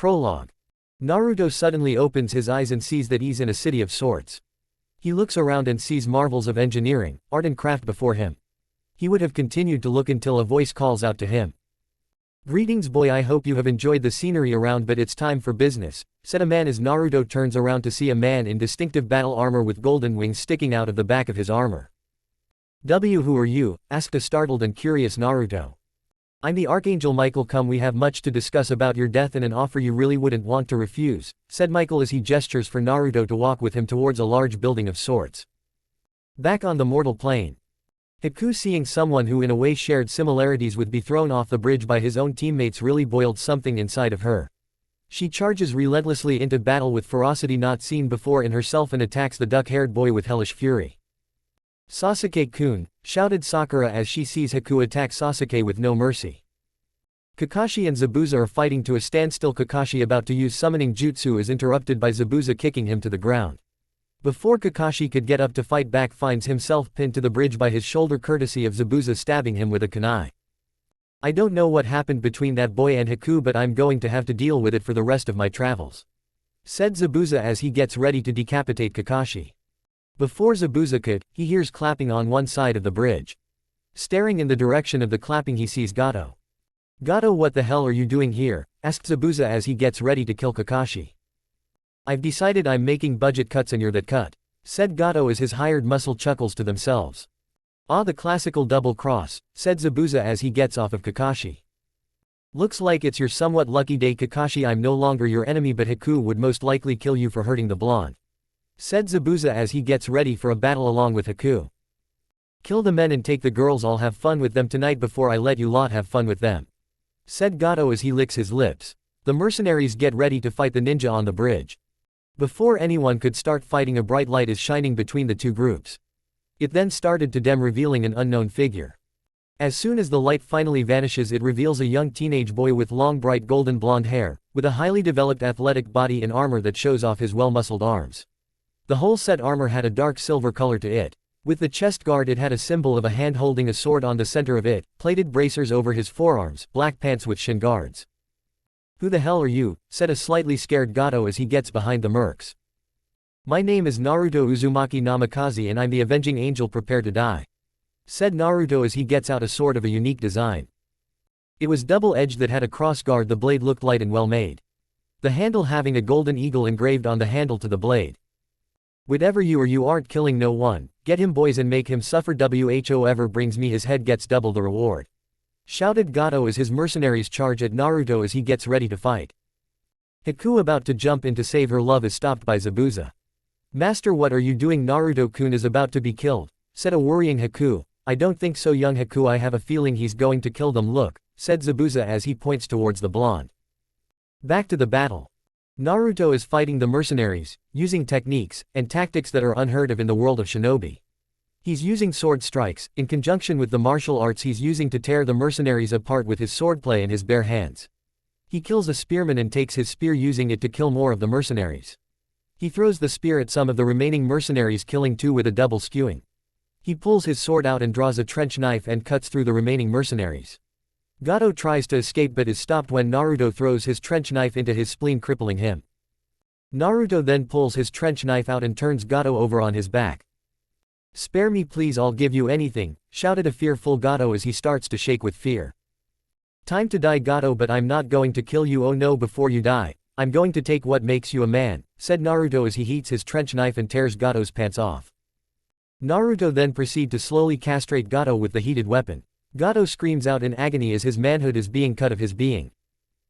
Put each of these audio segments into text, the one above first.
Prologue. Naruto suddenly opens his eyes and sees that he's in a city of sorts. He looks around and sees marvels of engineering, art and craft before him. He would have continued to look until a voice calls out to him. "Greetings boy, I hope you have enjoyed the scenery around, but it's time for business," said a man as Naruto turns around to see a man in distinctive battle armor with golden wings sticking out of the back of his armor. "Who are you?" asked a startled and curious Naruto. "I'm the Archangel Michael. Come, we have much to discuss about your death and an offer you really wouldn't want to refuse," said Michael as he gestures for Naruto to walk with him towards a large building of sorts. Back on the mortal plane. Haku, seeing someone who in a way shared similarities would be thrown off the bridge by his own teammates, really boiled something inside of her. She charges relentlessly into battle with ferocity not seen before in herself and attacks the duck-haired boy with hellish fury. "Sasuke-kun," shouted Sakura as she sees Haku attack Sasuke with no mercy. Kakashi and Zabuza are fighting to a standstill. Kakashi, about to use summoning jutsu, is interrupted by Zabuza kicking him to the ground. Before Kakashi could get up to fight back, finds himself pinned to the bridge by his shoulder courtesy of Zabuza stabbing him with a kunai. "I don't know what happened between that boy and Haku, but I'm going to have to deal with it for the rest of my travels," said Zabuza as he gets ready to decapitate Kakashi. Before Zabuza could, he hears clapping on one side of the bridge. Staring in the direction of the clapping, he sees Gato. "Gato, what the hell are you doing here?" asked Zabuza as he gets ready to kill Kakashi. "I've decided I'm making budget cuts and you're that cut," said Gato as his hired muscle chuckles to themselves. "Ah, the classical double cross," said Zabuza as he gets off of Kakashi. "Looks like it's your somewhat lucky day, Kakashi. I'm no longer your enemy, but Haku would most likely kill you for hurting the blonde," said Zabuza as he gets ready for a battle along with Haku. "Kill the men and take the girls. I'll have fun with them tonight before I let you lot have fun with them," said Gato as he licks his lips. The mercenaries get ready to fight the ninja on the bridge. Before anyone could start fighting, a bright light is shining between the two groups. It then started to dim, revealing an unknown figure. As soon as the light finally vanishes, it reveals a young teenage boy with long bright golden blonde hair, with a highly developed athletic body and armor that shows off his well-muscled arms. The whole set armor had a dark silver color to it. With the chest guard, it had a symbol of a hand holding a sword on the center of it, plated bracers over his forearms, black pants with shin guards. "Who the hell are you?" said a slightly scared Gato as he gets behind the mercs. "My name is Naruto Uzumaki Namikaze and I'm the avenging angel. Prepare to die," said Naruto as he gets out a sword of a unique design. It was double-edged that had a cross guard. The blade looked light and well made. The handle having a golden eagle engraved on the handle to the blade. "Whatever you are, you aren't killing no one. Get him boys and make him suffer. Whoever brings me his head gets double the reward," shouted Gato as his mercenaries charge at Naruto as he gets ready to fight. Haku, about to jump in to save her love, is stopped by Zabuza. "Master, what are you doing? Naruto-kun is about to be killed," said a worrying Haku. "I don't think so, young Haku. I have a feeling he's going to kill them. Look," said Zabuza as he points towards the blonde. Back to the battle. Naruto is fighting the mercenaries, using techniques and tactics that are unheard of in the world of shinobi. He's using sword strikes, in conjunction with the martial arts he's using to tear the mercenaries apart with his swordplay and his bare hands. He kills a spearman and takes his spear, using it to kill more of the mercenaries. He throws the spear at some of the remaining mercenaries, killing two with a double skewing. He pulls his sword out and draws a trench knife and cuts through the remaining mercenaries. Gato tries to escape but is stopped when Naruto throws his trench knife into his spleen, crippling him. Naruto then pulls his trench knife out and turns Gato over on his back. "Spare me please, I'll give you anything," shouted a fearful Gato as he starts to shake with fear. "Time to die, Gato, but I'm not going to kill you. Oh no, before you die, I'm going to take what makes you a man," said Naruto as he heats his trench knife and tears Gato's pants off. Naruto then proceeds to slowly castrate Gato with the heated weapon. Gato screams out in agony as his manhood is being cut of his being.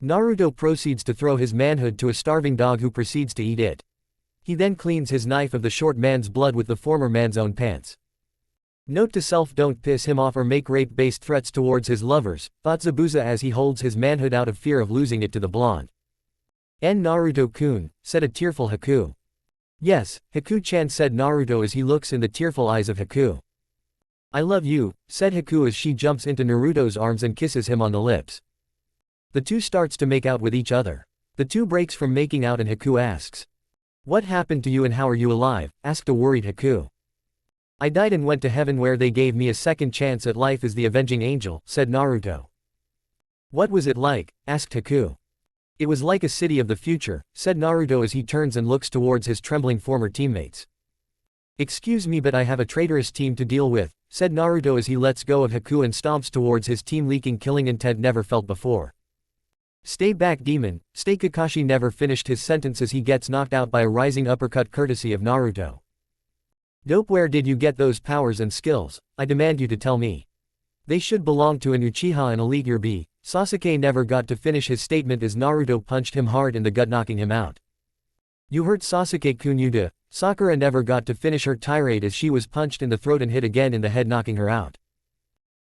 Naruto proceeds to throw his manhood to a starving dog who proceeds to eat it. He then cleans his knife of the short man's blood with the former man's own pants. Note to self: don't piss him off or make rape-based threats towards his lovers, thought Zabuza as he holds his manhood out of fear of losing it to the blonde. "Naruto-kun," said a tearful Haku. "Yes, Haku-chan," said Naruto as he looks in the tearful eyes of Haku. "I love you," said Haku as she jumps into Naruto's arms and kisses him on the lips. The two starts to make out with each other. The two breaks from making out and Haku asks, "What happened to you and how are you alive?" asked a worried Haku. "I died and went to heaven where they gave me a second chance at life as the avenging angel," said Naruto. "What was it like?" asked Haku. It was like a city of the future, said Naruto as he turns and looks towards his trembling former teammates. Excuse me, but I have a traitorous team to deal with, said Naruto as he lets go of Haku and stomps towards his team, leaking killing intent never felt before. Stay back, demon, stay. Kakashi never finished his sentence as he gets knocked out by a rising uppercut courtesy of Naruto. Dope, where did you get those powers and skills? I demand you to tell me. They should belong to an Uchiha and Elite Year B. Sasuke never got to finish his statement as Naruto punched him hard in the gut, knocking him out. You hurt Sasuke-kun, you do. Sakura never got to finish her tirade as she was punched in the throat and hit again in the head, knocking her out.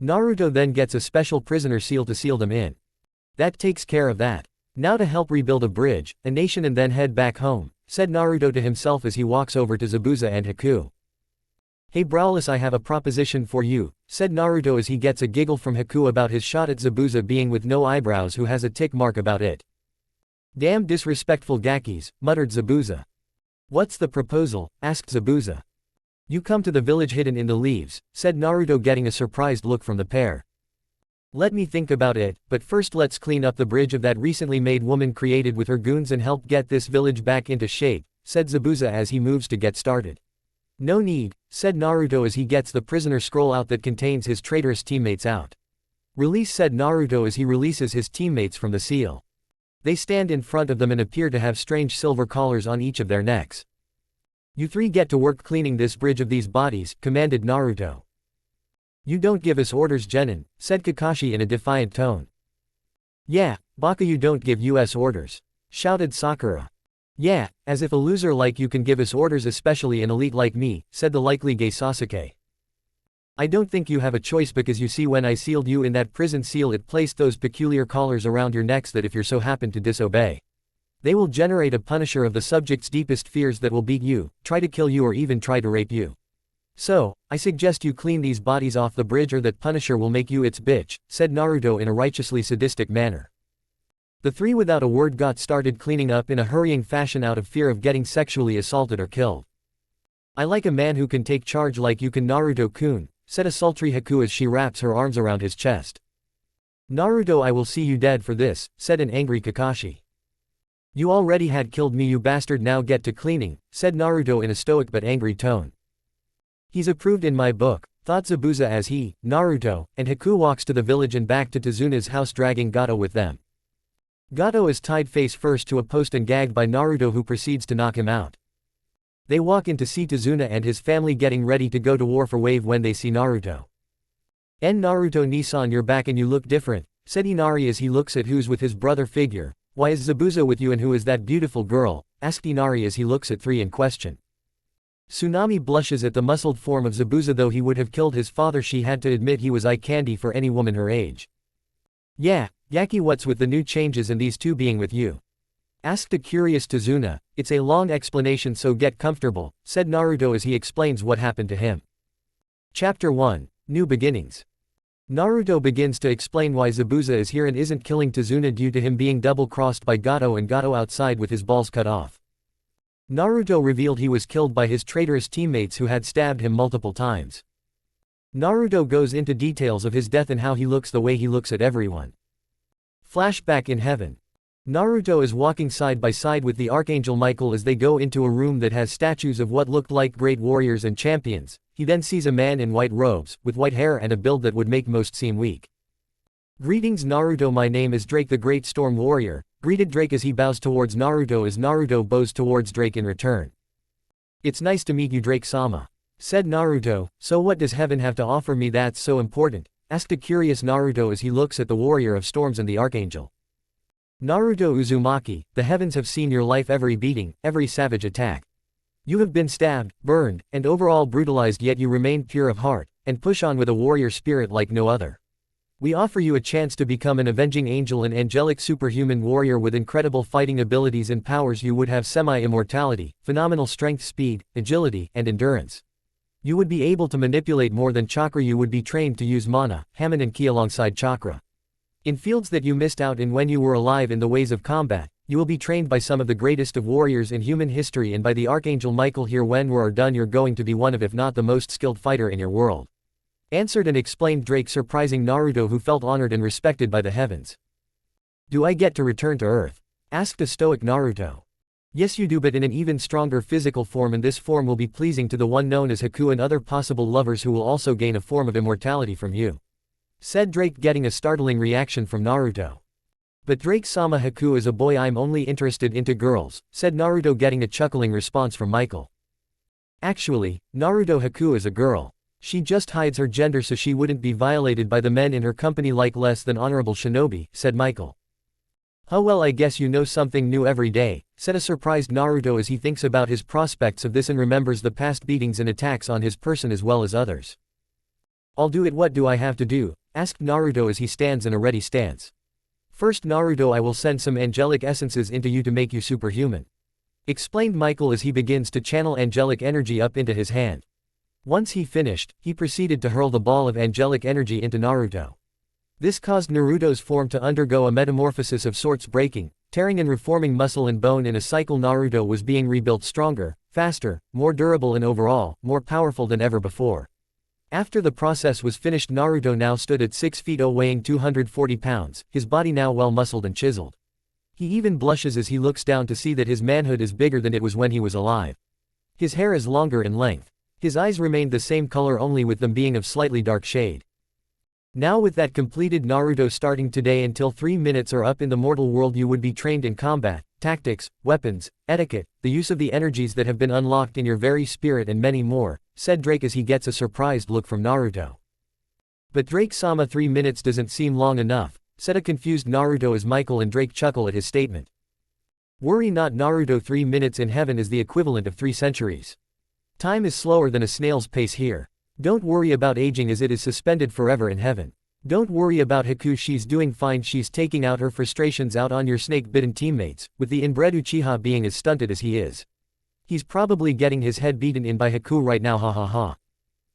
Naruto then gets a special prisoner seal to seal them in. That takes care of that. Now to help rebuild a bridge, a nation, and then head back home, said Naruto to himself as he walks over to Zabuza and Haku. Hey Browless, I have a proposition for you, said Naruto as he gets a giggle from Haku about his shot at Zabuza being with no eyebrows who has a tick mark about it. Damn disrespectful Gakis, muttered Zabuza. What's the proposal? Asked Zabuza. You come to the village hidden in the leaves, said Naruto, getting a surprised look from the pair. Let me think about it, but first let's clean up the bridge of that recently made woman created with her goons and help get this village back into shape, said Zabuza as he moves to get started. No need, said Naruto as he gets the prisoner scroll out that contains his traitorous teammates out. Release, said Naruto as he releases his teammates from the seal. They stand in front of them and appear to have strange silver collars on each of their necks. You three get to work cleaning this bridge of these bodies, commanded Naruto. You don't give us orders, Genin, said Kakashi in a defiant tone. Yeah, Baka, you don't give us orders, shouted Sakura. Yeah, as if a loser like you can give us orders, especially an elite like me, said the likely gay Sasuke. I don't think you have a choice, because you see, when I sealed you in that prison seal, it placed those peculiar collars around your necks that if you're so happen to disobey, they will generate a punisher of the subject's deepest fears that will beat you, try to kill you, or even try to rape you. So, I suggest you clean these bodies off the bridge, or that punisher will make you its bitch, said Naruto in a righteously sadistic manner. The three without a word got started cleaning up in a hurrying fashion out of fear of getting sexually assaulted or killed. I like a man who can take charge like you can, Naruto-kun, said a sultry Haku as she wraps her arms around his chest. Naruto, I will see you dead for this, said an angry Kakashi. You already had killed me, you bastard, now get to cleaning, said Naruto in a stoic but angry tone. He's approved in my book, thought Zabuza as he, Naruto, and Haku walks to the village and back to Tazuna's house, dragging Gato with them. Gato is tied face first to a post and gagged by Naruto, who proceeds to knock him out. They walk in to see Tazuna and his family getting ready to go to war for Wave when they see Naruto. Naruto Nissan, you're back and you look different, said Inari as he looks at who's with his brother figure. Why is Zabuza with you and who is that beautiful girl? Asked Inari as he looks at three in question. Tsunami blushes at the muscled form of Zabuza. Though he would have killed his father, she had to admit he was eye candy for any woman her age. Yeah, Yaki, what's with the new changes and these two being with you? Asked a curious Tazuna. It's a long explanation, so get comfortable, said Naruto as he explains what happened to him. Chapter 1, New Beginnings. Naruto begins to explain why Zabuza is here and isn't killing Tazuna due to him being double-crossed by Gato and Gato outside with his balls cut off. Naruto revealed he was killed by his traitorous teammates who had stabbed him multiple times. Naruto goes into details of his death and how he looks the way he looks at everyone. Flashback in heaven. Naruto is walking side by side with the Archangel Michael as they go into a room that has statues of what looked like great warriors and champions. He then sees a man in white robes, with white hair and a build that would make most seem weak. Greetings Naruto, my name is Drake the Great Storm Warrior, greeted Drake as he bows towards Naruto as Naruto bows towards Drake in return. It's nice to meet you, Drake-sama, said Naruto. So what does heaven have to offer me that's so important? Asked a curious Naruto as he looks at the Warrior of Storms and the Archangel. Naruto Uzumaki, the heavens have seen your life, every beating, every savage attack. You have been stabbed, burned, and overall brutalized, yet you remain pure of heart, and push on with a warrior spirit like no other. We offer you a chance to become an avenging angel, an angelic superhuman warrior with incredible fighting abilities and powers. You would have semi-immortality, phenomenal strength, speed, agility, and endurance. You would be able to manipulate more than chakra. You would be trained to use mana, hamon and ki alongside chakra. In fields that you missed out in when you were alive in the ways of combat, you will be trained by some of the greatest of warriors in human history and by the Archangel Michael here. When we're done, you're going to be one of, if not the most skilled fighter in your world. Answered and explained Drake, surprising Naruto, who felt honored and respected by the heavens. Do I get to return to Earth? asked a stoic Naruto. Yes you do, but in an even stronger physical form, and this form will be pleasing to the one known as Haku and other possible lovers who will also gain a form of immortality from you," said Drake, getting a startling reaction from Naruto. "But Drake-sama, Haku is a boy, I'm only interested into girls," said Naruto, getting a chuckling response from Michael. "Actually, Naruto, Haku is a girl. She just hides her gender so she wouldn't be violated by the men in her company like less than honorable shinobi," said Michael. "Oh well, I guess you know something new every day," said a surprised Naruto as he thinks about his prospects of this and remembers the past beatings and attacks on his person as well as others. "I'll do it. What do I have to do?" asked Naruto as he stands in a ready stance. "First Naruto, I will send some angelic essences into you to make you superhuman," explained Michael as he begins to channel angelic energy up into his hand. Once he finished, he proceeded to hurl the ball of angelic energy into Naruto. This caused Naruto's form to undergo a metamorphosis of sorts, breaking, tearing and reforming muscle and bone in a cycle. Naruto was being rebuilt stronger, faster, more durable and overall, more powerful than ever before. After the process was finished, Naruto now stood at 6 feet weighing 240 pounds, his body now well muscled and chiseled. He even blushes as he looks down to see that his manhood is bigger than it was when he was alive. His hair is longer in length. His eyes remained the same color, only with them being of slightly dark shade. Now with that completed, Naruto, starting today until 3 minutes are up in the mortal world, you would be trained in combat, tactics, weapons, etiquette, the use of the energies that have been unlocked in your very spirit and many more, said Drake as he gets a surprised look from Naruto. But Drake-sama, 3 minutes doesn't seem long enough, said a confused Naruto as Michael and Drake chuckle at his statement. Worry not Naruto, 3 minutes in heaven is the equivalent of 3 centuries. Time is slower than a snail's pace here. Don't worry about aging as it is suspended forever in heaven. Don't worry about Haku, she's doing fine, she's taking out her frustrations out on your snake-bitten teammates, with the inbred Uchiha being as stunted as he is. He's probably getting his head beaten in by Haku right now, ha ha ha.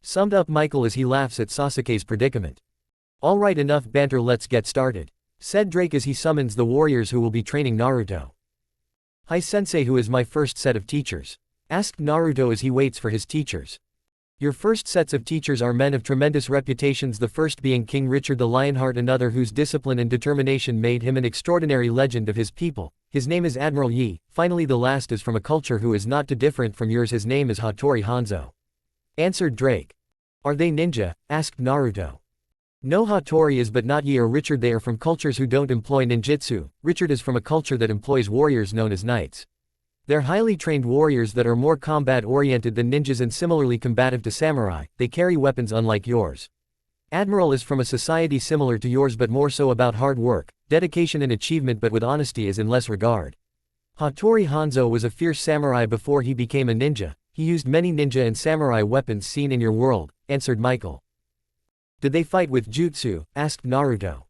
Summed up Michael as he laughs at Sasuke's predicament. Alright, enough banter, let's get started, said Drake as he summons the warriors who will be training Naruto. Hi sensei, who is my first set of teachers? Asked Naruto as he waits for his teachers. Your first sets of teachers are men of tremendous reputations, the first being King Richard the Lionheart, another whose discipline and determination made him an extraordinary legend of his people. His name is Admiral Yi. Finally the last is from a culture who is not too different from yours, his name is Hattori Hanzo, answered Drake. Are they ninja? Asked Naruto. No, Hattori is but not Yi or Richard, they are from cultures who don't employ ninjutsu. Richard is from a culture that employs warriors known as knights. They're highly trained warriors that are more combat-oriented than ninjas and similarly combative to samurai. They carry weapons unlike yours. Admiral is from a society similar to yours but more so about hard work, dedication and achievement, but with honesty is in less regard. Hattori Hanzo was a fierce samurai before he became a ninja. He used many ninja and samurai weapons seen in your world, answered Michael. Did they fight with jutsu? Asked Naruto.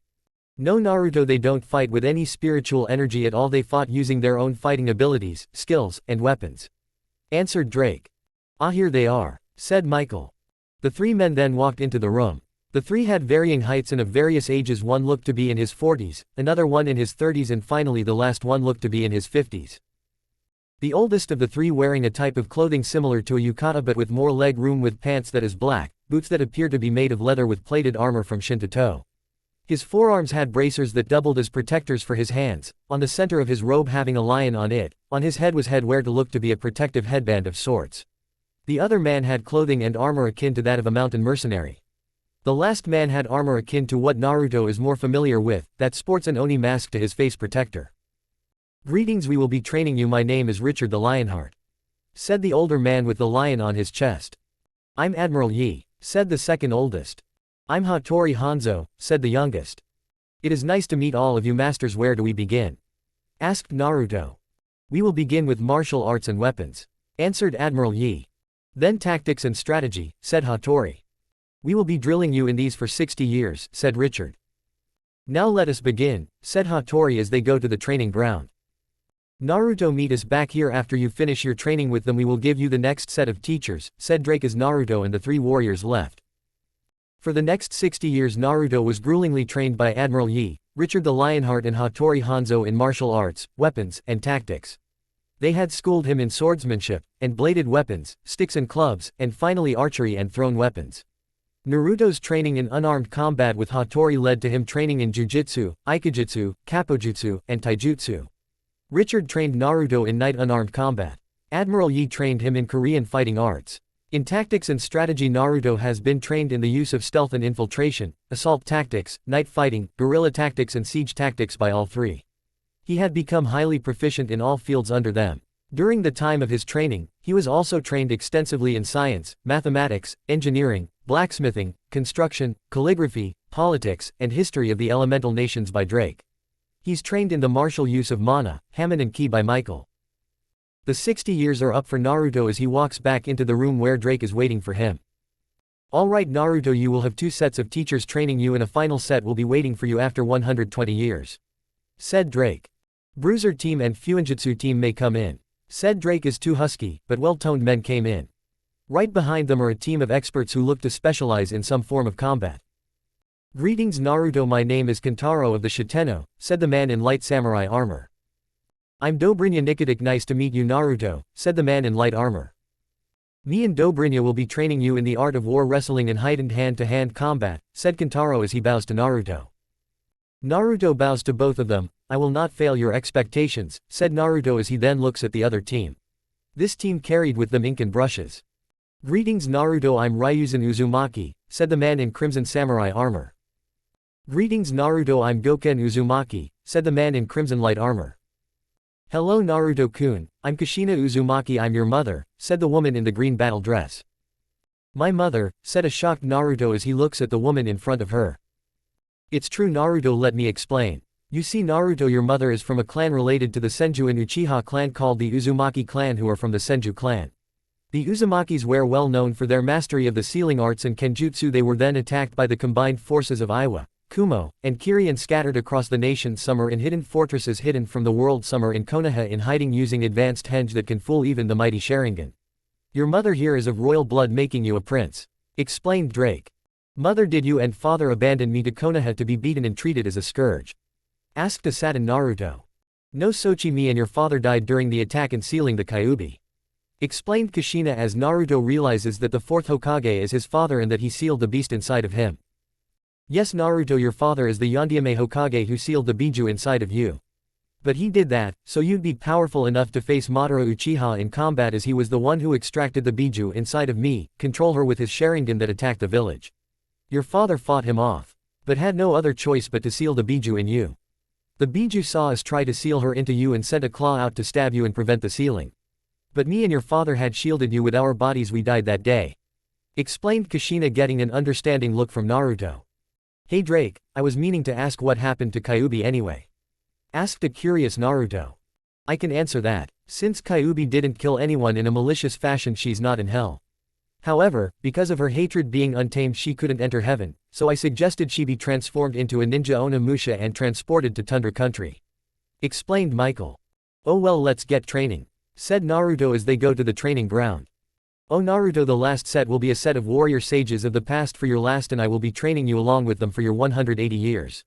No Naruto, they don't fight with any spiritual energy at all, they fought using their own fighting abilities, skills, and weapons, answered Drake. Ah, here they are, said Michael. The 3 men then walked into the room. The 3 had varying heights and of various ages, one looked to be in his 40s, another one in his 30s, and finally the last one looked to be in his 50s. The oldest of the 3 wearing a type of clothing similar to a yukata but with more leg room, with pants that is black, boots that appear to be made of leather with plated armor from shin to toe. His forearms had bracers that doubled as protectors for his hands, on the center of his robe having a lion on it, on his head was headwear to look to be a protective headband of sorts. The other man had clothing and armor akin to that of a mountain mercenary. The last man had armor akin to what Naruto is more familiar with, that sports an oni mask to his face protector. Greetings, we will be training you, my name is Richard the Lionheart, said the older man with the lion on his chest. I'm Admiral Yi, said the second oldest. I'm Hattori Hanzo, said the youngest. It is nice to meet all of you masters, where do we begin? Asked Naruto. We will begin with martial arts and weapons, answered Admiral Yi. Then tactics and strategy, said Hattori. We will be drilling you in these for 60 years, said Richard. Now let us begin, said Hattori as they go to the training ground. Naruto, meet us back here after you finish your training with them, we will give you the next set of teachers, said Drake as Naruto and the 3 warriors left. For the next 60 years Naruto was gruelingly trained by Admiral Yi, Richard the Lionheart and Hattori Hanzo in martial arts, weapons, and tactics. They had schooled him in swordsmanship, and bladed weapons, sticks and clubs, and finally archery and thrown weapons. Naruto's training in unarmed combat with Hattori led to him training in jujitsu, aikijutsu, kapojutsu, and taijutsu. Richard trained Naruto in night unarmed combat. Admiral Yi trained him in Korean fighting arts. In tactics and strategy, Naruto has been trained in the use of stealth and infiltration, assault tactics, night fighting, guerrilla tactics and siege tactics by all three. He had become highly proficient in all fields under them. During the time of his training, he was also trained extensively in science, mathematics, engineering, blacksmithing, construction, calligraphy, politics, and history of the elemental nations by Drake. He's trained in the martial use of mana, hamon and ki by Michael. The 60 years are up for Naruto as he walks back into the room where Drake is waiting for him. Alright Naruto, you will have 2 sets of teachers training you and a final set will be waiting for you after 120 years. Said Drake. Bruiser team and Fuinjutsu team may come in. Said Drake. Is 2 husky, but well-toned men came in. Right behind them are a team of experts who look to specialize in some form of combat. Greetings Naruto, my name is Kentaro of the Shiteno, said the man in light samurai armor. I'm Dobrinya Nikotic, nice to meet you Naruto, said the man in light armor. Me and Dobrinya will be training you in the art of war wrestling and heightened hand-to-hand combat, said Kentaro as he bows to Naruto. Naruto bows to both of them. I will not fail your expectations, said Naruto as he then looks at the other team. This team carried with them ink and brushes. Greetings Naruto, I'm Ryuzen Uzumaki, said the man in crimson samurai armor. Greetings Naruto, I'm Goken Uzumaki, said the man in crimson light armor. Hello Naruto-kun, I'm Kushina Uzumaki, I'm your mother, said the woman in the green battle dress. My mother, said a shocked Naruto as he looks at the woman in front of her. It's true Naruto, let me explain. You see Naruto, your mother is from a clan related to the Senju and Uchiha clan called the Uzumaki clan, who are from the Senju clan. The Uzumakis were well known for their mastery of the sealing arts and kenjutsu. They were then attacked by the combined forces of Iwa, Kumo, and Kiri and scattered across the nation. Some are in hidden fortresses hidden from the world, some are in Konoha in hiding using advanced henge that can fool even the mighty Sharingan. Your mother here is of royal blood, making you a prince, explained Drake. Mother, did you and father abandon me to Konoha to be beaten and treated as a scourge? Asked a saddened Naruto. No Sochi, me and your father died during the attack and sealing the Kyuubi, explained Kushina as Naruto realizes that the 4th Hokage is his father and that he sealed the beast inside of him. Yes Naruto, your father is the Yondaime Hokage who sealed the Biju inside of you. But he did that, so you'd be powerful enough to face Madara Uchiha in combat, as he was the one who extracted the Biju inside of me, control her with his Sharingan that attacked the village. Your father fought him off, but had no other choice but to seal the Biju in you. The Biju saw us try to seal her into you and sent a claw out to stab you and prevent the sealing. But me and your father had shielded you with our bodies, we died that day, explained Kushina, getting an understanding look from Naruto. Hey Drake, I was meaning to ask what happened to Kyuubi anyway, asked a curious Naruto. I can answer that. Since Kyuubi didn't kill anyone in a malicious fashion, she's not in hell. However, because of her hatred being untamed, she couldn't enter heaven, so I suggested she be transformed into a ninja Onimusha and transported to Tundra country, explained Michael. Oh well, let's get training, said Naruto as they go to the training ground. Oh Naruto, the last set will be a set of warrior sages of the past for your last, and I will be training you along with them for your 180 years,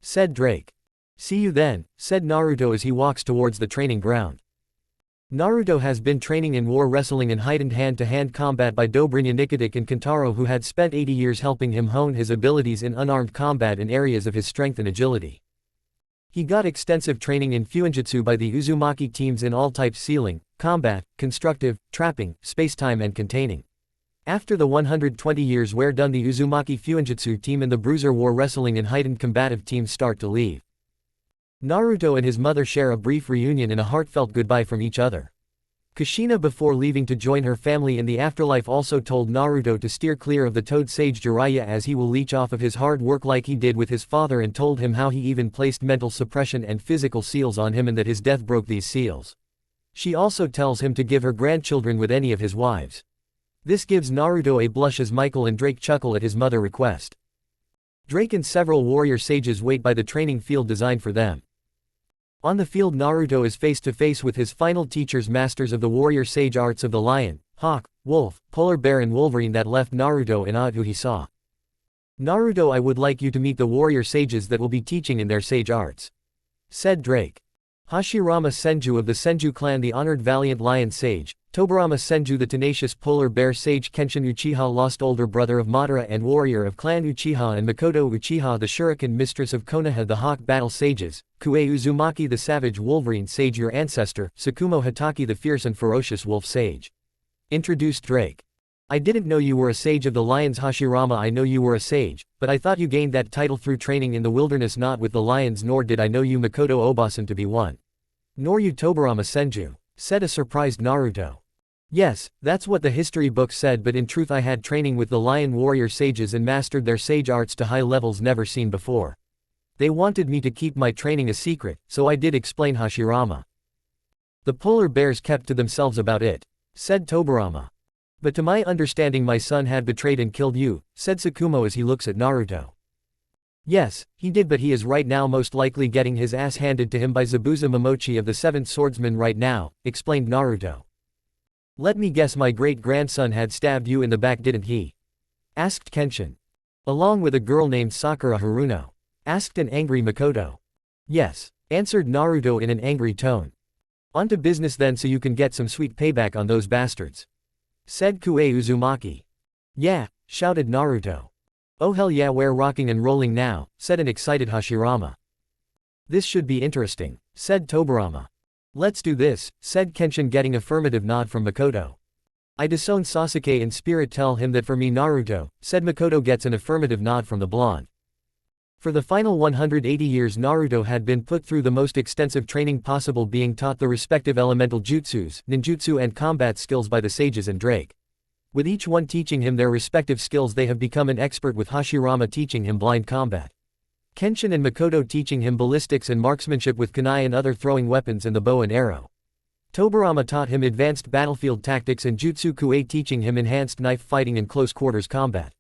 said Drake. See you then, said Naruto as he walks towards the training ground. Naruto has been training in war wrestling and heightened hand-to-hand combat by Dobrinya Nikotic and Kentaro, who had spent 80 years helping him hone his abilities in unarmed combat in areas of his strength and agility. He got extensive training in Fuinjutsu by the Uzumaki teams in all types: sealing, combat, constructive, trapping, spacetime and containing. After the 120 years were done, the Uzumaki Fuinjutsu team and the Bruiser war wrestling and heightened combative teams start to leave. Naruto and his mother share a brief reunion and a heartfelt goodbye from each other. Kushina, before leaving to join her family in the afterlife, also told Naruto to steer clear of the Toad Sage Jiraiya, as he will leech off of his hard work like he did with his father, and told him how he even placed mental suppression and physical seals on him and that his death broke these seals. She also tells him to give her grandchildren with any of his wives. This gives Naruto a blush as Michael and Drake chuckle at his mother's request. Drake and several warrior sages wait by the training field designed for them. On the field, Naruto is face to face with his final teachers, masters of the warrior sage arts of the lion, hawk, wolf, polar bear and wolverine, that left Naruto in awe at who he saw. Naruto, I would like you to meet the warrior sages that will be teaching in their sage arts, said Drake. Hashirama Senju of the Senju clan, the honored valiant lion sage, Tobirama Senju, the tenacious polar bear sage Kenshin Uchiha, lost older brother of Madara and warrior of clan Uchiha, and Makoto Uchiha, the shuriken mistress of Konoha, the hawk battle sages, Kue Uzumaki, the savage wolverine sage, your ancestor, Tsukumo Hatake, the fierce and ferocious wolf sage. Introduced Drake. I didn't know you were a sage of the lions, Hashirama. I know you were a sage, but I thought you gained that title through training in the wilderness, not with the lions, nor did I know you, Makoto Obasan, to be one. Nor you, Tobirama Senju, said a surprised Naruto. Yes, that's what the history book said, but in truth I had training with the lion warrior sages and mastered their sage arts to high levels never seen before. They wanted me to keep my training a secret, so I did, explain Hashirama. The polar bears kept to themselves about it, said Tobirama. But to my understanding my son had betrayed and killed you, said Tsukumo as he looks at Naruto. Yes, he did, but he is right now most likely getting his ass handed to him by Zabuza Momochi of the Seventh Swordsman right now, explained Naruto. Let me guess, my great-grandson had stabbed you in the back, didn't he? Asked Kenshin. Along with a girl named Sakura Haruno. Asked an angry Makoto. Yes, answered Naruto in an angry tone. On to business then, so you can get some sweet payback on those bastards, said Kue Uzumaki. Yeah, shouted Naruto. Oh hell yeah, we're rocking and rolling now, said an excited Hashirama. This should be interesting, said Tobirama. Let's do this, said Kenshin, getting affirmative nod from Makoto. I disown Sasuke in spirit, tell him that for me, Naruto, said Makoto, gets an affirmative nod from the blonde. For the final 180 years Naruto had been put through the most extensive training possible, being taught the respective elemental jutsus, ninjutsu and combat skills by the sages and Drake. With each one teaching him their respective skills, they have become an expert, with Hashirama teaching him blind combat, Kenshin and Makoto teaching him ballistics and marksmanship with kunai and other throwing weapons and the bow and arrow. Tobirama taught him advanced battlefield tactics and jutsu, Kue teaching him enhanced knife fighting and close quarters combat.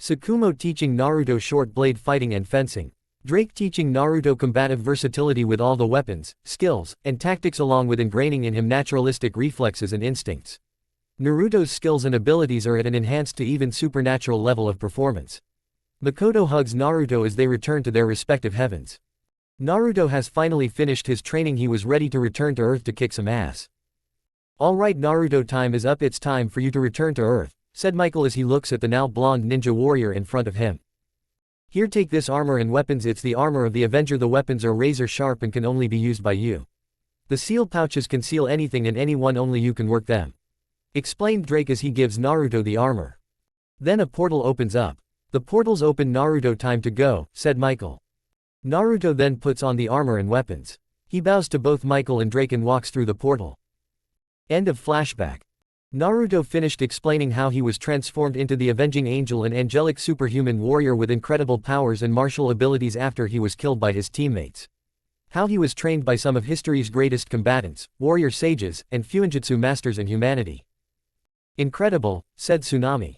Tsukumo teaching Naruto short blade fighting and fencing. Drake teaching Naruto combative versatility with all the weapons, skills, and tactics, along with ingraining in him naturalistic reflexes and instincts. Naruto's skills and abilities are at an enhanced to even supernatural level of performance. Makoto hugs Naruto as they return to their respective heavens. Naruto has finally finished his training. He was ready to return to Earth to kick some ass. Alright Naruto, time is up, it's time for you to return to Earth, said Michael as he looks at the now blonde ninja warrior in front of him. Here, take this armor and weapons, it's the armor of the Avenger. The weapons are razor sharp and can only be used by you. The seal pouches conceal anything and anyone, only you can work them, explained Drake as he gives Naruto the armor. Then a portal opens up. The portal's open, Naruto, time to go, said Michael. Naruto then puts on the armor and weapons. He bows to both Michael and Drake and walks through the portal. End of flashback. Naruto finished explaining how he was transformed into the Avenging Angel, an angelic superhuman warrior with incredible powers and martial abilities after he was killed by his teammates. How he was trained by some of history's greatest combatants, warrior sages, and fuinjutsu masters in humanity. Incredible, said Tsunami.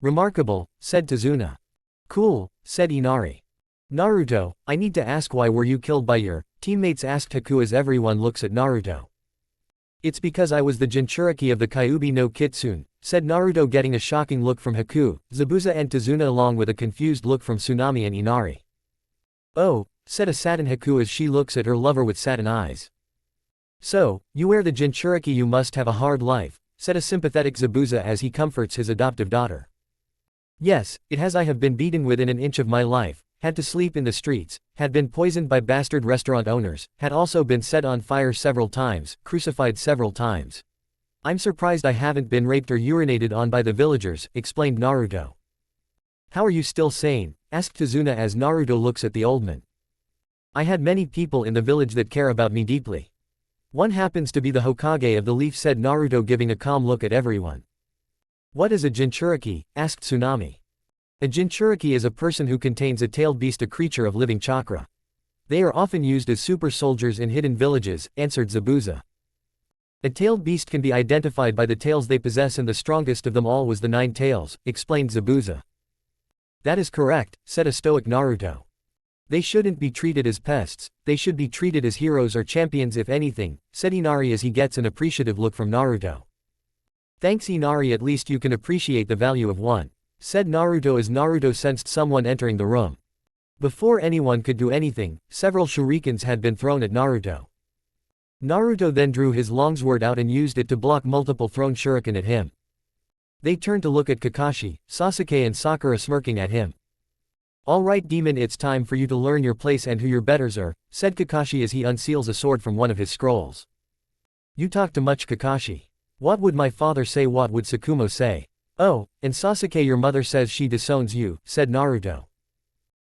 Remarkable, said Tazuna. Cool, said Inari. Naruto, I need to ask, why were you killed by your teammates, asked Haku as everyone looks at Naruto. It's because I was the Jinchuriki of the Kyuubi no Kitsune, said Naruto, getting a shocking look from Haku, Zabuza and Tazuna, along with a confused look from Tsunami and Inari. Oh, said a saddened Haku as she looks at her lover with saddened eyes. So, you wear the Jinchuriki, you must have a hard life, said a sympathetic Zabuza as he comforts his adoptive daughter. Yes, it has. I have been beaten within an inch of my life, had to sleep in the streets, had been poisoned by bastard restaurant owners, had also been set on fire several times, crucified several times. I'm surprised I haven't been raped or urinated on by the villagers, explained Naruto. How are you still sane? Asked Tazuna as Naruto looks at the old man. I had many people in the village that care about me deeply. One happens to be the Hokage of the Leaf, said Naruto, giving a calm look at everyone. What is a Jinchuriki? Asked Tsunami. A Jinchuriki is a person who contains a tailed beast, a creature of living chakra. They are often used as super soldiers in hidden villages, answered Zabuza. A tailed beast can be identified by the tails they possess, and the strongest of them all was the 9 tails, explained Zabuza. That is correct, said a stoic Naruto. They shouldn't be treated as pests, they should be treated as heroes or champions if anything, said Inari as he gets an appreciative look from Naruto. Thanks Inari, at least you can appreciate the value of one, said Naruto as Naruto sensed someone entering the room. Before anyone could do anything, several shurikens had been thrown at Naruto. Naruto then drew his longsword out and used it to block multiple thrown shuriken at him. They turned to look at Kakashi, Sasuke and Sakura smirking at him. "Alright demon, it's time for you to learn your place and who your betters are," said Kakashi as he unseals a sword from one of his scrolls. "You talk too much, Kakashi. What would my father say, what would Tsukumo say? Oh, and Sasuke, your mother says she disowns you," said Naruto.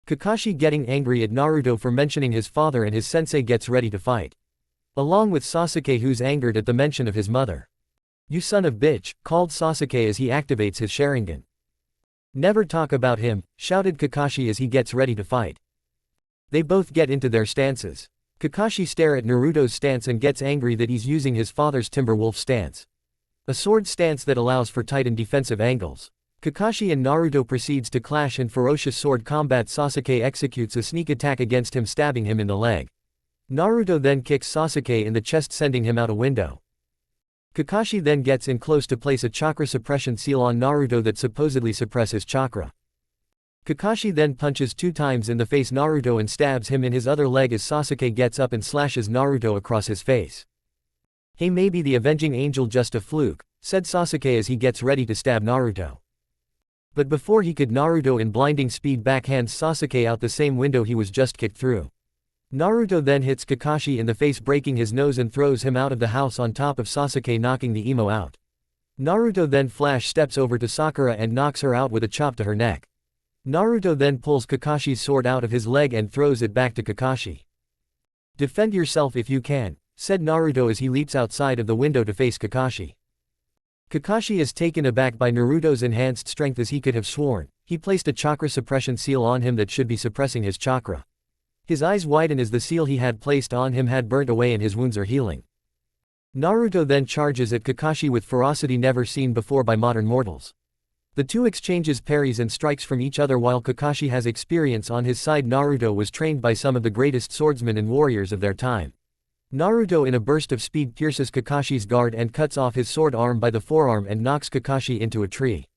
Kakashi getting angry at Naruto for mentioning his father, and his sensei gets ready to fight. Along with Sasuke, who's angered at the mention of his mother. "You son of bitch," called Sasuke as he activates his Sharingan. "Never talk about him," shouted Kakashi as he gets ready to fight. They both get into their stances. Kakashi stares at Naruto's stance and gets angry that he's using his father's Timberwolf stance. A sword stance that allows for tight and defensive angles. Kakashi and Naruto proceeds to clash in ferocious sword combat. Sasuke executes a sneak attack against him, stabbing him in the leg. Naruto then kicks Sasuke in the chest, sending him out a window. Kakashi then gets in close to place a chakra suppression seal on Naruto that supposedly suppresses chakra. Kakashi then punches 2 times in the face Naruto and stabs him in his other leg as Sasuke gets up and slashes Naruto across his face. "Hey, maybe the avenging angel just a fluke," said Sasuke as he gets ready to stab Naruto. But before he could, Naruto in blinding speed backhands Sasuke out the same window he was just kicked through. Naruto then hits Kakashi in the face, breaking his nose, and throws him out of the house on top of Sasuke, knocking the emo out. Naruto then flash steps over to Sakura and knocks her out with a chop to her neck. Naruto then pulls Kakashi's sword out of his leg and throws it back to Kakashi. "Defend yourself if you can," said Naruto as he leaps outside of the window to face Kakashi. Kakashi is taken aback by Naruto's enhanced strength, as he could have sworn he placed a chakra suppression seal on him that should be suppressing his chakra. His eyes widen as the seal he had placed on him had burnt away and his wounds are healing. Naruto then charges at Kakashi with ferocity never seen before by modern mortals. The two exchanges parries and strikes from each other. While Kakashi has experience on his side, Naruto was trained by some of the greatest swordsmen and warriors of their time. Naruto in a burst of speed pierces Kakashi's guard and cuts off his sword arm by the forearm and knocks Kakashi into a tree.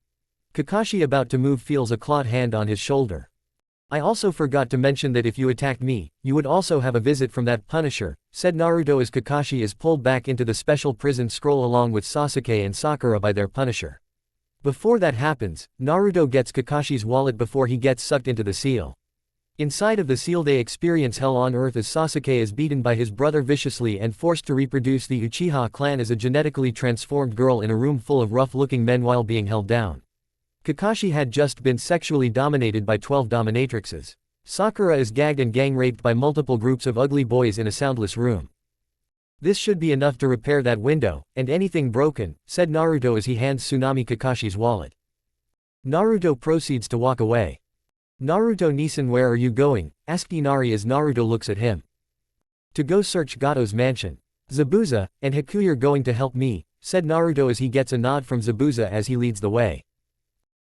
Kakashi about to move feels a clawed hand on his shoulder. "I also forgot to mention that if you attacked me, you would also have a visit from that Punisher," said Naruto as Kakashi is pulled back into the special prison scroll along with Sasuke and Sakura by their Punisher. Before that happens, Naruto gets Kakashi's wallet before he gets sucked into the seal. Inside of the seal they experience hell on earth as Sasuke is beaten by his brother viciously and forced to reproduce the Uchiha clan as a genetically transformed girl in a room full of rough-looking men while being held down. Kakashi had just been sexually dominated by 12 dominatrixes. Sakura is gagged and gang-raped by multiple groups of ugly boys in a soundless room. "This should be enough to repair that window, and anything broken," said Naruto as he hands Tsunami Kakashi's wallet. Naruto proceeds to walk away. "Naruto-Nisan, where are you going?" asked Inari as Naruto looks at him. "To go search Gato's mansion. Zabuza and Haku, you're going to help me," said Naruto as he gets a nod from Zabuza as he leads the way.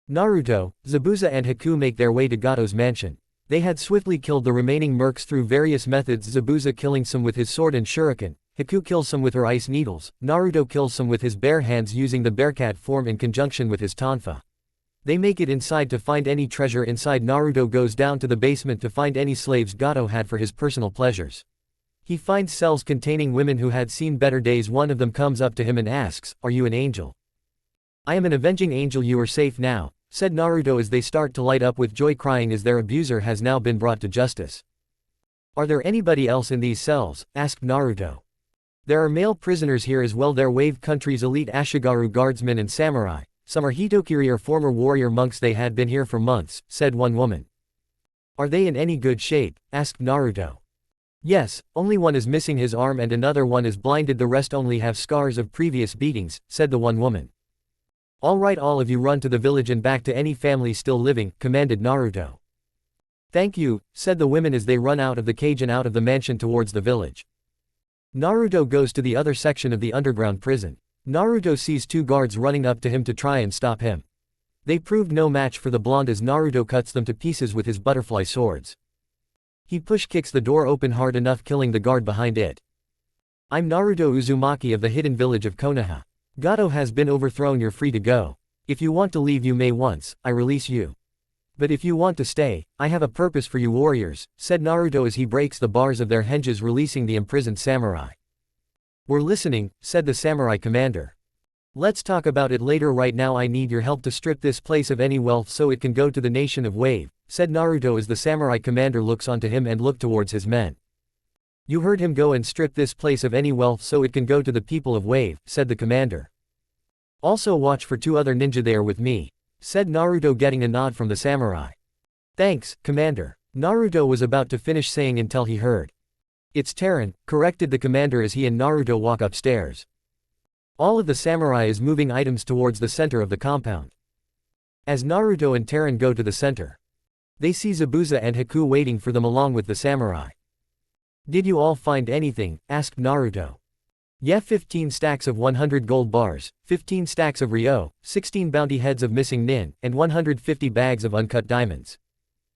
Naruto, Zabuza and Haku make their way to Gato's mansion. They had swiftly killed the remaining mercs through various methods, Zabuza killing some with his sword and shuriken, Haku kills some with her ice needles, Naruto kills some with his bare hands using the bearcat form in conjunction with his tonfa. They make it inside to find any treasure inside. Naruto goes down to the basement to find any slaves Gato had for his personal pleasures. He finds cells containing women who had seen better days. One of them comes up to him and asks, "Are you an angel?" "I am an avenging angel, you are safe now," said Naruto as they start to light up with joy, crying as their abuser has now been brought to justice. "Are there anybody else in these cells?" asked Naruto. "There are male prisoners here as well. They're Wave Country's elite Ashigaru guardsmen and samurai. Some are Hitokiri or former warrior monks. They had been here for months," said one woman. "Are they in any good shape?" asked Naruto. "Yes, only one is missing his arm and another one is blinded. The rest only have scars of previous beatings," said the one woman. "All right, all of you run to the village and back to any family still living," commanded Naruto. "Thank you," said the women as they run out of the cage and out of the mansion towards the village. Naruto goes to the other section of the underground prison. Naruto sees 2 guards running up to him to try and stop him. They proved no match for the blonde as Naruto cuts them to pieces with his butterfly swords. He push-kicks the door open hard enough, killing the guard behind it. "I'm Naruto Uzumaki of the hidden village of Konoha. Gato has been overthrown, you're free to go. If you want to leave you may once I release you. But if you want to stay, I have a purpose for you warriors," said Naruto as he breaks the bars of their hinges, releasing the imprisoned samurai. "We're listening," said the samurai commander. "Let's talk about it later. Right now I need your help to strip this place of any wealth so it can go to the nation of Wave," said Naruto as the samurai commander looks onto him and looked towards his men. "You heard him, go and strip this place of any wealth so it can go to the people of Wave," said the commander. "Also watch for 2 other ninja there with me," said Naruto, getting a nod from the samurai. "Thanks, commander." Naruto was about to finish saying until he heard, "It's Teren," corrected the commander as he and Naruto walk upstairs. All of the samurai is moving items towards the center of the compound. As Naruto and Teren go to the center, they see Zabuza and Haku waiting for them along with the samurai. "Did you all find anything?" asked Naruto. "Yeah, 15 stacks of 100 gold bars, 15 stacks of Ryo, 16 bounty heads of missing nin, and 150 bags of uncut diamonds,"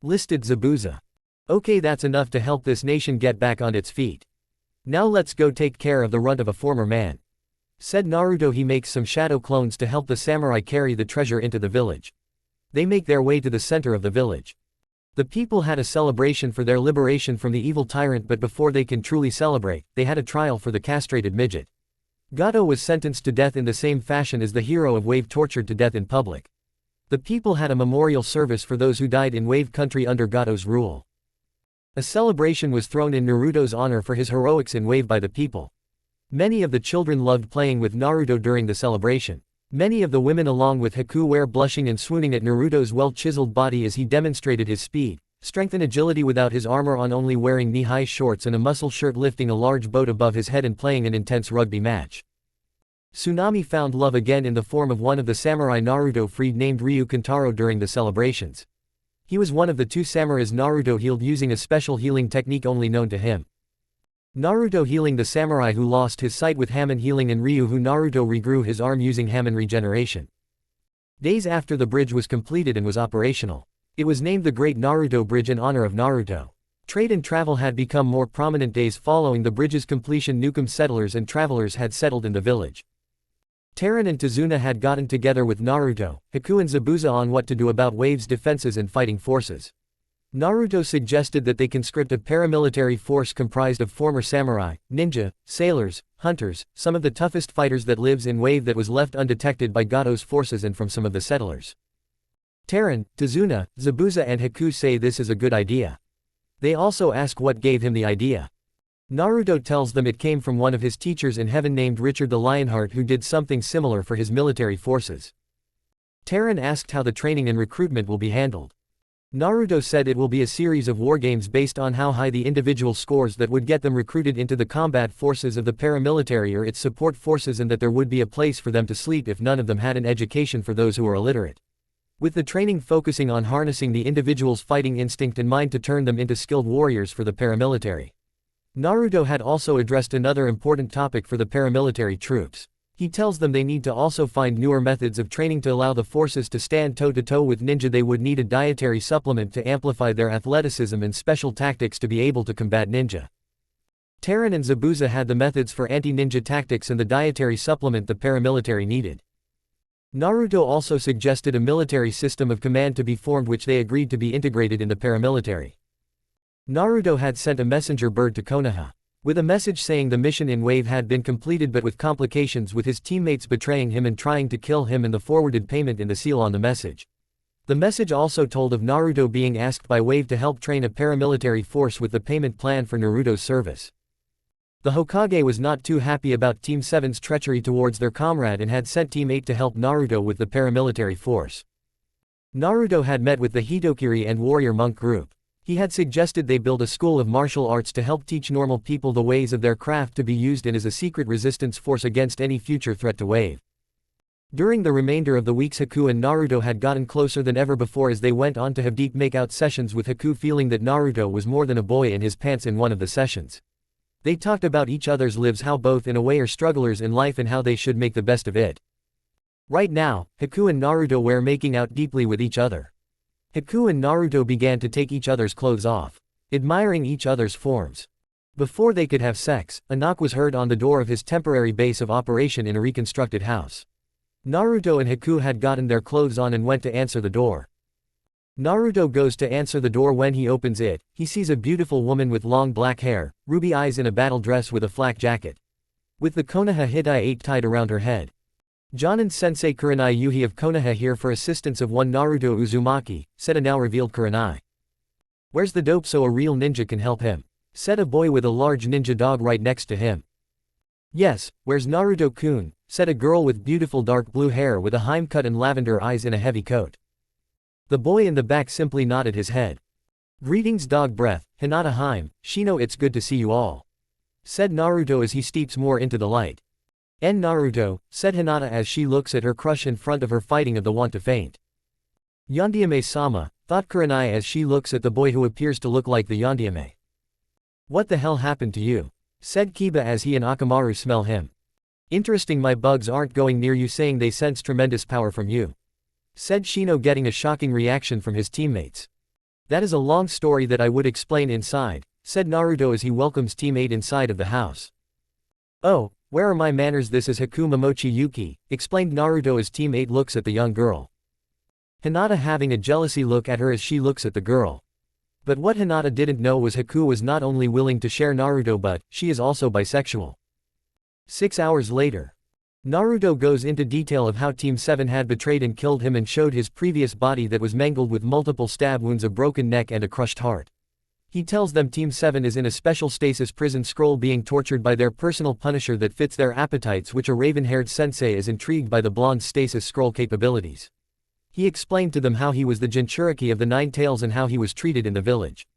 listed Zabuza. "Okay, that's enough to help this nation get back on its feet. Now let's go take care of the runt of a former man," said Naruto. He makes some shadow clones to help the samurai carry the treasure into the village. They make their way to the center of the village. The people had a celebration for their liberation from the evil tyrant, but before they can truly celebrate, they had a trial for the castrated midget. Gato was sentenced to death in the same fashion as the hero of Wave, tortured to death in public. The people had a memorial service for those who died in Wave country under Gato's rule. A celebration was thrown in Naruto's honor for his heroics in Wave by the people. Many of the children loved playing with Naruto during the celebration. Many of the women along with Haku were blushing and swooning at Naruto's well-chiseled body as he demonstrated his speed, strength and agility without his armor on, only wearing knee-high shorts and a muscle shirt, lifting a large boat above his head and playing an intense rugby match. Tsunami found love again in the form of one of the samurai Naruto freed named Ryu Kentaro during the celebrations. He was one of the 2 samurais Naruto healed using a special healing technique only known to him. Naruto healing the samurai who lost his sight with Hamon healing, and Ryu who Naruto regrew his arm using Hamon regeneration. Days after the bridge was completed and was operational. It was named the Great Naruto Bridge in honor of Naruto. Trade and travel had become more prominent days following the bridge's completion. Newcomb settlers and travelers had settled in the village. Teren and Tazuna had gotten together with Naruto, Haku and Zabuza on what to do about Wave's defenses and fighting forces. Naruto suggested that they conscript a paramilitary force comprised of former samurai, ninja, sailors, hunters, some of the toughest fighters that lives in Wave that was left undetected by Gato's forces, and from some of the settlers. Teren, Tazuna, Zabuza and Haku say this is a good idea. They also ask what gave him the idea. Naruto tells them it came from one of his teachers in heaven named Richard the Lionheart, who did something similar for his military forces. Teren asked how the training and recruitment will be handled. Naruto said it will be a series of wargames based on how high the individual scores that would get them recruited into the combat forces of the paramilitary or its support forces, and that there would be a place for them to sleep if none of them had an education for those who are illiterate. With the training focusing on harnessing the individual's fighting instinct and mind to turn them into skilled warriors for the paramilitary. Naruto had also addressed another important topic for the paramilitary troops. He tells them they need to also find newer methods of training to allow the forces to stand toe-to-toe with ninja. They would need a dietary supplement to amplify their athleticism and special tactics to be able to combat ninja. Teren and Zabuza had the methods for anti-ninja tactics and the dietary supplement the paramilitary needed. Naruto also suggested a military system of command to be formed, which they agreed to be integrated in the paramilitary. Naruto had sent a messenger bird to Konoha with a message saying the mission in Wave had been completed, but with complications with his teammates betraying him and trying to kill him, and the forwarded payment in the seal on the message. The message also told of Naruto being asked by Wave to help train a paramilitary force with the payment plan for Naruto's service. The Hokage was not too happy about Team 7's treachery towards their comrade and had sent Team 8 to help Naruto with the paramilitary force. Naruto had met with the Hitokiri and warrior monk group. He had suggested they build a school of martial arts to help teach normal people the ways of their craft to be used and as a secret resistance force against any future threat to Wave. During the remainder of the weeks, Haku and Naruto had gotten closer than ever before as they went on to have deep make-out sessions, with Haku feeling that Naruto was more than a boy in his pants in one of the sessions. They talked about each other's lives, how both in a way are strugglers in life and how they should make the best of it. Right now, Haku and Naruto were making out deeply with each other. Haku and Naruto began to take each other's clothes off, admiring each other's forms. Before they could have sex, a knock was heard on the door of his temporary base of operation in a reconstructed house. Naruto and Haku had gotten their clothes on and went to answer the door. Naruto goes to answer the door. When he opens it, he sees a beautiful woman with long black hair, ruby eyes in a battle dress with a flak jacket. with the Konoha Hitai 8 tied around her head. Jonin-sensei Kurenai Yuhi of Konoha here for assistance of one Naruto Uzumaki, said a now revealed Kurenai. Where's the dope so a real ninja can help him? Said a boy with a large ninja dog right next to him. Yes, where's Naruto-kun? Said a girl with beautiful dark blue hair with a Heim cut and lavender eyes in a heavy coat. The boy in the back simply nodded his head. Greetings dog breath, Hinata Heim, Shino, it's good to see you all. Said Naruto as he steeps more into the light. En Naruto, said Hinata as she looks at her crush in front of her fighting of the want to faint. Yondiame-sama, thought Kurenai as she looks at the boy who appears to look like the Yondiame. What the hell happened to you? Said Kiba as he and Akamaru smell him. Interesting, my bugs aren't going near you, saying they sense tremendous power from you. Said Shino, getting a shocking reaction from his teammates. That is a long story that I would explain inside, said Naruto as he welcomes Team 8 inside of the house. Oh, where are my manners? This is Haku Momochi Yuki, explained Naruto as Team 8 looks at the young girl. Hinata having a jealousy look at her as she looks at the girl. But what Hinata didn't know was Haku was not only willing to share Naruto but she is also bisexual. 6 hours later. Naruto goes into detail of how Team 7 had betrayed and killed him and showed his previous body that was mangled with multiple stab wounds, a broken neck and a crushed heart. He tells them Team 7 is in a special stasis prison scroll being tortured by their personal punisher that fits their appetites, which a raven-haired sensei is intrigued by the blonde stasis scroll capabilities. He explained to them how he was the Jinchuriki of the Nine Tails and how he was treated in the village.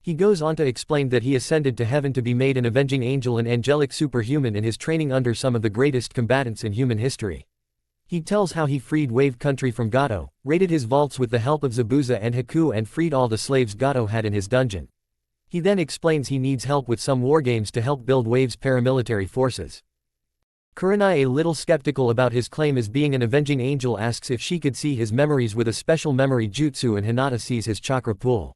He goes on to explain that he ascended to heaven to be made an avenging angel and angelic superhuman in his training under some of the greatest combatants in human history. He tells how he freed Wave Country from Gato, raided his vaults with the help of Zabuza and Haku, and freed all the slaves Gato had in his dungeon. He then explains he needs help with some wargames to help build Wave's paramilitary forces. Kurenai, a little skeptical about his claim as being an avenging angel, asks if she could see his memories with a special memory jutsu, and Hinata sees his chakra pool.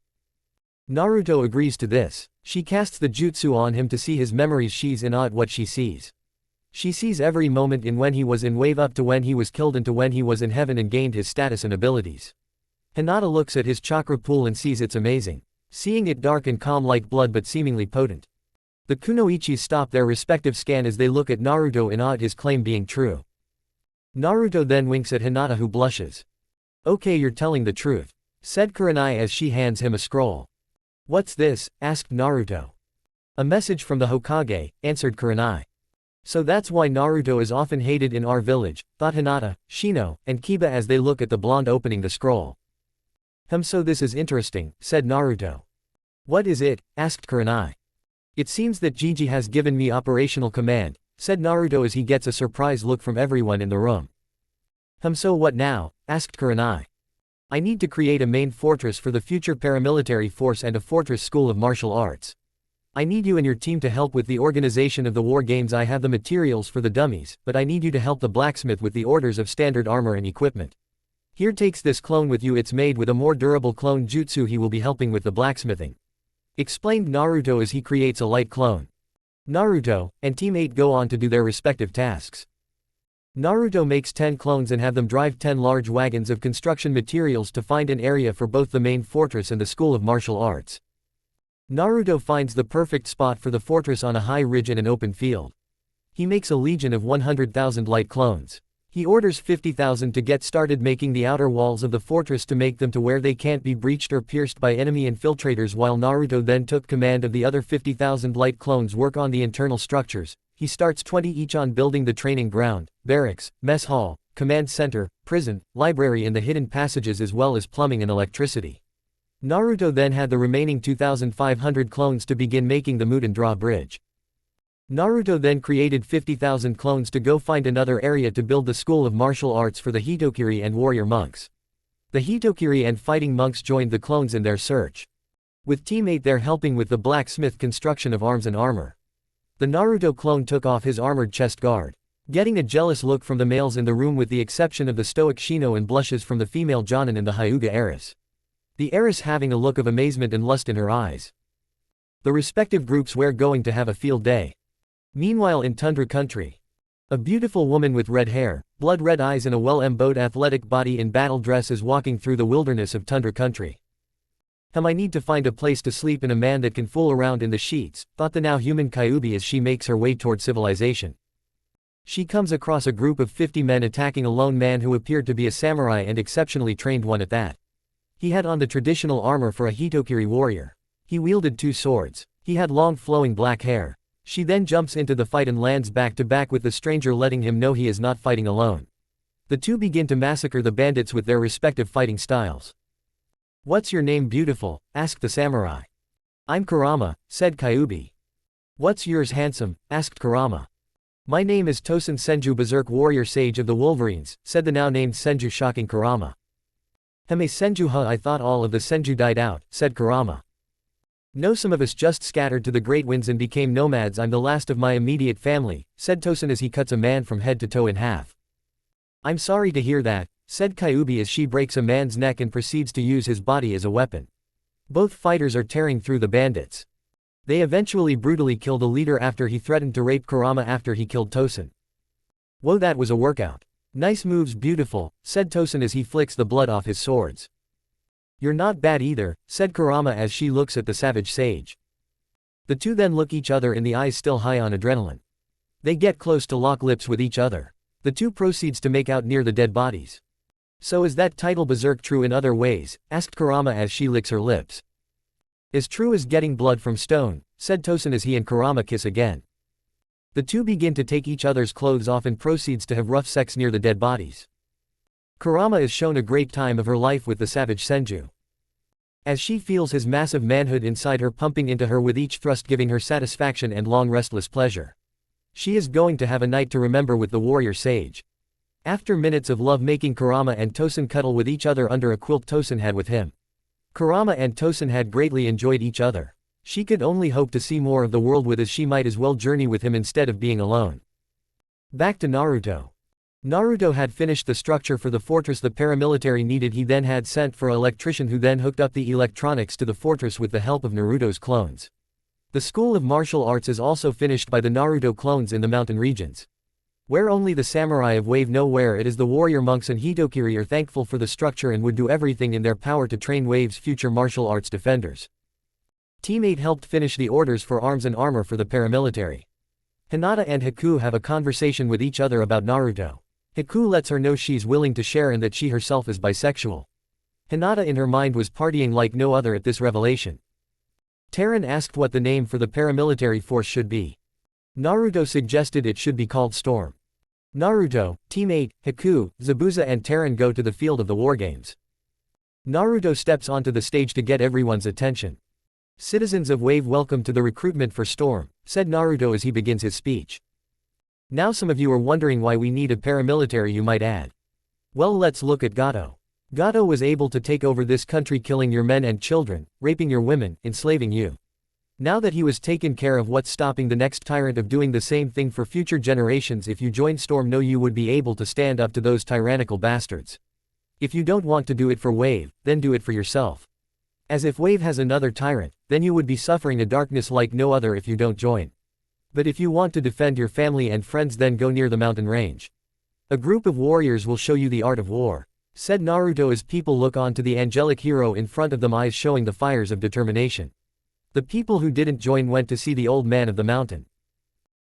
Naruto agrees to this. She casts the jutsu on him to see his memories. She's in awe at what she sees. She sees every moment in when he was in Wave up to when he was killed and to when he was in heaven and gained his status and abilities. Hinata looks at his chakra pool and sees it's amazing. Seeing it dark and calm like blood but seemingly potent. The Kunoichis stop their respective scan as they look at Naruto in awe at his claim being true. Naruto then winks at Hinata, who blushes. Okay, you're telling the truth, said Kurenai as she hands him a scroll. What's this? Asked Naruto. A message from the Hokage, answered Kurenai. So that's why Naruto is often hated in our village, thought Hinata, Shino, and Kiba as they look at the blonde opening the scroll. So this is interesting, said Naruto. What is it? Asked Kurenai. It seems that Gigi has given me operational command, said Naruto as he gets a surprised look from everyone in the room. So what now? Asked Kurenai. I need to create a main fortress for the future paramilitary force and a fortress school of martial arts. I need you and your team to help with the organization of the war games. I have the materials for the dummies, but I need you to help the blacksmith with the orders of standard armor and equipment. Here, takes this clone with you. It's made with a more durable clone jutsu. He will be helping with the blacksmithing, explained Naruto as he creates a light clone. Naruto and Team 8 go on to do their respective tasks. Naruto makes 10 clones and have them drive 10 large wagons of construction materials to find an area for both the main fortress and the school of martial arts. Naruto finds the perfect spot for the fortress on a high ridge in an open field. He makes a legion of 100,000 light clones. He orders 50,000 to get started making the outer walls of the fortress to make them to where they can't be breached or pierced by enemy infiltrators, while Naruto then took command of the other 50,000 light clones work on the internal structures. He starts 20 each on building the training ground, barracks, mess hall, command center, prison, library and the hidden passages, as well as plumbing and electricity. Naruto then had the remaining 2,500 clones to begin making the Muten drawbridge. Naruto then created 50,000 clones to go find another area to build the school of martial arts for the Hitokiri and warrior monks. The Hitokiri and fighting monks joined the clones in their search. With Team 8 there helping with the blacksmith construction of arms and armor. The Naruto clone took off his armored chest guard, getting a jealous look from the males in the room with the exception of the stoic Shino, and blushes from the female Jonin and the Hyuga heiress. The heiress having a look of amazement and lust in her eyes. The respective groups were going to have a field day. Meanwhile in Tundra Country, a beautiful woman with red hair, blood-red eyes and a well-embowed athletic body in battle dress is walking through the wilderness of Tundra Country. I need to find a place to sleep and a man that can fool around in the sheets, thought the now human Kyuubi as she makes her way toward civilization. She comes across a group of 50 men attacking a lone man who appeared to be a samurai and exceptionally trained one at that. He had on the traditional armor for a hitokiri warrior. He wielded 2 swords. He had long flowing black hair. She then jumps into the fight and lands back to back with the stranger, letting him know he is not fighting alone. The two begin to massacre the bandits with their respective fighting styles. "What's your name, beautiful?" asked the samurai. "I'm Kurama," said Kyubi. "What's yours, handsome?" asked Kurama. "My name is Tosen Senju, Berserk Warrior Sage of the Wolverines," said the now named Senju, shocking Kurama. "Hime Senju, huh? I thought all of the Senju died out," said Kurama. "No, some of us just scattered to the great winds and became nomads. I'm the last of my immediate family," said Tosen as he cuts a man from head to toe in half. "I'm sorry to hear that," said Kyubi as she breaks a man's neck and proceeds to use his body as a weapon. Both fighters are tearing through the bandits. They eventually brutally kill the leader after he threatened to rape Kurama after he killed Tosen. "Whoa, that was a workout. Nice moves, beautiful," said Tosen as he flicks the blood off his swords. "You're not bad either," said Kurama as she looks at the savage sage. The two then look each other in the eyes, still high on adrenaline. They get close to lock lips with each other. The two proceeds to make out near the dead bodies. "So is that title Berserk true in other ways?" asked Kurama as she licks her lips. "As true as getting blood from stone," said Tosen as he and Kurama kiss again. The two begin to take each other's clothes off and proceeds to have rough sex near the dead bodies. Kurama is shown a great time of her life with the savage Senju. As she feels his massive manhood inside her pumping into her with each thrust, giving her satisfaction and long restless pleasure. She is going to have a night to remember with the warrior sage. After minutes of love-making, Kurama and Tosen cuddle with each other under a quilt Tosen had with him. Kurama and Tosen had greatly enjoyed each other. She could only hope to see more of the world with, as she might as well journey with him instead of being alone. Back to Naruto. Naruto had finished the structure for the fortress the paramilitary needed. He then had sent for an electrician who then hooked up the electronics to the fortress with the help of Naruto's clones. The school of martial arts is also finished by the Naruto clones in the mountain regions, where only the samurai of Wave know where it is. The warrior monks and hitokiri are thankful for the structure and would do everything in their power to train Wave's future martial arts defenders. Team 8 helped finish the orders for arms and armor for the paramilitary. Hinata and Haku have a conversation with each other about Naruto. Haku lets her know she's willing to share and that she herself is bisexual. Hinata in her mind was partying like no other at this revelation. Taran asked what the name for the paramilitary force should be. Naruto suggested it should be called Storm. Naruto, Team 8, Haku, Zabuza and Taran go to the field of the wargames. Naruto steps onto the stage to get everyone's attention. "Citizens of Wave, welcome to the recruitment for Storm," said Naruto as he begins his speech. "Now some of you are wondering why we need a paramilitary, you might add. Well, let's look at Gato. Gato was able to take over this country, killing your men and children, raping your women, enslaving you. Now that he was taken care of, what's stopping the next tyrant of doing the same thing for future generations? If you join Storm, no, you would be able to stand up to those tyrannical bastards. If you don't want to do it for Wave, then do it for yourself. As if Wave has another tyrant, then you would be suffering a darkness like no other if you don't join. But if you want to defend your family and friends, then go near the mountain range. A group of warriors will show you the art of war," said Naruto as people look on to the angelic hero in front of them, eyes showing the fires of determination. The people who didn't join went to see the old man of the mountain.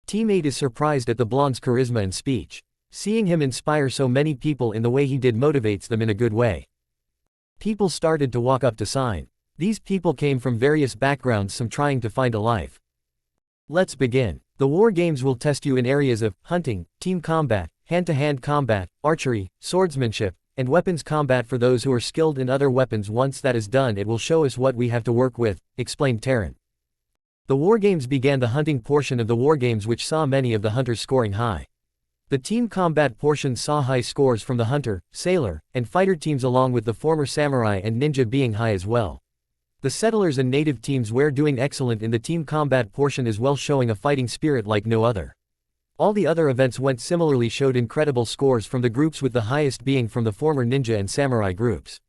Team 8 is surprised at the blonde's charisma and speech. Seeing him inspire so many people in the way he did motivates them in a good way. People started to walk up to sign. These people came from various backgrounds, some trying to find a life. Let's begin. The war games will test you in areas of hunting, team combat, hand-to-hand combat, archery, swordsmanship, and weapons combat for those who are skilled in other weapons. Once that is done, it will show us what we have to work with, explained Taran. The war games began the hunting portion of the war games, which saw many of the hunters scoring high. The team combat portion saw high scores from the hunter, sailor, and fighter teams, along with the former samurai and ninja being high as well. The settlers and native teams were doing excellent in the team combat portion as well, showing a fighting spirit like no other. All the other events went similarly, showed incredible scores from the groups, with the highest being from the former ninja and samurai groups.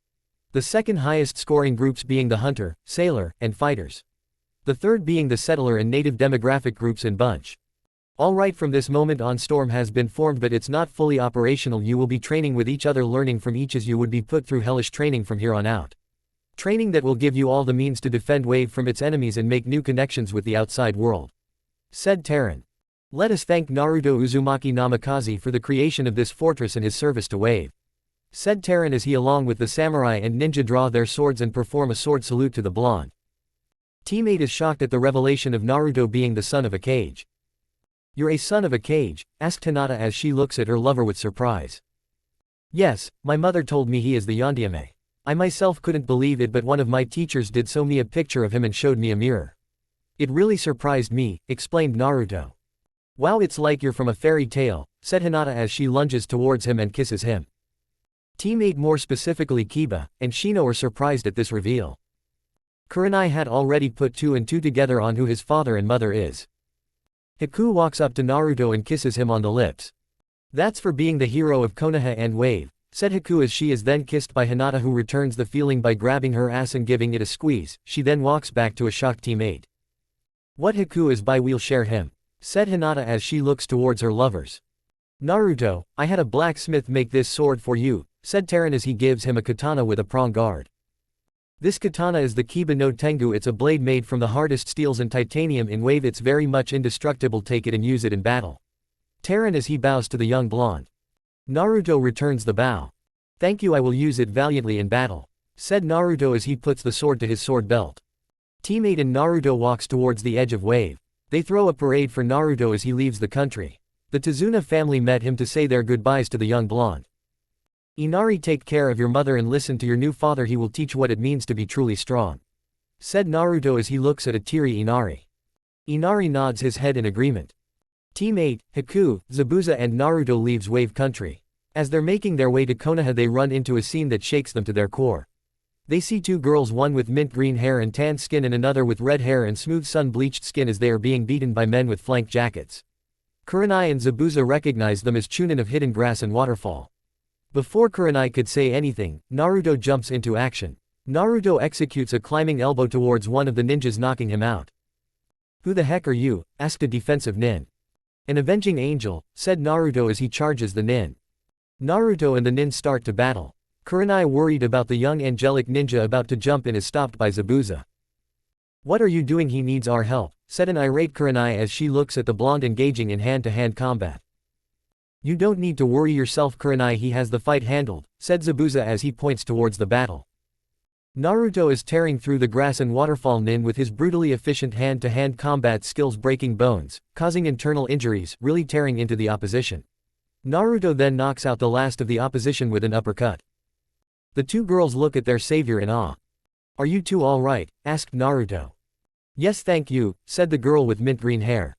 The second highest scoring groups being the hunter, sailor, and fighters. The third being the settler and native demographic groups in bunch. Alright, from this moment on, Storm has been formed, but it's not fully operational. You will be training with each other, learning from each as you would be put through hellish training from here on out. Training that will give you all the means to defend Wave from its enemies and make new connections with the outside world," said Taran. Let us thank Naruto Uzumaki Namikaze for the creation of this fortress and his service to Wave," said Taran as he along with the samurai and ninja draw their swords and perform a sword salute to the blonde. Teammate is shocked at the revelation of Naruto being the son of a Kage. "You're a son of a Kage?" asked Hinata as she looks at her lover with surprise. "Yes, my mother told me he is the Yondiame. I myself couldn't believe it, but one of my teachers did show me a picture of him and showed me a mirror. It really surprised me," explained Naruto. "Wow, it's like you're from a fairy tale," said Hinata as she lunges towards him and kisses him. Teammate, more specifically Kiba, and Shino are surprised at this reveal. Kurenai had already put 2 and 2 together on who his father and mother is. Haku walks up to Naruto and kisses him on the lips. "That's for being the hero of Konoha and Wave," said Haku as she is then kissed by Hinata, who returns the feeling by grabbing her ass and giving it a squeeze. She then walks back to a shocked teammate. "What Haku is by, we'll share him," said Hinata as she looks towards her lovers. "Naruto, I had a blacksmith make this sword for you," said Taran as he gives him a katana with a prong guard. This katana is the Kiba no Tengu. It's a blade made from the hardest steels and titanium in Wave. It's very much indestructible. Take it and use it in battle. Taran as he bows to the young blonde. Naruto returns the bow. "Thank you, I will use it valiantly in battle," said Naruto as he puts the sword to his sword belt. Teammate and Naruto walks towards the edge of Wave. They throw a parade for Naruto as he leaves the country. The Tazuna family met him to say their goodbyes to the young blonde. "Inari, take care of your mother and listen to your new father. He will teach what it means to be truly strong," said Naruto as he looks at a teary Inari. Inari nods his head in agreement. Teammate, Haku, Zabuza and Naruto leaves Wave Country. As they're making their way to Konoha, they run into a scene that shakes them to their core. They see 2 girls, one with mint green hair and tan skin and another with red hair and smooth sun-bleached skin, as they are being beaten by men with flank jackets. Kurenai and Zabuza recognize them as Chunin of Hidden Grass and Waterfall. Before Kurenai could say anything, Naruto jumps into action. Naruto executes a climbing elbow towards one of the ninjas, knocking him out. "Who the heck are you?" asked a defensive nin. "An avenging angel," said Naruto as he charges the nin. Naruto and the nin start to battle. Kurenai, worried about the young angelic ninja about to jump in, is stopped by Zabuza. "What are you doing? He needs our help," said an irate Kurenai as she looks at the blonde engaging in hand-to-hand combat. "You don't need to worry yourself, Kurenai, he has the fight handled," said Zabuza as he points towards the battle. Naruto is tearing through the grass and waterfall nin with his brutally efficient hand-to-hand combat skills, breaking bones, causing internal injuries, really tearing into the opposition. Naruto then knocks out the last of the opposition with an uppercut. The 2 girls look at their savior in awe. "Are you two all right?" asked Naruto. "Yes, thank you," said the girl with mint green hair.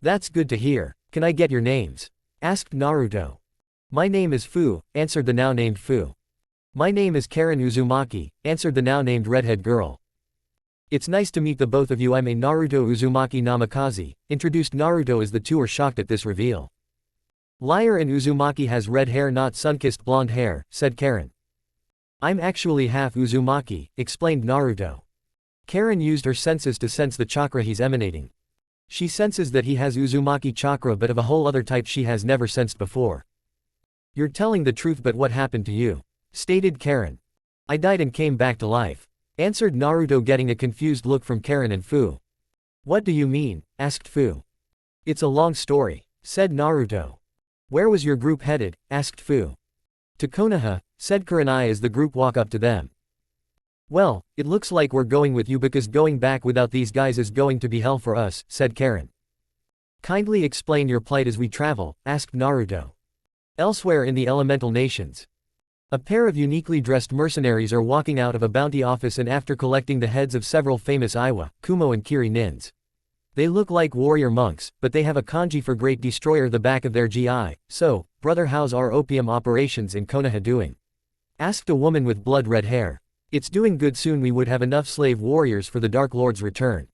"That's good to hear. Can I get your names?" asked Naruto. "My name is Fu," answered the now-named Fu. "My name is Karen Uzumaki," answered the now-named redhead girl. "It's nice to meet the both of you. I'm a Naruto Uzumaki Namikaze," introduced Naruto as the 2 are shocked at this reveal. "Liar, and Uzumaki has red hair, not sun-kissed blonde hair," said Karen. "I'm actually half Uzumaki," explained Naruto. Karen used her senses to sense the chakra he's emanating. She senses that he has Uzumaki chakra, but of a whole other type she has never sensed before. "You're telling the truth, but what happened to you?" stated Karen. "I died and came back to life," answered Naruto, getting a confused look from Karen and Fu. "What do you mean?" asked Fu. "It's a long story," said Naruto. "Where was your group headed?" asked Fu. "To Konoha," said Kurenai as the group walk up to them. "Well, it looks like we're going with you, because going back without these guys is going to be hell for us," said Karen. "Kindly explain your plight as we travel," asked Naruto. Elsewhere in the elemental nations, a pair of uniquely dressed mercenaries are walking out of a bounty office, and after collecting the heads of several famous Iwa, Kumo and Kiri nins. They look like warrior monks, but they have a kanji for Great Destroyer the back of their GI. "So, brother, how's our opium operations in Konoha doing?" asked a woman with blood-red hair. "It's doing good. Soon we would have enough slave warriors for the Dark Lord's return.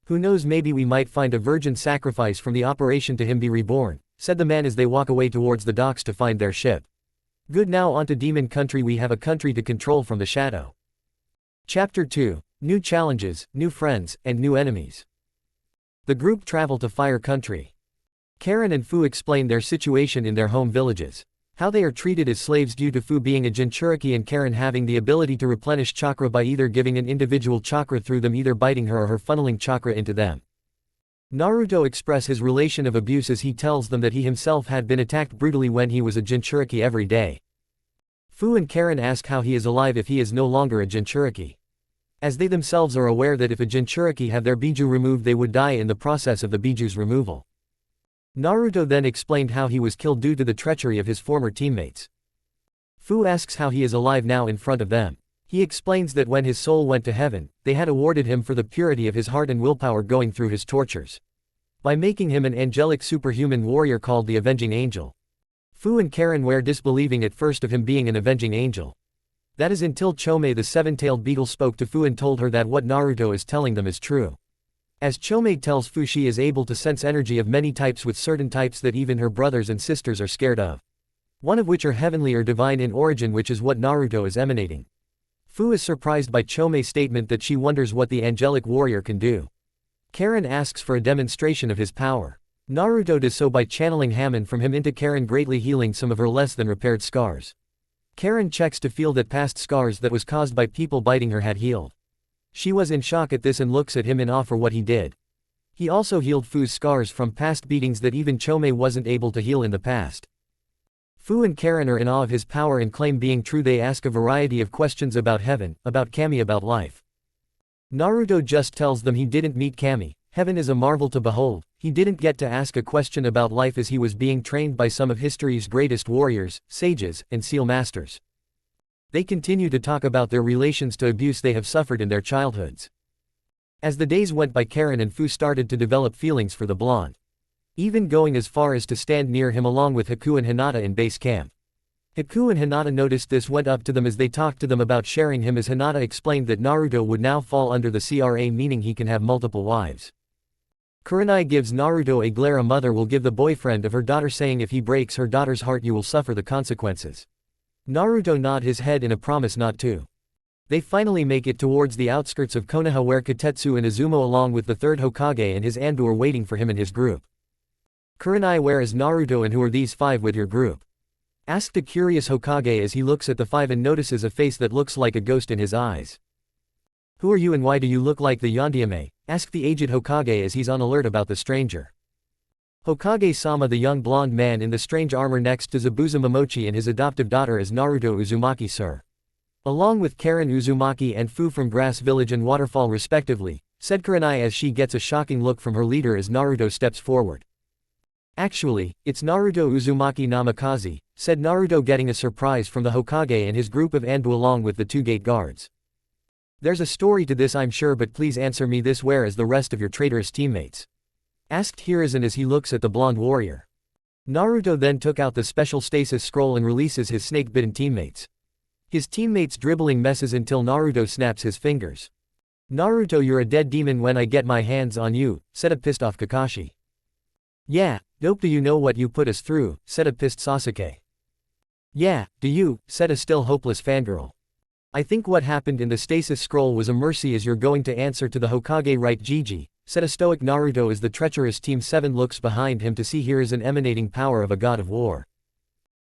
Who knows, maybe we might find a virgin sacrifice from the operation to him be reborn," said the man as they walk away towards the docks to find their ship. "Good, now on to Demon Country. We have a country to control from the shadow." Chapter 2. New challenges, new friends, and new enemies. The group travel to Fire Country. Karen and Fu explain their situation in their home villages. How they are treated as slaves due to Fu being a Jinchuriki and Karen having the ability to replenish chakra by either giving an individual chakra through them, either biting her or her funneling chakra into them. Naruto express his relation of abuse as he tells them that he himself had been attacked brutally when he was a Jinchuriki every day. Fu and Karen ask how he is alive if he is no longer a Jinchuriki. As they themselves are aware that if a Jinchuriki have their biju removed they would die in the process of the biju's removal. Naruto then explained how he was killed due to the treachery of his former teammates. Fu asks how he is alive now in front of them. He explains that when his soul went to heaven, they had awarded him for the purity of his heart and willpower going through his tortures, by making him an angelic superhuman warrior called the Avenging Angel. Fu and Karen were disbelieving at first of him being an avenging angel. That is until Chome the seven-tailed beetle spoke to Fu and told her that what Naruto is telling them is true. As Chome tells Fu she is able to sense energy of many types with certain types that even her brothers and sisters are scared of. One of which are heavenly or divine in origin, which is what Naruto is emanating. Fu is surprised by Chome's statement that she wonders what the angelic warrior can do. Karen asks for a demonstration of his power. Naruto does so by channeling Hamon from him into Karen, greatly healing some of her less than repaired scars. Karen checks to feel that past scars that was caused by people biting her had healed. She was in shock at this and looks at him in awe for what he did. He also healed Fu's scars from past beatings that even Chome wasn't able to heal in the past. Fu and Karen are in awe of his power and claim being true. They ask a variety of questions about heaven, about Kami, about life. Naruto just tells them he didn't meet Kami. Heaven is a marvel to behold. He didn't get to ask a question about life as he was being trained by some of history's greatest warriors, sages, and seal masters. They continue to talk about their relations to abuse they have suffered in their childhoods. As the days went by, Karen and Fu started to develop feelings for the blonde, even going as far as to stand near him along with Haku and Hinata in base camp. Haku and Hinata noticed this, went up to them as they talked to them about sharing him, as Hinata explained that Naruto would now fall under the CRA, meaning he can have multiple wives. Kurenai gives Naruto a glare. A mother will give the boyfriend of her daughter, saying if he breaks her daughter's heart you will suffer the consequences. Naruto nods his head in a promise not to. They finally make it towards the outskirts of Konoha where Kotetsu and Izumo along with the third Hokage and his Anbu are waiting for him and his group. Kurenai, where is Naruto and who are these five with your group? Asked a curious Hokage as he looks at the five and notices a face that looks like a ghost in his eyes. Who are you and why do you look like the Yondiame? Asked the aged Hokage as he's on alert about the stranger. Hokage-sama, the young blonde man in the strange armor next to Zabuza Momochi and his adoptive daughter, is Naruto Uzumaki, sir. Along with Karen Uzumaki and Fu from Grass Village and Waterfall respectively, said Kurenai as she gets a shocking look from her leader as Naruto steps forward. Actually, it's Naruto Uzumaki Namikaze, said Naruto, getting a surprise from the Hokage and his group of Anbu along with the two gate guards. There's a story to this, I'm sure, but please answer me this: where is the rest of your traitorous teammates? Asked Hiruzen as he looks at the blonde warrior. Naruto then took out the special stasis scroll and releases his snake-bitten teammates. His teammates dribbling messes until Naruto snaps his fingers. Naruto, you're a dead demon when I get my hands on you, said a pissed off Kakashi. Yeah, dope, do you know what you put us through, said a pissed Sasuke. Yeah, do you, said a still hopeless fangirl. I think what happened in the stasis scroll was a mercy as you're going to answer to the Hokage, right, Gigi, said a stoic Naruto as the treacherous Team 7 looks behind him to see Hiruzen emanating power of a god of war.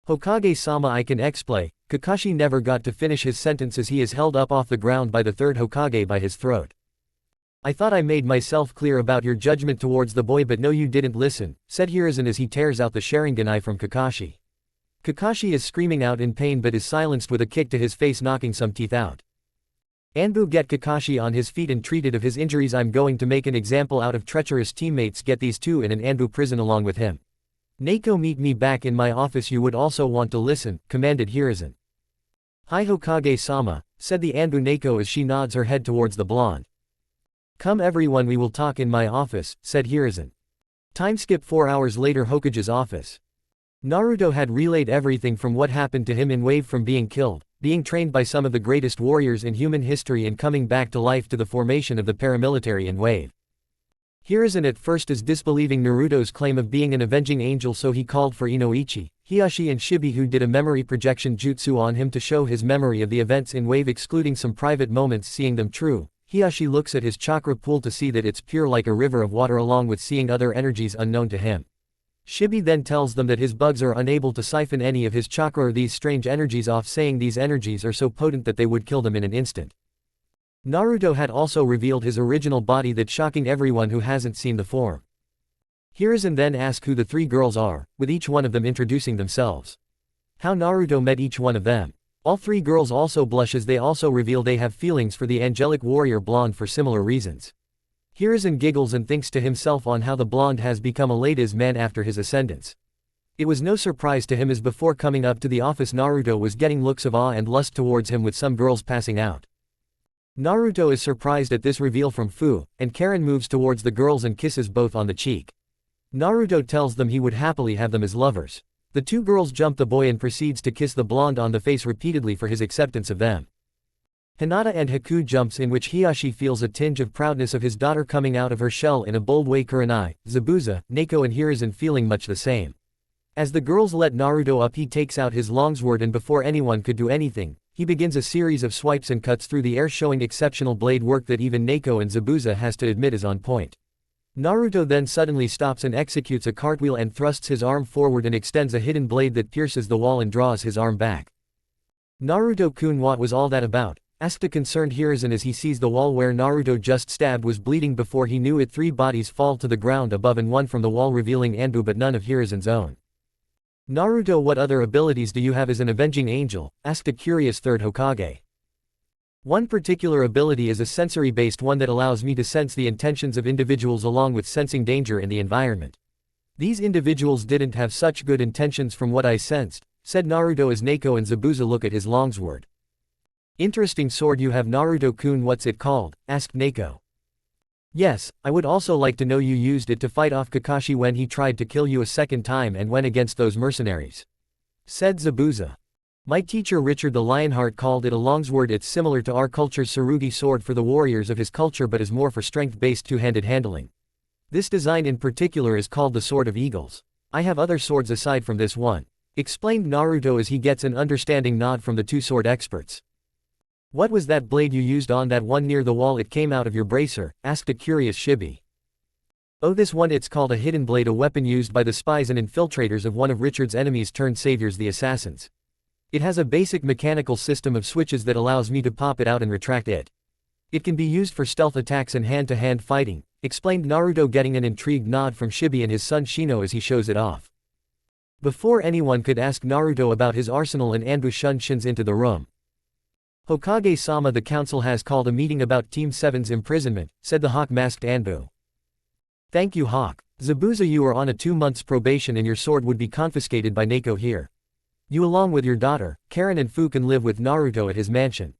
Hokage-sama, I can explain. Kakashi never got to finish his sentence as he is held up off the ground by the third Hokage by his throat. I thought I made myself clear about your judgment towards the boy, but no, you didn't listen, said Hiruzen as he tears out the Sharingan from Kakashi. Kakashi is screaming out in pain but is silenced with a kick to his face, knocking some teeth out. Anbu get Kakashi on his feet and treated of his injuries. I'm going to make an example out of treacherous teammates. Get these two in an Anbu prison along with him. Neko, meet me back in my office. You would also want to listen, commanded Hiruzen. Hi Hokage-sama, said the Anbu Neko as she nods her head towards the blonde. Come everyone, we will talk in my office, said Hiruzen. Time skip 4 hours later, Hokage's office. Naruto had relayed everything from what happened to him in Wave, from being killed, being trained by some of the greatest warriors in human history and coming back to life, to the formation of the paramilitary in Wave. Hiruzen at first is disbelieving Naruto's claim of being an avenging angel, so he called for Inoichi, Hiashi and Shibi, who did a memory projection jutsu on him to show his memory of the events in Wave, excluding some private moments. Seeing them true, Hiashi looks at his chakra pool to see that it's pure like a river of water, along with seeing other energies unknown to him. Shibi then tells them that his bugs are unable to siphon any of his chakra or these strange energies off, saying these energies are so potent that they would kill them in an instant. Naruto had also revealed his original body, that shocking everyone who hasn't seen the form. Hiruzen then asks who the three girls are, with each one of them introducing themselves. How Naruto met each one of them. All three girls also blush as they also reveal they have feelings for the angelic warrior blonde for similar reasons. Hiruzen giggles and thinks to himself on how the blonde has become a ladies' man after his ascendance. It was no surprise to him as before coming up to the office Naruto was getting looks of awe and lust towards him with some girls passing out. Naruto is surprised at this reveal from Fu, and Karen moves towards the girls and kisses both on the cheek. Naruto tells them he would happily have them as lovers. The two girls jump the boy and proceeds to kiss the blonde on the face repeatedly for his acceptance of them. Hinata and Haku jumps in which Hiyashi feels a tinge of proudness of his daughter coming out of her shell in a bold way. Kurenai, Zabuza, Neko and Hiruzen feeling much the same. As the girls let Naruto up he takes out his longsword and before anyone could do anything, he begins a series of swipes and cuts through the air showing exceptional blade work that even Neko and Zabuza has to admit is on point. Naruto then suddenly stops and executes a cartwheel and thrusts his arm forward and extends a hidden blade that pierces the wall and draws his arm back. Naruto-kun, what was all that about? Asked a concerned Hiruzen as he sees the wall where Naruto just stabbed was bleeding. Before he knew it, three bodies fall to the ground above and one from the wall revealing Anbu but none of Hiruzen's own. Naruto, what other abilities do you have as an avenging angel? Asked a curious third Hokage. One particular ability is a sensory-based one that allows me to sense the intentions of individuals along with sensing danger in the environment. These individuals didn't have such good intentions from what I sensed, said Naruto as Neko and Zabuza look at his longsword. Interesting sword you have, Naruto-kun, what's it called? Asked Neko. Yes, I would also like to know you used it to fight off Kakashi when he tried to kill you a second time and went against those mercenaries, said Zabuza. My teacher Richard the Lionheart called it a longsword. It's similar to our culture's Tsurugi sword for the warriors of his culture but is more for strength-based two-handed handling. This design in particular is called the Sword of Eagles. I have other swords aside from this one, explained Naruto as he gets an understanding nod from the two sword experts. What was that blade you used on that one near the wall? It came out of your bracer, asked a curious Shibi. Oh, this one, it's called a hidden blade, a weapon used by the spies and infiltrators of one of Richard's enemies turned saviors, the assassins. It has a basic mechanical system of switches that allows me to pop it out and retract it. It can be used for stealth attacks and hand-to-hand fighting, explained Naruto, getting an intrigued nod from Shibi and his son Shino as he shows it off. Before anyone could ask Naruto about his arsenal, and Anbu shins into the room. Hokage-sama, the council has called a meeting about Team 7's imprisonment, said the hawk-masked Anbu. Thank you, Hawk. Zabuza, you are on a 2 months probation and your sword would be confiscated by Neko here. You along with your daughter, Karen and Fu, can live with Naruto at his mansion.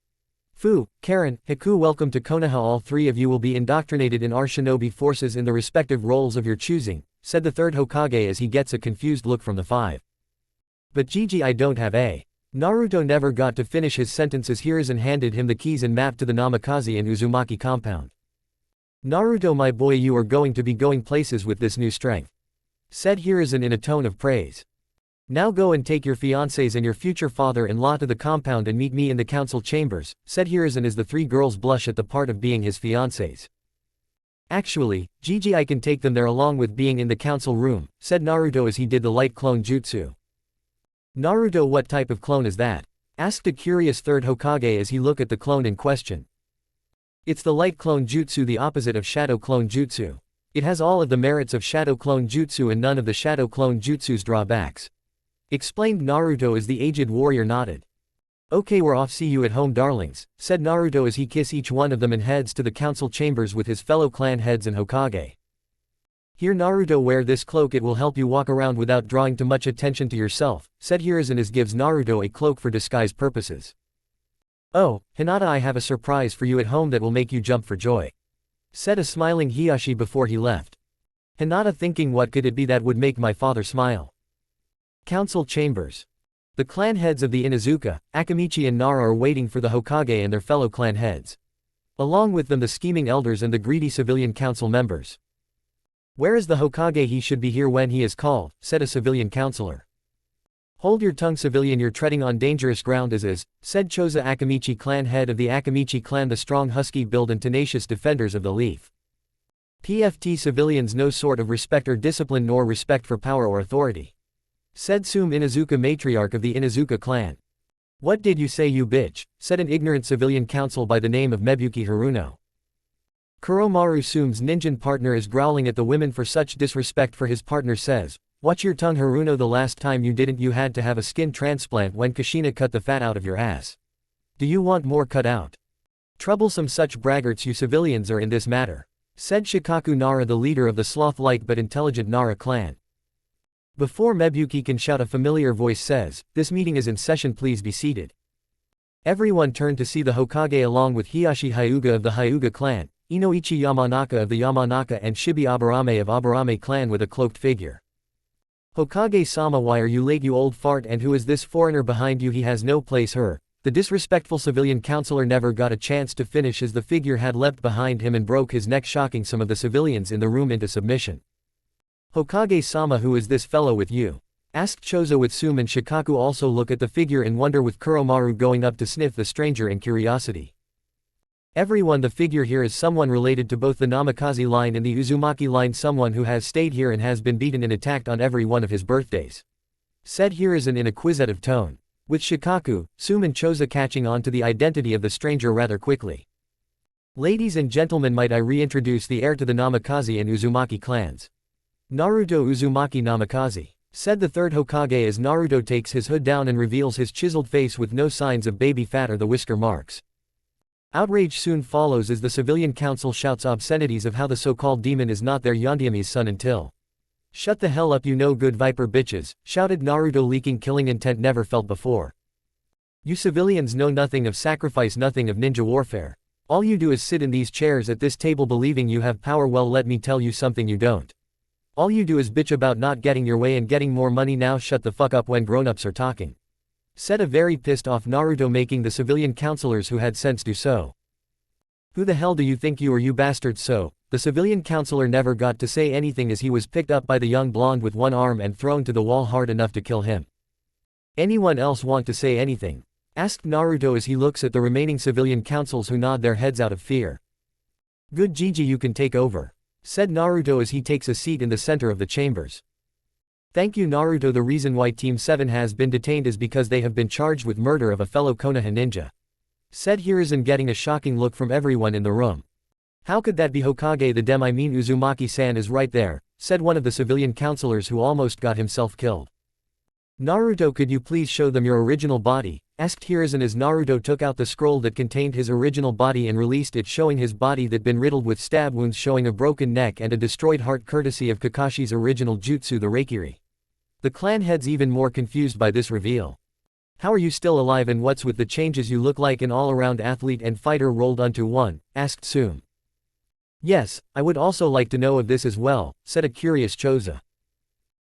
Fu, Karen, Haku, welcome to Konoha. All three of you will be indoctrinated in our shinobi forces in the respective roles of your choosing, said the third Hokage as he gets a confused look from the five. But Gigi, I don't have a. Naruto never got to finish his sentence as Hiruzen handed him the keys and map to the Namikaze and Uzumaki compound. Naruto, my boy, you are going to be going places with this new strength, said Hiruzen in a tone of praise. Now go and take your fiancés and your future father-in-law to the compound and meet me in the council chambers, said Hiruzen as the three girls blush at the part of being his fiancés. Actually, Gigi, I can take them there along with being in the council room, said Naruto as he did the light clone jutsu. Naruto, what type of clone is that? Asked a curious third Hokage as he looked at the clone in question. It's the light clone jutsu, the opposite of shadow clone jutsu. It has all of the merits of shadow clone jutsu and none of the shadow clone jutsu's drawbacks, explained Naruto as the aged warrior nodded. Okay, we're off, see you at home, darlings, said Naruto as he kisses each one of them and heads to the council chambers with his fellow clan heads and Hokage. Here, Naruto, wear this cloak, it will help you walk around without drawing too much attention to yourself, said Hiruzen as gives Naruto a cloak for disguise purposes. Oh, Hinata, I have a surprise for you at home that will make you jump for joy, said a smiling Hiyashi before he left. Hinata, thinking what could it be that would make my father smile? Council chambers. The clan heads of the Inuzuka, Akamichi and Nara are waiting for the Hokage and their fellow clan heads. Along with them the scheming elders and the greedy civilian council members. Where is the Hokage? He should be here when he is called, said a civilian counselor. Hold your tongue, civilian, you're treading on dangerous ground, said Choza Akamichi, clan head of the Akamichi clan, the strong husky build and tenacious defenders of the leaf. PFT civilians no sort of respect or discipline nor respect for power or authority, said Sume Inuzuka, matriarch of the Inuzuka clan. What did you say, you bitch? Said an ignorant civilian council by the name of Mebuki Haruno. Kuromaru Sume's ninja partner is growling at the women for such disrespect for his partner says, "Watch your tongue Haruno, the last time you didn't you had to have a skin transplant when Kushina cut the fat out of your ass. Do you want more cut out? Troublesome such braggarts you civilians are in this matter," said Shikaku Nara, the leader of the sloth-like but intelligent Nara clan. Before Mebuki can shout, a familiar voice says, "This meeting is in session, please be seated." Everyone turned to see the Hokage along with Hiyashi Hyuga of the Hyuga clan, Inoichi Yamanaka of the Yamanaka and Shibi Aburame of Aburame clan with a cloaked figure. "Hokage-sama, why are you late, you old fart, and who is this foreigner behind you? He has no place here." The disrespectful civilian counselor never got a chance to finish as the figure had leapt behind him and broke his neck, shocking some of the civilians in the room into submission. "Hokage-sama, who is this fellow with you?" asked Chozo with Sume and Shikaku also look at the figure in wonder, with Kuromaru going up to sniff the stranger in curiosity. "Everyone, the figure here is someone related to both the Namikaze line and the Uzumaki line, someone who has stayed here and has been beaten and attacked on every one of his birthdays," said Hiruzen in a quizzitive tone, with Shikaku, Sume and Chozo catching on to the identity of the stranger rather quickly. "Ladies and gentlemen, might I reintroduce the heir to the Namikaze and Uzumaki clans. Naruto Uzumaki Namikaze," said the third Hokage as Naruto takes his hood down and reveals his chiseled face with no signs of baby fat or the whisker marks. Outrage soon follows as the civilian council shouts obscenities of how the so-called demon is not their Yondiami's son until. "Shut the hell up, you no good viper bitches," shouted Naruto, leaking killing intent never felt before. "You civilians know nothing of sacrifice, nothing of ninja warfare. All you do is sit in these chairs at this table believing you have power. Well, let me tell you something, you don't. All you do is bitch about not getting your way and getting more money. Now shut the fuck up when grown-ups are talking," said a very pissed off Naruto, making the civilian counselors who had sense do so. "Who the hell do you think you are, you bastards?" So, the civilian counselor never got to say anything as he was picked up by the young blonde with one arm and thrown to the wall hard enough to kill him. "Anyone else want to say anything?" asked Naruto as he looks at the remaining civilian councils who nod their heads out of fear. "Good, Gigi, you can take over," said Naruto as he takes a seat in the center of the chambers. "Thank you, Naruto. The reason why Team 7 has been detained is because they have been charged with murder of a fellow Konoha ninja," said Hiruzen, getting a shocking look from everyone in the room. "How could that be, Hokage? The dem I mean Uzumaki-san is right there," said one of the civilian counselors who almost got himself killed. "Naruto, could you please show them your original body?" asked Hiruzen as Naruto took out the scroll that contained his original body and released it, showing his body that been riddled with stab wounds, showing a broken neck and a destroyed heart courtesy of Kakashi's original jutsu, the Reikiri. The clan heads even more confused by this reveal. "How are you still alive, and what's with the changes? You look like an all-around athlete and fighter rolled onto one," asked Sume. "Yes, I would also like to know of this as well," said a curious Chozo.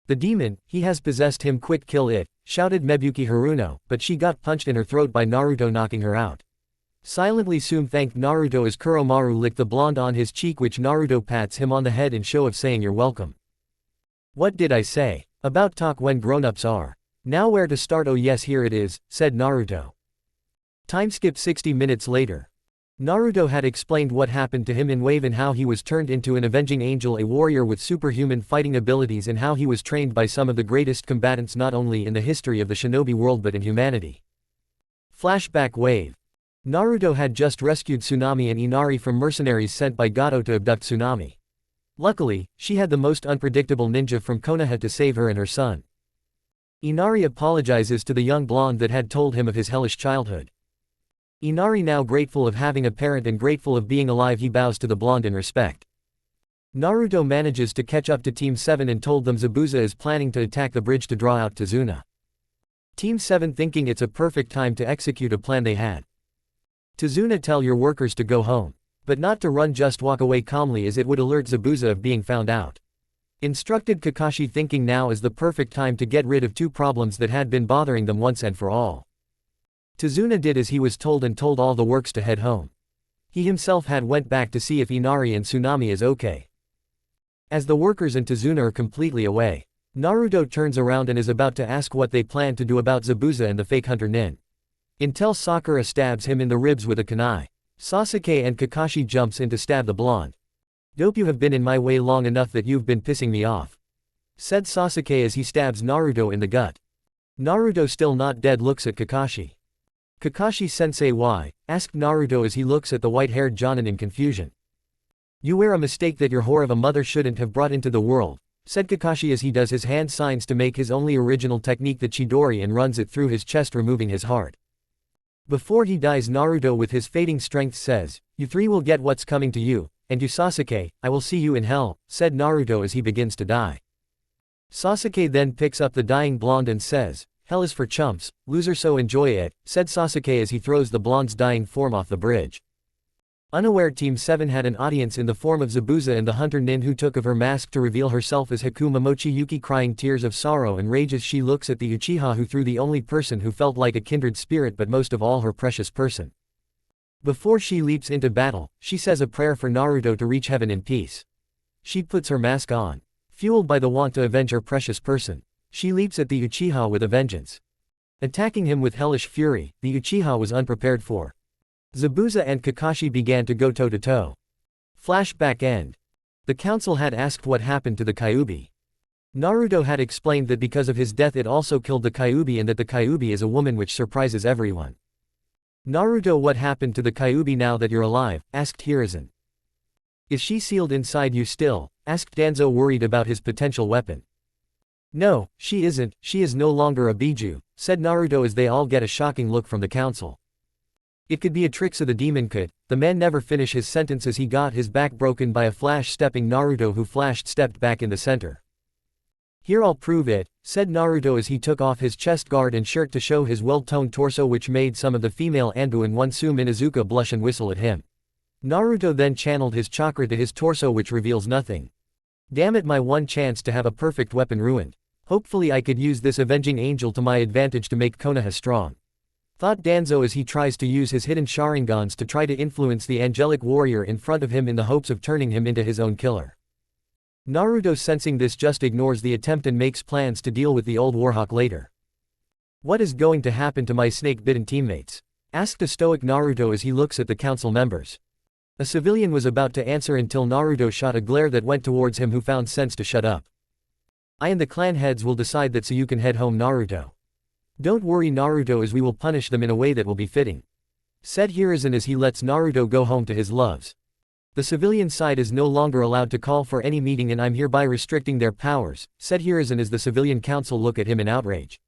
"The demon, he has possessed him, quick kill it," shouted Mebuki Haruno, but she got punched in her throat by Naruto, knocking her out. Silently Sume thanked Naruto as Kuromaru licked the blonde on his cheek, which Naruto pats him on the head in show of saying, "You're welcome." "What did I say about talk when grown-ups are? Now where to start?" "Oh yes, here it is," said Naruto. Time skip 60 minutes later. Naruto had explained what happened to him in Wave and how he was turned into an avenging angel, a warrior with superhuman fighting abilities, and how he was trained by some of the greatest combatants not only in the history of the shinobi world but in humanity. Flashback Wave. Naruto had just rescued Tsunami and Inari from mercenaries sent by Gato to abduct Tsunami. Luckily, she had the most unpredictable ninja from Konoha to save her and her son. Inari apologizes to the young blonde that had told him of his hellish childhood. Inari, now grateful of having a parent and grateful of being alive, he bows to the blonde in respect. Naruto manages to catch up to Team 7 and told them Zabuza is planning to attack the bridge to draw out Tazuna. Team 7 thinking it's a perfect time to execute a plan they had. "Tazuna, tell your workers to go home. But not to run, just walk away calmly as it would alert Zabuza of being found out," instructed Kakashi, thinking now is the perfect time to get rid of two problems that had been bothering them once and for all. Tazuna did as he was told and told all the works to head home. He himself had went back to see if Inari and Tsunami is okay. As the workers and Tazuna are completely away, Naruto turns around and is about to ask what they plan to do about Zabuza and the fake hunter Nin. Until Sakura stabs him in the ribs with a kunai. Sasuke and Kakashi jumps in to stab the blonde. "Dope, you have been in my way long enough that you've been pissing me off," said Sasuke as he stabs Naruto in the gut. Naruto, still not dead, looks at Kakashi. "Kakashi-sensei, why?" asked Naruto as he looks at the white-haired Jonin in confusion. You were a mistake that your whore of a mother shouldn't have brought into the world, said Kakashi as he does his hand signs to make his only original technique the Chidori and runs it through his chest, removing his heart. Before he dies, Naruto with his fading strength says, "You three will get what's coming to you, and you Sasuke, I will see you in hell," said Naruto as he begins to die. Sasuke then picks up the dying blonde and says, "Hell is for chumps, loser, so enjoy it," said Sasuke as he throws the blonde's dying form off the bridge. Unaware, Team 7 had an audience in the form of Zabuza and the hunter Nin, who took of her mask to reveal herself as Haku Momochi Yuki, crying tears of sorrow and rage as she looks at the Uchiha who threw the only person who felt like a kindred spirit, but most of all her precious person. Before she leaps into battle, she says a prayer for Naruto to reach heaven in peace. She puts her mask on. Fueled by the want to avenge her precious person, she leaps at the Uchiha with a vengeance. Attacking him with hellish fury, the Uchiha was unprepared for. Zabuza and Kakashi began to go toe-to-toe. Flashback end. The council had asked what happened to the Kyuubi. Naruto had explained that because of his death it also killed the Kyuubi, and that the Kyuubi is a woman, which surprises everyone. "Naruto, what happened to the Kyuubi now that you're alive?" asked Hiruzen. "Is she sealed inside you still?" asked Danzo, worried about his potential weapon. "No, she isn't, she is no longer a Biju," said Naruto as they all get a shocking look from the council. "It could be a trick, so the demon could." The man never finished his sentence as he got his back broken by a flash-stepping Naruto, who stepped back in the center. "Here, I'll prove it," said Naruto as he took off his chest guard and shirt to show his well-toned torso, which made some of the female Anbu and Onsu Minazuka blush and whistle at him. Naruto then channeled his chakra to his torso, which reveals nothing. "Damn it, my one chance to have a perfect weapon ruined. Hopefully I could use this avenging angel to my advantage to make Konoha strong," thought Danzo as he tries to use his hidden Sharingans to try to influence the angelic warrior in front of him in the hopes of turning him into his own killer. Naruto, sensing this, just ignores the attempt and makes plans to deal with the old Warhawk later. "What is going to happen to my snake-bitten teammates?" asked a stoic Naruto as he looks at the council members. A civilian was about to answer until Naruto shot a glare that went towards him, who found sense to shut up. "I and the clan heads will decide that, so you can head home, Naruto. Don't worry, Naruto, as we will punish them in a way that will be fitting," said Hiruzen as he lets Naruto go home to his loves. "The civilian side is no longer allowed to call for any meeting, and I'm hereby restricting their powers," said Hiruzen as the civilian council look at him in outrage.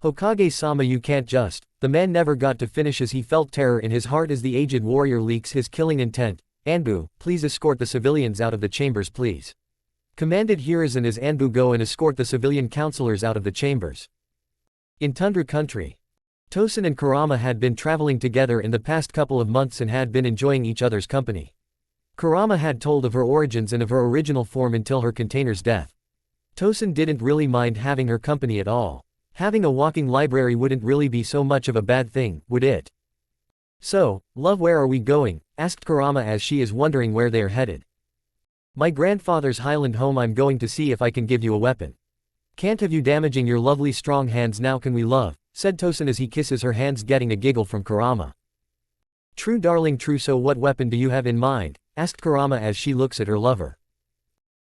"Hokage-sama, you can't just..." The man never got to finish as he felt terror in his heart as the aged warrior leaks his killing intent. "Anbu, please escort the civilians out of the chambers, please," commanded Hiruzen as Anbu go and escort the civilian counselors out of the chambers. In Tundra Country, Tosen and Kurama had been traveling together in the past couple of months and had been enjoying each other's company. Kurama had told of her origins and of her original form until her container's death. Tosen didn't really mind having her company at all. Having a walking library wouldn't really be so much of a bad thing, would it? "So, love, where are we going?" asked Kurama as she is wondering where they are headed. "My grandfather's highland home. I'm going to see if I can give you a weapon." "Can't have you damaging your lovely strong hands now, can we, love?" said Tosen as he kisses her hands, getting a giggle from Kurama. "True, darling, true. So what weapon do you have in mind?" asked Kurama as she looks at her lover.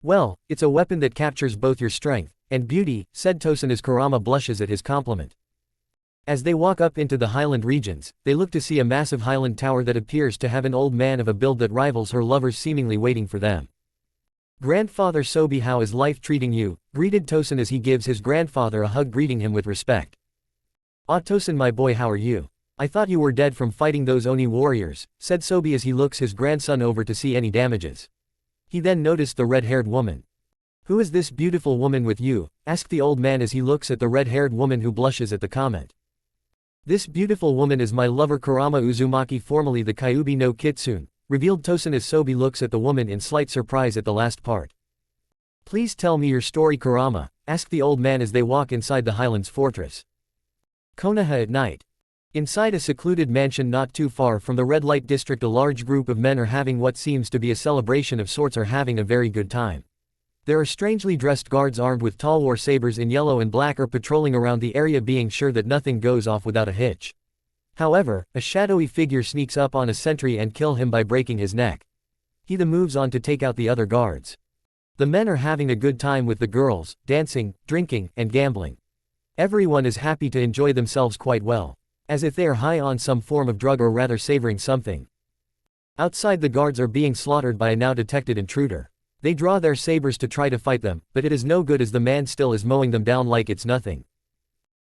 "Well, it's a weapon that captures both your strength and beauty," said Tosen as Kurama blushes at his compliment. As they walk up into the highland regions, they look to see a massive highland tower that appears to have an old man of a build that rivals her lover's, seemingly waiting for them. "Grandfather Sobi, how is life treating you?" greeted Tosen as he gives his grandfather a hug, greeting him with respect. "Ah, Tosen, my boy, how are you? I thought you were dead from fighting those Oni warriors," said Sobi as he looks his grandson over to see any damages. He then noticed the red-haired woman. "Who is this beautiful woman with you?" asked the old man as he looks at the red-haired woman, who blushes at the comment. "This beautiful woman is my lover Kurama Uzumaki, formerly the Kyuubi no Kitsune," revealed Tosen as Sobi looks at the woman in slight surprise at the last part. "Please tell me your story, Kurama," asked the old man as they walk inside the Highlands Fortress. Konoha at night. Inside a secluded mansion not too far from the red light district, a large group of men are having what seems to be a celebration of sorts, are having a very good time. There are strangely dressed guards armed with tall war sabers in yellow and black are patrolling around the area, being sure that nothing goes off without a hitch. However, a shadowy figure sneaks up on a sentry and kill him by breaking his neck. He then moves on to take out the other guards. The men are having a good time with the girls, dancing, drinking, and gambling. Everyone is happy to enjoy themselves quite well, as if they are high on some form of drug, or rather savoring something. Outside, the guards are being slaughtered by a now detected intruder. They draw their sabers to try to fight them, but it is no good as the man still is mowing them down like it's nothing.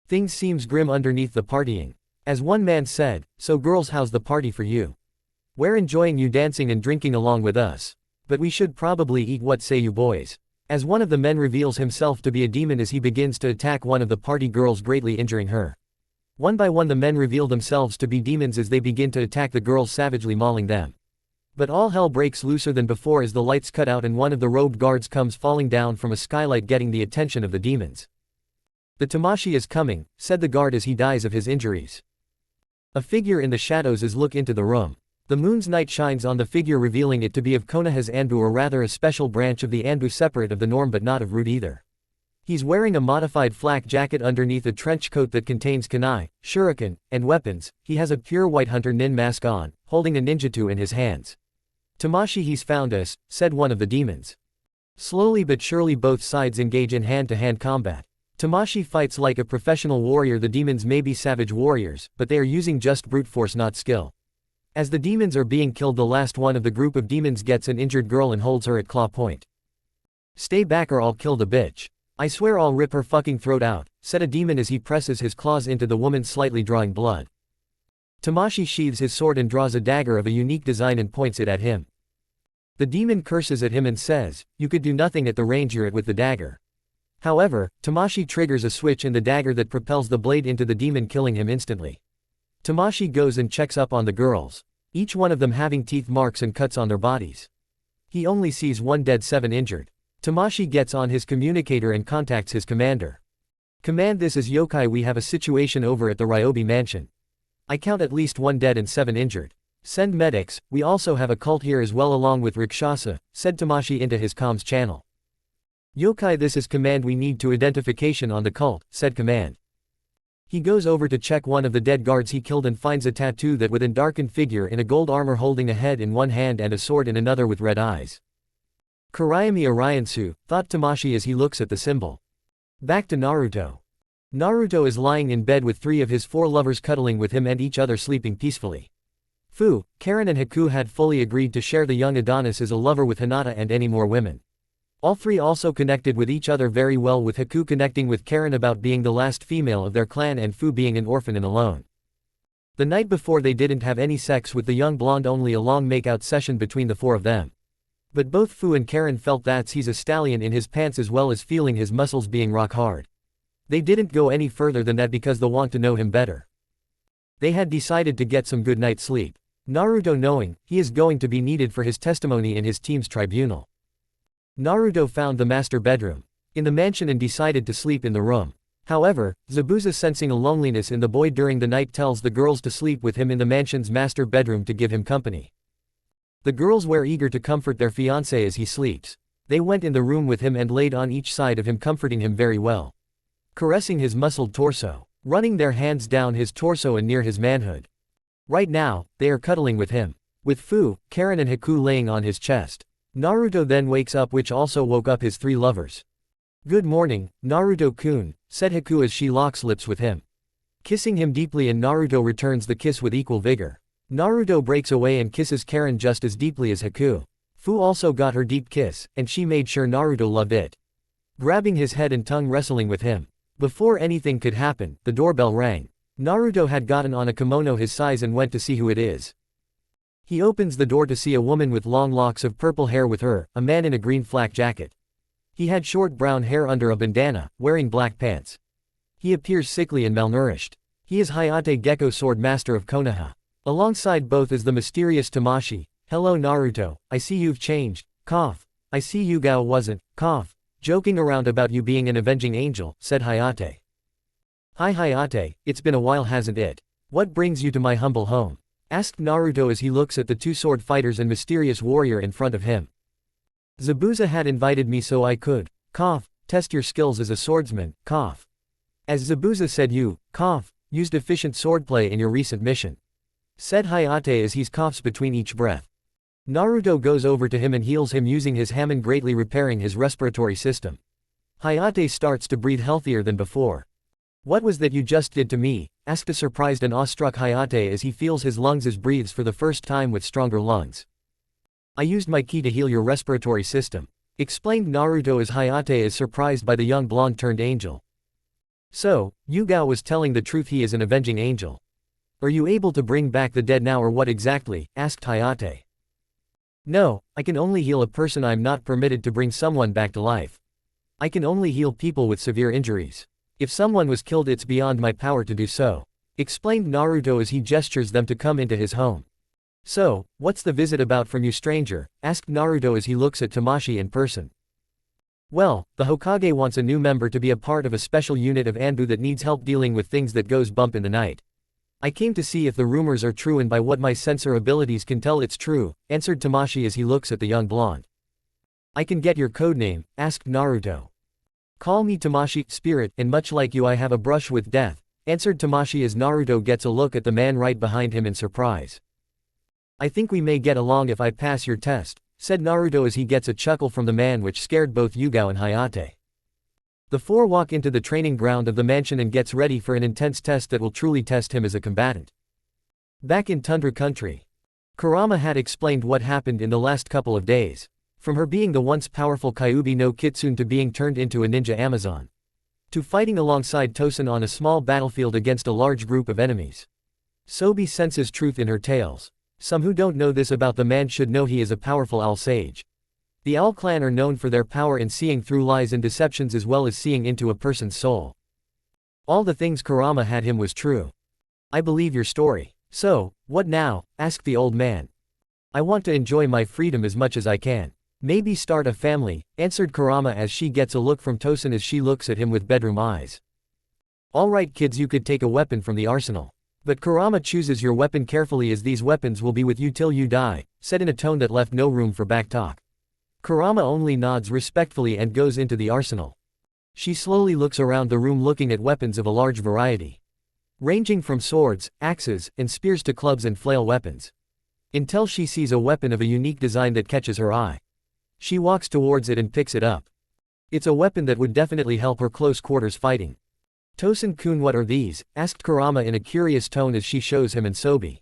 Things seems grim underneath the partying. As one man said, "So girls, how's the party for you? We're enjoying you dancing and drinking along with us. But we should probably eat, what say you boys?" As one of the men reveals himself to be a demon as he begins to attack one of the party girls, greatly injuring her. One by one the men reveal themselves to be demons as they begin to attack the girls, savagely mauling them. But all hell breaks looser than before as the lights cut out and one of the robed guards comes falling down from a skylight, getting the attention of the demons. "The Tamashii is coming," said the guard as he dies of his injuries. A figure in the shadows is look into the room. The moon's night shines on the figure, revealing it to be of Konoha's Anbu, or rather a special branch of the Anbu, separate of the norm but not of root either. He's wearing a modified flak jacket underneath a trench coat that contains kunai, shuriken, and weapons. He has a pure white hunter nin mask on, holding a ninjutsu in his hands. "Tamashii, he's found us," said one of the demons. Slowly but surely both sides engage in hand-to-hand combat. Tamashii fights like a professional warrior. The demons may be savage warriors, but they are using just brute force, not skill. As the demons are being killed, the last one of the group of demons gets an injured girl and holds her at claw point. "Stay back or I'll kill the bitch. I swear I'll rip her fucking throat out," said a demon as he presses his claws into the woman, slightly drawing blood. Tamashii sheathes his sword and draws a dagger of a unique design and points it at him. The demon curses at him and says, "You could do nothing at the range you're at with the dagger." However, Tamashii triggers a switch in the dagger that propels the blade into the demon, killing him instantly. Tamashii goes and checks up on the girls, each one of them having teeth marks and cuts on their bodies. He only sees 1 dead, 7 injured. Tamashii gets on his communicator and contacts his commander. "Command, this is Yokai. We have a situation over at the Ryobi mansion. I count at least 1 dead and 7 injured. Send medics. We also have a cult here as well along with Rakshasa," said Tamashii into his comms channel. "Yokai, this is command. We need to identification on the cult," said command. He goes over to check one of the dead guards he killed and finds a tattoo that with a darkened figure in a gold armor holding a head in one hand and a sword in another with red eyes. "Kurayami Ariansu," thought Tamashii as he looks at the symbol. Back to Naruto. Naruto is lying in bed with 3 of his 4 lovers cuddling with him and each other, sleeping peacefully. Fu, Karen and Haku had fully agreed to share the young Adonis as a lover with Hinata and any more women. All 3 also connected with each other very well, with Haku connecting with Karen about being the last female of their clan and Fu being an orphan and alone. The night before they didn't have any sex with the young blonde, only a long make-out session between the 4 of them. But both Fu and Karen felt that he's a stallion in his pants as well as feeling his muscles being rock hard. They didn't go any further than that because they want to know him better. They had decided to get some good night's sleep. Naruto knowing he is going to be needed for his testimony in his team's tribunal. Naruto found the master bedroom in the mansion and decided to sleep in the room. However, Zabuza, sensing a loneliness in the boy during the night, tells the girls to sleep with him in the mansion's master bedroom to give him company. The girls were eager to comfort their fiancé as he sleeps. They went in the room with him and laid on each side of him, comforting him very well, caressing his muscled torso, running their hands down his torso and near his manhood. Right now, they are cuddling with him, with Fu, Karen and Haku laying on his chest. Naruto then wakes up, which also woke up his 3 lovers. "Good morning, Naruto-kun," said Haku as she locks lips with him, kissing him deeply, and Naruto returns the kiss with equal vigor. Naruto breaks away and kisses Karen just as deeply as Haku. Fu also got her deep kiss, and she made sure Naruto loved it, grabbing his head and tongue, wrestling with him. Before anything could happen, the doorbell rang. Naruto had gotten on a kimono his size and went to see who it is. He opens the door to see a woman with long locks of purple hair with her, a man in a green flak jacket. He had short brown hair under a bandana, wearing black pants. He appears sickly and malnourished. He is Hayate Gecko, sword master of Konoha. Alongside both is the mysterious Tamashii. "Hello Naruto, I see you've changed, cough. I see Yugao wasn't, cough, joking around about you being an avenging angel," said Hayate. "Hi Hayate, it's been a while, hasn't it? What brings you to my humble home?" asked Naruto as he looks at the 2 sword fighters and mysterious warrior in front of him. "Zabuza had invited me so I could, cough, test your skills as a swordsman, cough. As Zabuza said you, cough, used efficient swordplay in your recent mission," said Hayate as he coughs between each breath. Naruto goes over to him and heals him using his hamon, greatly repairing his respiratory system. Hayate starts to breathe healthier than before. What was that you just did to me? Asked a surprised and awestruck Hayate as he feels his lungs as breathes for the first time with stronger lungs. I used my ki to heal your respiratory system, explained Naruto as Hayate is surprised by the young blonde-turned angel. So, Yugao was telling the truth, he is an avenging angel. Are you able to bring back the dead now or what exactly? Asked Hayate. No, I can only heal a person. I'm not permitted to bring someone back to life. I can only heal people with severe injuries. If someone was killed it's beyond my power to do so, explained Naruto as he gestures them to come into his home. So, what's the visit about from you stranger? Asked Naruto as he looks at Tamashii in person. Well, the Hokage wants a new member to be a part of a special unit of Anbu that needs help dealing with things that goes bump in the night. I came to see if the rumors are true and by what my sensor abilities can tell it's true, answered Tamashii as he looks at the young blonde. I can get your codename, asked Naruto. Call me Tamashii, spirit, and much like you I have a brush with death, answered Tamashii as Naruto gets a look at the man right behind him in surprise. I think we may get along if I pass your test, said Naruto as he gets a chuckle from the man which scared both Yugao and Hayate. The four walk into the training ground of the mansion and gets ready for an intense test that will truly test him as a combatant. Back in Tundra Country, Kurama had explained what happened in the last couple of days. From her being the once powerful Kyuubi no Kitsune to being turned into a ninja Amazon. To fighting alongside Tosen on a small battlefield against a large group of enemies. Sobi senses truth in her tales. Some who don't know this about the man should know he is a powerful owl sage. The Owl clan are known for their power in seeing through lies and deceptions as well as seeing into a person's soul. All the things Kurama had him was true. I believe your story. So, what now? Asked the old man. I want to enjoy my freedom as much as I can. Maybe start a family, answered Kurama as she gets a look from Tosen as she looks at him with bedroom eyes. Alright kids, you could take a weapon from the arsenal. But Kurama chooses your weapon carefully as these weapons will be with you till you die, said in a tone that left no room for backtalk. Kurama only nods respectfully and goes into the arsenal. She slowly looks around the room looking at weapons of a large variety. Ranging from swords, axes, and spears to clubs and flail weapons. Until she sees a weapon of a unique design that catches her eye. She walks towards it and picks it up. It's a weapon that would definitely help her close quarters fighting. Tosen-kun, what are these? Asked Kurama in a curious tone as she shows him and Sobi.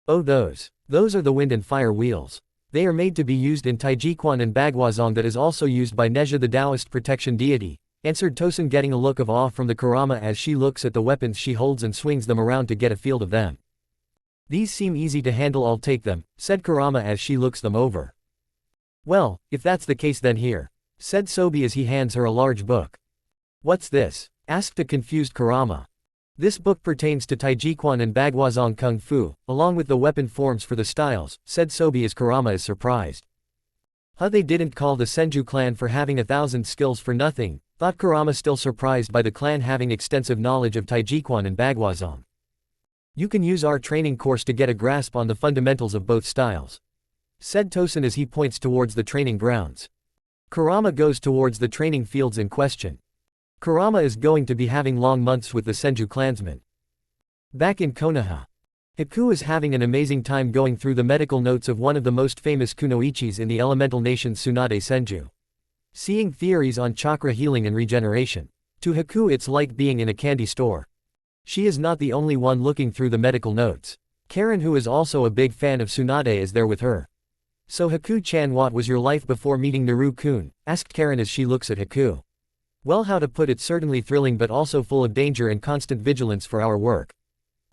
Oh those are the wind and fire wheels. They are made to be used in Taijiquan and Bagwazong that is also used by Nezha the Taoist protection deity, answered Tosen getting a look of awe from the Kurama as she looks at the weapons she holds and swings them around to get a field of them. These seem easy to handle, I'll take them, said Kurama as she looks them over. Well, if that's the case then here, said Sobi as he hands her a large book. What's this? Asked a confused Kurama. This book pertains to Taijiquan and Bagwazong Kung Fu, along with the weapon forms for the styles, said Sobi as Kurama is surprised. They didn't call the Senju clan for having 1,000 skills for nothing, thought Kurama, still surprised by the clan having extensive knowledge of Taijiquan and Bagwazong. You can use our training course to get a grasp on the fundamentals of both styles, said Tosen as he points towards the training grounds. Kurama goes towards the training fields in question. Kurama is going to be having long months with the Senju clansmen. Back in Konoha, Haku is having an amazing time going through the medical notes of one of the most famous kunoichis in the elemental nations, Tsunade Senju. Seeing theories on chakra healing and regeneration. To Haku it's like being in a candy store. She is not the only one looking through the medical notes. Karen, who is also a big fan of Tsunade, is there with her. So Haku-chan, what was your life before meeting Naru-kun? Asked Karen as she looks at Haku. Well, how to put it, certainly thrilling but also full of danger and constant vigilance for our work.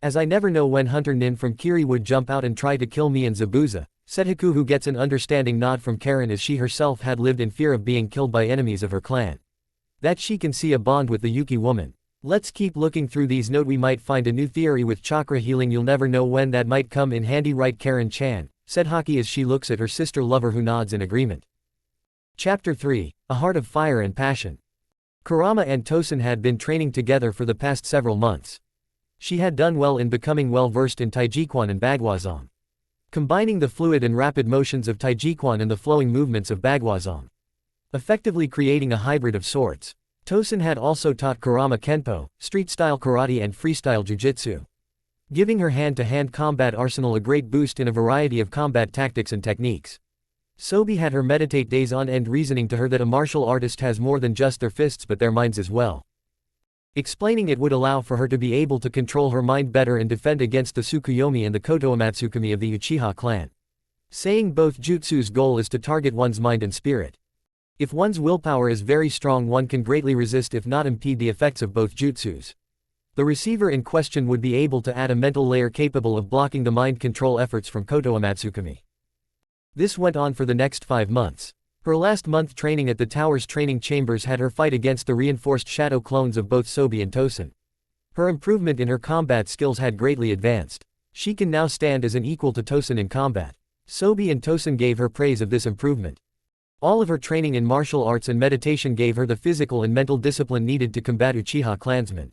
As I never know when Hunter Nin from Kiri would jump out and try to kill me and Zabuza, said Haku, who gets an understanding nod from Karen as she herself had lived in fear of being killed by enemies of her clan. That she can see a bond with the Yuki woman. Let's keep looking through these notes, we might find a new theory with chakra healing, you'll never know when that might come in handy, right Karen-chan, said Haki as she looks at her sister lover who nods in agreement. Chapter 3, A Heart of Fire and Passion. Kurama and Tosen had been training together for the past several months. She had done well in becoming well versed in Taijiquan and Bagwazong. Combining the fluid and rapid motions of Taijiquan and the flowing movements of Bagwazong. Effectively creating a hybrid of sorts. Tosen had also taught Kurama Kenpo, street-style karate and freestyle jiu-jitsu. Giving her hand-to-hand combat arsenal a great boost in a variety of combat tactics and techniques. Sobi had her meditate days on end, reasoning to her that a martial artist has more than just their fists but their minds as well. explaining it would allow for her to be able to control her mind better and defend against the Tsukuyomi and the Kotoamatsukami of the Uchiha clan. Saying both jutsu's goal is to target one's mind and spirit. If one's willpower is very strong, one can greatly resist if not impede the effects of both jutsus. The receiver in question would be able to add a mental layer capable of blocking the mind control efforts from Kotoamatsukami. This went on for the next 5 months. Her last month training at the tower's training chambers had her fight against the reinforced shadow clones of both Sobi and Tosen. Her improvement in her combat skills had greatly advanced. She can now stand as an equal to Tosen in combat. Sobi and Tosen gave her praise of this improvement. All of her training in martial arts and meditation gave her the physical and mental discipline needed to combat Uchiha clansmen.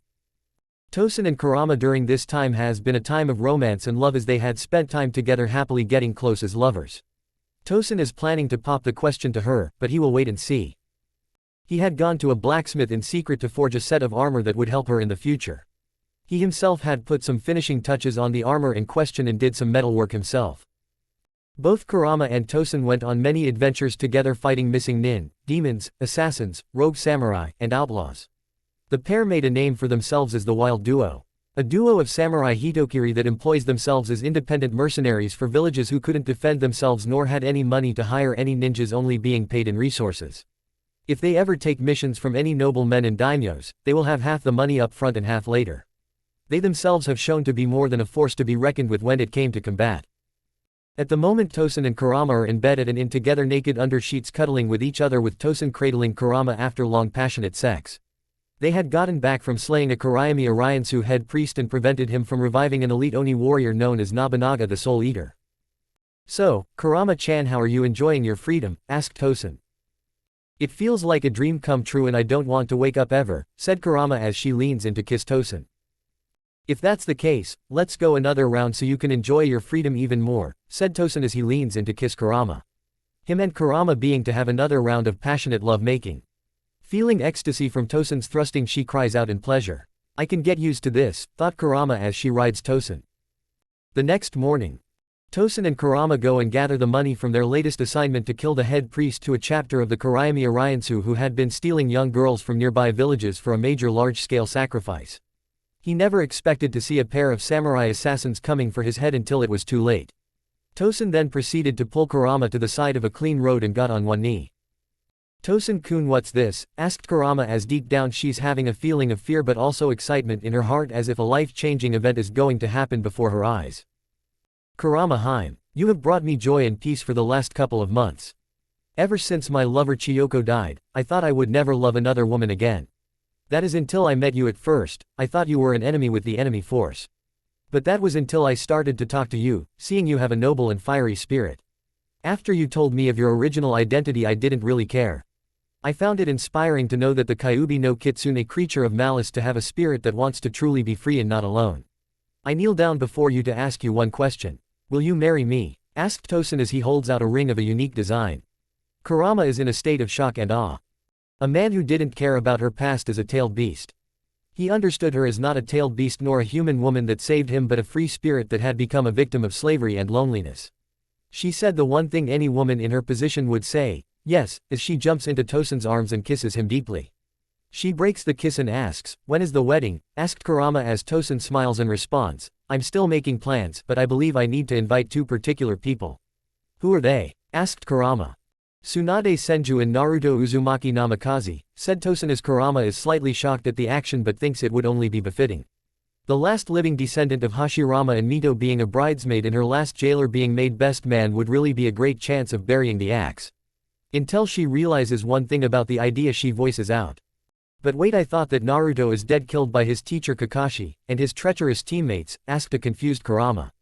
Tosen and Kurama during this time has been a time of romance and love as they had spent time together happily getting close as lovers. Tosen is planning to pop the question to her, but he will wait and see. He had gone to a blacksmith in secret to forge a set of armor that would help her in the future. He himself had put some finishing touches on the armor in question and did some metalwork himself. Both Kurama and Tosen went on many adventures together fighting missing nin, demons, assassins, rogue samurai, and outlaws. The pair made a name for themselves as the Wild Duo. A duo of samurai hitokiri that employs themselves as independent mercenaries for villages who couldn't defend themselves nor had any money to hire any ninjas, only being paid in resources. If they ever take missions from any noblemen and daimyos, they will have half the money up front and half later. They themselves have shown to be more than a force to be reckoned with when it came to combat. At the moment Tosen and Kurama are in bed at and in together naked under sheets cuddling with each other, with Tosen cradling Kurama after long passionate sex. They had gotten back from slaying a Kuraimi Ariansu head priest and prevented him from reviving an elite Oni warrior known as Nobunaga the Soul Eater. "So, Kurama-chan, how are you enjoying your freedom?" asked Tosen. "It feels like a dream come true and I don't want to wake up ever," said Kurama as she leans in to kiss Tosen. "If that's the case, let's go another round so you can enjoy your freedom even more," said Tosen as he leans in to kiss Kurama. Him and Kurama being to have another round of passionate love-making. Feeling ecstasy from Tosen's thrusting, she cries out in pleasure. "I can get used to this," thought Kurama as she rides Tosen. The next morning, Tosen and Kurama go and gather the money from their latest assignment to kill the head priest to a chapter of the Kuraimi Ariansu who had been stealing young girls from nearby villages for a major large-scale sacrifice. He never expected to see a pair of samurai assassins coming for his head until it was too late. Tosen then proceeded to pull Kurama to the side of a clean road and got on one knee. "Tosen-kun, what's this?" asked Kurama as deep down she's having a feeling of fear but also excitement in her heart as if a life-changing event is going to happen before her eyes. "Kurama-hime, you have brought me joy and peace for the last couple of months. Ever since my lover Chiyoko died, I thought I would never love another woman again. That is until I met you. At first, I thought you were an enemy with the enemy force. But that was until I started to talk to you, seeing you have a noble and fiery spirit. After you told me of your original identity, I didn't really care. I found it inspiring to know that the Kyuubi no Kitsune creature of malice to have a spirit that wants to truly be free and not alone. I kneel down before you to ask you one question. Will you marry me?" asked Tosen as he holds out a ring of a unique design. Kurama is in a state of shock and awe. A man who didn't care about her past as a tailed beast. He understood her as not a tailed beast nor a human woman that saved him, but a free spirit that had become a victim of slavery and loneliness. She said the one thing any woman in her position would say, yes, as she jumps into Tosen's arms and kisses him deeply. She breaks the kiss and asks, "When is the wedding?" asked Kurama as Tosen smiles and responds, "I'm still making plans, but I believe I need to invite 2 particular people." "Who are they?" asked Kurama. "Tsunade Senju and Naruto Uzumaki Namikaze," said Tosen as Kurama is slightly shocked at the action but thinks it would only be befitting. The last living descendant of Hashirama and Mito being a bridesmaid and her last jailer being made best man would really be a great chance of burying the axe. Until she realizes one thing about the idea, she voices out. "But wait, I thought that Naruto is dead, killed by his teacher Kakashi, and his treacherous teammates," asked a confused Kurama.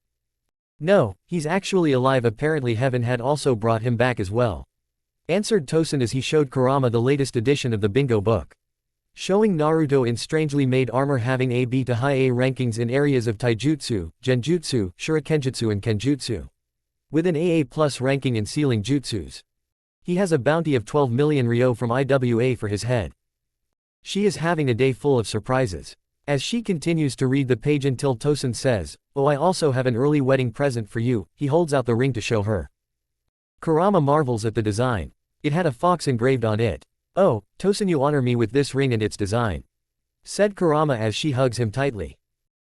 "No, he's actually alive. Apparently heaven had also brought him back as well," answered Tosen as he showed Kurama the latest edition of the bingo book. Showing Naruto in strangely made armor having A B to high A rankings in areas of taijutsu, genjutsu, shurikenjutsu and kenjutsu. With an AA+ ranking in sealing jutsus. He has a bounty of 12 million ryo from IWA for his head. She is having a day full of surprises. As she continues to read the page until Tosen says, "Oh, I also have an early wedding present for you," he holds out the ring to show her. Kurama marvels at the design. It had a fox engraved on it. "Oh, Tosen, you honor me with this ring and its design." said Kurama as she hugs him tightly.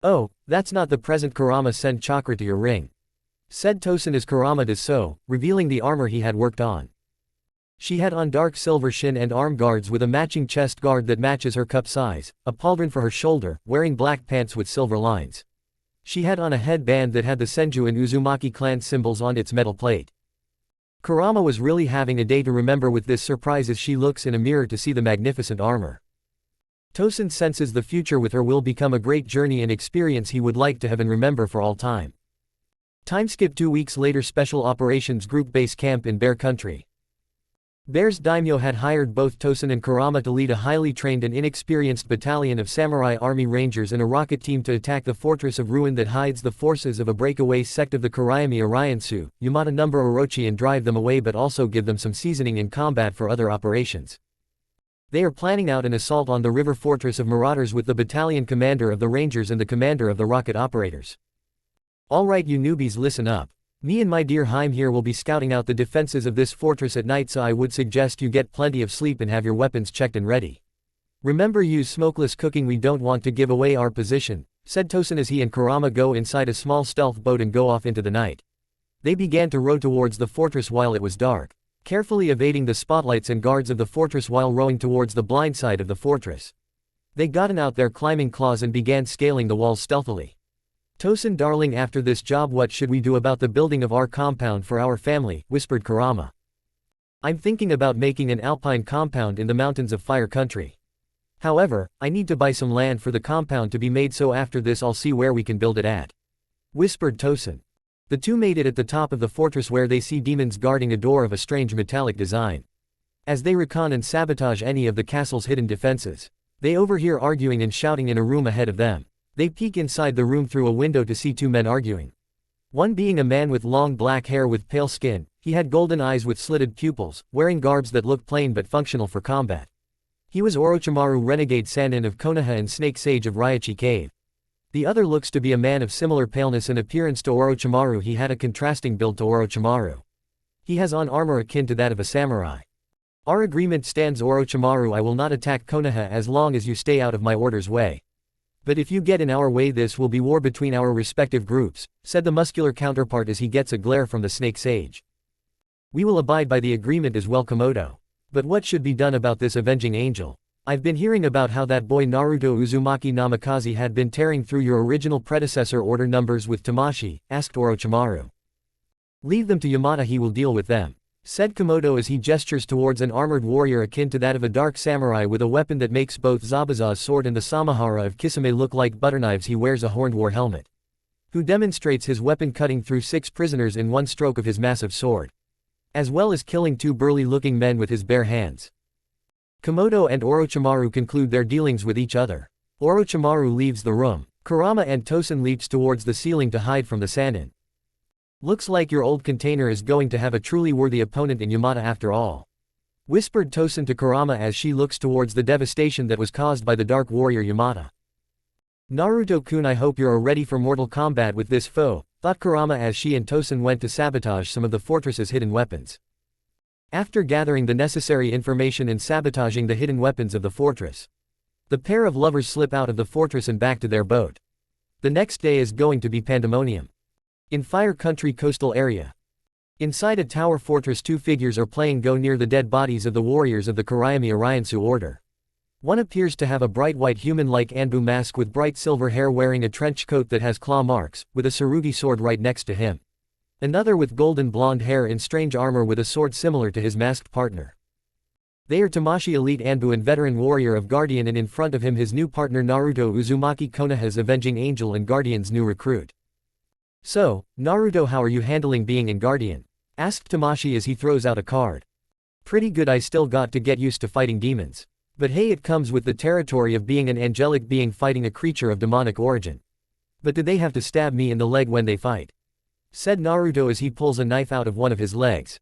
Oh, that's not the present. Kurama, send chakra to your ring, said Tosen as Kurama does so, revealing the armor he had worked on. She had on dark silver shin and arm guards with a matching chest guard that matches her cup size, a pauldron for her shoulder, wearing black pants with silver lines. She had on a headband that had the Senju and Uzumaki clan symbols on its metal plate. Kurama was really having a day to remember with this surprise as she looks in a mirror to see the magnificent armor. Tosen senses the future with her will become a great journey and experience he would like to have and remember for all time. Timeskip 2 weeks later. Special Operations Group base camp in Bear Country. Bear's daimyo had hired both Tosen and Kurama to lead a highly trained and inexperienced battalion of samurai army rangers and a rocket team to attack the fortress of ruin that hides the forces of a breakaway sect of the Kuraimi Ariansu, Yamata number Orochi, and drive them away but also give them some seasoning in combat for other operations. They are planning out an assault on the river fortress of marauders with the battalion commander of the rangers and the commander of the rocket operators. Alright you newbies, listen up. Me and my dear Haim here will be scouting out the defenses of this fortress at night, so I would suggest you get plenty of sleep and have your weapons checked and ready. Remember, use smokeless cooking, we don't want to give away our position, said Tosen as he and Kurama go inside a small stealth boat and go off into the night. They began to row towards the fortress while it was dark, carefully evading the spotlights and guards of the fortress while rowing towards the blind side of the fortress. They gotten out their climbing claws and began scaling the walls stealthily. Tosen, darling, after this job what should we do about the building of our compound for our family, whispered Kurama. I'm thinking about making an alpine compound in the mountains of Fire Country. However, I need to buy some land for the compound to be made, so after this I'll see where we can build it at, whispered Tosen. The two made it at the top of the fortress where they see demons guarding a door of a strange metallic design. As they recon and sabotage any of the castle's hidden defenses, they overhear arguing and shouting in a room ahead of them. They peek inside the room through a window to see two men arguing. One being a man with long black hair with pale skin, he had golden eyes with slitted pupils, wearing garbs that look plain but functional for combat. He was Orochimaru, renegade Sannin of Konoha and snake sage of Raichi Cave. The other looks to be a man of similar paleness and appearance to Orochimaru. He had a contrasting build to Orochimaru. He has on armor akin to that of a samurai. Our agreement stands, Orochimaru. I will not attack Konoha as long as you stay out of my order's way. But if you get in our way, this will be war between our respective groups, said the muscular counterpart as he gets a glare from the snake sage. We will abide by the agreement as well, Komodo. But what should be done about this avenging angel? I've been hearing about how that boy Naruto Uzumaki Namikaze had been tearing through your original predecessor order numbers with Tamashi, asked Orochimaru. Leave them to Yamata, he will deal with them, said Komodo as he gestures towards an armored warrior akin to that of a dark samurai with a weapon that makes both Zabuza's sword and the Samahara of Kisame look like butterknives. He wears a horned war helmet, who demonstrates his weapon cutting through 6 prisoners in one stroke of his massive sword, as well as killing 2 burly-looking men with his bare hands. Komodo and Orochimaru conclude their dealings with each other. Orochimaru leaves the room. Kurama and Tosen leaps towards the ceiling to hide from the Sannin. Looks like your old container is going to have a truly worthy opponent in Yamata after all, whispered Tosen to Kurama as she looks towards the devastation that was caused by the dark warrior Yamata. Naruto-kun, I hope you're ready for mortal combat with this foe, thought Kurama as she and Tosen went to sabotage some of the fortress's hidden weapons. After gathering the necessary information and sabotaging the hidden weapons of the fortress, the pair of lovers slip out of the fortress and back to their boat. The next day is going to be pandemonium. In Fire Country coastal area. Inside a tower fortress, 2 figures are playing go near the dead bodies of the warriors of the Kuraimi Ariansu order. One appears to have a bright white human-like Anbu mask with bright silver hair, wearing a trench coat that has claw marks, with a Tsurugi sword right next to him. Another with golden blonde hair in strange armor with a sword similar to his masked partner. They are Tamashi, elite Anbu and veteran warrior of Guardian, and in front of him his new partner Naruto Uzumaki, Konoha's avenging angel and Guardian's new recruit. So, Naruto, how are you handling being in Guardian? Asked Tamashi as he throws out a card. Pretty good, I still got to get used to fighting demons. But hey, it comes with the territory of being an angelic being fighting a creature of demonic origin. But do they have to stab me in the leg when they fight? Said Naruto as he pulls a knife out of one of his legs.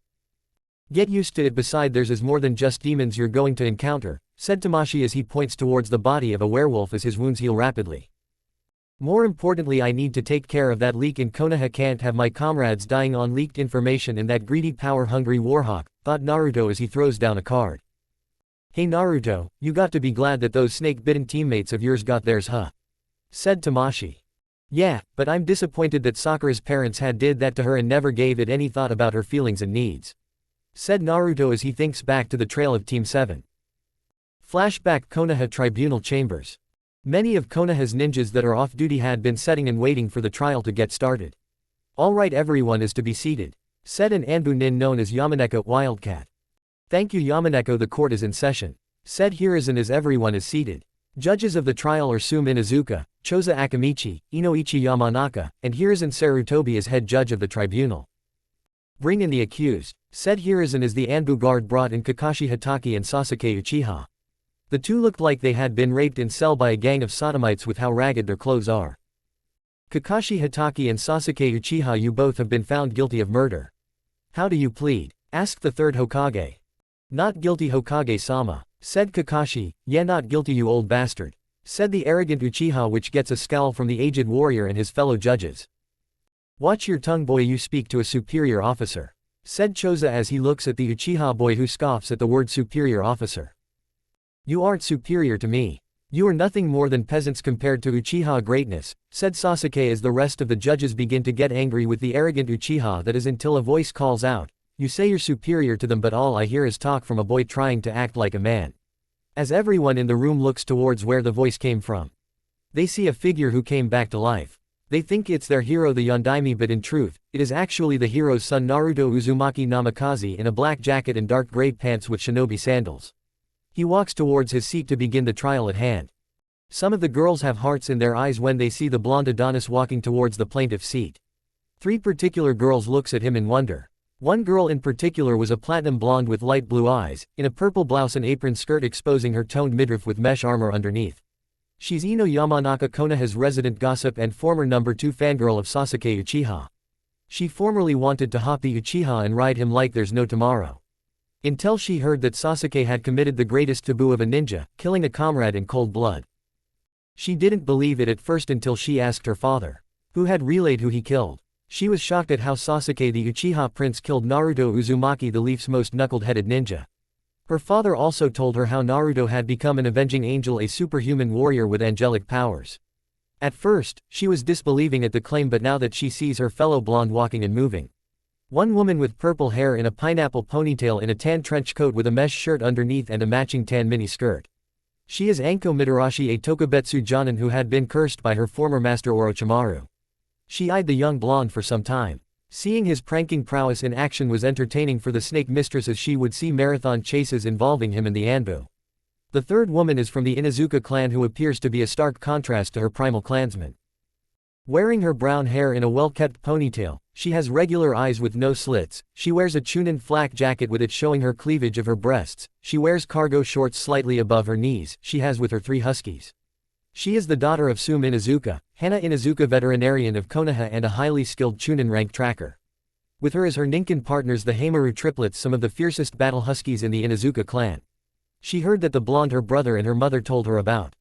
Get used to it, beside there's more than just demons you're going to encounter, said Tamashi as he points towards the body of a werewolf as his wounds heal rapidly. More importantly, I need to take care of that leak in Konoha. Can't have my comrades dying on leaked information and that greedy, power-hungry warhawk, thought Naruto as he throws down a card. Hey Naruto, you got to be glad that those snake-bitten teammates of yours got theirs huh? Said Tamashii. Yeah, but I'm disappointed that Sakura's parents had did that to her and never gave it any thought about her feelings and needs. Said Naruto as he thinks back to the trail of Team 7. Flashback Konoha Tribunal Chambers. Many of Konoha's ninjas that are off-duty had been sitting and waiting for the trial to get started. Alright, everyone is to be seated. Said an Anbu nin known as Yamaneko Wildcat. Thank you Yamaneko, the court is in session. Said Hiruzen as everyone is seated. Judges of the trial are Sume Inuzuka, Choza Akamichi, Inoichi Yamanaka, and Hiruzen Sarutobi as head judge of the tribunal. Bring in the accused. Said Hiruzen as the Anbu guard brought in Kakashi Hatake and Sasuke Uchiha. The two looked like they had been raped in cell by a gang of sodomites with how ragged their clothes are. Kakashi Hatake and Sasuke Uchiha, you both have been found guilty of murder. How do you plead? Asked the third Hokage. Not guilty Hokage-sama. Said Kakashi. Yeah, not guilty you old bastard. Said the arrogant Uchiha, which gets a scowl from the aged warrior and his fellow judges. Watch your tongue boy, you speak to a superior officer. Said Choza as he looks at the Uchiha boy who scoffs at the word superior officer. You aren't superior to me. You are nothing more than peasants compared to Uchiha greatness, said Sasuke as the rest of the judges begin to get angry with the arrogant Uchiha, that is until a voice calls out, you say you're superior to them, but all I hear is talk from a boy trying to act like a man. As everyone in the room looks towards where the voice came from, they see a figure who came back to life. They think it's their hero the Yondaime, but in truth, it is actually the hero's son Naruto Uzumaki Namikaze in a black jacket and dark gray pants with shinobi sandals. He walks towards his seat to begin the trial at hand. Some of the girls have hearts in their eyes when they see the blonde Adonis walking towards the plaintiff's seat. 3 particular girls looks at him in wonder. One girl in particular was a platinum blonde with light blue eyes, in a purple blouse and apron skirt exposing her toned midriff with mesh armor underneath. She's Ino Yamanaka, Konoha's resident gossip and former number 2 fangirl of Sasuke Uchiha. She formerly wanted to hop the Uchiha and ride him like there's no tomorrow. Until she heard that Sasuke had committed the greatest taboo of a ninja, killing a comrade in cold blood. She didn't believe it at first until she asked her father, who had relayed who he killed. She was shocked at how Sasuke the Uchiha prince killed Naruto Uzumaki, the Leaf's most knuckled-headed ninja. Her father also told her how Naruto had become an avenging angel, a superhuman warrior with angelic powers. At first, she was disbelieving at the claim, but now that she sees her fellow blonde walking and moving. One woman with purple hair in a pineapple ponytail in a tan trench coat with a mesh shirt underneath and a matching tan mini skirt. She is Anko Midarashi, a Tokubetsu Jonin who had been cursed by her former master Orochimaru. She eyed the young blonde for some time. Seeing his pranking prowess in action was entertaining for the snake mistress, as she would see marathon chases involving him and the Anbu. The third woman is from the Inuzuka clan, who appears to be a stark contrast to her primal clansmen. Wearing her brown hair in a well-kept ponytail, she has regular eyes with no slits, she wears a chunin flak jacket with it showing her cleavage of her breasts, she wears cargo shorts slightly above her knees, she has with her 3 huskies. She is the daughter of Sume Inuzuka, Henna Inuzuka, veterinarian of Konoha and a highly skilled chunin rank tracker. With her as her ninkin partners the Heimaru triplets, some of the fiercest battle huskies in the Inuzuka clan. She heard that the blonde her brother and her mother told her about.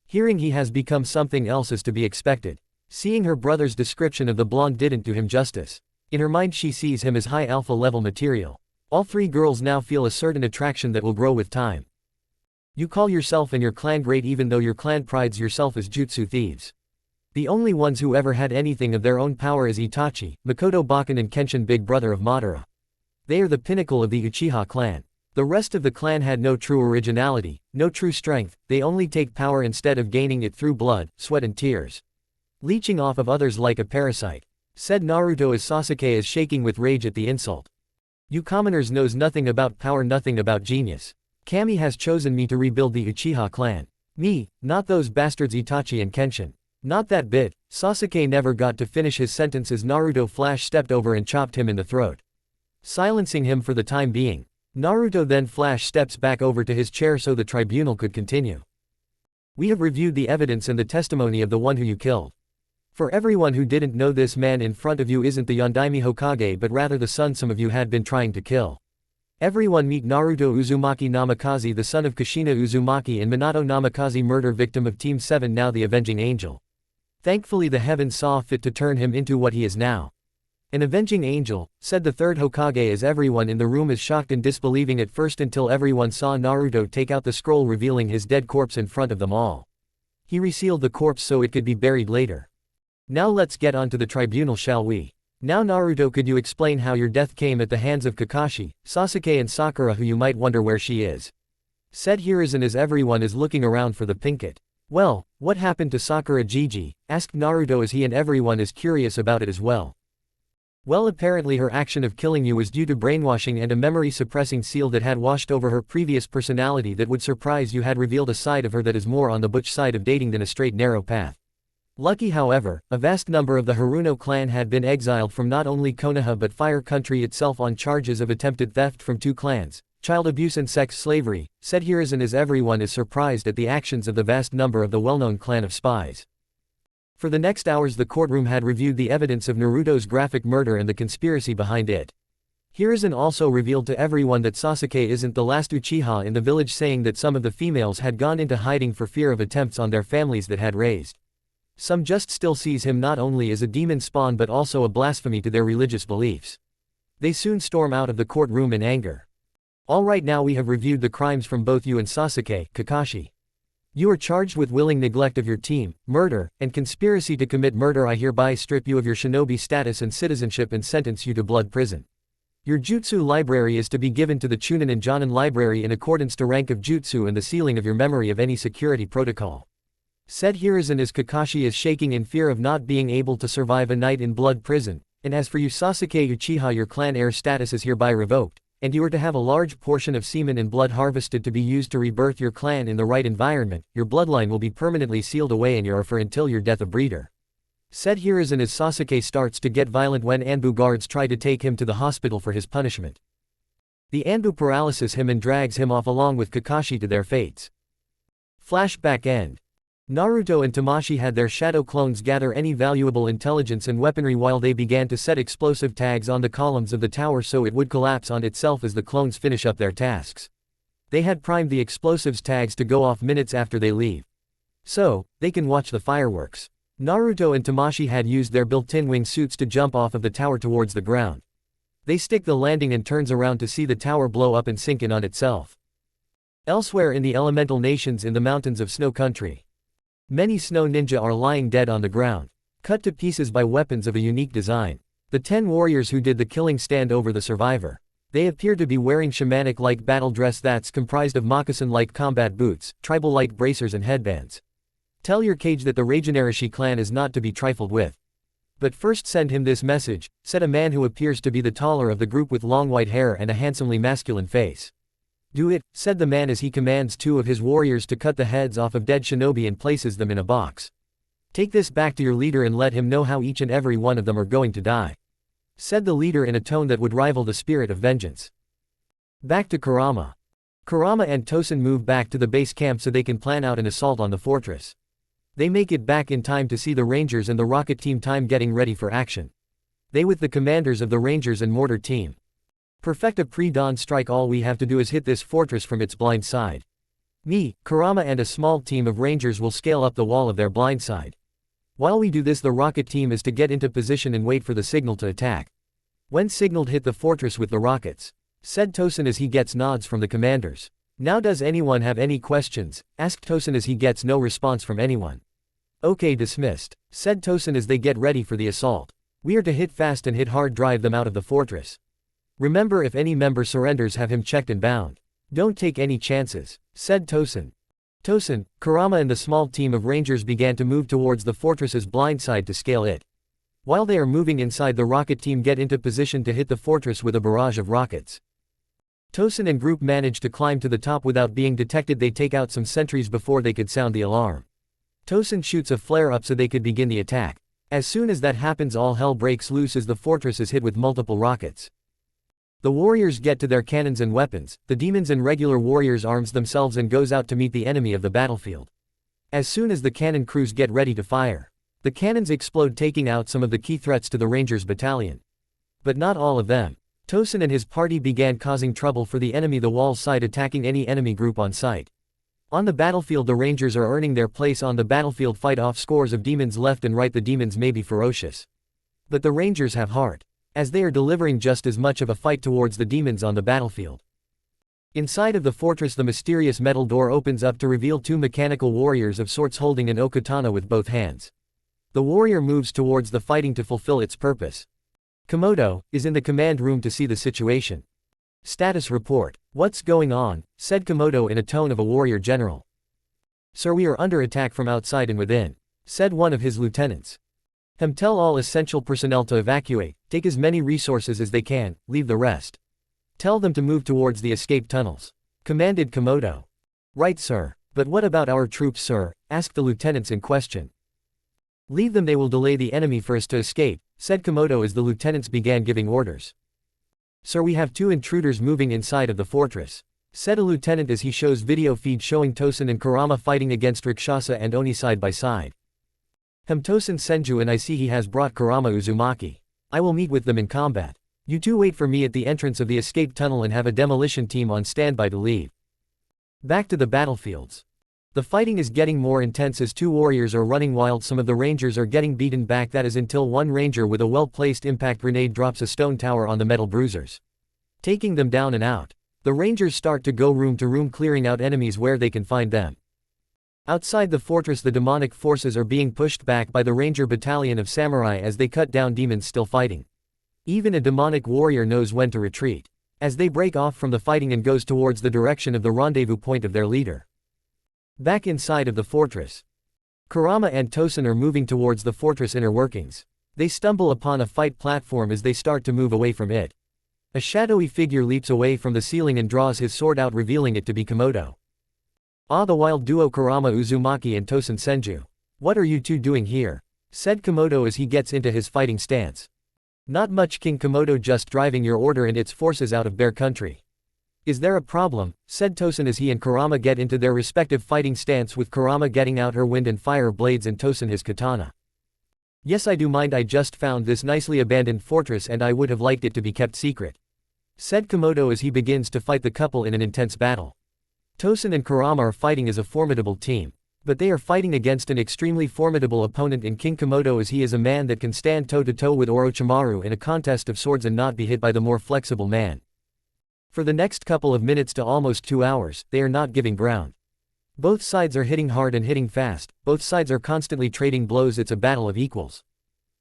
Hearing he has become something else is to be expected. Seeing her brother's description of the blonde didn't do him justice. In her mind she sees him as high alpha level material. All 3 girls now feel a certain attraction that will grow with time. You call yourself and your clan great even though your clan prides yourself as jutsu thieves. The only ones who ever had anything of their own power is Itachi, Makoto Bakken and Kenshin, big brother of Madara. They are the pinnacle of the Uchiha clan. The rest of the clan had no true originality, no true strength, they only take power instead of gaining it through blood, sweat and tears. Leeching off of others like a parasite. Said Naruto as Sasuke is shaking with rage at the insult. You commoners knows nothing about power, nothing about genius. Kami has chosen me to rebuild the Uchiha clan. Me, not those bastards Itachi and Kenshin. Not that bit. Sasuke never got to finish his sentence as Naruto flash stepped over and chopped him in the throat, silencing him for the time being. Naruto then flash steps back over to his chair so the tribunal could continue. We have reviewed the evidence and the testimony of the one who you killed. For everyone who didn't know, this man in front of you isn't the Yondaime Hokage but rather the son some of you had been trying to kill. Everyone meet Naruto Uzumaki Namikaze, the son of Kushina Uzumaki and Minato Namikaze, murder victim of Team 7, now the Avenging Angel. Thankfully the heavens saw fit to turn him into what he is now. An avenging angel, said the third Hokage as everyone in the room is shocked and disbelieving at first until everyone saw Naruto take out the scroll revealing his dead corpse in front of them all. He resealed the corpse so it could be buried later. Now let's get on to the tribunal, shall we? Now Naruto, could you explain how your death came at the hands of Kakashi, Sasuke and Sakura, who you might wonder where she is? Said Hiruzen as everyone is looking around for the pinkett. Well, what happened to Sakura Gigi? Asked Naruto as he and everyone is curious about it as well. Well, apparently her action of killing you was due to brainwashing and a memory-suppressing seal that had washed over her previous personality that would surprise you, had revealed a side of her that is more on the butch side of dating than a straight narrow path. Lucky, however, a vast number of the Haruno clan had been exiled from not only Konoha but Fire Country itself on charges of attempted theft from 2 clans, child abuse and sex slavery, said Hiruzen as everyone is surprised at the actions of the vast number of the well-known clan of spies. For the next hours the courtroom had reviewed the evidence of Naruto's graphic murder and the conspiracy behind it. Hiruzen also revealed to everyone that Sasuke isn't the last Uchiha in the village, saying that some of the females had gone into hiding for fear of attempts on their families that had raised. Some just still sees him not only as a demon spawn but also a blasphemy to their religious beliefs. They soon storm out of the courtroom in anger. Alright, now we have reviewed the crimes from both you and Sasuke, Kakashi. You are charged with willing neglect of your team, murder, and conspiracy to commit murder. I hereby strip you of your shinobi status and citizenship and sentence you to blood prison. Your jutsu library is to be given to the Chunin and Jonin library in accordance to rank of jutsu and the sealing of your memory of any security protocol. Said Hiruzen as Kakashi is shaking in fear of not being able to survive a night in blood prison. And as for you Sasuke Uchiha, your clan heir status is hereby revoked, and you are to have a large portion of semen and blood harvested to be used to rebirth your clan in the right environment. Your bloodline will be permanently sealed away in your for until your death, a breeder. Said Hiruzen as Sasuke starts to get violent when Anbu guards try to take him to the hospital for his punishment. The Anbu paralyzes him and drags him off along with Kakashi to their fates. Flashback end. Naruto and Tamashii had their shadow clones gather any valuable intelligence and weaponry while they began to set explosive tags on the columns of the tower so it would collapse on itself as the clones finish up their tasks. They had primed the explosives tags to go off minutes after they leave, so they can watch the fireworks. Naruto and Tamashii had used their built-in wing suits to jump off of the tower towards the ground. They stick the landing and turns around to see the tower blow up and sink in on itself. Elsewhere in the elemental nations in the mountains of Snow Country, many snow ninja are lying dead on the ground, cut to pieces by weapons of a unique design. The 10 warriors who did the killing stand over the survivor. They appear to be wearing shamanic-like battle dress that's comprised of moccasin-like combat boots, tribal-like bracers and headbands. Tell your Kage that the Rasengan clan is not to be trifled with. But first send him this message, said a man who appears to be the taller of the group with long white hair and a handsomely masculine face. Do it, said the man as he commands 2 of his warriors to cut the heads off of dead shinobi and places them in a box. Take this back to your leader and let him know how each and every one of them are going to die, said the leader in a tone that would rival the spirit of vengeance. Back to Kurama. Kurama and Tosen move back to the base camp so they can plan out an assault on the fortress. They make it back in time to see the Rangers and the Rocket Team time getting ready for action. They with the commanders of the Rangers and Mortar Team. Perfect a pre-dawn strike. All we have to do is hit this fortress from its blind side. Me, Kurama and a small team of Rangers will scale up the wall of their blind side. While we do this, the Rocket Team is to get into position and wait for the signal to attack. When signaled, hit the fortress with the rockets, said Tosen as he gets nods from the commanders. Now does anyone have any questions? Asked Tosen as he gets no response from anyone. Okay, dismissed, said Tosen as they get ready for the assault. We are to hit fast and hit hard, drive them out of the fortress. Remember, if any member surrenders, have him checked and bound. Don't take any chances, said Tosen. Tosen, Kurama and the small team of Rangers began to move towards the fortress's blind side to scale it. While they are moving inside, the Rocket Team get into position to hit the fortress with a barrage of rockets. Tosen and group manage to climb to the top without being detected. They take out some sentries before they could sound the alarm. Tosen shoots a flare up so they could begin the attack. As soon as that happens, all hell breaks loose as the fortress is hit with multiple rockets. The warriors get to their cannons and weapons. The demons and regular warriors arms themselves and goes out to meet the enemy of the battlefield. As soon as the cannon crews get ready to fire, the cannons explode, taking out some of the key threats to the Rangers battalion. But not all of them. Tosen and his party began causing trouble for the enemy, the wall side, attacking any enemy group on sight. On the battlefield, the Rangers are earning their place on the battlefield, fight off scores of demons left and right. The demons may be ferocious, but the Rangers have heart. as they are delivering just as much of a fight towards the demons on the battlefield. Inside of the fortress, the mysterious metal door opens up to reveal two mechanical warriors of sorts holding an okatana with both hands. The warrior moves towards the fighting to fulfill its purpose. Komodo is in the command room to see the situation. Status report. What's going on? Said Komodo in a tone of a warrior general. Sir, we are under attack from outside and within, said one of his lieutenants. Tell all essential personnel to evacuate, take as many resources as they can, leave the rest. Tell them to move towards the escape tunnels, commanded Komodo. Right, sir. But what about our troops, sir? Asked the lieutenants in question. Leave them, they will delay the enemy for us to escape, said Komodo as the lieutenants began giving orders. Sir, we have two intruders moving inside of the fortress, said a lieutenant as he shows video feed showing Tosen and Kurama fighting against Rakshasa and Oni side by side. Tosen Senju, and I see he has brought Kurama Uzumaki. I will meet with them in combat. You two wait for me at the entrance of the escape tunnel and have a demolition team on standby to leave. Back to the battlefields. The fighting is getting more intense as two warriors are running wild. Some of the rangers are getting beaten back, that is until one ranger with a well-placed impact grenade drops a stone tower on the metal bruisers, taking them down and out. The rangers start to go room to room, clearing out enemies where they can find them. Outside the fortress, the demonic forces are being pushed back by the ranger battalion of samurai as they cut down demons still fighting. Even a demonic warrior knows when to retreat, as they break off from the fighting and goes towards the direction of the rendezvous point of their leader. Back inside of the fortress, Kurama and Tosen are moving towards the fortress inner workings. They stumble upon a fight platform as they start to move away from it. A shadowy figure leaps away from the ceiling and draws his sword out, revealing it to be Komodo. Ah, the wild duo Kurama Uzumaki and Tosen Senju. What are you two doing here? Said Komodo as he gets into his fighting stance. Not much, King Komodo, just driving your order and its forces out of Bear Country. Is there a problem? Said Tosen as he and Kurama get into their respective fighting stance, with Kurama getting out her wind and fire blades and Tosen his katana. Yes, I do mind. I just found this nicely abandoned fortress and I would have liked it to be kept secret, said Komodo as he begins to fight the couple in an intense battle. Tosen and Kurama are fighting as a formidable team, but they are fighting against an extremely formidable opponent in King Komodo, as he is a man that can stand toe-to-toe with Orochimaru in a contest of swords and not be hit by the more flexible man. For the next couple of minutes to almost 2 hours, they are not giving ground. Both sides are hitting hard and hitting fast, both sides are constantly trading blows. It's a battle of equals.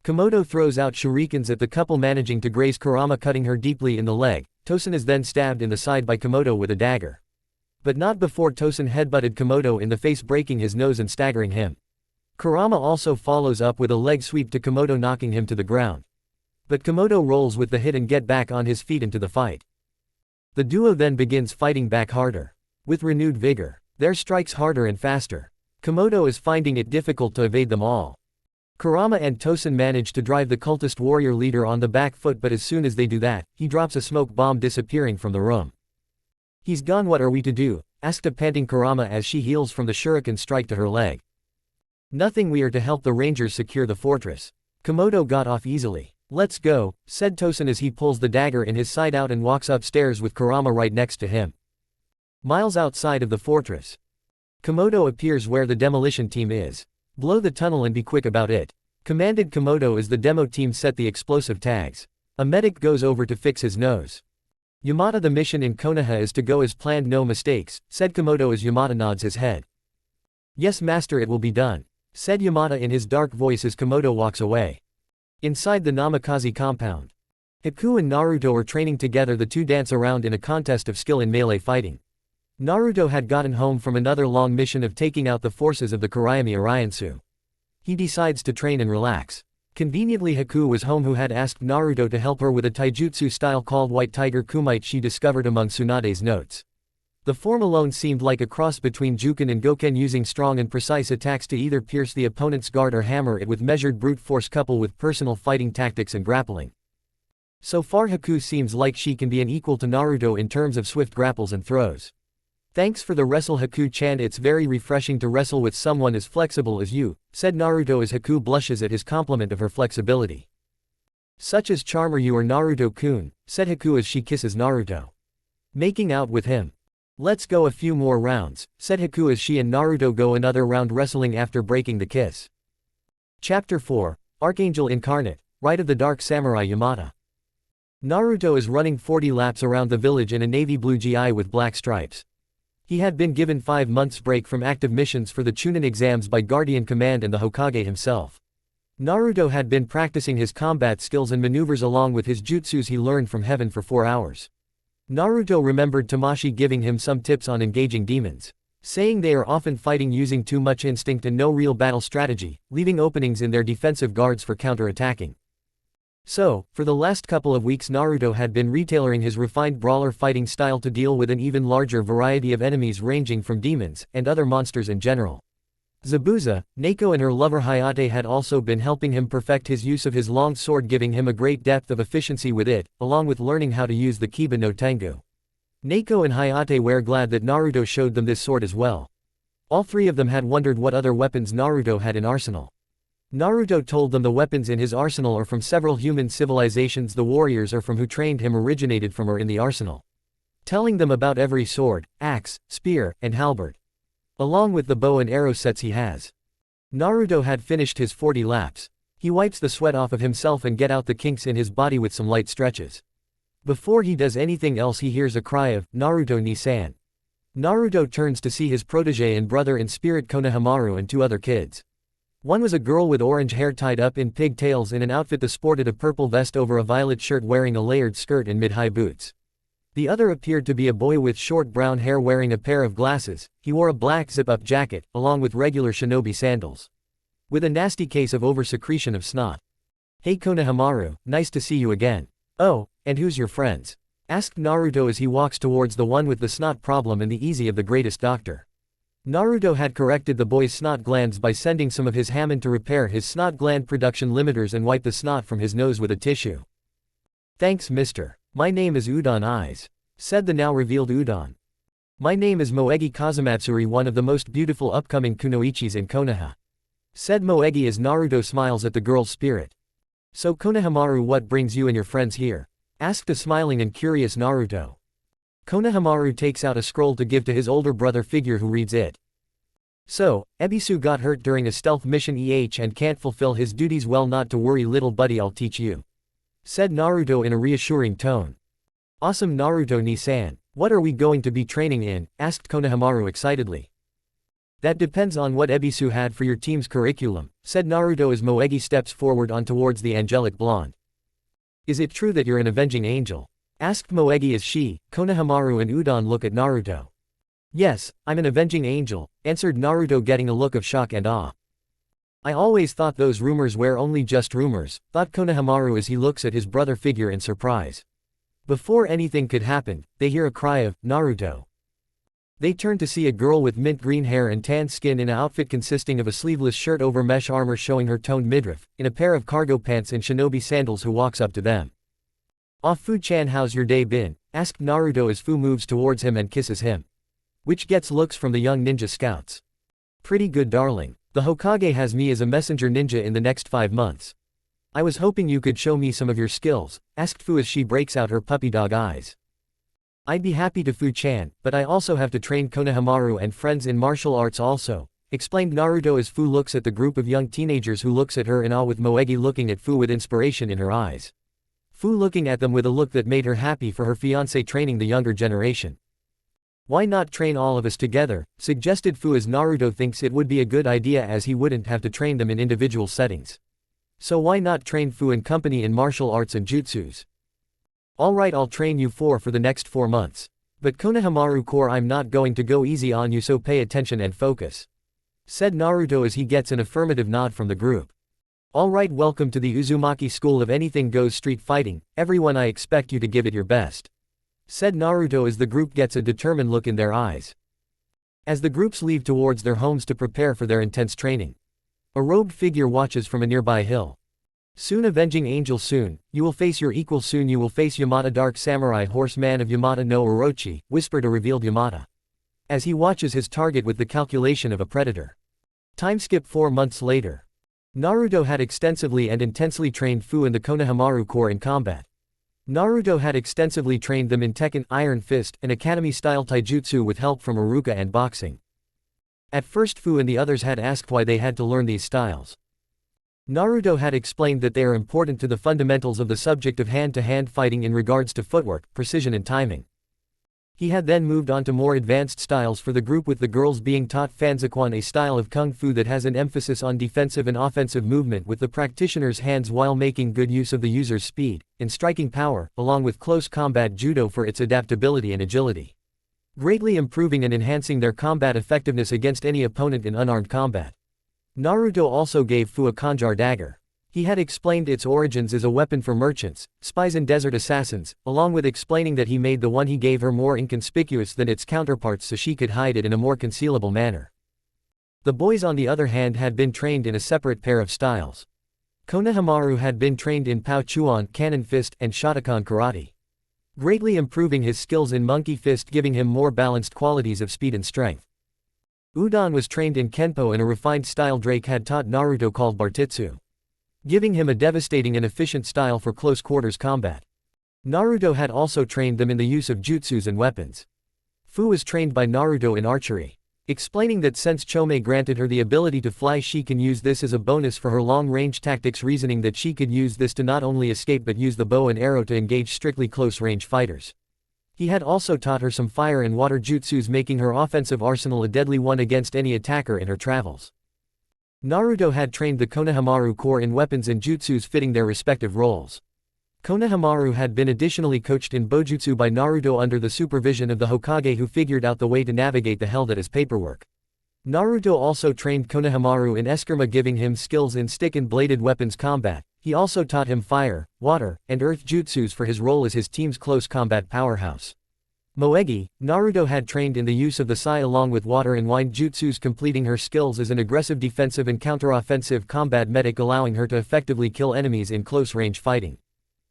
Komodo throws out shurikens at the couple, managing to graze Kurama, cutting her deeply in the leg. Tosen is then stabbed in the side by Komodo with a dagger, but not before Tosen headbutted Komodo in the face, breaking his nose and staggering him. Kurama also follows up with a leg sweep to Komodo, knocking him to the ground. But Komodo rolls with the hit and get back on his feet into the fight. The duo then begins fighting back harder, with renewed vigor. Their strikes harder and faster. Komodo is finding it difficult to evade them all. Kurama and Tosen manage to drive the cultist warrior leader on the back foot, but as soon as they do that, he drops a smoke bomb, disappearing from the room. He's gone. What are we to do? Asked a panting Kurama as she heals from the shuriken strike to her leg. Nothing, we are to help the rangers secure the fortress. Komodo got off easily. Let's go, said Tosen as he pulls the dagger in his side out and walks upstairs with Kurama right next to him. Miles outside of the fortress, Komodo appears where the demolition team is. Blow the tunnel and be quick about it, commanded Komodo as the demo team set the explosive tags. A medic goes over to fix his nose. Yamata, the mission in Konoha is to go as planned, no mistakes, said Komodo as Yamata nods his head. Yes master, it will be done, said Yamata in his dark voice as Komodo walks away. Inside the Namikaze compound, Haku and Naruto are training together. The two dance around in a contest of skill in melee fighting. Naruto had gotten home from another long mission of taking out the forces of the Kurayami Ariansu. He decides to train and relax. Conveniently, Haku was home, who had asked Naruto to help her with a taijutsu style called White Tiger Kumite she discovered among Tsunade's notes. The form alone seemed like a cross between Juken and Goken, using strong and precise attacks to either pierce the opponent's guard or hammer it with measured brute force, coupled with personal fighting tactics and grappling. So far Haku seems like she can be an equal to Naruto in terms of swift grapples and throws. Thanks for the wrestle, Haku-chan. It's very refreshing to wrestle with someone as flexible as you, said Naruto as Haku blushes at his compliment of her flexibility. Such as charmer you are, Naruto-kun, said Haku as she kisses Naruto, making out with him. Let's go a few more rounds, said Haku as she and Naruto go another round wrestling after breaking the kiss. Chapter 4, Archangel Incarnate, Rite of the Dark Samurai Yamata. Naruto is running 40 laps around the village in a navy blue GI with black stripes. He had been given 5 months break from active missions for the Chunin exams by Guardian Command and the Hokage himself. Naruto had been practicing his combat skills and maneuvers along with his jutsus he learned from heaven for 4 hours. Naruto remembered Tamashii giving him some tips on engaging demons, saying they are often fighting using too much instinct and no real battle strategy, leaving openings in their defensive guards for counter-attacking. So, for the last couple of weeks Naruto had been retailoring his refined brawler fighting style to deal with an even larger variety of enemies ranging from demons, and other monsters in general. Zabuza, Neko and her lover Hayate had also been helping him perfect his use of his long sword, giving him a great depth of efficiency with it, along with learning how to use the Kiba no Tengu. Neko and Hayate were glad that Naruto showed them this sword as well. All three of them had wondered what other weapons Naruto had in arsenal. Naruto told them the weapons in his arsenal are from several human civilizations the warriors are from who trained him originated from or in the arsenal. Telling them about every sword, axe, spear, and halberd, along with the bow and arrow sets he has. Naruto had finished his 40 laps. He wipes the sweat off of himself and get out the kinks in his body with some light stretches. Before he does anything else he hears a cry of, "Naruto ni-san." Naruto turns to see his protege and brother in spirit Konohamaru and 2 other kids. One was a girl with orange hair tied up in pigtails in an outfit that sported a purple vest over a violet shirt wearing a layered skirt and mid-high boots. The other appeared to be a boy with short brown hair wearing a pair of glasses. He wore a black zip-up jacket, along with regular shinobi sandals, with a nasty case of over-secretion of snot. "Hey Konohamaru, nice to see you again." "Oh, and who's your friends?" asked Naruto as he walks towards the one with the snot problem and the easy of the greatest doctor. Naruto had corrected the boy's snot glands by sending some of his Hammond to repair his snot gland production limiters and wipe the snot from his nose with a tissue. "Thanks mister. My name is Udon Eyes," said the now revealed Udon. "My name is Moegi Kazamatsuri, one of the most beautiful upcoming kunoichis in Konoha," said Moegi as Naruto smiles at the girl's spirit. "So Konohamaru, what brings you and your friends here?" asked a smiling and curious Naruto. Konohamaru takes out a scroll to give to his older brother figure who reads it. "So, Ebisu got hurt during a stealth mission and can't fulfill his duties well. Not to worry little buddy, I'll teach you," said Naruto in a reassuring tone. "Awesome Naruto ni-san. What are we going to be training in?" asked Konohamaru excitedly. "That depends on what Ebisu had for your team's curriculum," said Naruto as Moegi steps forward on towards the angelic blonde. "Is it true that you're an avenging angel?" asked Moegi as she, Konohamaru and Udon look at Naruto. "Yes, I'm an avenging angel," answered Naruto, getting a look of shock and awe. "I always thought those rumors were only just rumors," thought Konohamaru as he looks at his brother figure in surprise. Before anything could happen, they hear a cry of, "Naruto." They turn to see a girl with mint green hair and tan skin in an outfit consisting of a sleeveless shirt over mesh armor showing her toned midriff, in a pair of cargo pants and shinobi sandals, who walks up to them. "Ah Fu-chan, how's your day been?" asked Naruto as Fu moves towards him and kisses him, which gets looks from the young ninja scouts. "Pretty good darling. The Hokage has me as a messenger ninja in the next 5 months. I was hoping you could show me some of your skills," asked Fu as she breaks out her puppy dog eyes. "I'd be happy to Fu-chan, but I also have to train Konohamaru and friends in martial arts also," explained Naruto as Fu looks at the group of young teenagers who looks at her in awe, with Moegi looking at Fu with inspiration in her eyes. Fu looking at them with a look that made her happy for her fiancé training the younger generation. "Why not train all of us together?" suggested Fu as Naruto thinks it would be a good idea as he wouldn't have to train them in individual settings. So why not train Fu and company in martial arts and jutsus? "Alright, I'll train you for the next 4 months. But Konohamaru-core, I'm not going to go easy on you, so pay attention and focus," said Naruto as he gets an affirmative nod from the group. "Alright, welcome to the Uzumaki School of Anything Goes Street Fighting, everyone. I expect you to give it your best," said Naruto as the group gets a determined look in their eyes. As the groups leave towards their homes to prepare for their intense training, a robed figure watches from a nearby hill. "Soon, avenging angel, soon, you will face your equal, soon you will face Yamata, dark samurai horseman of Yamata no Orochi," whispered a revealed Yamata, as he watches his target with the calculation of a predator. Time skip 4 months later. Naruto had extensively and intensely trained Fu and the Konohamaru Corps in combat. Naruto had extensively trained them in Tekken, Iron Fist, and Academy-style taijutsu with help from Iruka and boxing. At first Fu and the others had asked why they had to learn these styles. Naruto had explained that they are important to the fundamentals of the subject of hand-to-hand fighting in regards to footwork, precision and timing. He had then moved on to more advanced styles for the group, with the girls being taught FANFICTION, a style of kung fu that has an emphasis on defensive and offensive movement with the practitioner's hands while making good use of the user's speed and striking power, along with close combat judo for its adaptability and agility, greatly improving and enhancing their combat effectiveness against any opponent in unarmed combat. Naruto also gave Fu a Kanjar dagger. He had explained its origins as a weapon for merchants, spies and desert assassins, along with explaining that he made the one he gave her more inconspicuous than its counterparts so she could hide it in a more concealable manner. The boys on the other hand had been trained in a separate pair of styles. Konohamaru had been trained in Pao Chuan Cannon Fist and Shotokan Karate, greatly improving his skills in Monkey Fist, giving him more balanced qualities of speed and strength. Udon was trained in Kenpo and a refined style Drake had taught Naruto called Bartitsu, giving him a devastating and efficient style for close quarters combat. Naruto had also trained them in the use of jutsus and weapons. Fu was trained by Naruto in archery, explaining that since Chome granted her the ability to fly, she can use this as a bonus for her long-range tactics, reasoning that she could use this to not only escape but use the bow and arrow to engage strictly close-range fighters. He had also taught her some fire and water jutsus, making her offensive arsenal a deadly one against any attacker in her travels. Naruto had trained the Konohamaru Corps in weapons and jutsus fitting their respective roles. Konohamaru had been additionally coached in Bojutsu by Naruto under the supervision of the Hokage, who figured out the way to navigate the hell that is paperwork. Naruto also trained Konohamaru in Eskrima, giving him skills in stick and bladed weapons combat. He also taught him fire, water, and earth jutsus for his role as his team's close combat powerhouse. Moegi, Naruto had trained in the use of the Sai along with water and wind jutsus, completing her skills as an aggressive defensive and counter-offensive combat medic, allowing her to effectively kill enemies in close-range fighting.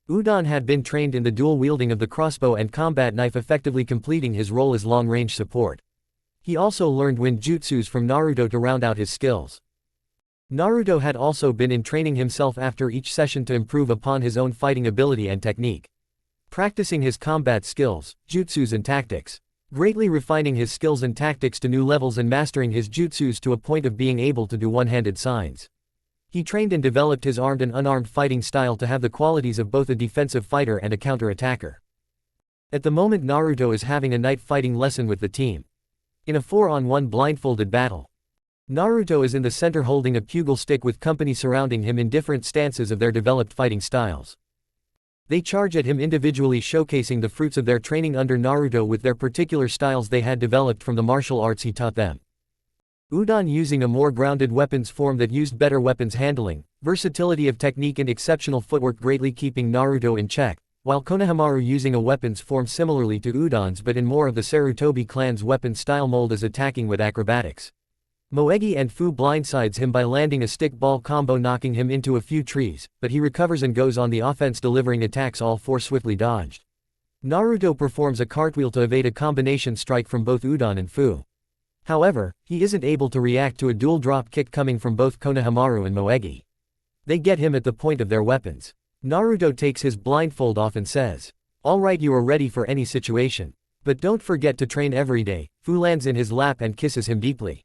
Udon had been trained in the dual wielding of the crossbow and combat knife, effectively completing his role as long-range support. He also learned wind jutsus from Naruto to round out his skills. Naruto had also been in training himself after each session to improve upon his own fighting ability and technique, practicing his combat skills, jutsus and tactics, greatly refining his skills and tactics to new levels and mastering his jutsus to a point of being able to do one-handed signs. He trained and developed his armed and unarmed fighting style to have the qualities of both a defensive fighter and a counter-attacker. At the moment, Naruto is having a night fighting lesson with the team, in a 4-on-1 blindfolded battle. Naruto is in the center holding a pugil stick with company surrounding him in different stances of their developed fighting styles. They charge at him individually, showcasing the fruits of their training under Naruto with their particular styles they had developed from the martial arts he taught them. Udon using a more grounded weapons form that used better weapons handling, versatility of technique and exceptional footwork, greatly keeping Naruto in check, while Konohamaru using a weapons form similarly to Udon's but in more of the Sarutobi clan's weapon style mold as attacking with acrobatics. Moegi and Fu blindsides him by landing a stick ball combo, knocking him into a few trees, but he recovers and goes on the offense, delivering attacks all four swiftly dodged. Naruto performs a cartwheel to evade a combination strike from both Udon and Fu. However, he isn't able to react to a dual drop kick coming from both Konohamaru and Moegi. They get him at the point of their weapons. Naruto takes his blindfold off and says, "Alright, you are ready for any situation. But don't forget to train every day." Fu lands in his lap and kisses him deeply.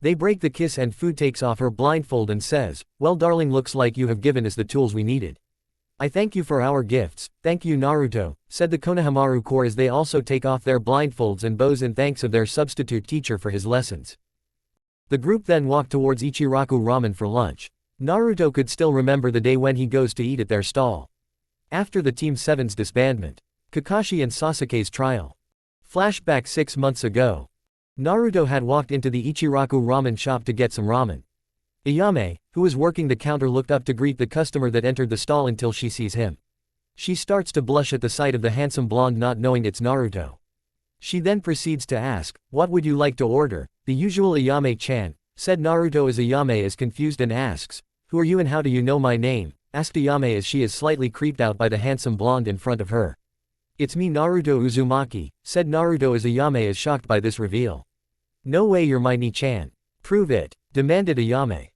They break the kiss and Fu takes off her blindfold and says, "Well darling, looks like you have given us the tools we needed. I thank you for our gifts." "Thank you Naruto," said the Konohamaru Corps as they also take off their blindfolds and bows in thanks of their substitute teacher for his lessons. The group then walked towards Ichiraku Ramen for lunch. Naruto could still remember the day when he goes to eat at their stall. After the Team 7's disbandment. Kakashi and Sasuke's trial. Flashback 6 months ago. Naruto had walked into the Ichiraku ramen shop to get some ramen. Ayame, who was working the counter, looked up to greet the customer that entered the stall until she sees him. She starts to blush at the sight of the handsome blonde, not knowing it's Naruto. She then proceeds to ask, "What would you like to order?" "The usual Ayame-chan," said Naruto as Ayame is confused and asks, "Who are you and how do you know my name?" asked Ayame as she is slightly creeped out by the handsome blonde in front of her. "It's me, Naruto Uzumaki," said Naruto as Ayame is shocked by this reveal. "No way, you're my Ni-chan. Prove it," demanded Ayame.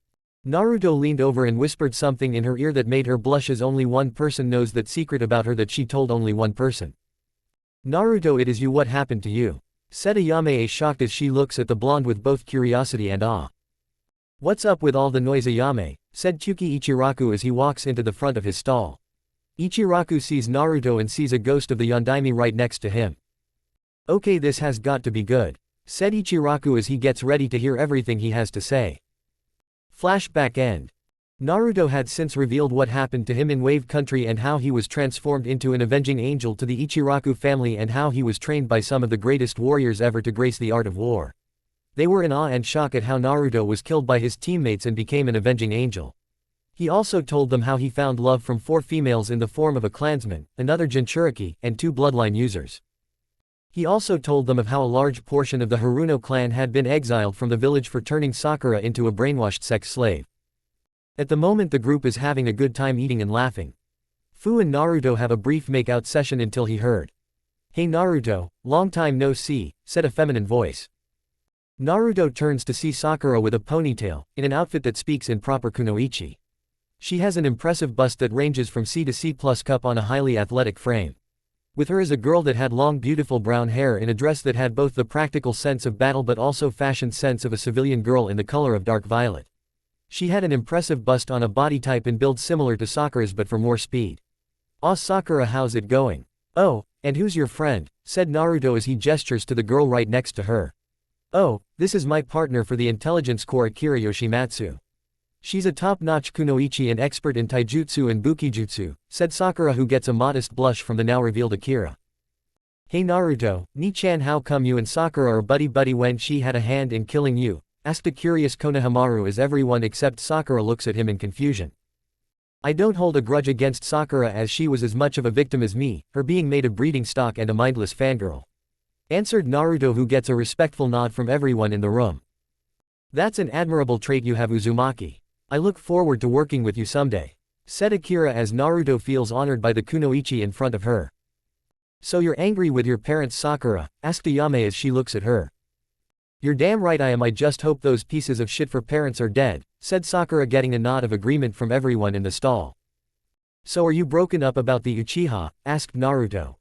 Naruto leaned over and whispered something in her ear that made her blush, as only one person knows that secret about her that she told only one person. "Naruto, it is you. What happened to you?" said Ayame, shocked as she looks at the blonde with both curiosity and awe. "What's up with all the noise, Ayame?" said Chuki Ichiraku as he walks into the front of his stall. Ichiraku sees Naruto and sees a ghost of the Yondaime right next to him. Okay, this has got to be good, said Ichiraku as he gets ready to hear everything he has to say. Flashback end. Naruto had since revealed what happened to him in Wave Country and how he was transformed into an avenging angel to the Ichiraku family and how he was trained by some of the greatest warriors ever to grace the art of war. They were in awe and shock at how Naruto was killed by his teammates and became an avenging angel. He also told them how he found love from 4 females in the form of a clansman, another Jinchuriki, and 2 bloodline users. He also told them of how a large portion of the Haruno clan had been exiled from the village for turning Sakura into a brainwashed sex slave. At the moment the group is having a good time eating and laughing. Fu and Naruto have a brief make-out session until he heard. "Hey Naruto, long time no see," said a feminine voice. Naruto turns to see Sakura with a ponytail, in an outfit that speaks in proper kunoichi. She has an impressive bust that ranges from C to C+ cup on a highly athletic frame. With her is a girl that had long beautiful brown hair in a dress that had both the practical sense of battle but also fashion sense of a civilian girl in the color of dark violet. She had an impressive bust on a body type and build similar to Sakura's but for more speed. "Aw Sakura, how's it going?" "Oh, and who's your friend?" said Naruto as he gestures to the girl right next to her. "Oh, this is my partner for the intelligence corps, Akira Yoshimatsu. She's a top-notch kunoichi and expert in taijutsu and bukijutsu," said Sakura, who gets a modest blush from the now revealed Akira. "Hey Naruto, Ni-chan, how come you and Sakura are buddy-buddy when she had a hand in killing you?" asked a curious Konohamaru as everyone except Sakura looks at him in confusion. "I don't hold a grudge against Sakura as she was as much of a victim as me, her being made a breeding stock and a mindless fangirl," answered Naruto, who gets a respectful nod from everyone in the room. "That's an admirable trait you have, Uzumaki. I look forward to working with you someday," said Akira as Naruto feels honored by the kunoichi in front of her. "So you're angry with your parents, Sakura?" asked Ayame as she looks at her. "You're damn right I am. I just hope those pieces of shit for parents are dead," said Sakura, getting a nod of agreement from everyone in the stall. "So are you broken up about the Uchiha?" asked Naruto.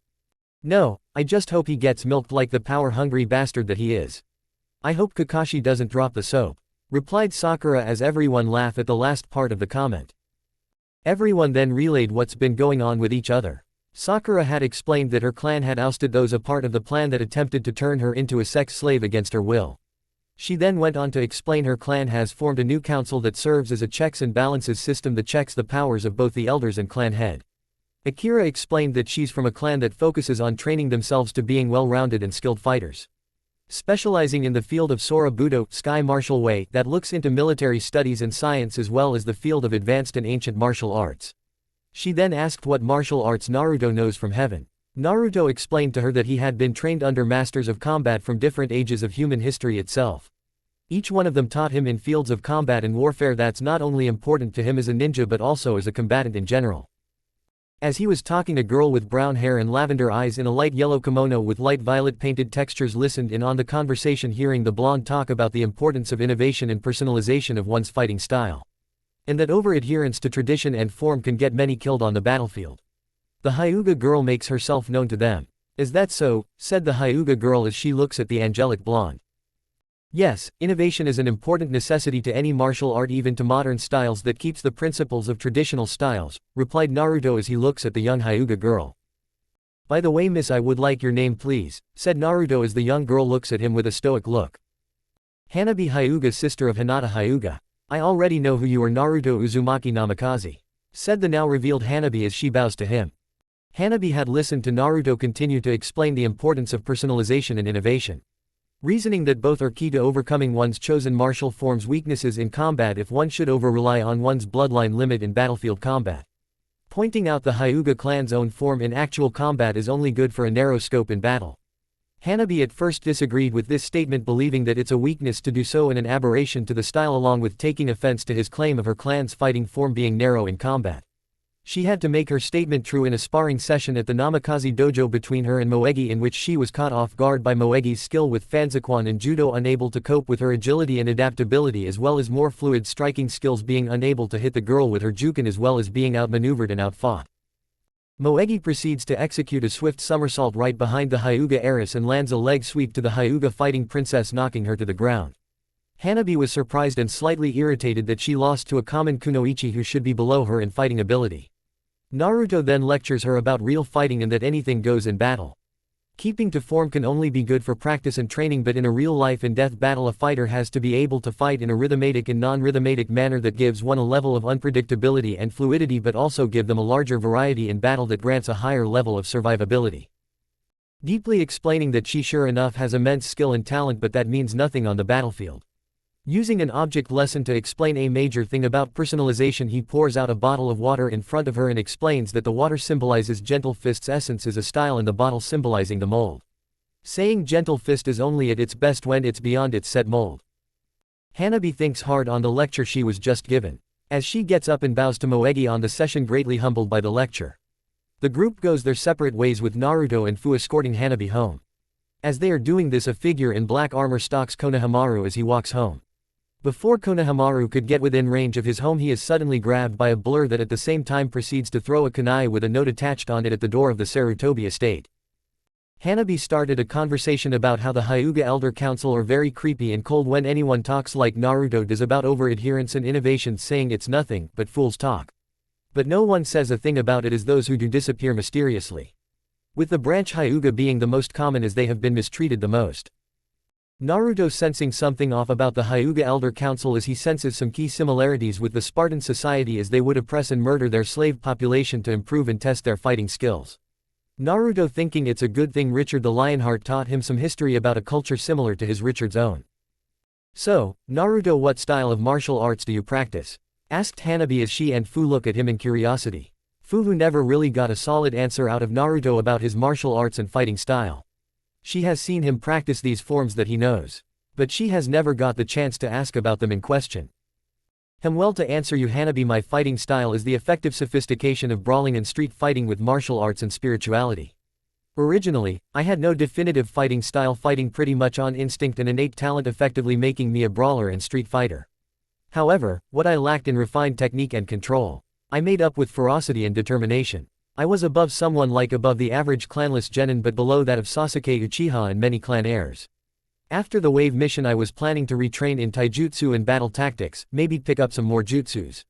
"No, I just hope he gets milked like the power-hungry bastard that he is. I hope Kakashi doesn't drop the soap," replied Sakura as everyone laughed at the last part of the comment. Everyone then relayed what's been going on with each other. Sakura had explained that her clan had ousted those a part of the plan that attempted to turn her into a sex slave against her will. She then went on to explain her clan has formed a new council that serves as a checks and balances system that checks the powers of both the elders and clan head. Akira explained that she's from a clan that focuses on training themselves to being well-rounded and skilled fighters, specializing in the field of Sora Budo, Sky Martial Way, that looks into military studies and science as well as the field of advanced and ancient martial arts. She then asked what martial arts Naruto knows from heaven. Naruto explained to her that he had been trained under masters of combat from different ages of human history itself. Each one of them taught him in fields of combat and warfare that's not only important to him as a ninja but also as a combatant in general. As he was talking, a girl with brown hair and lavender eyes in a light yellow kimono with light violet painted textures listened in on the conversation, hearing the blonde talk about the importance of innovation and personalization of one's fighting style, and that over-adherence to tradition and form can get many killed on the battlefield. The Hyuga girl makes herself known to them. "Is that so?" said the Hyuga girl as she looks at the angelic blonde. "Yes, innovation is an important necessity to any martial art, even to modern styles that keeps the principles of traditional styles," replied Naruto as he looks at the young Hyuga girl. "By the way, miss, I would like your name please," said Naruto as the young girl looks at him with a stoic look. "Hanabi Hyuga, sister of Hinata Hyuga. I already know who you are, Naruto Uzumaki Namikaze," said the now revealed Hanabi as she bows to him. Hanabi had listened to Naruto continue to explain the importance of personalization and innovation, reasoning that both are key to overcoming one's chosen martial form's weaknesses in combat if one should over-rely on one's bloodline limit in battlefield combat, pointing out the Hyuga clan's own form in actual combat is only good for a narrow scope in battle. Hanabi at first disagreed with this statement, believing that it's a weakness to do so and an aberration to the style, along with taking offense to his claim of her clan's fighting form being narrow in combat. She had to make her statement true in a sparring session at the Namikaze dojo between her and Moegi, in which she was caught off guard by Moegi's skill with Fanfiction and Judo, unable to cope with her agility and adaptability, as well as more fluid striking skills, being unable to hit the girl with her Juken as well as being outmaneuvered and outfought. Moegi proceeds to execute a swift somersault right behind the Hyuga heiress and lands a leg sweep to the Hyuga fighting princess, knocking her to the ground. Hanabi was surprised and slightly irritated that she lost to a common kunoichi who should be below her in fighting ability. Naruto then lectures her about real fighting and that anything goes in battle. Keeping to form can only be good for practice and training, but in a real life and death battle a fighter has to be able to fight in a rhythmatic and non-rhythmatic manner that gives one a level of unpredictability and fluidity, but also give them a larger variety in battle that grants a higher level of survivability. Deeply explaining that she sure enough has immense skill and talent, but that means nothing on the battlefield. Using an object lesson to explain a major thing about personalization, he pours out a bottle of water in front of her and explains that the water symbolizes Gentle Fist's essence is a style and the bottle symbolizing the mold. Saying Gentle Fist is only at its best when it's beyond its set mold. Hanabi thinks hard on the lecture she was just given. As she gets up and bows to Moegi on the session, greatly humbled by the lecture. The group goes their separate ways with Naruto and Fu escorting Hanabi home. As they are doing this, a figure in black armor stalks Konohamaru as he walks home. Before Konohamaru could get within range of his home, he is suddenly grabbed by a blur that at the same time proceeds to throw a kunai with a note attached on it at the door of the Sarutobi estate. Hanabi started a conversation about how the Hyuga Elder Council are very creepy and cold when anyone talks like Naruto does about over-adherence and innovations, saying it's nothing but fools talk. But no one says a thing about it as those who do disappear mysteriously. With the branch Hyuga being the most common as they have been mistreated the most. Naruto sensing something off about the Hyuga Elder Council as he senses some key similarities with the Spartan society as they would oppress and murder their slave population to improve and test their fighting skills. Naruto thinking it's a good thing Richard the Lionheart taught him some history about a culture similar to his Richard's own. So, Naruto, what style of martial arts do you practice? Asked Hanabi as she and Fu look at him in curiosity. Fu, who never really got a solid answer out of Naruto about his martial arts and fighting style. She has seen him practice these forms that he knows. But she has never got the chance to ask about them in question. Well, to answer you Hanabi, my fighting style is the effective sophistication of brawling and street fighting with martial arts and spirituality. Originally, I had no definitive fighting style, fighting pretty much on instinct and innate talent, effectively making me a brawler and street fighter. However, what I lacked in refined technique and control, I made up with ferocity and determination. I was above someone like above the average clanless genin, but below that of Sasuke, Uchiha and many clan heirs. After the wave mission I was planning to retrain in taijutsu and battle tactics, maybe pick up some more jutsus.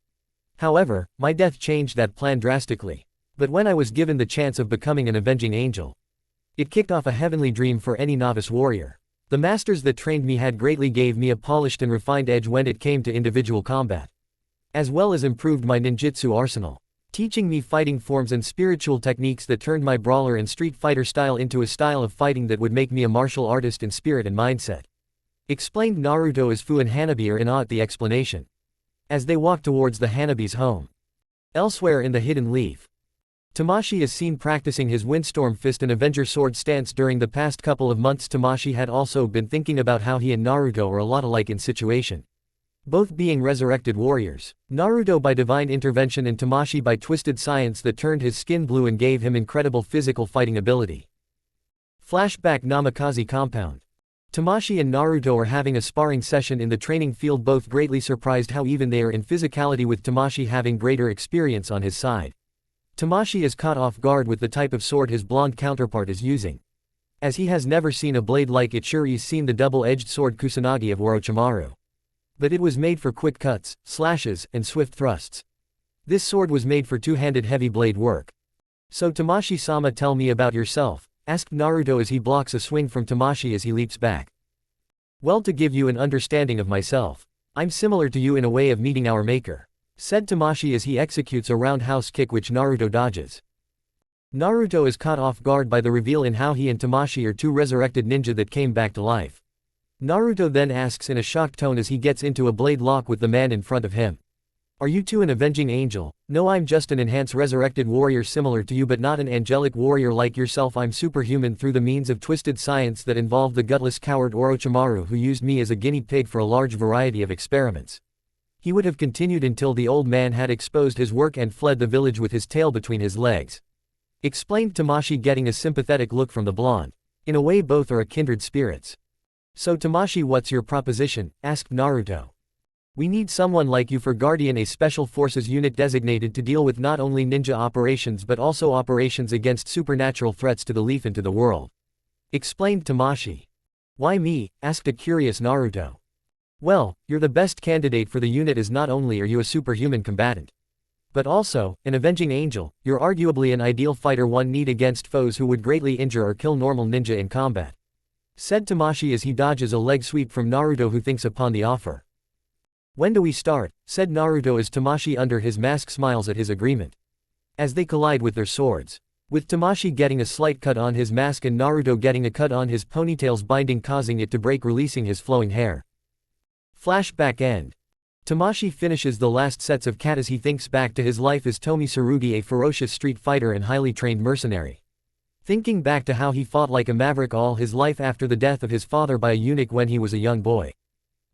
However, my death changed that plan drastically. But when I was given the chance of becoming an avenging angel, it kicked off a heavenly dream for any novice warrior. The masters that trained me had greatly gave me a polished and refined edge when it came to individual combat, as well as improved my ninjutsu arsenal, teaching me fighting forms and spiritual techniques that turned my brawler and street fighter style into a style of fighting that would make me a martial artist in spirit and mindset. Explained Naruto as Fu and Hanabi are in awe at the explanation. As they walk towards the Hanabi's home. Elsewhere in the Hidden Leaf, Tamashi is seen practicing his Windstorm Fist and Avenger Sword stance during the past couple of months. Tamashi had also been thinking about how he and Naruto are a lot alike in situation. Both being resurrected warriors. Naruto by divine intervention and Tamashi by twisted science that turned his skin blue and gave him incredible physical fighting ability. Flashback Namikaze compound. Tamashi and Naruto are having a sparring session in the training field, both greatly surprised how even they are in physicality, with Tamashi having greater experience on his side. Tamashi is caught off guard with the type of sword his blonde counterpart is using, as he has never seen a blade like it. Sure, he's seen the double-edged sword Kusanagi of Orochimaru, but it was made for quick cuts, slashes, and swift thrusts. This sword was made for two-handed heavy blade work. So Tamashi-sama, tell me about yourself, asked Naruto as he blocks a swing from Tamashi as he leaps back. Well, to give you an understanding of myself, I'm similar to you in a way of meeting our maker, said Tamashi as he executes a roundhouse kick which Naruto dodges. Naruto is caught off guard by the reveal in how he and Tamashi are two resurrected ninja that came back to life. Naruto then asks in a shocked tone as he gets into a blade lock with the man in front of him. Are you two an avenging angel? No, I'm just an enhanced resurrected warrior similar to you, but not an angelic warrior like yourself. I'm superhuman through the means of twisted science that involved the gutless coward Orochimaru, who used me as a guinea pig for a large variety of experiments. He would have continued until the old man had exposed his work and fled the village with his tail between his legs. Explained Tamashi, getting a sympathetic look from the blonde. In a way, both are kindred spirits. So Tamashi, what's your proposition? Asked Naruto. We need someone like you for Guardian, a special forces unit designated to deal with not only ninja operations but also operations against supernatural threats to the leaf and to the world. Explained Tamashi. Why me? Asked a curious Naruto. Well, you're the best candidate for the unit as not only are you a superhuman combatant, but also, an avenging angel. You're arguably an ideal fighter one need against foes who would greatly injure or kill normal ninja in combat," said Tamashii as he dodges a leg sweep from Naruto, who thinks upon the offer. "When do we start?" said Naruto as Tamashii under his mask smiles at his agreement. As they collide with their swords, with Tamashii getting a slight cut on his mask and Naruto getting a cut on his ponytail's binding, causing it to break, releasing his flowing hair. Flashback end. Tamashii finishes the last sets of kata as he thinks back to his life as Tomi Tsurugi, a ferocious street fighter and highly trained mercenary. Thinking back to how he fought like a maverick all his life after the death of his father by a eunuch when he was a young boy.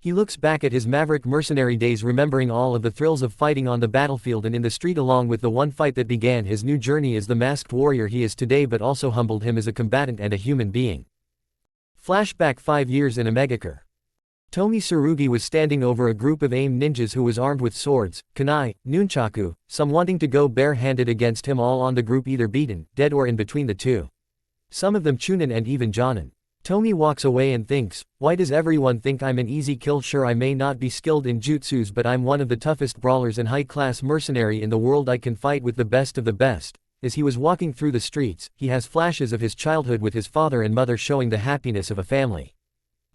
He looks back at his maverick mercenary days, remembering all of the thrills of fighting on the battlefield and in the street, along with the one fight that began his new journey as the masked warrior he is today, but also humbled him as a combatant and a human being. Flashback 5 years in Omegakure. Tomi Tsurugi was standing over a group of AIM ninjas who was armed with swords, kunai, nunchaku, some wanting to go bare-handed against him, all on the group either beaten, dead or in between the two. Some of them Chunin and even Jonin. Tomi walks away and thinks, why does everyone think I'm an easy kill? Sure, I may not be skilled in jutsus, but I'm one of the toughest brawlers and high-class mercenary in the world. I can fight with the best of the best. As he was walking through the streets, he has flashes of his childhood with his father and mother, showing the happiness of a family.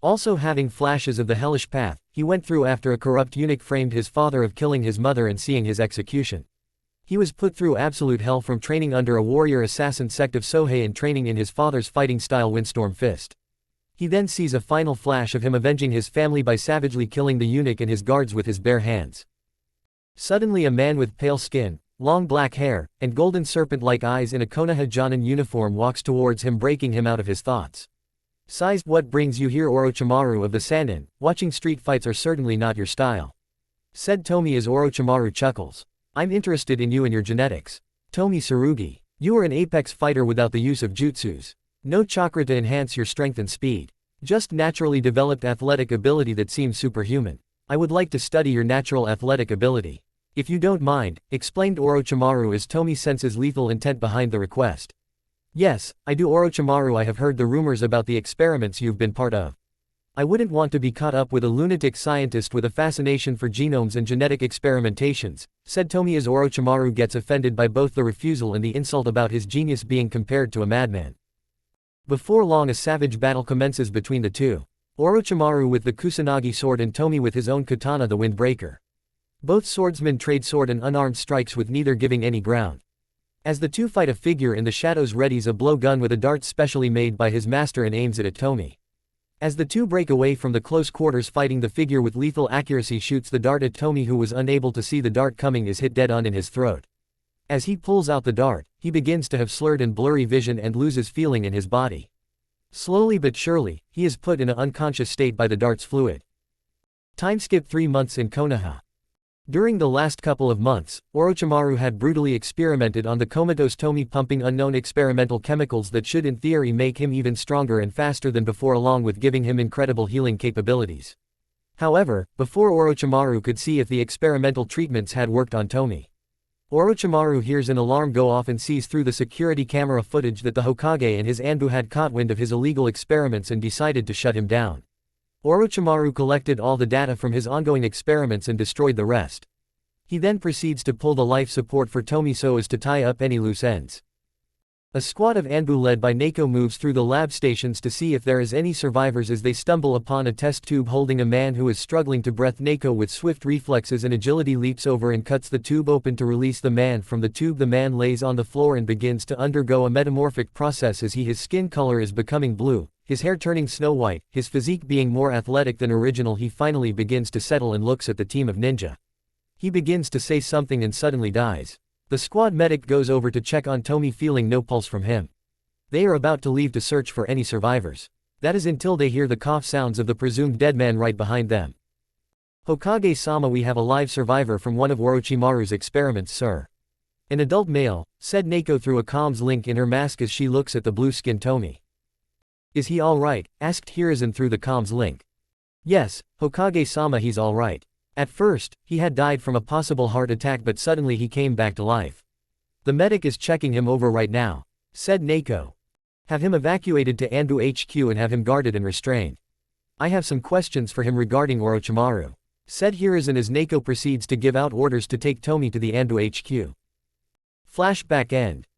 Also having flashes of the hellish path he went through after a corrupt eunuch framed his father of killing his mother and seeing his execution. He was put through absolute hell from training under a warrior assassin sect of Sohei and training in his father's fighting style Windstorm Fist. He then sees a final flash of him avenging his family by savagely killing the eunuch and his guards with his bare hands. Suddenly a man with pale skin, long black hair, and golden serpent-like eyes in a Konoha Jonin uniform walks towards him, breaking him out of his thoughts. Sighs, what brings you here? Orochimaru of the Sannin, watching street fights are certainly not your style, said Tomi as Orochimaru chuckles. I'm interested in you and your genetics. Tomi Tsurugi, you are an apex fighter without the use of jutsus. No chakra to enhance your strength and speed. Just naturally developed athletic ability that seems superhuman. I would like to study your natural athletic ability, if you don't mind, explained Orochimaru as Tomi senses lethal intent behind the request. Yes, I do, Orochimaru. I have heard the rumors about the experiments you've been part of. I wouldn't want to be caught up with a lunatic scientist with a fascination for genomes and genetic experimentations, said Tomi as Orochimaru gets offended by both the refusal and the insult about his genius being compared to a madman. Before long a savage battle commences between the two. Orochimaru with the Kusanagi sword and Tomi with his own katana, the Windbreaker. Both swordsmen trade sword and unarmed strikes with neither giving any ground. As the two fight, a figure in the shadows readies a blowgun with a dart specially made by his master and aims it at Tomi. As the two break away from the close quarters fighting, the figure with lethal accuracy shoots the dart at Tomi, who was unable to see the dart coming, is hit dead on in his throat. As he pulls out the dart, he begins to have slurred and blurry vision and loses feeling in his body. Slowly but surely, he is put in an unconscious state by the dart's fluid. Time skip 3 months in Konoha. During the last couple of months, Orochimaru had brutally experimented on the comatose Tomi, pumping unknown experimental chemicals that should in theory make him even stronger and faster than before, along with giving him incredible healing capabilities. However, before Orochimaru could see if the experimental treatments had worked on Tomi, Orochimaru hears an alarm go off and sees through the security camera footage that the Hokage and his Anbu had caught wind of his illegal experiments and decided to shut him down. Orochimaru collected all the data from his ongoing experiments and destroyed the rest. He then proceeds to pull the life support for Tomi so as to tie up any loose ends. A squad of Anbu led by Neko moves through the lab stations to see if there is any survivors as they stumble upon a test tube holding a man who is struggling to breathe. Neko with swift reflexes and agility leaps over and cuts the tube open to release the man from the tube. The man lays on the floor and begins to undergo a metamorphic process as his skin color is becoming blue, his hair turning snow white, his physique being more athletic than original. He finally begins to settle and looks at the team of ninja. He begins to say something and suddenly dies. The squad medic goes over to check on Tomi, feeling no pulse from him. They are about to leave to search for any survivors. That is until they hear the cough sounds of the presumed dead man right behind them. Hokage-sama, we have a live survivor from one of Orochimaru's experiments, sir. An adult male, said Neko through a comms link in her mask as she looks at the blue-skinned Tomi. Is he alright? Asked Hiruzen through the comms link. Yes, Hokage-sama, he's alright. At first, he had died from a possible heart attack, but suddenly he came back to life. The medic is checking him over right now, said Neko. Have him evacuated to Anbu HQ and have him guarded and restrained. I have some questions for him regarding Orochimaru, said Hiruzen as Neko proceeds to give out orders to take Tomi to the Anbu HQ. Flashback end.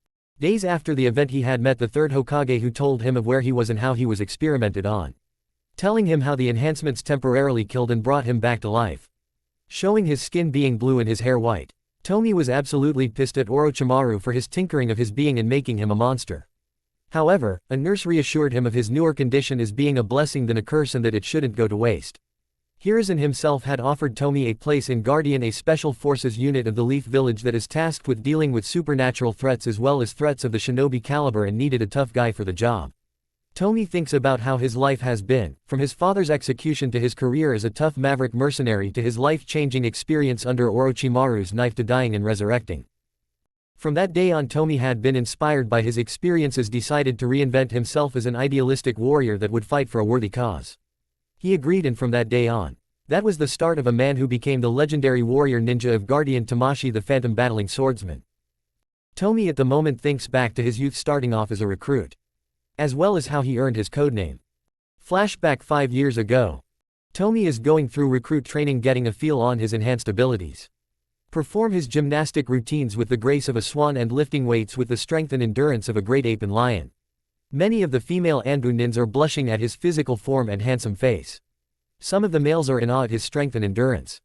Days after the event, he had met the third Hokage, who told him of where he was and how he was experimented on, telling him how the enhancements temporarily killed and brought him back to life, showing his skin being blue and his hair white. Tomi was absolutely pissed at Orochimaru for his tinkering of his being and making him a monster. However, a nurse reassured him of his newer condition as being a blessing than a curse and that it shouldn't go to waste. Hiruzen himself had offered Tomi a place in Guardian, a special forces unit of the Leaf Village that is tasked with dealing with supernatural threats as well as threats of the shinobi caliber, and needed a tough guy for the job. Tomi thinks about how his life has been, from his father's execution to his career as a tough maverick mercenary to his life-changing experience under Orochimaru's knife to dying and resurrecting. From that day on, Tomi had been inspired by his experiences, decided to reinvent himself as an idealistic warrior that would fight for a worthy cause. He agreed, and from that day on, that was the start of a man who became the legendary warrior ninja of Guardian, Tamashii the Phantom Battling Swordsman. Tomi at the moment thinks back to his youth starting off as a recruit, as well as how he earned his codename. Flashback 5 years ago. Tomi is going through recruit training, getting a feel on his enhanced abilities. Perform his gymnastic routines with the grace of a swan and lifting weights with the strength and endurance of a great ape and lion. Many of the female Anbu nins are blushing at his physical form and handsome face. Some of the males are in awe at his strength and endurance.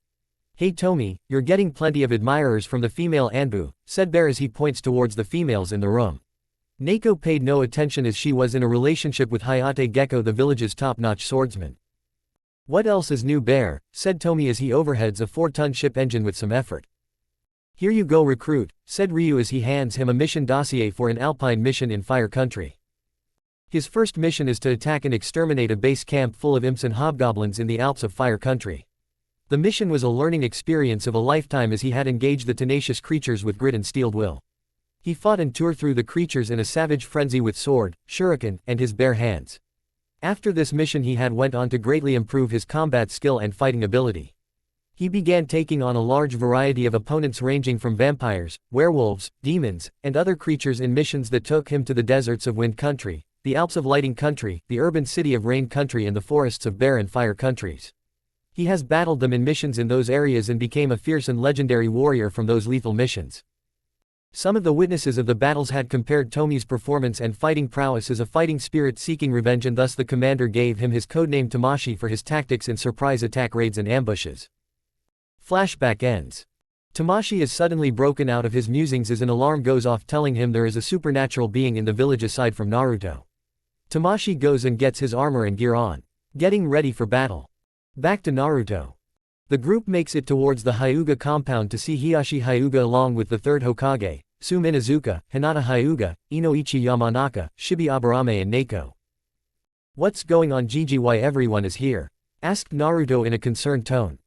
Hey Tomi, you're getting plenty of admirers from the female Anbu, said Bear as he points towards the females in the room. Neko paid no attention as she was in a relationship with Hayate Gecko, the village's top-notch swordsman. What else is new, Bear, said Tomi as he overheads a 4-ton ship engine with some effort. Here you go, recruit, said Ryu as he hands him a mission dossier for an alpine mission in Fire Country. His first mission is to attack and exterminate a base camp full of imps and hobgoblins in the Alps of Fire Country. The mission was a learning experience of a lifetime as he had engaged the tenacious creatures with grit and steeled will. He fought and tore through the creatures in a savage frenzy with sword, shuriken, and his bare hands. After this mission he had went on to greatly improve his combat skill and fighting ability. He began taking on a large variety of opponents ranging from vampires, werewolves, demons, and other creatures in missions that took him to the deserts of Wind Country, the Alps of Lighting Country, the urban city of Rain Country, and the forests of Bear and Fire Countries. He has battled them in missions in those areas and became a fierce and legendary warrior from those lethal missions. Some of the witnesses of the battles had compared Tomi's performance and fighting prowess as a fighting spirit seeking revenge, and thus the commander gave him his codename Tamashii for his tactics in surprise attack raids and ambushes. Flashback ends. Tamashii is suddenly broken out of his musings as an alarm goes off telling him there is a supernatural being in the village aside from Naruto. Tamashii goes and gets his armor and gear on, getting ready for battle. Back to Naruto. The group makes it towards the Hyuga compound to see Hiashi Hyuga along with the third Hokage, Tsu Minazuka, Hinata Hyuga, Inoichi Yamanaka, Shibi Aburame, and Neko. What's going on, Gigi? Why everyone is here? Asked Naruto in a concerned tone.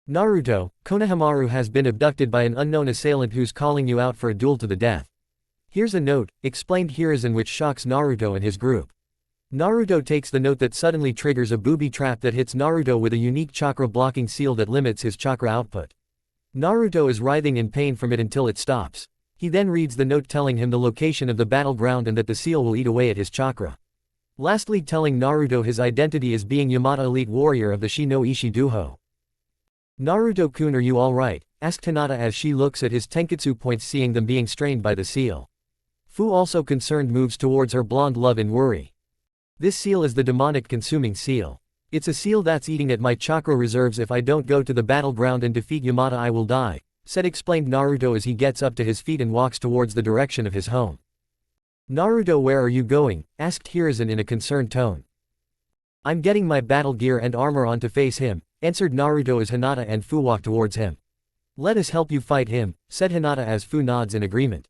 Naruto, Konohamaru has been abducted by an unknown assailant who's calling you out for a duel to the death. Here's a note, explained Hiruzen, which shocks Naruto and his group. Naruto takes the note that suddenly triggers a booby trap that hits Naruto with a unique chakra blocking seal that limits his chakra output. Naruto is writhing in pain from it until it stops. He then reads the note telling him the location of the battleground and that the seal will eat away at his chakra. Lastly, telling Naruto his identity as being Yamata, elite warrior of the Shi no Ishi Duho. Naruto-kun, are you alright? Asked Hinata as she looks at his tenketsu points, seeing them being strained by the seal. Fu, also concerned, moves towards her blonde love in worry. This seal is the demonic consuming seal. It's a seal that's eating at my chakra reserves. If I don't go to the battleground and defeat Yamata, I will die, explained Naruto as he gets up to his feet and walks towards the direction of his home. Naruto, where are you going? Asked Hiruzen in a concerned tone. I'm getting my battle gear and armor on to face him, answered Naruto as Hinata and Fu walk towards him. Let us help you fight him, said Hinata as Fu nods in agreement.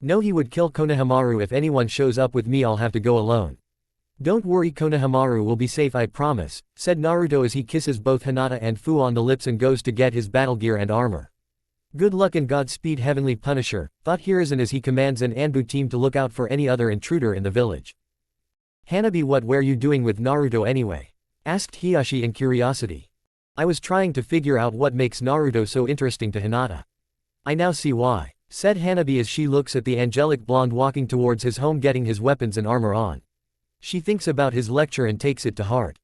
No, he would kill Konohamaru. If anyone shows up with me, I'll have to go alone. Don't worry, Konohamaru will be safe, I promise, said Naruto as he kisses both Hinata and Fu on the lips and goes to get his battle gear and armor. Good luck and Godspeed, Heavenly Punisher, thought Hiruzen as he commands an Anbu team to look out for any other intruder in the village. Hanabi, what were you doing with Naruto anyway? Asked Hiashi in curiosity. I was trying to figure out what makes Naruto so interesting to Hinata. I now see why, said Hanabi as she looks at the angelic blonde walking towards his home getting his weapons and armor on. She thinks about his lecture and takes it to heart.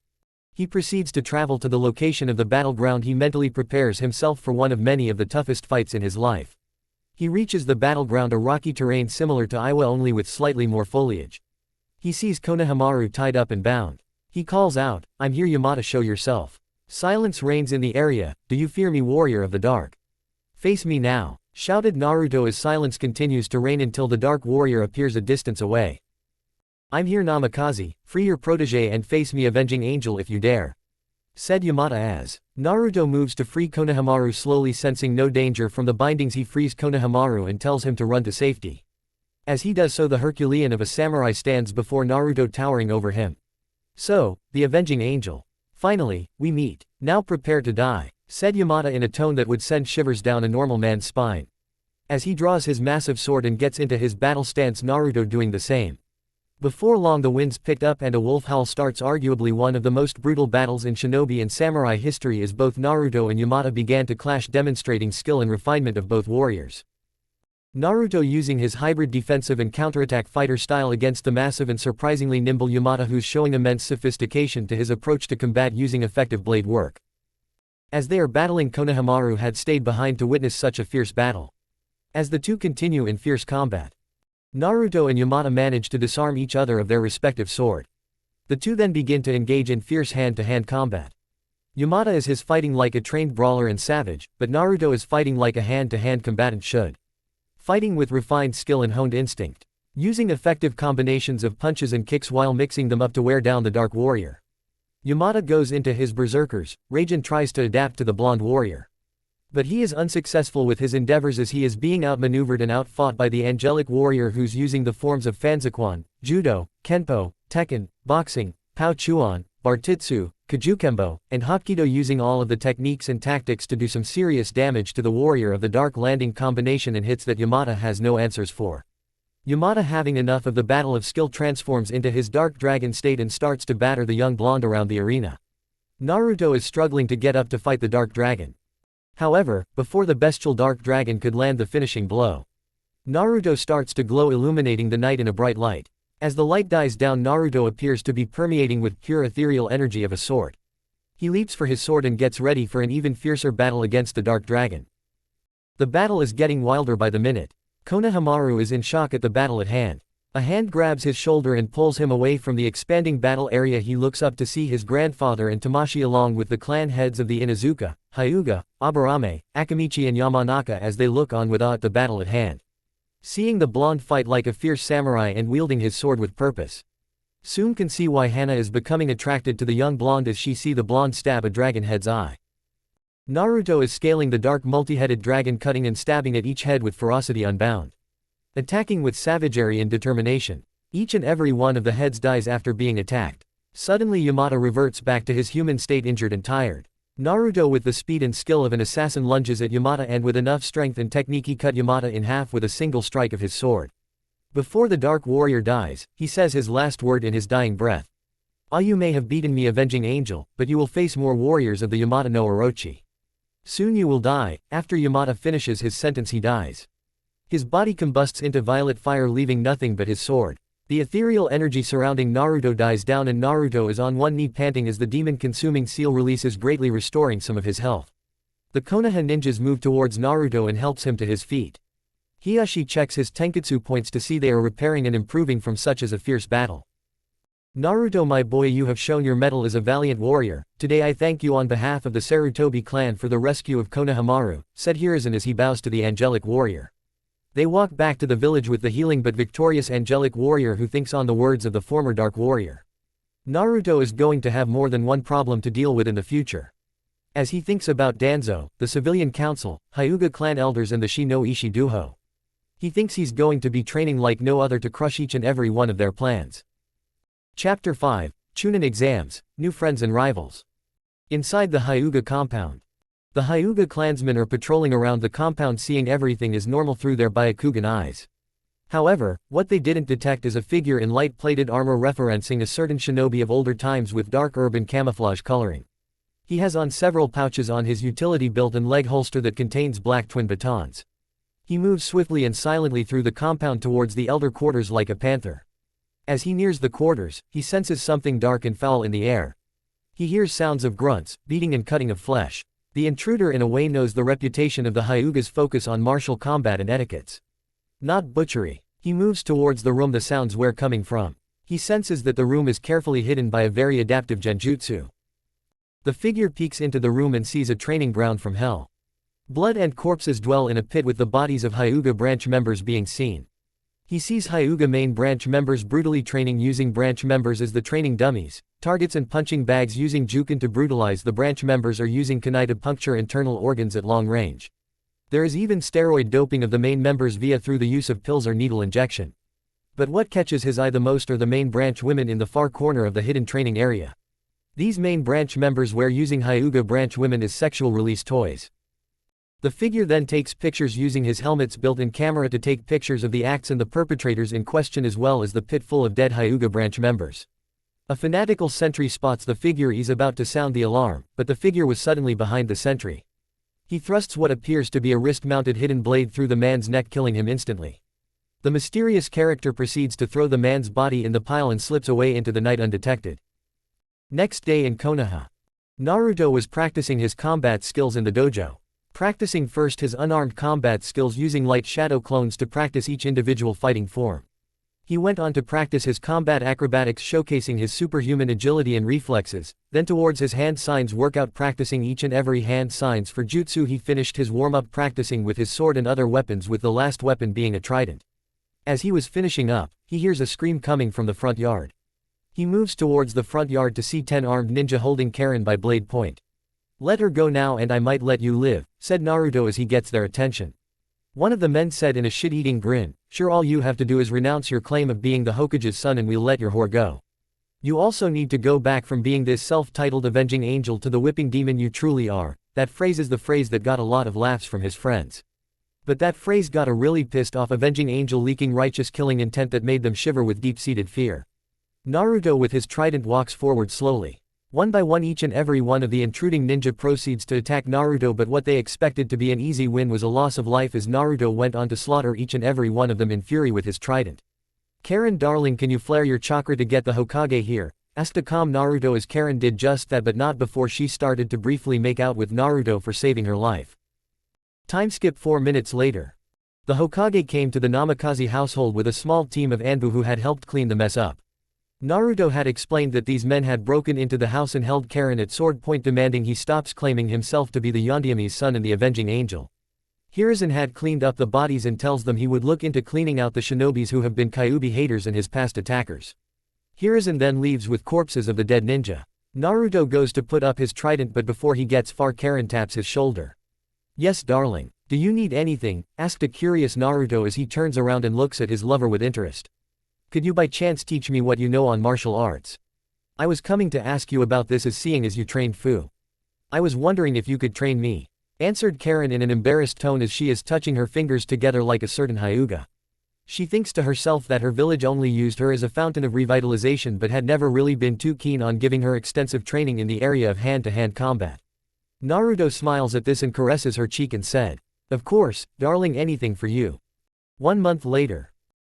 He proceeds to travel to the location of the battleground. He mentally prepares himself for one of many of the toughest fights in his life. He reaches the battleground, a rocky terrain similar to Iwa only with slightly more foliage. He sees Konohamaru tied up and bound. He calls out, "I'm here, Yamata, show yourself." Silence reigns in the area. "Do you fear me, warrior of the dark? Face me now," shouted Naruto as silence continues to reign until the dark warrior appears a distance away. "I'm here, Namikaze, free your protege and face me, avenging angel, if you dare," said Yamata as Naruto moves to free Konohamaru. Slowly sensing no danger from the bindings, he frees Konohamaru and tells him to run to safety. As he does so, the Herculean of a samurai stands before Naruto, towering over him. "So, the avenging angel. Finally, we meet. Now prepare to die," said Yamata in a tone that would send shivers down a normal man's spine. As he draws his massive sword and gets into his battle stance, Naruto doing the same. Before long the winds picked up and a wolf howl starts. Arguably one of the most brutal battles in shinobi and samurai history, as both Naruto and Yamata began to clash, demonstrating skill and refinement of both warriors. Naruto using his hybrid defensive and counterattack fighter style against the massive and surprisingly nimble Yamata, who's showing immense sophistication to his approach to combat using effective blade work. As they are battling, Konohamaru had stayed behind to witness such a fierce battle. As the two continue in fierce combat, Naruto and Yamata manage to disarm each other of their respective sword. The two then begin to engage in fierce hand-to-hand combat. Yamata is fighting like a trained brawler and savage, but Naruto is fighting like a hand-to-hand combatant should. Fighting with refined skill and honed instinct. Using effective combinations of punches and kicks while mixing them up to wear down the dark warrior. Yamata goes into his berserker's rage and tries to adapt to the blonde warrior. But he is unsuccessful with his endeavors, as he is being outmaneuvered and outfought by the angelic warrior, who's using the forms of Fanfiction, Judo, Kenpo, Tekken, Boxing, Pao Chuan, Bartitsu, Kajukembo, and Hapkido, using all of the techniques and tactics to do some serious damage to the warrior of the dark, landing combination and hits that Yamata has no answers for. Yamata, having enough of the battle of skill, transforms into his dark dragon state and starts to batter the young blonde around the arena. Naruto is struggling to get up to fight the dark dragon. However, before the bestial dark dragon could land the finishing blow, Naruto starts to glow, illuminating the night in a bright light. As the light dies down, Naruto appears to be permeating with pure ethereal energy of a sort. He leaps for his sword and gets ready for an even fiercer battle against the dark dragon. The battle is getting wilder by the minute. Konohamaru is in shock at the battle at hand. A hand grabs his shoulder and pulls him away from the expanding battle area. He looks up to see his grandfather and Tamashi along with the clan heads of the Inuzuka, Hyuga, Aburame, Akamichi and Yamanaka as they look on with awe at the battle at hand. Seeing the blonde fight like a fierce samurai and wielding his sword with purpose. Soon can see why Henna is becoming attracted to the young blonde as she see the blonde stab a dragon head's eye. Naruto is scaling the dark multi-headed dragon, cutting and stabbing at each head with ferocity unbound. Attacking with savagery and determination. Each and every one of the heads dies after being attacked. Suddenly Yamata reverts back to his human state, injured and tired. Naruto, with the speed and skill of an assassin, lunges at Yamata, and with enough strength and technique he cut Yamata in half with a single strike of his sword. Before the dark warrior dies, he says his last word in his dying breath. "Ah, you may have beaten me, avenging angel, but you will face more warriors of the Yamata no Orochi. Soon you will die." After Yamata finishes his sentence, he dies. His body combusts into violet fire, leaving nothing but his sword. The ethereal energy surrounding Naruto dies down and Naruto is on one knee, panting as the demon-consuming seal releases, greatly restoring some of his health. The Konoha ninjas move towards Naruto and helps him to his feet. Hiyashi checks his tenketsu points to see they are repairing and improving from such as a fierce battle. "Naruto, my boy, you have shown your mettle as a valiant warrior. Today I thank you on behalf of the Sarutobi clan for the rescue of Konohamaru," said Hiruzen as he bows to the angelic warrior. They walk back to the village with the healing but victorious angelic warrior, who thinks on the words of the former dark warrior. Naruto is going to have more than one problem to deal with in the future. As he thinks about Danzo, the civilian council, Hyuga clan elders and the Shi no Ishi Duho. He thinks he's going to be training like no other to crush each and every one of their plans. Chapter 5, Chunin Exams, New Friends and Rivals. Inside the Hyuga compound. The Hyuga clansmen are patrolling around the compound, seeing everything is normal through their Byakugan eyes. However, what they didn't detect is a figure in light-plated armor referencing a certain shinobi of older times with dark urban camouflage coloring. He has on several pouches on his utility belt and leg holster that contains black twin batons. He moves swiftly and silently through the compound towards the elder quarters like a panther. As he nears the quarters, he senses something dark and foul in the air. He hears sounds of grunts, beating and cutting of flesh. The intruder in a way knows the reputation of the Hyuga's focus on martial combat and etiquettes. Not butchery. He moves towards the room the sounds were coming from. He senses that the room is carefully hidden by a very adaptive genjutsu. The figure peeks into the room and sees a training ground from hell. Blood and corpses dwell in a pit with the bodies of Hyuga branch members being seen. He sees Hyuga main branch members brutally training using branch members as the training dummies, targets and punching bags using juken to brutalize the branch members or using kunai to puncture internal organs at long range. There is even steroid doping of the main members through the use of pills or needle injection. But what catches his eye the most are the main branch women in the far corner of the hidden training area. These main branch members wear using Hyuga branch women as sexual release toys. The figure then takes pictures using his helmet's built-in camera to take pictures of the acts and the perpetrators in question as well as the pit full of dead Hyuga branch members. A fanatical sentry spots the figure. He's about to sound the alarm, but the figure was suddenly behind the sentry. He thrusts what appears to be a wrist-mounted hidden blade through the man's neck, killing him instantly. The mysterious character proceeds to throw the man's body in the pile and slips away into the night undetected. Next day in Konoha. Naruto was practicing his combat skills in the dojo. Practicing first his unarmed combat skills using light shadow clones to practice each individual fighting form. He went on to practice his combat acrobatics showcasing his superhuman agility and reflexes, then towards his hand signs workout practicing each and every hand signs for jutsu. He finished his warm-up practicing with his sword and other weapons, with the last weapon being a trident. As he was finishing up, he hears a scream coming from the front yard. He moves towards the front yard to see 10 armed ninja holding Karen by blade point. "Let her go now and I might let you live," said Naruto as he gets their attention. One of the men said in a shit-eating grin, "Sure, all you have to do is renounce your claim of being the Hokage's son and we'll let your whore go. You also need to go back from being this self-titled avenging angel to the whipping demon you truly are." That phrase is the phrase that got a lot of laughs from his friends. But that phrase got a really pissed off avenging angel leaking righteous killing intent that made them shiver with deep-seated fear. Naruto with his trident walks forward slowly. One by one each and every one of the intruding ninja proceeds to attack Naruto, but what they expected to be an easy win was a loss of life as Naruto went on to slaughter each and every one of them in fury with his trident. "Karen darling, can you flare your chakra to get the Hokage here?" asked a calm Naruto as Karen did just that, but not before she started to briefly make out with Naruto for saving her life. Time skip 4 minutes later. The Hokage came to the Namikaze household with a small team of Anbu who had helped clean the mess up. Naruto had explained that these men had broken into the house and held Karen at sword point, demanding he stops claiming himself to be the Yondaimi's son and the avenging angel. Hiruzen had cleaned up the bodies and tells them he would look into cleaning out the shinobis who have been Kyuubi haters and his past attackers. Hiruzen then leaves with corpses of the dead ninja. Naruto goes to put up his trident, but before he gets far, Karen taps his shoulder. "Yes darling, do you need anything?" asked a curious Naruto as he turns around and looks at his lover with interest. "Could you by chance teach me what you know on martial arts? I was coming to ask you about this as seeing as you trained Fu. I was wondering if you could train me," answered Karen in an embarrassed tone as she is touching her fingers together like a certain Hyuga. She thinks to herself that her village only used her as a fountain of revitalization but had never really been too keen on giving her extensive training in the area of hand-to-hand combat. Naruto smiles at this and caresses her cheek and said, "Of course, darling, anything for you." 1 month later.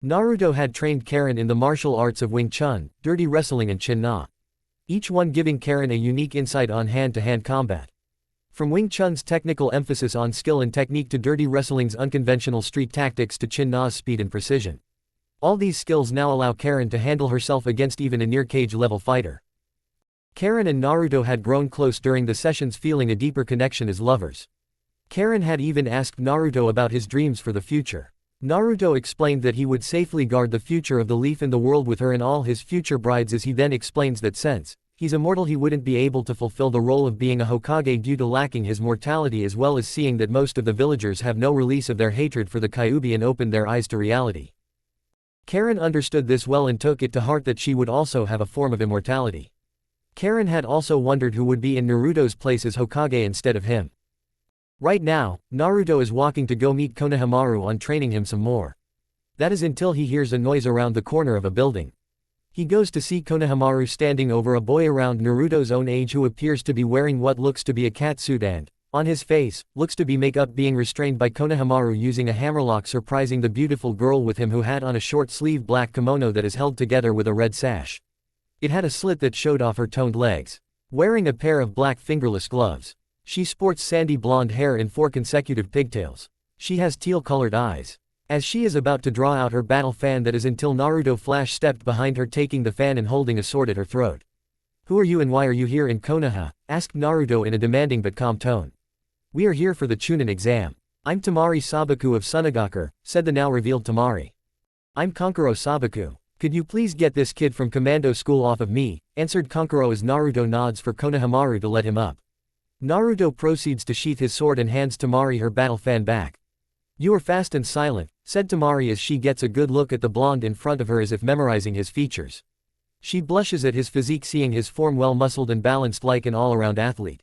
Naruto had trained Karen in the martial arts of Wing Chun, dirty wrestling and Chin Na. Each one giving Karen a unique insight on hand-to-hand combat. From Wing Chun's technical emphasis on skill and technique to dirty wrestling's unconventional street tactics to Chin Na's speed and precision. All these skills now allow Karen to handle herself against even a near-cage level fighter. Karen and Naruto had grown close during the sessions, feeling a deeper connection as lovers. Karen had even asked Naruto about his dreams for the future. Naruto explained that he would safely guard the future of the leaf in the world with her and all his future brides, as he then explains that since he's immortal he wouldn't be able to fulfill the role of being a Hokage due to lacking his mortality, as well as seeing that most of the villagers have no release of their hatred for the Kyuubi and opened their eyes to reality. Karen understood this well and took it to heart that she would also have a form of immortality. Karen had also wondered who would be in Naruto's place as Hokage instead of him. Right now, Naruto is walking to go meet Konohamaru on training him some more. That is until he hears a noise around the corner of a building. He goes to see Konohamaru standing over a boy around Naruto's own age who appears to be wearing what looks to be a catsuit and, on his face, looks to be makeup, being restrained by Konohamaru using a hammerlock, surprising the beautiful girl with him who had on a short-sleeved black kimono that is held together with a red sash. It had a slit that showed off her toned legs. Wearing a pair of black fingerless gloves. She sports sandy blonde hair in 4 consecutive pigtails. She has teal-colored eyes. As she is about to draw out her battle fan that is until Naruto Flash stepped behind her taking the fan and holding a sword at her throat. "Who are you and why are you here in Konoha?" asked Naruto in a demanding but calm tone. "We are here for the Chunin exam. I'm Tamari Sabaku of Tsunagaku," said the now revealed Tamari. "I'm Kankuro Sabaku. Could you please get this kid from commando school off of me?" answered Kankuro as Naruto nods for Konohamaru to let him up. Naruto proceeds to sheath his sword and hands Tamari her battle fan back. "You are fast and silent," said Tamari as she gets a good look at the blonde in front of her as if memorizing his features. She blushes at his physique, seeing his form well-muscled and balanced like an all-around athlete.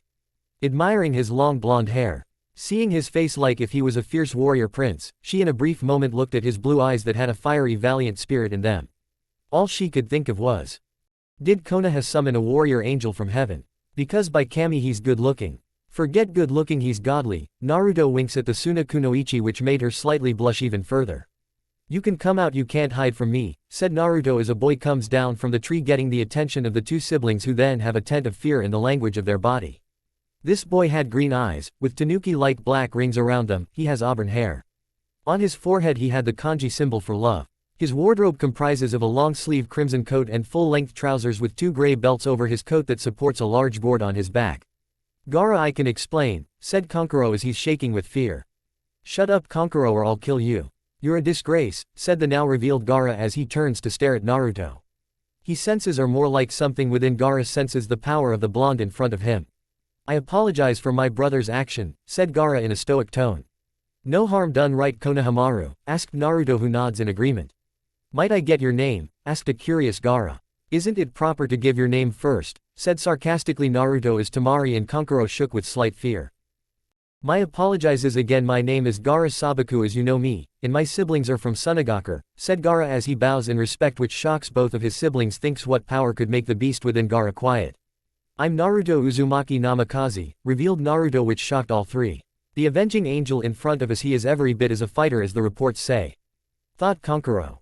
Admiring his long blonde hair. Seeing his face like if he was a fierce warrior prince, she in a brief moment looked at his blue eyes that had a fiery valiant spirit in them. All she could think of was, did Konoha summon a warrior angel from heaven? Because by Kami he's good-looking. Forget good-looking, he's godly. Naruto winks at the Suna Kunoichi, which made her slightly blush even further. "You can come out, you can't hide from me," said Naruto as a boy comes down from the tree, getting the attention of the 2 siblings, who then have a tent of fear in the language of their body. This boy had green eyes, with tanuki-like black rings around them. He has auburn hair. On his forehead he had the kanji symbol for love. His wardrobe comprises of a long-sleeve crimson coat and full-length trousers with 2 gray belts over his coat that supports a large gourd on his back. "Gaara, I can explain," said Kankuro as he's shaking with fear. "Shut up, Kankuro, or I'll kill you. You're a disgrace," said the now revealed Gaara as he turns to stare at Naruto. He senses, or more like something within Gaara senses, the power of the blonde in front of him. "I apologize for my brother's action," said Gaara in a stoic tone. "No harm done, right, Konohamaru?" asked Naruto, who nods in agreement. "Might I get your name?" asked a curious Gaara. "Isn't it proper to give your name first?" said sarcastically Naruto as Tamari and Kankuro shook with slight fear. "My apologizes again, my name is Gaara Sabaku, as you know me, and my siblings are from Tsunagaku," said Gaara as he bows in respect, which shocks both of his siblings. Thinks what power could make the beast within Gaara quiet. "I'm Naruto Uzumaki Namikaze," revealed Naruto, which shocked all 3. "The avenging angel in front of us, he is every bit as a fighter as the reports say," thought Kankuro.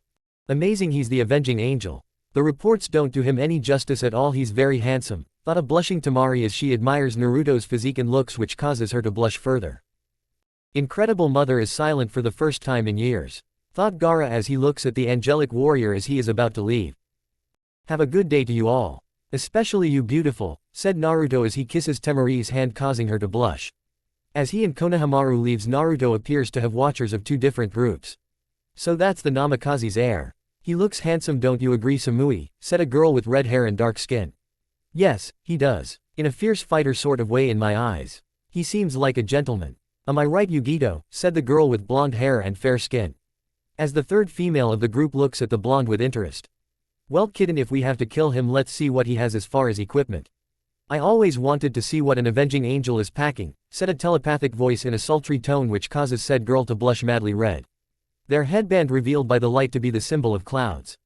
"Amazing, he's the avenging angel. The reports don't do him any justice at all, he's very handsome," thought a blushing Tamari as she admires Naruto's physique and looks, which causes her to blush further. "Incredible mother is silent for the first time in years," thought Gaara as he looks at the angelic warrior as he is about to leave. "Have a good day to you all. Especially you, beautiful," said Naruto as he kisses Tamari's hand, causing her to blush. As he and Konohamaru leaves, Naruto appears to have watchers of 2 different groups. "So that's the Namikaze's heir. He looks handsome, don't you agree, Samui?" said a girl with red hair and dark skin. "Yes, he does. In a fierce fighter sort of way in my eyes. He seems like a gentleman. Am I right, Yugito?" said the girl with blonde hair and fair skin. As the 3rd female of the group looks at the blonde with interest. "Well, kitten, if we have to kill him, let's see what he has as far as equipment. I always wanted to see what an avenging angel is packing," said a telepathic voice in a sultry tone, which causes said girl to blush madly red. Their headband revealed by the light to be the symbol of clouds.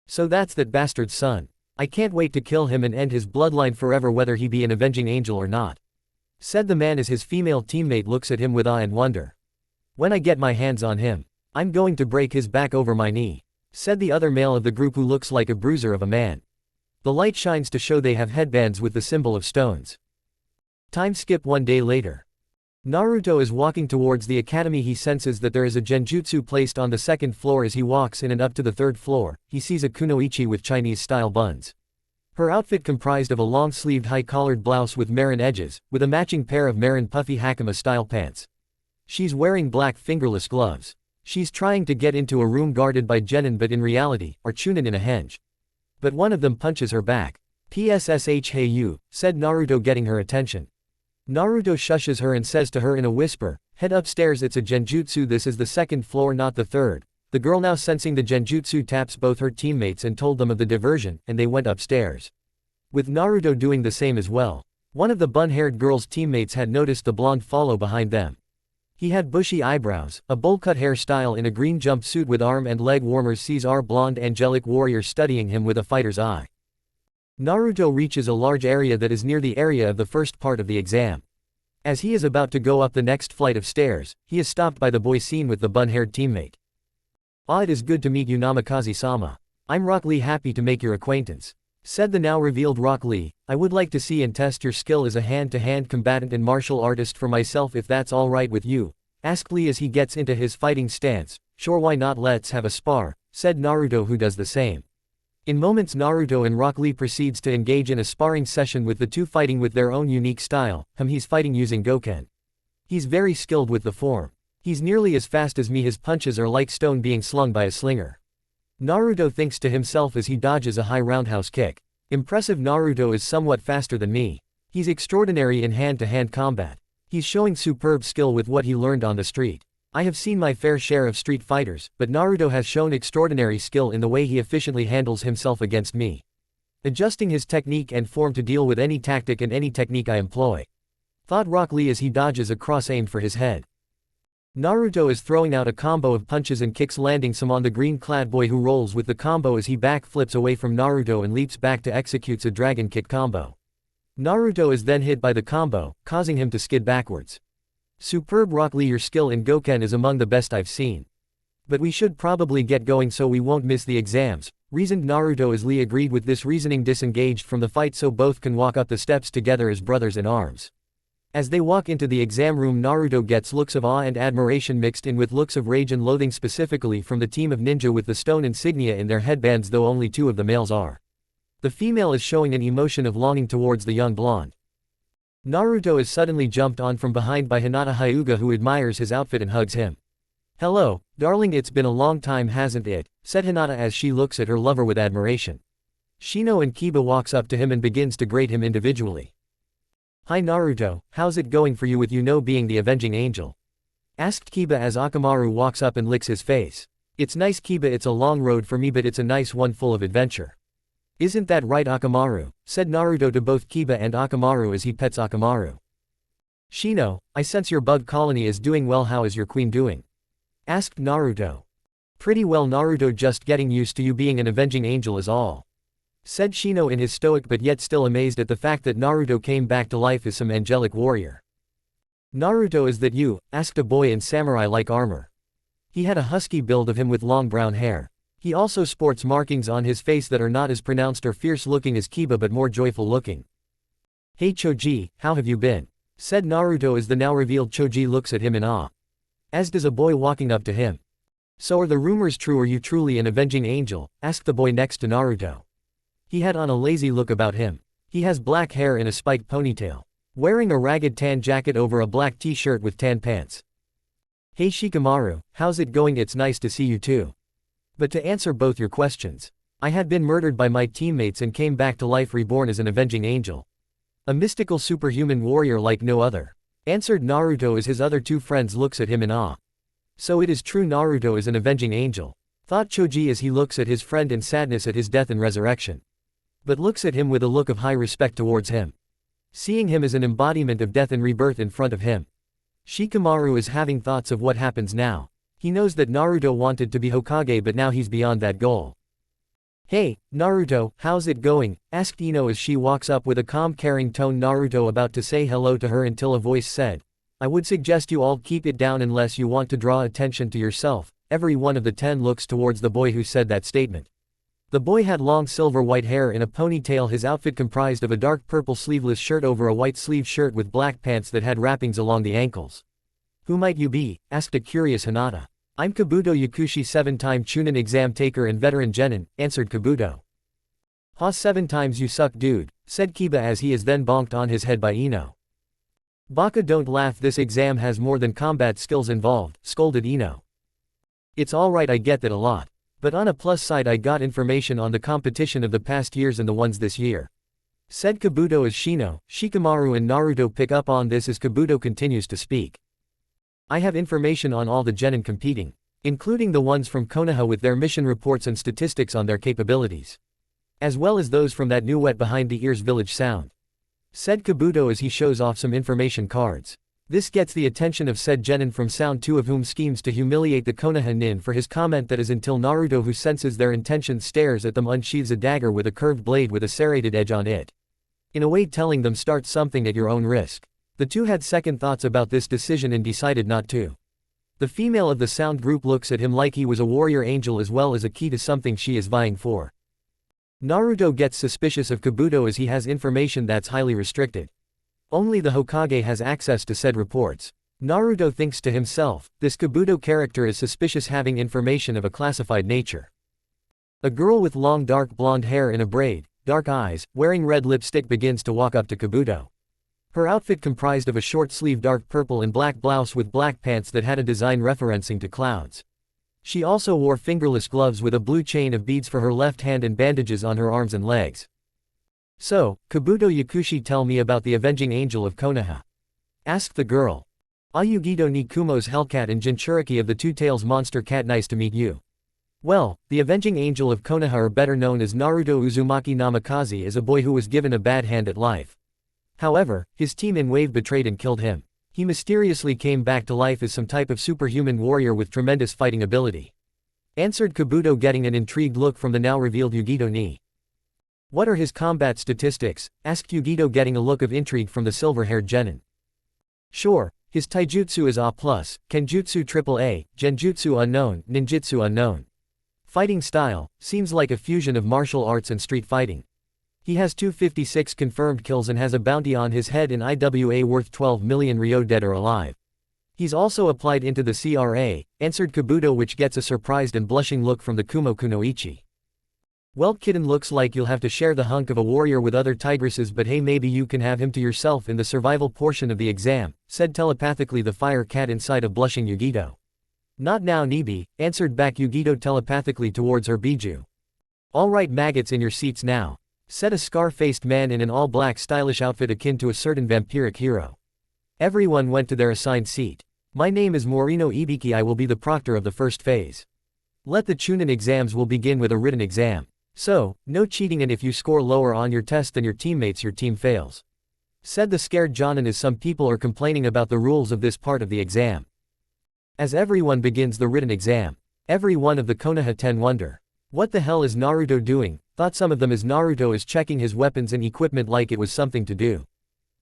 "So that's that bastard's son. I can't wait to kill him and end his bloodline forever, whether he be an avenging angel or not," said the man as his female teammate looks at him with awe and wonder. "When I get my hands on him, I'm going to break his back over my knee," said the other male of the group, who looks like a bruiser of a man. The light shines to show they have headbands with the symbol of stones. Time skip 1 day later. Naruto is walking towards the academy. He senses that there is a genjutsu placed on the 2nd floor. As he walks in and up to the 3rd floor, he sees a kunoichi with Chinese-style buns. Her outfit comprised of a long-sleeved high-collared blouse with marin edges, with a matching pair of marin puffy hakama-style pants. She's wearing black fingerless gloves. She's trying to get into a room guarded by genin, but in reality, are chunin in a henge. But one of them punches her back. "PSSH, hey you," said Naruto, getting her attention. Naruto shushes her and says to her in a whisper, "Head upstairs, it's a genjutsu, this is the 2nd floor, not the 3rd. The girl, now sensing the genjutsu, taps both her teammates and told them of the diversion, and they went upstairs. With Naruto doing the same as well. One of the bun-haired girl's teammates had noticed the blonde follow behind them. He had bushy eyebrows, a bowl-cut hairstyle, in a green jumpsuit with arm and leg warmers. Sees our blonde angelic warrior studying him with a fighter's eye. Naruto reaches a large area that is near the area of the first part of the exam. As he is about to go up the next flight of stairs, he is stopped by the boy seen with the bun-haired teammate. "Ah, it is good to meet you, Namikaze-sama. I'm rockly happy to make your acquaintance," said the now revealed Rock Lee. I would like to see and test your skill as a hand-to-hand combatant and martial artist for myself if that's alright with you, asked Lee as he gets into his fighting stance. Sure, why not, let's have a spar, said Naruto, who does the same. In moments Naruto and Rock Lee proceeds to engage in a sparring session with the two fighting with their own unique style. He's fighting using Goken. He's very skilled with the form. He's nearly as fast as me, his punches are like stone being slung by a slinger. Naruto thinks to himself as he dodges a high roundhouse kick. Impressive, Naruto is somewhat faster than me. He's extraordinary in hand-to-hand combat. He's showing superb skill with what he learned on the street. I have seen my fair share of street fighters, but Naruto has shown extraordinary skill in the way he efficiently handles himself against me, adjusting his technique and form to deal with any tactic and any technique I employ, thought Rock Lee as he dodges a cross aimed for his head. Naruto is throwing out a combo of punches and kicks, landing some on the green-clad boy, who rolls with the combo as he backflips away from Naruto and leaps back to executes a dragon kick combo. Naruto is then hit by the combo, causing him to skid backwards. Superb, Rock Lee, your skill in Goken is among the best I've seen. But we should probably get going so we won't miss the exams, reasoned Naruto as Lee agreed with this reasoning, disengaged from the fight so both can walk up the steps together as brothers in arms. As they walk into the exam room, Naruto gets looks of awe and admiration mixed in with looks of rage and loathing, specifically from the team of ninja with the stone insignia in their headbands, though only two of the males are. The female is showing an emotion of longing towards the young blonde. Naruto is suddenly jumped on from behind by Hinata Hyuga, who admires his outfit and hugs him. Hello, darling, it's been a long time, hasn't it, said Hinata as she looks at her lover with admiration. Shino and Kiba walks up to him and begins to grade him individually. Hi Naruto, how's it going for you with being the avenging angel? Asked Kiba as Akamaru walks up and licks his face. It's nice, Kiba, it's a long road for me, but it's a nice one full of adventure. Isn't that right, Akamaru? Said Naruto to both Kiba and Akamaru as he pets Akamaru. Shino, I sense your bug colony is doing well. How is your queen doing? Asked Naruto. Pretty well, Naruto, just getting used to you being an avenging angel is all, said Shino in his stoic but yet still amazed at the fact that Naruto came back to life as some angelic warrior. Naruto, is that you? Asked a boy in samurai-like armor. He had a husky build of him with long brown hair. He also sports markings on his face that are not as pronounced or fierce looking as Kiba but more joyful looking. Hey Choji, how have you been? Said Naruto as the now revealed Choji looks at him in awe. As does a boy walking up to him. So are the rumors true? Are you truly an avenging angel? Asked the boy next to Naruto. He had on a lazy look about him. He has black hair in a spiked ponytail, wearing a ragged tan jacket over a black t-shirt with tan pants. Hey Shikamaru, how's it going? It's nice to see you too. But to answer both your questions, I had been murdered by my teammates and came back to life, reborn as an avenging angel. A mystical superhuman warrior like no other, answered Naruto as his other two friends looks at him in awe. So it is true, Naruto is an avenging angel, thought Choji as he looks at his friend in sadness at his death and resurrection, but looks at him with a look of high respect towards him, seeing him as an embodiment of death and rebirth in front of him. Shikamaru is having thoughts of what happens now. He knows that Naruto wanted to be Hokage, but now he's beyond that goal. Hey, Naruto, how's it going? Asked Ino as she walks up with a calm, caring tone. Naruto about to say hello to her until a voice said, I would suggest you all keep it down unless you want to draw attention to yourself. Every one of the 10 looks towards the boy who said that statement. The boy had long silver white hair in a ponytail. His outfit comprised of a dark purple sleeveless shirt over a white sleeve shirt with black pants that had wrappings along the ankles. Who might you be? Asked a curious Hinata. I'm Kabuto Yakushi, 7-time Chunin exam taker and veteran genin, answered Kabuto. Ha, 7 times you suck, dude, said Kiba as he is then bonked on his head by Ino. Baka, don't laugh, this exam has more than combat skills involved, scolded Ino. It's alright, I get that a lot. But on a plus side, I got information on the competition of the past years and the ones this year, said Kabuto as Shino, Shikamaru and Naruto pick up on this as Kabuto continues to speak. I have information on all the genin competing, including the ones from Konoha with their mission reports and statistics on their capabilities, as well as those from that new wet behind the ears village sound, said Kabuto as he shows off some information cards. This gets the attention of said genin from sound, 2 of whom schemes to humiliate the Konoha nin for his comment that is, until Naruto, who senses their intentions, stares at them, unsheathes a dagger with a curved blade with a serrated edge on it, in a way telling them, start something at your own risk. The 2 had second thoughts about this decision and decided not to. The female of the sound group looks at him like he was a warrior angel as well as a key to something she is vying for. Naruto gets suspicious of Kabuto as he has information that's highly restricted. Only the Hokage has access to said reports. Naruto thinks to himself, this Kabuto character is suspicious, having information of a classified nature. A girl with long dark blonde hair in a braid, dark eyes, wearing red lipstick begins to walk up to Kabuto. Her outfit comprised of a short-sleeved dark purple and black blouse with black pants that had a design referencing to clouds. She also wore fingerless gloves with a blue chain of beads for her left hand and bandages on her arms and legs. So, Kabuto Yakushi, tell me about the avenging angel of Konoha. Asked the girl. Ayugido ni Kumo's Hellcat and Jinchuriki of the Two Tails Monster Cat. Nice to meet you. Well, the avenging angel of Konoha, or better known as Naruto Uzumaki Namikaze, is a boy who was given a bad hand at life. However, his team in Wave betrayed and killed him. He mysteriously came back to life as some type of superhuman warrior with tremendous fighting ability. Answered Kabuto, getting an intrigued look from the now revealed Yugido ni. What are his combat statistics? Asked Yugido, getting a look of intrigue from the silver-haired genin. Sure, his taijutsu is A+, kenjutsu AAA, genjutsu unknown, ninjutsu unknown. Fighting style, seems like a fusion of martial arts and street fighting. He has 256 confirmed kills and has a bounty on his head in IWA worth 12 million ryo, dead or alive. He's also applied into the CRA, answered Kabuto, which gets a surprised and blushing look from the Kumo Kunoichi. Well kitten, looks like you'll have to share the hunk of a warrior with other tigresses, but hey, maybe you can have him to yourself in the survival portion of the exam, said telepathically the fire cat inside of blushing Yugido. Not now Nibi, answered back Yugido telepathically towards her Biju. Alright maggots, in your seats now, said a scar-faced man in an all-black stylish outfit akin to a certain vampiric hero. Everyone went to their assigned seat. My name is Morino Ibiki, I will be the proctor of the first phase. Let the Chunin exams will begin with a written exam. So, no cheating, and if you score lower on your test than your teammates, your team fails. Said the scared Jonin as some people are complaining about the rules of this part of the exam. As everyone begins the written exam, every one of the Konoha 10 wonder. What the hell is Naruto doing? Thought some of them as Naruto is checking his weapons and equipment like it was something to do.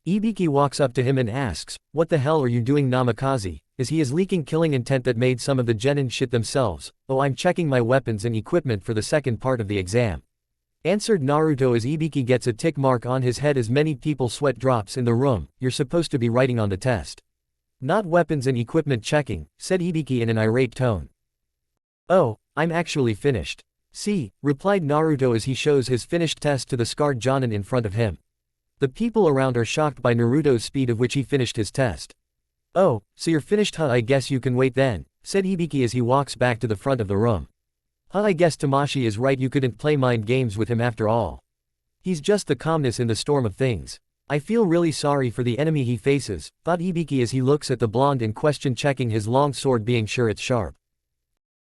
Ibiki walks up to him and asks, what the hell are you doing, Namikaze? As he is leaking killing intent that made some of the genin shit themselves. Oh, I'm checking my weapons and equipment for the second part of the exam. Answered Naruto as Ibiki gets a tick mark on his head as many people sweat drops in the room. You're supposed to be writing on the test. Not weapons and equipment checking, said Ibiki in an irate tone. Oh, I'm actually finished. See, replied Naruto as he shows his finished test to the scarred Jonin in front of him. The people around are shocked by Naruto's speed of which he finished his test. Oh, so you're finished, huh? I guess you can wait then, said Ibiki as he walks back to the front of the room. Huh, I guess Tamashi is right, you couldn't play mind games with him after all. He's just the calmness in the storm of things. I feel really sorry for the enemy he faces, thought Ibiki as he looks at the blonde in question checking his long sword, being sure it's sharp.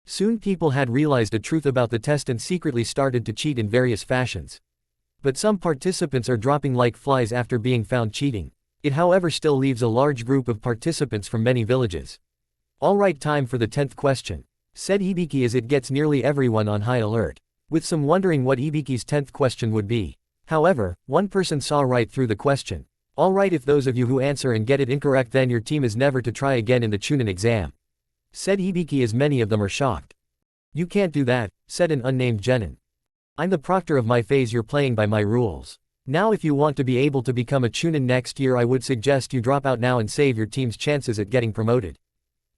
Soon people had realized a truth about the test and secretly started to cheat in various fashions. But some participants are dropping like flies after being found cheating. It however still leaves a large group of participants from many villages. Alright, time for the 10th question, said Ibiki as it gets nearly everyone on high alert, with some wondering what Ibiki's 10th question would be. However, one person saw right through the question. Alright, if those of you who answer and get it incorrect, then your team is never to try again in the Chunin exam. Said Ibiki as many of them are shocked. You can't do that, said an unnamed genin. I'm the proctor of my phase, you're playing by my rules. Now if you want to be able to become a Chunin next year, I would suggest you drop out now and save your team's chances at getting promoted.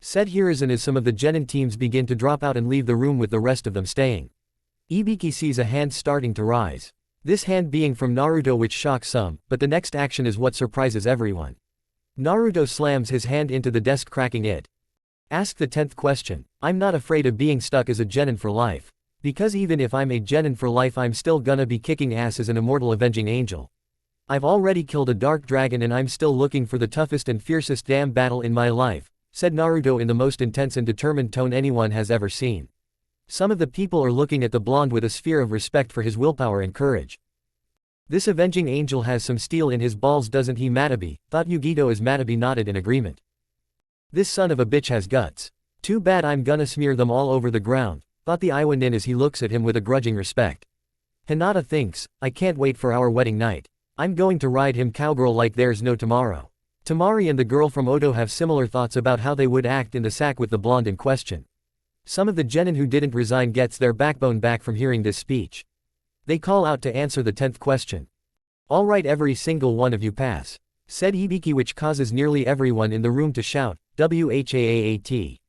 Said Hiruzen as some of the genin teams begin to drop out and leave the room with the rest of them staying. Ibiki sees a hand starting to rise. This hand being from Naruto, which shocks some, but the next action is what surprises everyone. Naruto slams his hand into the desk, cracking it. Ask the 10th question. I'm not afraid of being stuck as a genin for life. Because even if I'm a genin for life, I'm still gonna be kicking ass as an immortal avenging angel. I've already killed a dark dragon and I'm still looking for the toughest and fiercest damn battle in my life, said Naruto in the most intense and determined tone anyone has ever seen. Some of the people are looking at the blonde with a sphere of respect for his willpower and courage. This avenging angel has some steel in his balls, doesn't he, Matabi? Thought Yugido as Matabi nodded in agreement. This son of a bitch has guts. Too bad I'm gonna smear them all over the ground, thought the Iwa nin as he looks at him with a grudging respect. Hinata thinks, I can't wait for our wedding night. I'm going to ride him cowgirl like there's no tomorrow. Tamari and the girl from Odo have similar thoughts about how they would act in the sack with the blonde in question. Some of the genin who didn't resign gets their backbone back from hearing this speech. They call out to answer the 10th question. Alright, every single one of you pass, said Hibiki, which causes nearly everyone in the room to shout, WHAAAT.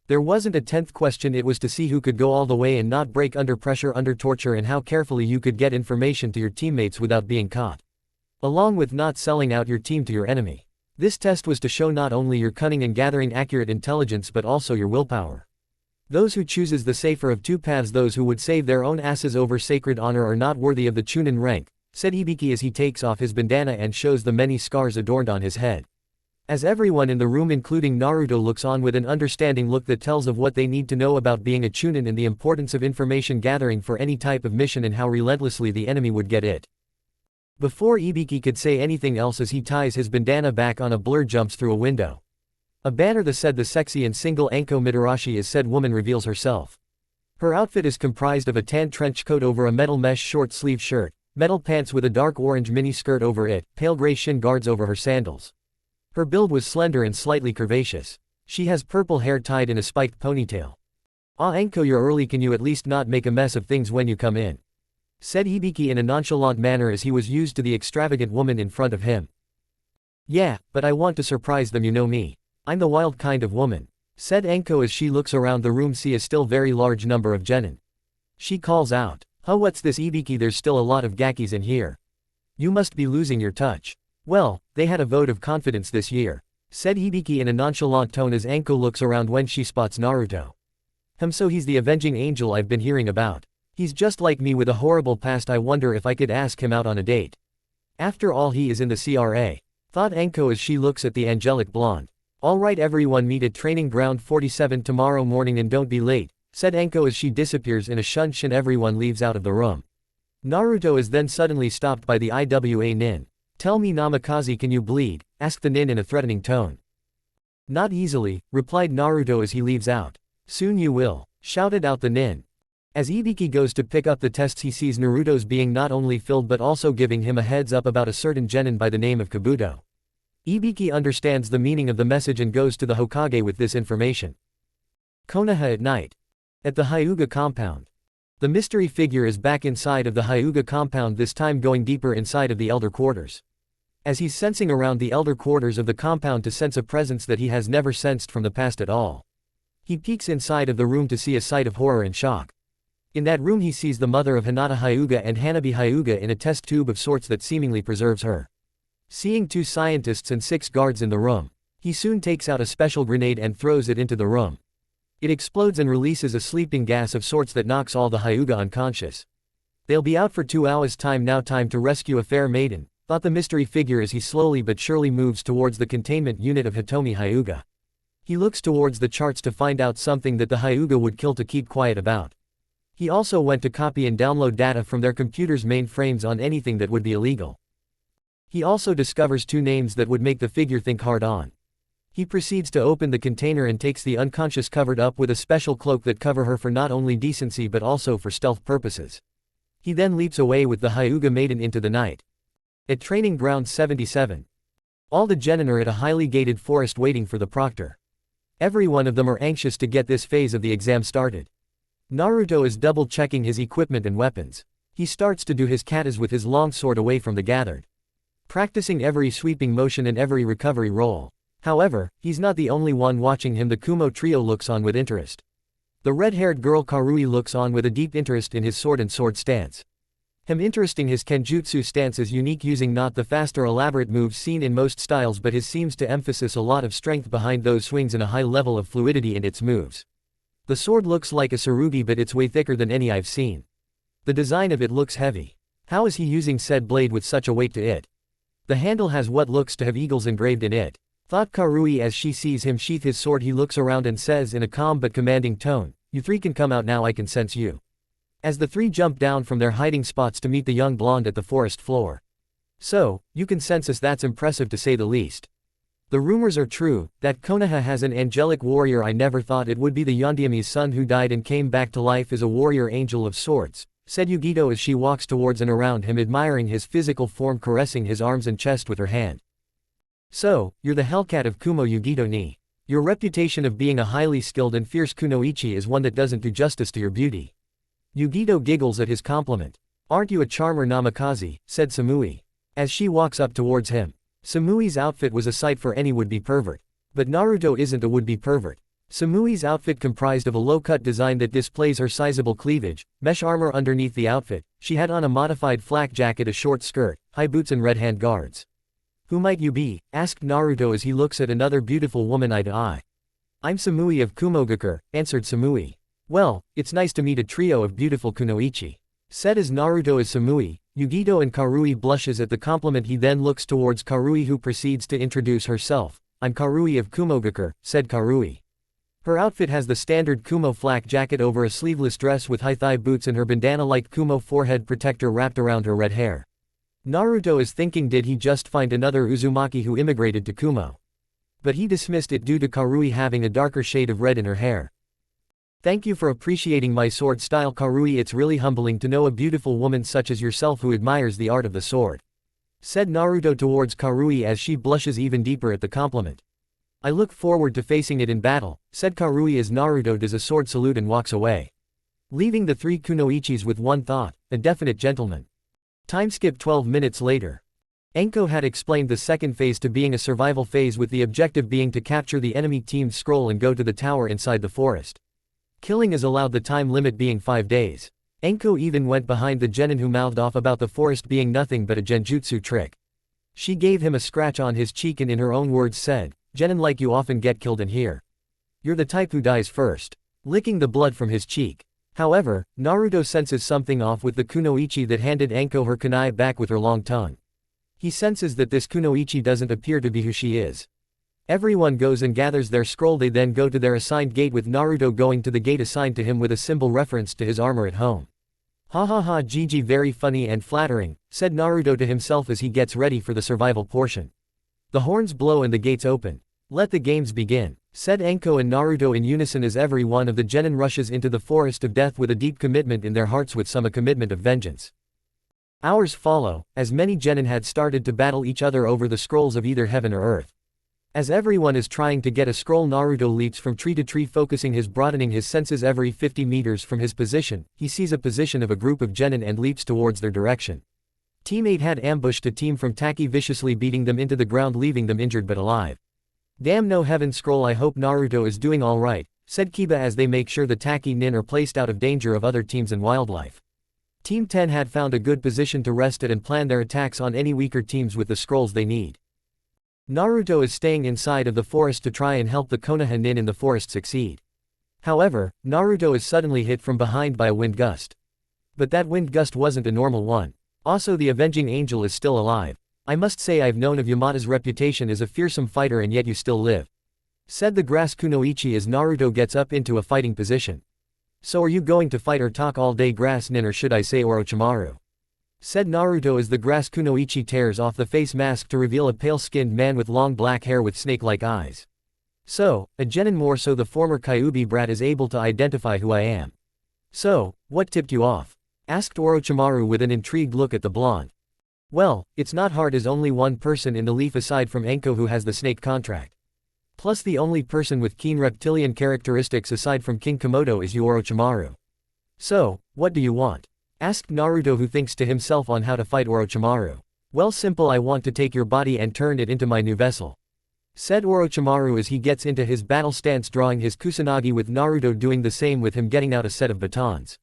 There wasn't a 10th question, it was to see who could go all the way and not break under pressure, under torture, and how carefully you could get information to your teammates without being caught. Along with not selling out your team to your enemy. This test was to show not only your cunning and gathering accurate intelligence but also your willpower. Those who chooses the safer of two paths, those who would save their own asses over sacred honor, are not worthy of the Chunin rank, said Hibiki as he takes off his bandana and shows the many scars adorned on his head. As everyone in the room including Naruto looks on with an understanding look that tells of what they need to know about being a Chunin and the importance of information gathering for any type of mission and how relentlessly the enemy would get it. Before Hibiki could say anything else, as he ties his bandana back on, a blur jumps through a window. A banner that said the sexy and single Anko Mitarashi as said woman reveals herself. Her outfit is comprised of a tan trench coat over a metal mesh short sleeve shirt, metal pants with a dark orange mini skirt over it, pale gray shin guards over her sandals. Her build was slender and slightly curvaceous. She has purple hair tied in a spiked ponytail. Ah, Anko, you're early, can you at least not make a mess of things when you come in? Said Hibiki in a nonchalant manner as he was used to the extravagant woman in front of him. Yeah, but I want to surprise them, you know me. I'm the wild kind of woman, said Anko as she looks around the room, see a still very large number of genin. She calls out, huh, what's this, Hibiki? There's still a lot of gakis in here. You must be losing your touch. Well, they had a vote of confidence this year, said Hibiki in a nonchalant tone as Anko looks around when she spots Naruto. So he's the avenging angel I've been hearing about. He's just like me with a horrible past, I wonder if I could ask him out on a date. After all, he is in the CRA, thought Anko as she looks at the angelic blonde. Alright, everyone meet at training ground 47 tomorrow morning and don't be late, said Anko as she disappears in a shunsh and everyone leaves out of the room. Naruto is then suddenly stopped by the IWA nin. Tell me, Namikaze, can you bleed? Asked the nin in a threatening tone. Not easily, replied Naruto as he leaves out. Soon you will, shouted out the nin. As Hibiki goes to pick up the tests, he sees Naruto's being not only filled but also giving him a heads up about a certain genin by the name of Kabuto. Hibiki understands the meaning of the message and goes to the Hokage with this information. Konoha at night. At the Hyuga compound. The mystery figure is back inside of the Hyuga compound, this time going deeper inside of the elder quarters. As he's sensing around the elder quarters of the compound to sense a presence that he has never sensed from the past at all. He peeks inside of the room to see a sight of horror and shock. In that room he sees the mother of Hinata Hyuga and Hanabi Hyuga in a test tube of sorts that seemingly preserves her. Seeing 2 scientists and 6 guards in the room, he soon takes out a special grenade and throws it into the room. It explodes and releases a sleeping gas of sorts that knocks all the Hyuga unconscious. They'll be out for 2 hours time now, time to rescue a fair maiden, thought the mystery figure as he slowly but surely moves towards the containment unit of Hitomi Hyuga. He looks towards the charts to find out something that the Hyuga would kill to keep quiet about. He also went to copy and download data from their computer's mainframes on anything that would be illegal. He also discovers 2 names that would make the figure think hard on. He proceeds to open the container and takes the unconscious covered up with a special cloak that cover her for not only decency but also for stealth purposes. He then leaps away with the Hyuga maiden into the night. At training ground 77. All the genin are at a highly gated forest waiting for the proctor. Every one of them are anxious to get this phase of the exam started. Naruto is double-checking his equipment and weapons. He starts to do his katas with his long sword away from the gathered. Practicing every sweeping motion and every recovery roll. However, he's not the only one watching him. The Kumo trio looks on with interest. The red-haired girl Karui looks on with a deep interest in his sword and sword stance. Him interesting, his kenjutsu stance is unique, using not the fast or elaborate moves seen in most styles but his seems to emphasize a lot of strength behind those swings and a high level of fluidity in its moves. The sword looks like a sarugi but it's way thicker than any I've seen. The design of it looks heavy. How is he using said blade with such a weight to it? The handle has what looks to have eagles engraved in it, thought Karui as she sees him sheath his sword. He looks around and says in a calm but commanding tone, "You 3 can come out now, I can sense you." As the 3 jump down from their hiding spots to meet the young blonde at the forest floor. So, you can sense us, that's impressive to say the least. The rumors are true, that Konoha has an angelic warrior. I never thought it would be the Yondiami's son who died and came back to life as a warrior angel of sorts, said Yugito as she walks towards and around him, admiring his physical form, caressing his arms and chest with her hand. So, you're the Hellcat of Kumo, Yugito ni. Your reputation of being a highly skilled and fierce kunoichi is one that doesn't do justice to your beauty. Yugito giggles at his compliment. Aren't you a charmer Namikaze, said Samui. As she walks up towards him. Samui's outfit was a sight for any would-be pervert. But Naruto isn't a would-be pervert. Samui's outfit comprised of a low-cut design that displays her sizable cleavage, mesh armor underneath the outfit, she had on a modified flak jacket, a short skirt, high boots and red hand guards. Who might you be? Asked Naruto as he looks at another beautiful woman eye to eye. I'm Samui of Kumogakure, answered Samui. Well, it's nice to meet a trio of beautiful kunoichi. Said as Naruto is Samui, Yugito and Karui blushes at the compliment. He then looks towards Karui who proceeds to introduce herself. I'm Karui of Kumogakure, said Karui. Her outfit has the standard Kumo flak jacket over a sleeveless dress with high-thigh boots and her bandana-like Kumo forehead protector wrapped around her red hair. Naruto is thinking, did he just find another Uzumaki who immigrated to Kumo? But he dismissed it due to Karui having a darker shade of red in her hair. Thank you for appreciating my sword style, Karui. It's really humbling to know a beautiful woman such as yourself who admires the art of the sword. Said Naruto towards Karui as she blushes even deeper at the compliment. I look forward to facing it in battle, said Karui as Naruto does a sword salute and walks away. Leaving the three kunoichis with one thought, a definite gentleman. Time skip 12 minutes later. Enko had explained the second phase to being a survival phase with the objective being to capture the enemy team's scroll and go to the tower inside the forest. Killing is allowed, the time limit being 5 days. Enko even went behind the genin who mouthed off about the forest being nothing but a genjutsu trick. She gave him a scratch on his cheek and in her own words said, Genin, like you often get killed in here. You're the type who dies first. Licking the blood from his cheek. However, Naruto senses something off with the kunoichi that handed Enko her kunai back with her long tongue. He senses that this kunoichi doesn't appear to be who she is. Everyone goes and gathers their scroll. They then go to their assigned gate with Naruto going to the gate assigned to him with a symbol reference to his armor at home. Ha ha ha, GG, very funny and flattering, said Naruto to himself as he gets ready for the survival portion. The horns blow and the gates open. Let the games begin, said Enko and Naruto in unison as every one of the genin rushes into the forest of death with a deep commitment in their hearts, with some a commitment of vengeance. Hours follow, as many genin had started to battle each other over the scrolls of either heaven or earth. As everyone is trying to get a scroll, Naruto leaps from tree to tree, broadening his senses. Every 50 meters from his position, he sees a position of a group of genin and leaps towards their direction. Team 8 had ambushed a team from Taki, viciously beating them into the ground, leaving them injured but alive. Damn, no heaven scroll. I hope Naruto is doing alright, said Kiba as they make sure the Taki nin are placed out of danger of other teams and wildlife. Team 10 had found a good position to rest at and plan their attacks on any weaker teams with the scrolls they need. Naruto is staying inside of the forest to try and help the Konoha nin in the forest succeed. However, Naruto is suddenly hit from behind by a wind gust. But that wind gust wasn't a normal one. Also, the avenging angel is still alive. I must say, I've known of Yamada's reputation as a fearsome fighter, and yet you still live. Said the grass kunoichi as Naruto gets up into a fighting position. So are you going to fight or talk all day, grass nin, or should I say Orochimaru? Said Naruto as the grass kunoichi tears off the face mask to reveal a pale-skinned man with long black hair with snake-like eyes. So, a genin, more so the former Kyuubi brat, is able to identify who I am. So, what tipped you off? Asked Orochimaru with an intrigued look at the blonde. Well, it's not hard, as only one person in the leaf aside from Enko who has the snake contract. Plus the only person with keen reptilian characteristics aside from King Komodo is you, Orochimaru. So, what do you want? Asked Naruto, who thinks to himself on how to fight Orochimaru. Well, simple, I want to take your body and turn it into my new vessel. Said Orochimaru as he gets into his battle stance, drawing his kusanagi, with Naruto doing the same with him, getting out a set of batons.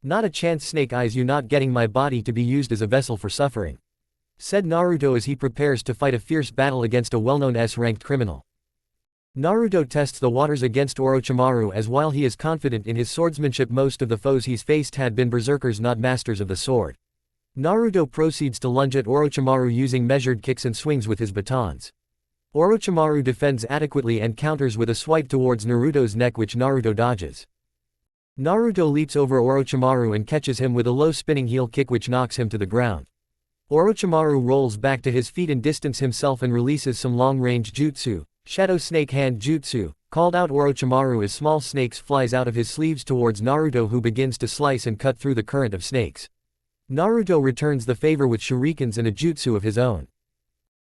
Not a chance, Snake Eyes, you not getting my body to be used as a vessel for suffering. Said Naruto as he prepares to fight a fierce battle against a well-known S-ranked criminal. Naruto tests the waters against Orochimaru, as while he is confident in his swordsmanship, most of the foes he's faced had been berserkers, not masters of the sword. Naruto proceeds to lunge at Orochimaru using measured kicks and swings with his batons. Orochimaru defends adequately and counters with a swipe towards Naruto's neck, which Naruto dodges. Naruto leaps over Orochimaru and catches him with a low spinning heel kick, which knocks him to the ground. Orochimaru rolls back to his feet and distances himself and releases some long-range jutsu, Shadow Snake Hand Jutsu, called out Orochimaru as small snakes flies out of his sleeves towards Naruto, who begins to slice and cut through the current of snakes. Naruto returns the favor with shurikens and a jutsu of his own.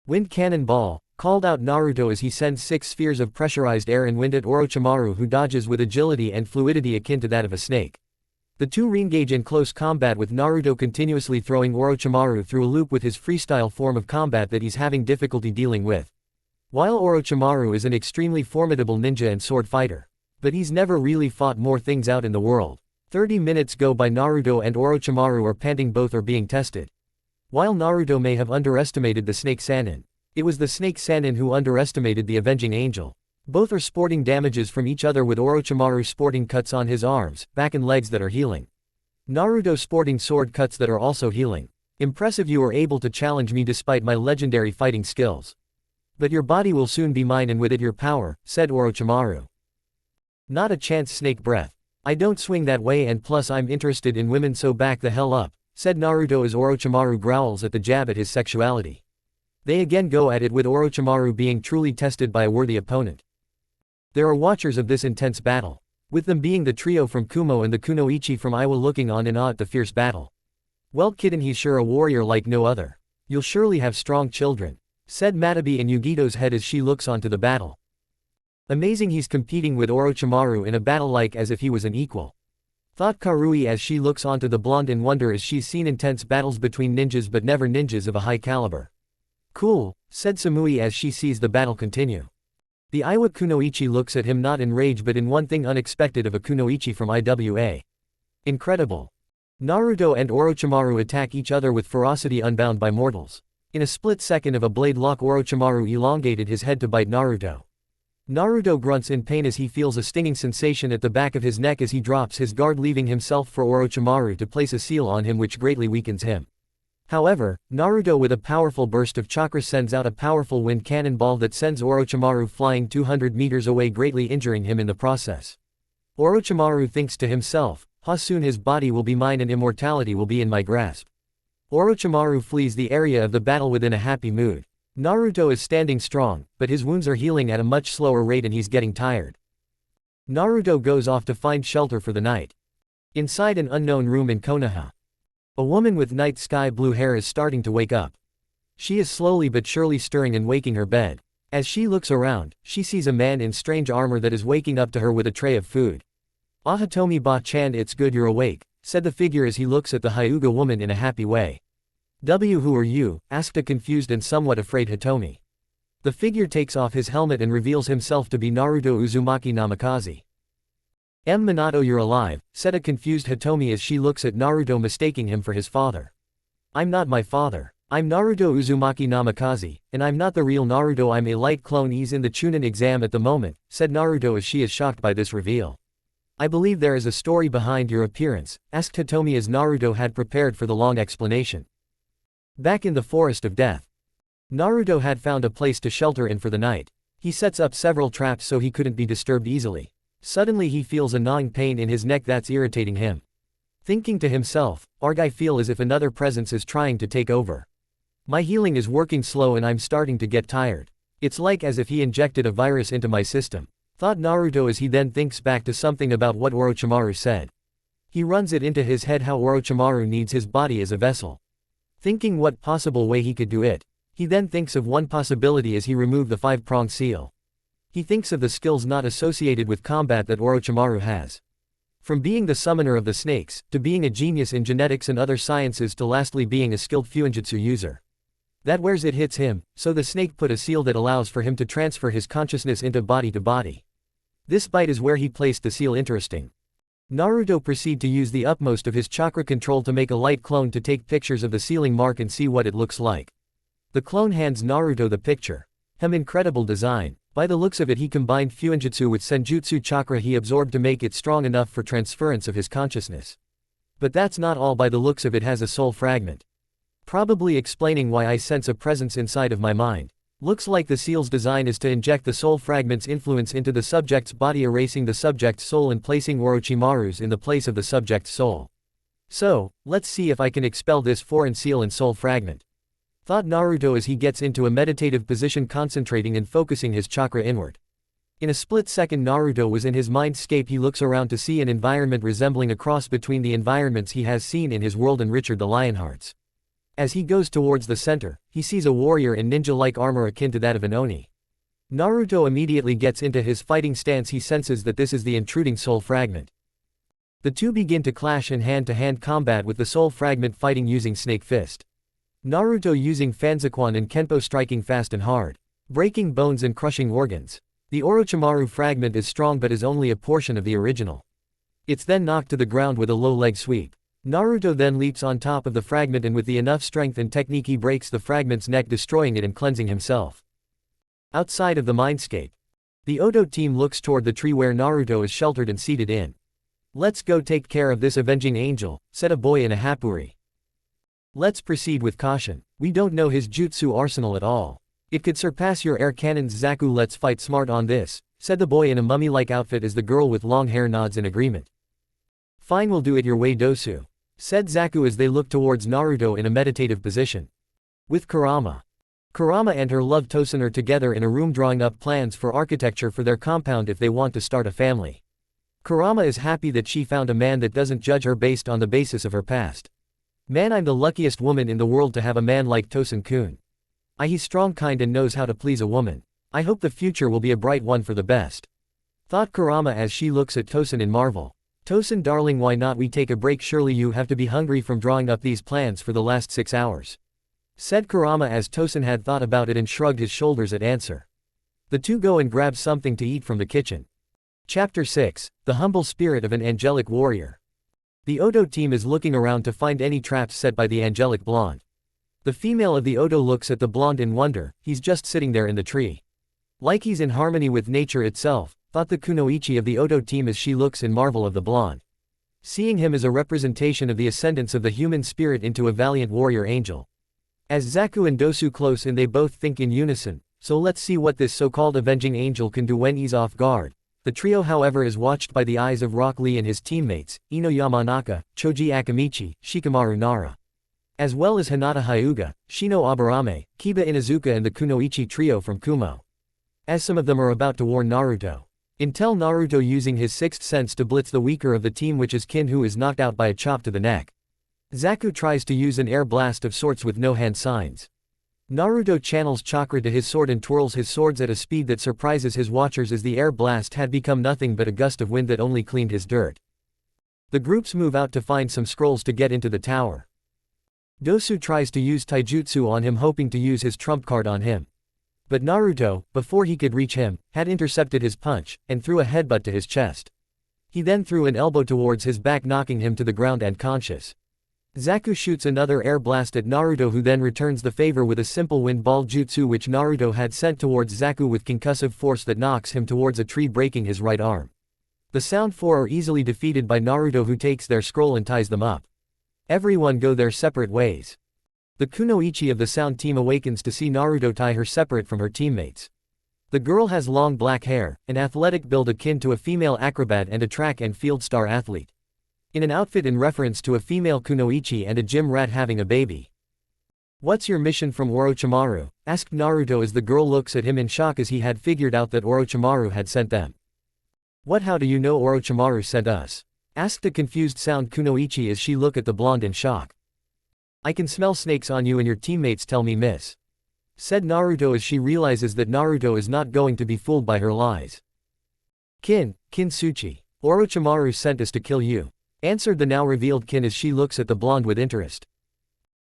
Wind Cannon Ball, called out Naruto as he sends 6 spheres of pressurized air and wind at Orochimaru, who dodges with agility and fluidity akin to that of a snake. The two re-engage in close combat with Naruto continuously throwing Orochimaru through a loop with his freestyle form of combat that he's having difficulty dealing with. While Orochimaru is an extremely formidable ninja and sword fighter, but he's never really fought more things out in the world. 30 minutes go by. Naruto and Orochimaru are panting, both are being tested. While Naruto may have underestimated the Snake Sannin, it was the Snake Sannin who underestimated the Avenging Angel. Both are sporting damages from each other, with Orochimaru sporting cuts on his arms, back and legs that are healing. Naruto sporting sword cuts that are also healing. Impressive, you are able to challenge me despite my legendary fighting skills. But your body will soon be mine, and with it your power, said Orochimaru. Not a chance, Snake Breath. I don't swing that way, and plus I'm interested in women, so back the hell up, said Naruto as Orochimaru growls at the jab at his sexuality. They again go at it, with Orochimaru being truly tested by a worthy opponent. There are watchers of this intense battle, with them being the trio from Kumo and the Kunoichi from Iwa looking on in awe at the fierce battle. Well kitten, he's sure a warrior like no other. You'll surely have strong children, said Matabi in Yugito's head as she looks onto the battle. Amazing, he's competing with Orochimaru in a battle like as if he was an equal, thought Karui as she looks onto the blonde in wonder as she's seen intense battles between ninjas but never ninjas of a high caliber. Cool, said Samui as she sees the battle continue. The Iwa Kunoichi looks at him, not in rage but in one thing unexpected of a Kunoichi from IWA. Incredible. Naruto and Orochimaru attack each other with ferocity unbound by mortals. In a split second of a blade lock, Orochimaru elongated his head to bite Naruto. Naruto grunts in pain as he feels a stinging sensation at the back of his neck as he drops his guard, leaving himself for Orochimaru to place a seal on him, which greatly weakens him. However, Naruto with a powerful burst of chakra sends out a powerful wind cannonball that sends Orochimaru flying 200 meters away, greatly injuring him in the process. Orochimaru thinks to himself, "Ha, soon his body will be mine and immortality will be in my grasp." Orochimaru flees the area of the battle within a happy mood. Naruto is standing strong, but his wounds are healing at a much slower rate and he's getting tired. Naruto goes off to find shelter for the night. Inside an unknown room in Konoha, a woman with night sky blue hair is starting to wake up. She is slowly but surely stirring and waking her bed. As she looks around, she sees a man in strange armor that is waking up to her with a tray of food. "Ah, Hitomi ba-chan, it's good you're awake," said the figure as he looks at the Hyuga woman in a happy way. Who are you?" asked a confused and somewhat afraid Hitomi. The figure takes off his helmet and reveals himself to be Naruto Uzumaki Namikaze. Minato, you're alive," said a confused Hitomi as she looks at Naruto, mistaking him for his father. "I'm not my father. I'm Naruto Uzumaki Namikaze, and I'm not the real Naruto, I'm a light clone. He's in the Chunin exam at the moment," said Naruto as she is shocked by this reveal. "I believe there is a story behind your appearance," asked Hitomi as Naruto had prepared for the long explanation. Back in the Forest of Death, Naruto had found a place to shelter in for the night. He sets up several traps so he couldn't be disturbed easily. Suddenly he feels a gnawing pain in his neck that's irritating him. Thinking to himself, I feel as if another presence is trying to take over. My healing is working slow and I'm starting to get tired. It's like as if he injected a virus into my system, thought Naruto as he then thinks back to something about what Orochimaru said. He runs it into his head how Orochimaru needs his body as a vessel. Thinking what possible way he could do it, he then thinks of one possibility as he removed the 5-pronged seal. He thinks of the skills not associated with combat that Orochimaru has. From being the summoner of the snakes, to being a genius in genetics and other sciences, to lastly being a skilled fuinjutsu user. That where's it hits him, so the snake put a seal that allows for him to transfer his consciousness into body to body. This bite is where he placed the seal. Interesting. Naruto proceed to use the utmost of his chakra control to make a light clone to take pictures of the sealing mark and see what it looks like. The clone hands Naruto the picture. Incredible design. By the looks of it he combined fuinjutsu with senjutsu chakra he absorbed to make it strong enough for transference of his consciousness. But that's not all. By the looks of it has a soul fragment. Probably explaining why I sense a presence inside of my mind. Looks like the seal's design is to inject the soul fragment's influence into the subject's body, erasing the subject's soul and placing Orochimaru's in the place of the subject's soul. So, let's see if I can expel this foreign seal and soul fragment, thought Naruto as he gets into a meditative position, concentrating and focusing his chakra inward. In a split second Naruto was in his mindscape. He looks around to see an environment resembling a cross between the environments he has seen in his world and Richard the Lionheart's. As he goes towards the center, he sees a warrior in ninja-like armor akin to that of an Oni. Naruto immediately gets into his fighting stance. He senses that this is the intruding soul fragment. The two begin to clash in hand-to-hand combat with the soul fragment fighting using Snake Fist. Naruto using Fanfiction and Kenpo striking fast and hard, breaking bones and crushing organs. The Orochimaru fragment is strong but is only a portion of the original. It's then knocked to the ground with a low leg sweep. Naruto then leaps on top of the fragment and with the enough strength and technique he breaks the fragment's neck, destroying it and cleansing himself. Outside of the mindscape, the Oto team looks toward the tree where Naruto is sheltered and seated in. "Let's go take care of this avenging angel," said a boy in a hapuri. "Let's proceed with caution. We don't know his jutsu arsenal at all. It could surpass your air cannons, Zaku. Let's fight smart on this," said the boy in a mummy-like outfit as the girl with long hair nods in agreement. "Fine, we'll do it your way, Dosu," said Zaku as they looked towards Naruto in a meditative position. With Kurama and her love Tosen are together in a room drawing up plans for architecture for their compound if they want to start a family. Kurama is happy that she found a man that doesn't judge her based on the basis of her past. "Man, I'm the luckiest woman in the world to have a man like Tosen-kun. He's strong, kind and knows how to please a woman. I hope the future will be a bright one for the best," thought Kurama as she looks at Tosen in marvel. "Tosen darling, why not we take a break? Surely you have to be hungry from drawing up these plans for the last 6 hours," said Kurama as Tosen had thought about it and shrugged his shoulders at answer. The two go and grab something to eat from the kitchen. Chapter 6, The Humble Spirit of an Angelic Warrior. The Oto team is looking around to find any traps set by the angelic blonde. The female of the Oto looks at the blonde in wonder. He's just sitting there in the tree. Like he's in harmony with nature itself, thought the Kunoichi of the Oto team as she looks in marvel of the blonde. Seeing him as a representation of the ascendance of the human spirit into a valiant warrior angel. As Zaku and Dosu close in, they both think in unison, so let's see what this so-called avenging angel can do when he's off guard. The trio however is watched by the eyes of Rock Lee and his teammates, Ino Yamanaka, Choji Akamichi, Shikamaru Nara, as well as Hinata Hyuga, Shino Aburame, Kiba Inuzuka and the Kunoichi trio from Kumo. As some of them are about to warn Naruto. Until Naruto using his sixth sense to blitz the weaker of the team, which is Kin, who is knocked out by a chop to the neck. Zaku tries to use an air blast of sorts with no hand signs. Naruto channels chakra to his sword and twirls his swords at a speed that surprises his watchers as the air blast had become nothing but a gust of wind that only cleaned his dirt. The groups move out to find some scrolls to get into the tower. Dosu tries to use taijutsu on him, hoping to use his trump card on him. But Naruto, before he could reach him, had intercepted his punch, and threw a headbutt to his chest. He then threw an elbow towards his back, knocking him to the ground unconscious. Zaku shoots another air blast at Naruto, who then returns the favor with a simple wind ball jutsu which Naruto had sent towards Zaku with concussive force that knocks him towards a tree, breaking his right arm. The Sound Four are easily defeated by Naruto, who takes their scroll and ties them up. Everyone go their separate ways. The Kunoichi of the Sound team awakens to see Naruto tie her separate from her teammates. The girl has long black hair, an athletic build akin to a female acrobat and a track and field star athlete. In an outfit in reference to a female Kunoichi and a gym rat having a baby. "What's your mission from Orochimaru?" asked Naruto as the girl looks at him in shock, as he had figured out that Orochimaru had sent them. "What, how do you know Orochimaru sent us?" asked a confused Sound Kunoichi as she looked at the blonde in shock. "I can smell snakes on you and your teammates, tell me, miss," said Naruto as she realizes that Naruto is not going to be fooled by her lies. Kinsuchi. "Orochimaru sent us to kill you," answered the now revealed Kin as she looks at the blonde with interest.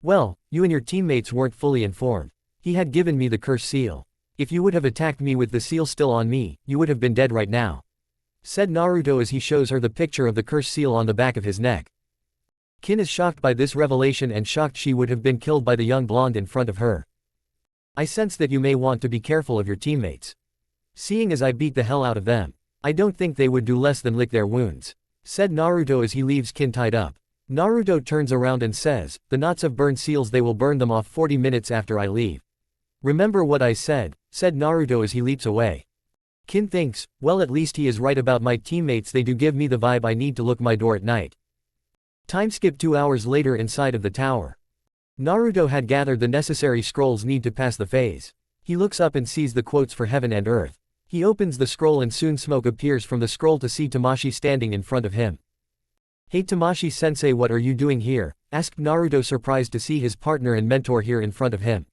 "Well, you and your teammates weren't fully informed. He had given me the curse seal. If you would have attacked me with the seal still on me, you would have been dead right now," said Naruto as he shows her the picture of the curse seal on the back of his neck. Kin is shocked by this revelation and shocked she would have been killed by the young blonde in front of her. "I sense that you may want to be careful of your teammates. Seeing as I beat the hell out of them, I don't think they would do less than lick their wounds," said Naruto as he leaves Kin tied up. Naruto turns around and says, "The knots of burned seals, they will burn them off 40 minutes after I leave." "Remember what I said," said Naruto as he leaps away. Kin thinks, well, at least he is right about my teammates, they do give me the vibe I need to look my door at night. Time skip 2 hours later inside of the tower. Naruto had gathered the necessary scrolls need to pass the phase. He looks up and sees the quotes for heaven and earth. He opens the scroll and soon smoke appears from the scroll to see Tamashi standing in front of him. "Hey Tamashi-sensei, what are you doing here?" asked Naruto, surprised to see his partner and mentor here in front of him.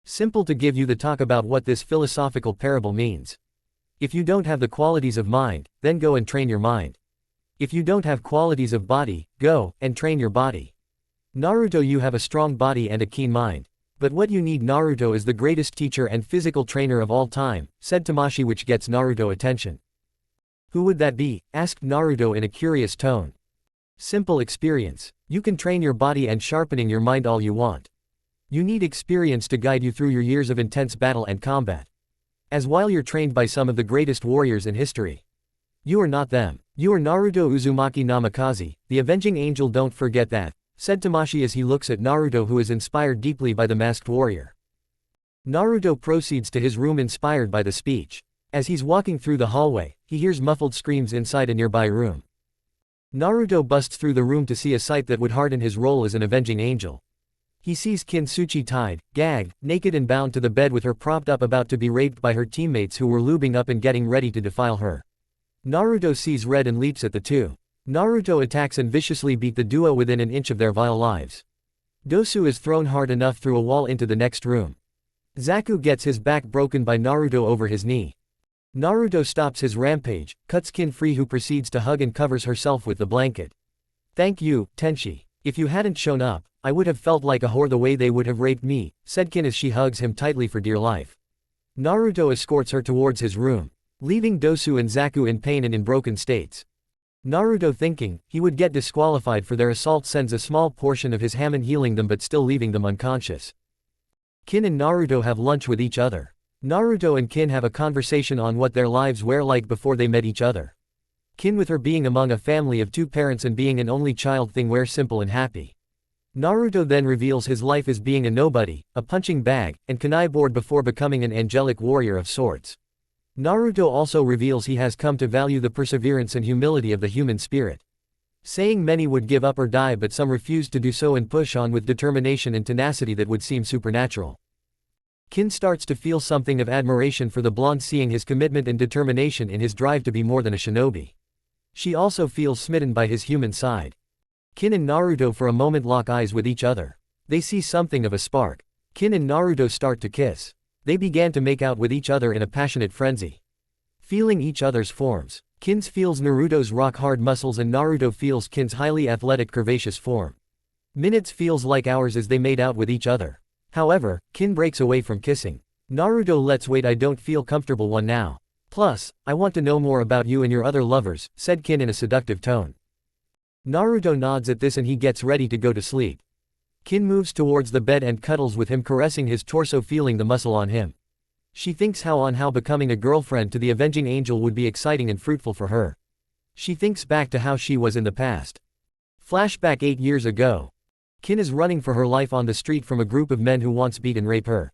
"Simple to give you the talk about what this philosophical parable means. If you don't have the qualities of mind, then go and train your mind. If you don't have qualities of body, go, and train your body. Naruto, you have a strong body and a keen mind. But what you need, Naruto is the greatest teacher and physical trainer of all time, said Tamashii, which gets Naruto attention. Who would that be? Asked Naruto in a curious tone. Simple experience. You can train your body and sharpening your mind all you want. You need experience to guide you through your years of intense battle and combat. As while you're trained by some of the greatest warriors in history. You are not them. You are Naruto Uzumaki Namikaze, the avenging angel, don't forget that, said Tamashii as he looks at Naruto, who is inspired deeply by the masked warrior. Naruto proceeds to his room inspired by the speech. As he's walking through the hallway, he hears muffled screams inside a nearby room. Naruto busts through the room to see a sight that would harden his role as an avenging angel. He sees Kintsuchi tied, gagged, naked and bound to the bed with her propped up, about to be raped by her teammates who were lubing up and getting ready to defile her. Naruto sees red and leaps at the two. Naruto attacks and viciously beat the duo within an inch of their vile lives. Dosu is thrown hard enough through a wall into the next room. Zaku gets his back broken by Naruto over his knee. Naruto stops his rampage, cuts Kin free, who proceeds to hug and covers herself with the blanket. Thank you, Tenshi. If you hadn't shown up, I would have felt like a whore the way they would have raped me, said Kin as she hugs him tightly for dear life. Naruto escorts her towards his room, leaving Dosu and Zaku in pain and in broken states. Naruto, thinking he would get disqualified for their assault, sends a small portion of his hamon healing them but still leaving them unconscious. Kin and Naruto have lunch with each other. Naruto and Kin have a conversation on what their lives were like before they met each other. Kin, with her being among a family of two parents and being an only child, thing were simple and happy. Naruto then reveals his life as being a nobody, a punching bag, and kunai board before becoming an angelic warrior of sorts. Naruto also reveals he has come to value the perseverance and humility of the human spirit. Saying many would give up or die, but some refused to do so and push on with determination and tenacity that would seem supernatural. Kin starts to feel something of admiration for the blonde, seeing his commitment and determination in his drive to be more than a shinobi. She also feels smitten by his human side. Kin and Naruto for a moment lock eyes with each other. They see something of a spark. Kin and Naruto start to kiss. They began to make out with each other in a passionate frenzy. Feeling each other's forms. Kin feels Naruto's rock-hard muscles and Naruto feels Kin's highly athletic curvaceous form. Minutes feels like hours as they made out with each other. However, Kin breaks away from kissing. Naruto, let's wait, I don't feel comfortable one now. Plus, I want to know more about you and your other lovers, said Kin in a seductive tone. Naruto nods at this and he gets ready to go to sleep. Kin moves towards the bed and cuddles with him, caressing his torso, feeling the muscle on him. She thinks how becoming a girlfriend to the avenging angel would be exciting and fruitful for her. She thinks back to how she was in the past. Flashback 8 years ago. Kin is running for her life on the street from a group of men who wants beat and rape her.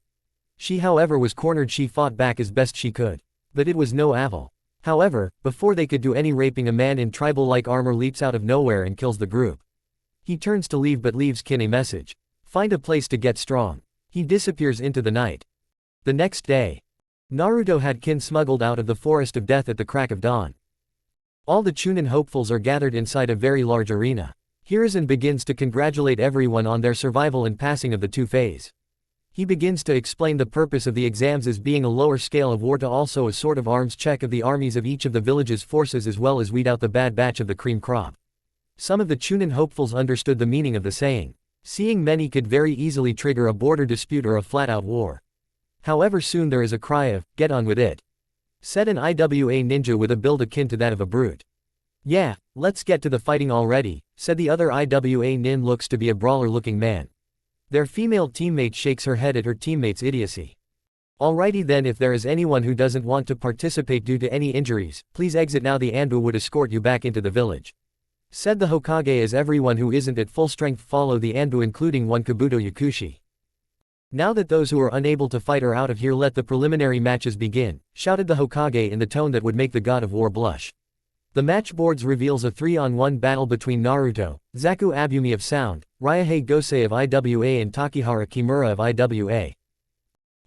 She, however, was cornered. She fought back as best she could. But it was no avail. However, before they could do any raping, a man in tribal-like armor leaps out of nowhere and kills the group. He turns to leave but leaves Kin a message. Find a place to get strong. He disappears into the night. The next day, Naruto had Kin smuggled out of the forest of death at the crack of dawn. All the Chunin hopefuls are gathered inside a very large arena. Hiruzen begins to congratulate everyone on their survival and passing of the two-phase. He begins to explain the purpose of the exams as being a lower scale of war, to also a sort of arms check of the armies of each of the village's forces, as well as weed out the bad batch of the cream crop. Some of the Chunin hopefuls understood the meaning of the saying, seeing many could very easily trigger a border dispute or a flat-out war. However, soon there is a cry of, get on with it. Said an IWA ninja with a build akin to that of a brute. Yeah, let's get to the fighting already, said the other IWA nin, looks to be a brawler-looking man. Their female teammate shakes her head at her teammate's idiocy. Alrighty then, if there is anyone who doesn't want to participate due to any injuries, please exit now, the Anbu would escort you back into the village. Said the Hokage as everyone who isn't at full strength follow the Anbu, including one Kabuto Yakushi. Now that those who are unable to fight are out of here, let the preliminary matches begin, shouted the Hokage in the tone that would make the god of war blush. The match boards reveals a 3-on-1 battle between Naruto, Zaku Abumi of Sound, Ryuhei Gosei of IWA and Takihara Kimura of IWA.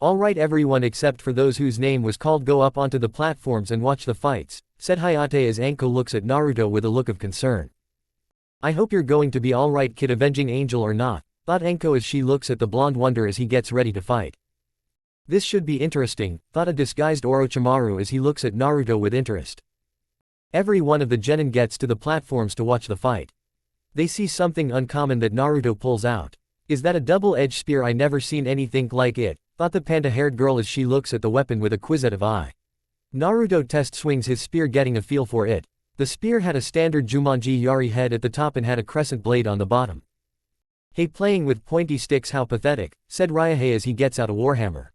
Alright everyone except for those whose name was called, go up onto the platforms and watch the fights, said Hayate as Anko looks at Naruto with a look of concern. I hope you're going to be alright, kid, avenging angel or not, thought Anko as she looks at the blonde wonder as he gets ready to fight. This should be interesting, thought a disguised Orochimaru as he looks at Naruto with interest. Every one of the genin gets to the platforms to watch the fight. They see something uncommon that Naruto pulls out. Is that a double-edged spear? I never seen anything like it, thought the panda-haired girl as she looks at the weapon with a quizzitive eye. Naruto test swings his spear, getting a feel for it. The spear had a standard Jumanji Yari head at the top and had a crescent blade on the bottom. Hey, playing with pointy sticks, how pathetic, said Ryahe as he gets out a warhammer.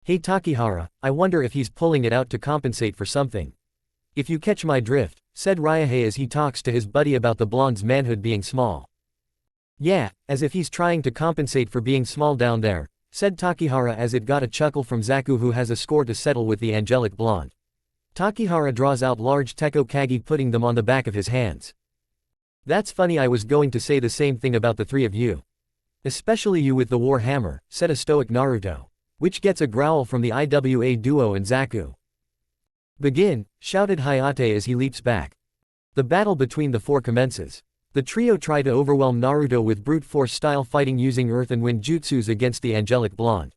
Hey Takihara, I wonder if he's pulling it out to compensate for something. If you catch my drift, said Ryahe as he talks to his buddy about the blonde's manhood being small. Yeah, as if he's trying to compensate for being small down there, said Takihara as it got a chuckle from Zaku, who has a score to settle with the angelic blonde. Takihara draws out large Teko Kagi, putting them on the back of his hands. That's funny, I was going to say the same thing about the three of you. Especially you with the war hammer, said a stoic Naruto. Which gets a growl from the IWA duo and Zaku. Begin, shouted Hayate as he leaps back. The battle between the four commences. The trio try to overwhelm Naruto with brute force style fighting using earth and wind jutsus against the angelic blonde.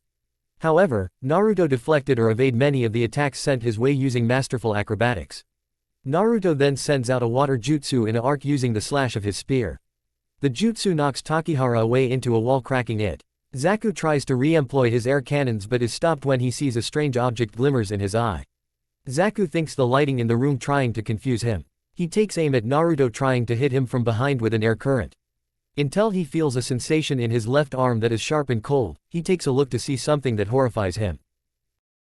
However, Naruto deflected or evade many of the attacks sent his way using masterful acrobatics. Naruto then sends out a water jutsu in an arc using the slash of his spear. The jutsu knocks Takihara away into a wall, cracking it. Zaku tries to re-employ his air cannons but is stopped when he sees a strange object glimmers in his eye. Zaku thinks the lighting in the room trying to confuse him. He takes aim at Naruto, trying to hit him from behind with an air current. Until he feels a sensation in his left arm that is sharp and cold, he takes a look to see something that horrifies him.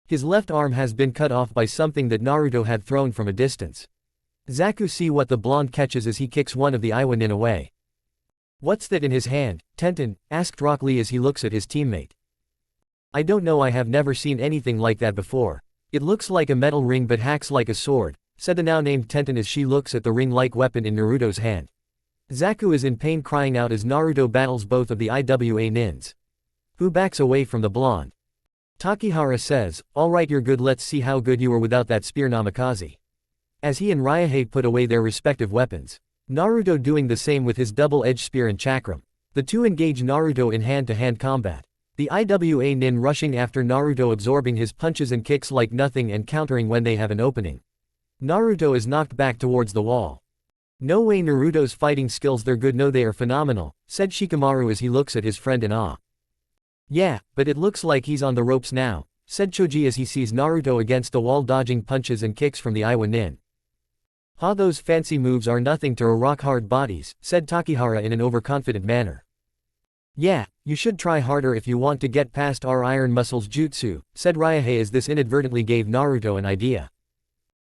His left arm has been cut off by something that Naruto had thrown from a distance. Zaku see what the blonde catches as he kicks one of the Iwanin away. What's that in his hand, Tenten? Asked Rock Lee as he looks at his teammate. I don't know, I have never seen anything like that before. It looks like a metal ring but hacks like a sword, said the now named Tenten as she looks at the ring-like weapon in Naruto's hand. Zaku is in pain, crying out as Naruto battles both of the IWA nins. Who backs away from the blonde. Takihara says, alright, you're good, let's see how good you were without that spear, Namikaze. As he and Ryahe put away their respective weapons. Naruto doing the same with his double-edged spear and chakram. The two engage Naruto in hand-to-hand combat. The IWA nin rushing after Naruto, absorbing his punches and kicks like nothing and countering when they have an opening. Naruto is knocked back towards the wall. No way, Naruto's fighting skills, they're good, no they are phenomenal, said Shikamaru as he looks at his friend in awe. Yeah, but it looks like he's on the ropes now, said Choji as he sees Naruto against the wall dodging punches and kicks from the Iwa nin. Ha, those fancy moves are nothing to our rock-hard bodies, said Takihara in an overconfident manner. Yeah, you should try harder if you want to get past our iron muscles jutsu, said Ryahe as this inadvertently gave Naruto an idea.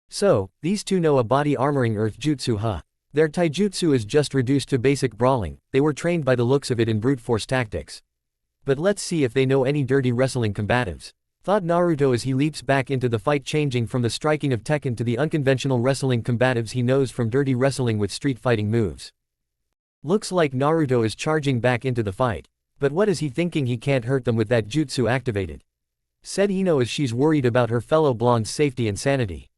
So, these two know a body armoring earth jutsu, huh? Their taijutsu is just reduced to basic brawling, they were trained by the looks of it in brute force tactics. But let's see if they know any dirty wrestling combatives. Thought Naruto as he leaps back into the fight, changing from the striking of Tekken to the unconventional wrestling combatives he knows from dirty wrestling with street fighting moves. Looks like Naruto is charging back into the fight. But what is he thinking? He can't hurt them with that jutsu activated. Said Ino as she's worried about her fellow blonde's safety and sanity.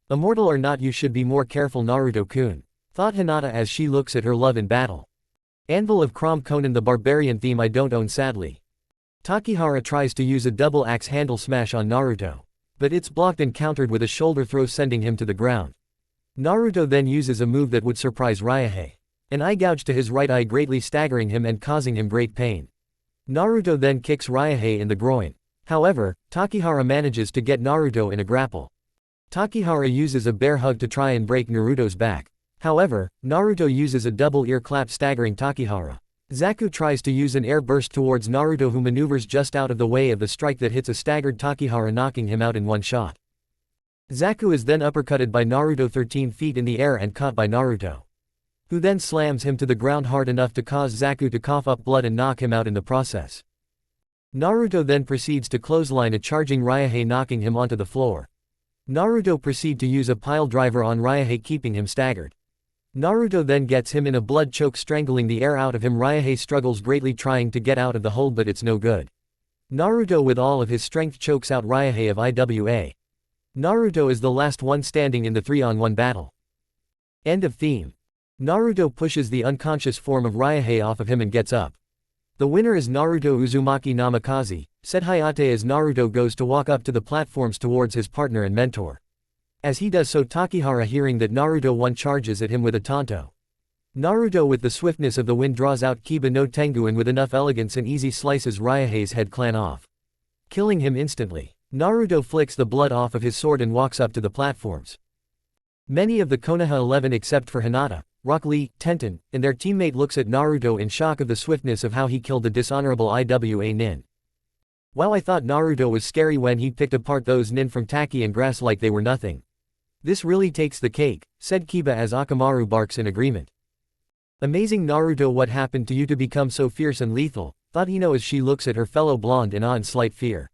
Immortal or not, you should be more careful, Naruto-kun. Thought Hinata as she looks at her love in battle. Anvil of Crom Conan the Barbarian theme I don't own, sadly. Takihara tries to use a double axe handle smash on Naruto. But it's blocked and countered with a shoulder throw, sending him to the ground. Naruto then uses a move that would surprise Ryahe. An eye gouge to his right eye, greatly staggering him and causing him great pain. Naruto then kicks Ryahe in the groin. However, Takihara manages to get Naruto in a grapple. Takihara uses a bear hug to try and break Naruto's back. However, Naruto uses a double ear clap, staggering Takihara. Zaku tries to use an air burst towards Naruto, who maneuvers just out of the way of the strike that hits a staggered Takihara, knocking him out in one shot. Zaku is then uppercutted by Naruto 13 feet in the air and caught by Naruto, who then slams him to the ground hard enough to cause Zaku to cough up blood and knock him out in the process. Naruto then proceeds to clothesline a charging Ryahe, knocking him onto the floor. Naruto proceeds to use a pile driver on Ryahe, keeping him staggered. Naruto then gets him in a blood choke, strangling the air out of him. Ryahe struggles greatly trying to get out of the hold, but it's no good. Naruto with all of his strength chokes out Ryahe of IWA. Naruto is the last one standing in the 3-on-1 battle. End of theme. Naruto pushes the unconscious form of Ryahe off of him and gets up. The winner is Naruto Uzumaki Namikaze, said Hayate as Naruto goes to walk up to the platforms towards his partner and mentor. As he does so, Takehara, hearing that Naruto charges at him with a tanto. Naruto with the swiftness of the wind draws out Kiba no Tengu and with enough elegance and easy slices Ryahe's head clan off, killing him instantly. Naruto flicks the blood off of his sword and walks up to the platforms. Many of the Konoha 11 except for Hinata, Rock Lee, Tenten, and their teammate looks at Naruto in shock of the swiftness of how he killed the dishonorable Iwa nin. Wow, I thought Naruto was scary when he picked apart those nin from Taki and grass like they were nothing. This really takes the cake, said Kiba as Akamaru barks in agreement. Amazing Naruto, what happened to you to become so fierce and lethal, thought Ino as she looks at her fellow blonde in awe and slight fear.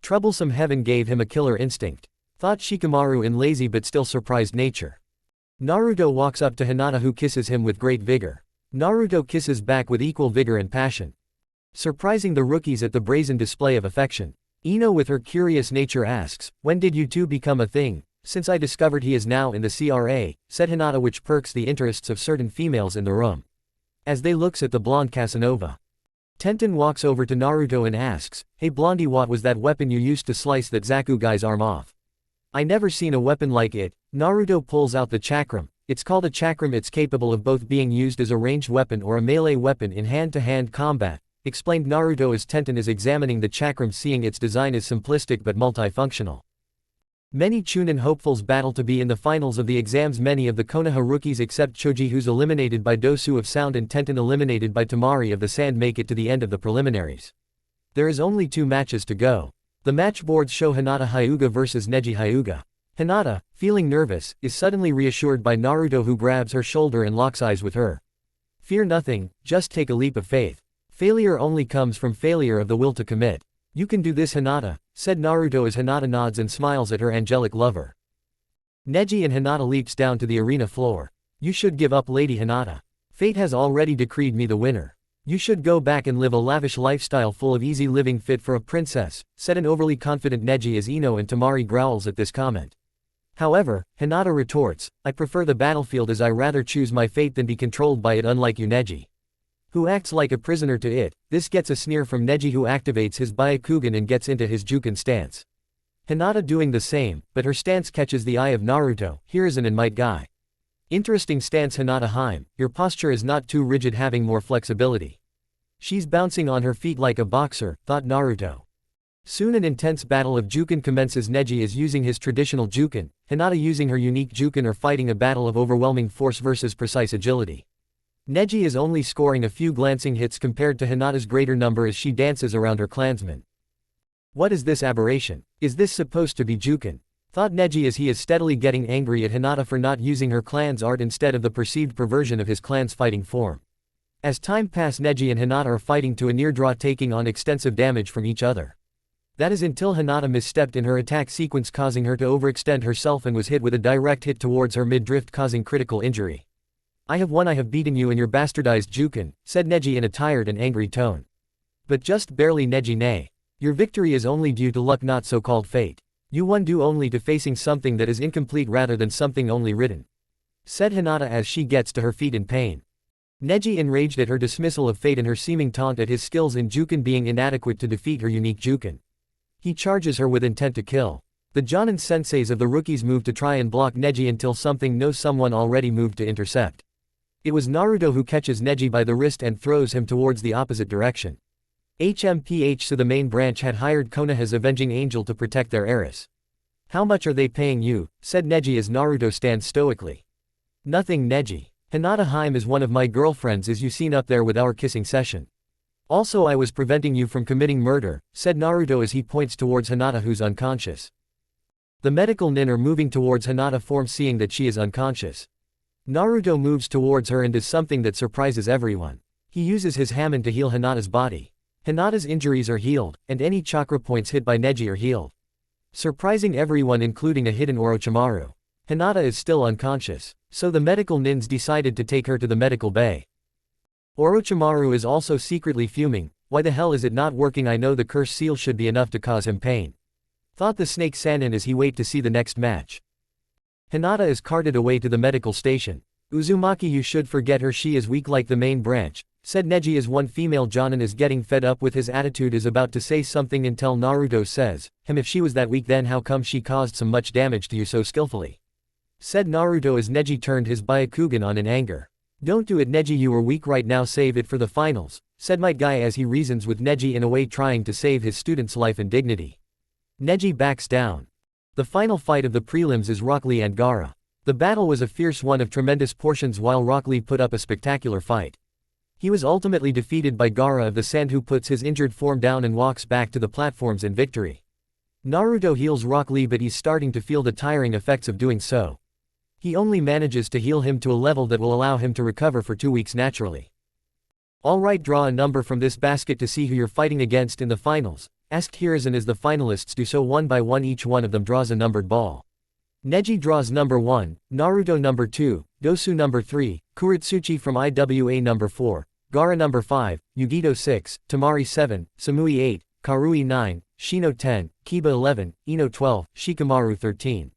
Troublesome heaven gave him a killer instinct, thought Shikamaru in lazy but still surprised nature. Naruto walks up to Hinata who kisses him with great vigor. Naruto kisses back with equal vigor and passion, surprising the rookies at the brazen display of affection. Ino with her curious nature asks, when did you two become a thing? Since I discovered he is now in the CRA, said Hinata, which perks the interests of certain females in the room. As they looks at the blonde Casanova. Tenten walks over to Naruto and asks, hey blondie, what was that weapon you used to slice that Zaku guy's arm off? I never seen a weapon like it. Naruto pulls out the chakram. It's called a chakram. It's capable of both being used as a ranged weapon or a melee weapon in hand-to-hand combat, explained Naruto as Tenten is examining the chakram, seeing its design is simplistic but multifunctional. Many Chunin hopefuls battle to be in the finals of the exams. Many of the Konoha rookies except Choji, who's eliminated by Dosu of Sound, and Tenten eliminated by Tamari of the Sand, make it to the end of the preliminaries. There is only 2 matches to go. The match boards show Hinata Hyuga versus Neji Hyuga. Hinata, feeling nervous, is suddenly reassured by Naruto, who grabs her shoulder and locks eyes with her. Fear nothing, just take a leap of faith. Failure only comes from failure of the will to commit. You can do this, Hinata, said Naruto as Hinata nods and smiles at her angelic lover. Neji and Hinata leaps down to the arena floor. You should give up, Lady Hinata. Fate has already decreed me the winner. You should go back and live a lavish lifestyle full of easy living fit for a princess, said an overly confident Neji as Ino and Tamari growls at this comment. However, Hinata retorts, I prefer the battlefield as I rather choose my fate than be controlled by it, unlike you Neji, who acts like a prisoner to it. This gets a sneer from Neji, who activates his Byakugan and gets into his Juken stance. Hinata doing the same, but her stance catches the eye of Naruto. Here is an and might guy. Interesting stance, Hinata Haim, your posture is not too rigid, having more flexibility. She's bouncing on her feet like a boxer, thought Naruto. Soon an intense battle of Juken commences. Neji is using his traditional Juken, Hinata using her unique Juken are fighting a battle of overwhelming force versus precise agility. Neji is only scoring a few glancing hits compared to Hinata's greater number as she dances around her clansmen. What is this aberration? Is this supposed to be Juken? Thought Neji as he is steadily getting angry at Hinata for not using her clan's art instead of the perceived perversion of his clan's fighting form. As time passes, Neji and Hinata are fighting to a near draw, taking on extensive damage from each other. That is until Hinata misstepped in her attack sequence, causing her to overextend herself and was hit with a direct hit towards her mid-drift, causing critical injury. I have won, I have beaten you in your bastardized Juken, said Neji in a tired and angry tone. But just barely, Neji, nay. Your victory is only due to luck, not so-called fate. You won due only to facing something that is incomplete rather than something only written, said Hinata as she gets to her feet in pain. Neji, enraged at her dismissal of fate and her seeming taunt at his skills in Juken being inadequate to defeat her unique Juken. He charges her with intent to kill. The Jonin senseis of the rookies move to try and block Neji until someone already moved to intercept. It was Naruto who catches Neji by the wrist and throws him towards the opposite direction. HMPH, so the main branch had hired Konoha's avenging angel to protect their heiress. How much are they paying you? Said Neji as Naruto stands stoically. Nothing, Neji. Hinata Haim is one of my girlfriends, as you seen up there with our kissing session. Also, I was preventing you from committing murder, said Naruto as he points towards Hinata, who's unconscious. The medical nin are moving towards Hinata form, seeing that she is unconscious. Naruto moves towards her and does something that surprises everyone. He uses his hamon to heal Hinata's body. Hinata's injuries are healed, and any chakra points hit by Neji are healed, surprising everyone including a hidden Orochimaru. Hinata is still unconscious, so the medical nins decided to take her to the medical bay. Orochimaru is also secretly fuming. Why the hell is it not working? I know the curse seal should be enough to cause him pain, thought the snake Sannin as he wait to see the next match. Hinata is carted away to the medical station. Uzumaki, you should forget her, she is weak like the main branch, said Neji as one female Jonin is getting fed up with his attitude is about to say something until Naruto says, if she was that weak then how come she caused so much damage to you so skillfully? Said Naruto as Neji turned his Byakugan on in anger. Don't do it Neji, you are weak right now, save it for the finals, said Might Guy as he reasons with Neji in a way trying to save his student's life and dignity. Neji backs down. The final fight of the prelims is Rock Lee and Gaara. The battle was a fierce one of tremendous portions while Rock Lee put up a spectacular fight. He was ultimately defeated by Gaara of the Sand, who puts his injured form down and walks back to the platforms in victory. Naruto heals Rock Lee, but he's starting to feel the tiring effects of doing so. He only manages to heal him to a level that will allow him to recover for 2 weeks naturally. Alright, draw a number from this basket to see who you're fighting against in the finals, asked Hiruzen as the finalists do so one by one. Each one of them draws a numbered ball. Neji draws number 1, Naruto number 2, Dosu number 3, Kuritsuchi from IWA number 4, Gaara number 5, Yugito 6, Tamari 7, Samui 8, Karui 9, Shino 10, Kiba 11, Ino 12, Shikamaru 13.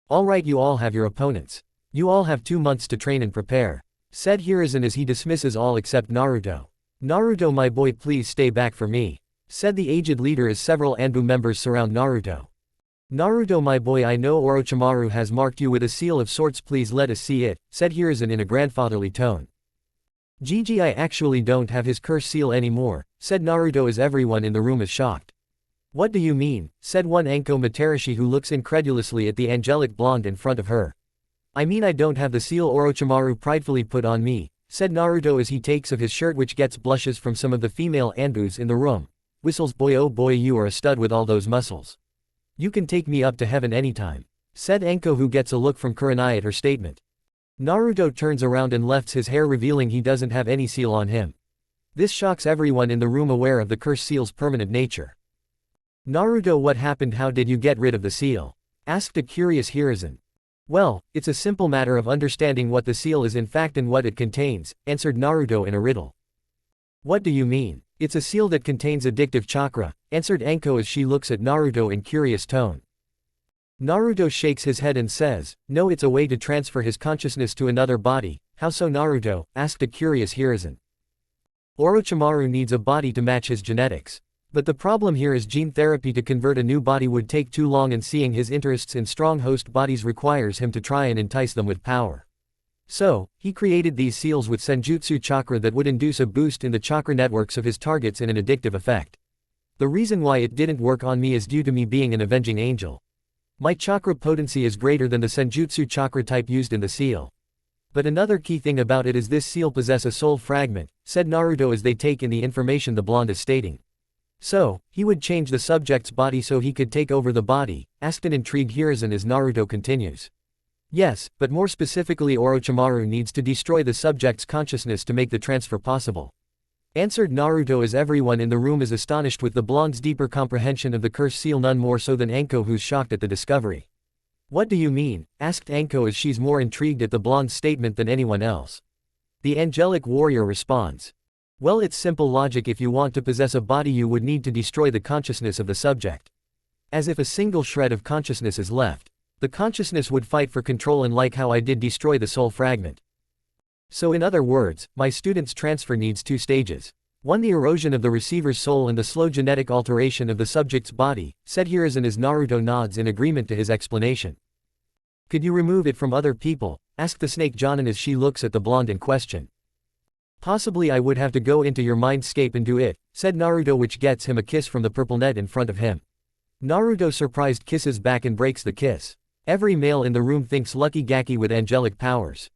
Alright, you all have your opponents. You all have 2 months to train and prepare, said Hiruzen as he dismisses all except Naruto. Naruto my boy, please stay back for me, said the aged leader as several Anbu members surround Naruto. Naruto my boy, I know Orochimaru has marked you with a seal of sorts, please let us see it, said Hiruzen in a grandfatherly tone. Gigi, I actually don't have his curse seal anymore, said Naruto as everyone in the room is shocked. What do you mean, said one Anko Materashi who looks incredulously at the angelic blonde in front of her. I mean I don't have the seal Orochimaru pridefully put on me, said Naruto as he takes off his shirt, which gets blushes from some of the female Anbus in the room. Whistles, boy oh boy, you are a stud with all those muscles. You can take me up to heaven anytime, said Anko, who gets a look from Kurenai at her statement. Naruto turns around and lifts his hair, revealing he doesn't have any seal on him. This shocks everyone in the room, aware of the curse seal's permanent nature. Naruto, what happened? How did you get rid of the seal? Asked a curious Hiruzen. Well, it's a simple matter of understanding what the seal is in fact and what it contains, answered Naruto in a riddle. What do you mean? It's a seal that contains addictive chakra, answered Anko as she looks at Naruto in curious tone. Naruto shakes his head and says, no, it's a way to transfer his consciousness to another body. How so Naruto? Asked a curious Hiruzen. Orochimaru needs a body to match his genetics. But the problem here is gene therapy to convert a new body would take too long, and seeing his interests in strong host bodies requires him to try and entice them with power. So, he created these seals with senjutsu chakra that would induce a boost in the chakra networks of his targets in an addictive effect. The reason why it didn't work on me is due to me being an avenging angel. My chakra potency is greater than the senjutsu chakra type used in the seal. But another key thing about it is this seal possess a soul fragment, said Naruto as they take in the information the blonde is stating. So, he would change the subject's body so he could take over the body, asked an intrigued Hiruzen as Naruto continues. Yes, but more specifically Orochimaru needs to destroy the subject's consciousness to make the transfer possible, answered Naruto as everyone in the room is astonished with the blonde's deeper comprehension of the curse seal, none more so than Anko, who's shocked at the discovery. What do you mean? Asked Anko as she's more intrigued at the blonde's statement than anyone else. The angelic warrior responds. Well, it's simple logic. If you want to possess a body, you would need to destroy the consciousness of the subject. As if a single shred of consciousness is left, the consciousness would fight for control, and like how I did destroy the soul fragment. So in other words, my student's transfer needs 2 stages. 1, the erosion of the receiver's soul, and the slow genetic alteration of the subject's body, said Hiruzen as Naruto nods in agreement to his explanation. Could you remove it from other people? Asked the snake Jonin as she looks at the blonde in question. Possibly I would have to go into your mindscape and do it, said Naruto, which gets him a kiss from the purple net in front of him. Naruto surprised kisses back and breaks the kiss. Every male in the room thinks lucky Gaki with angelic powers.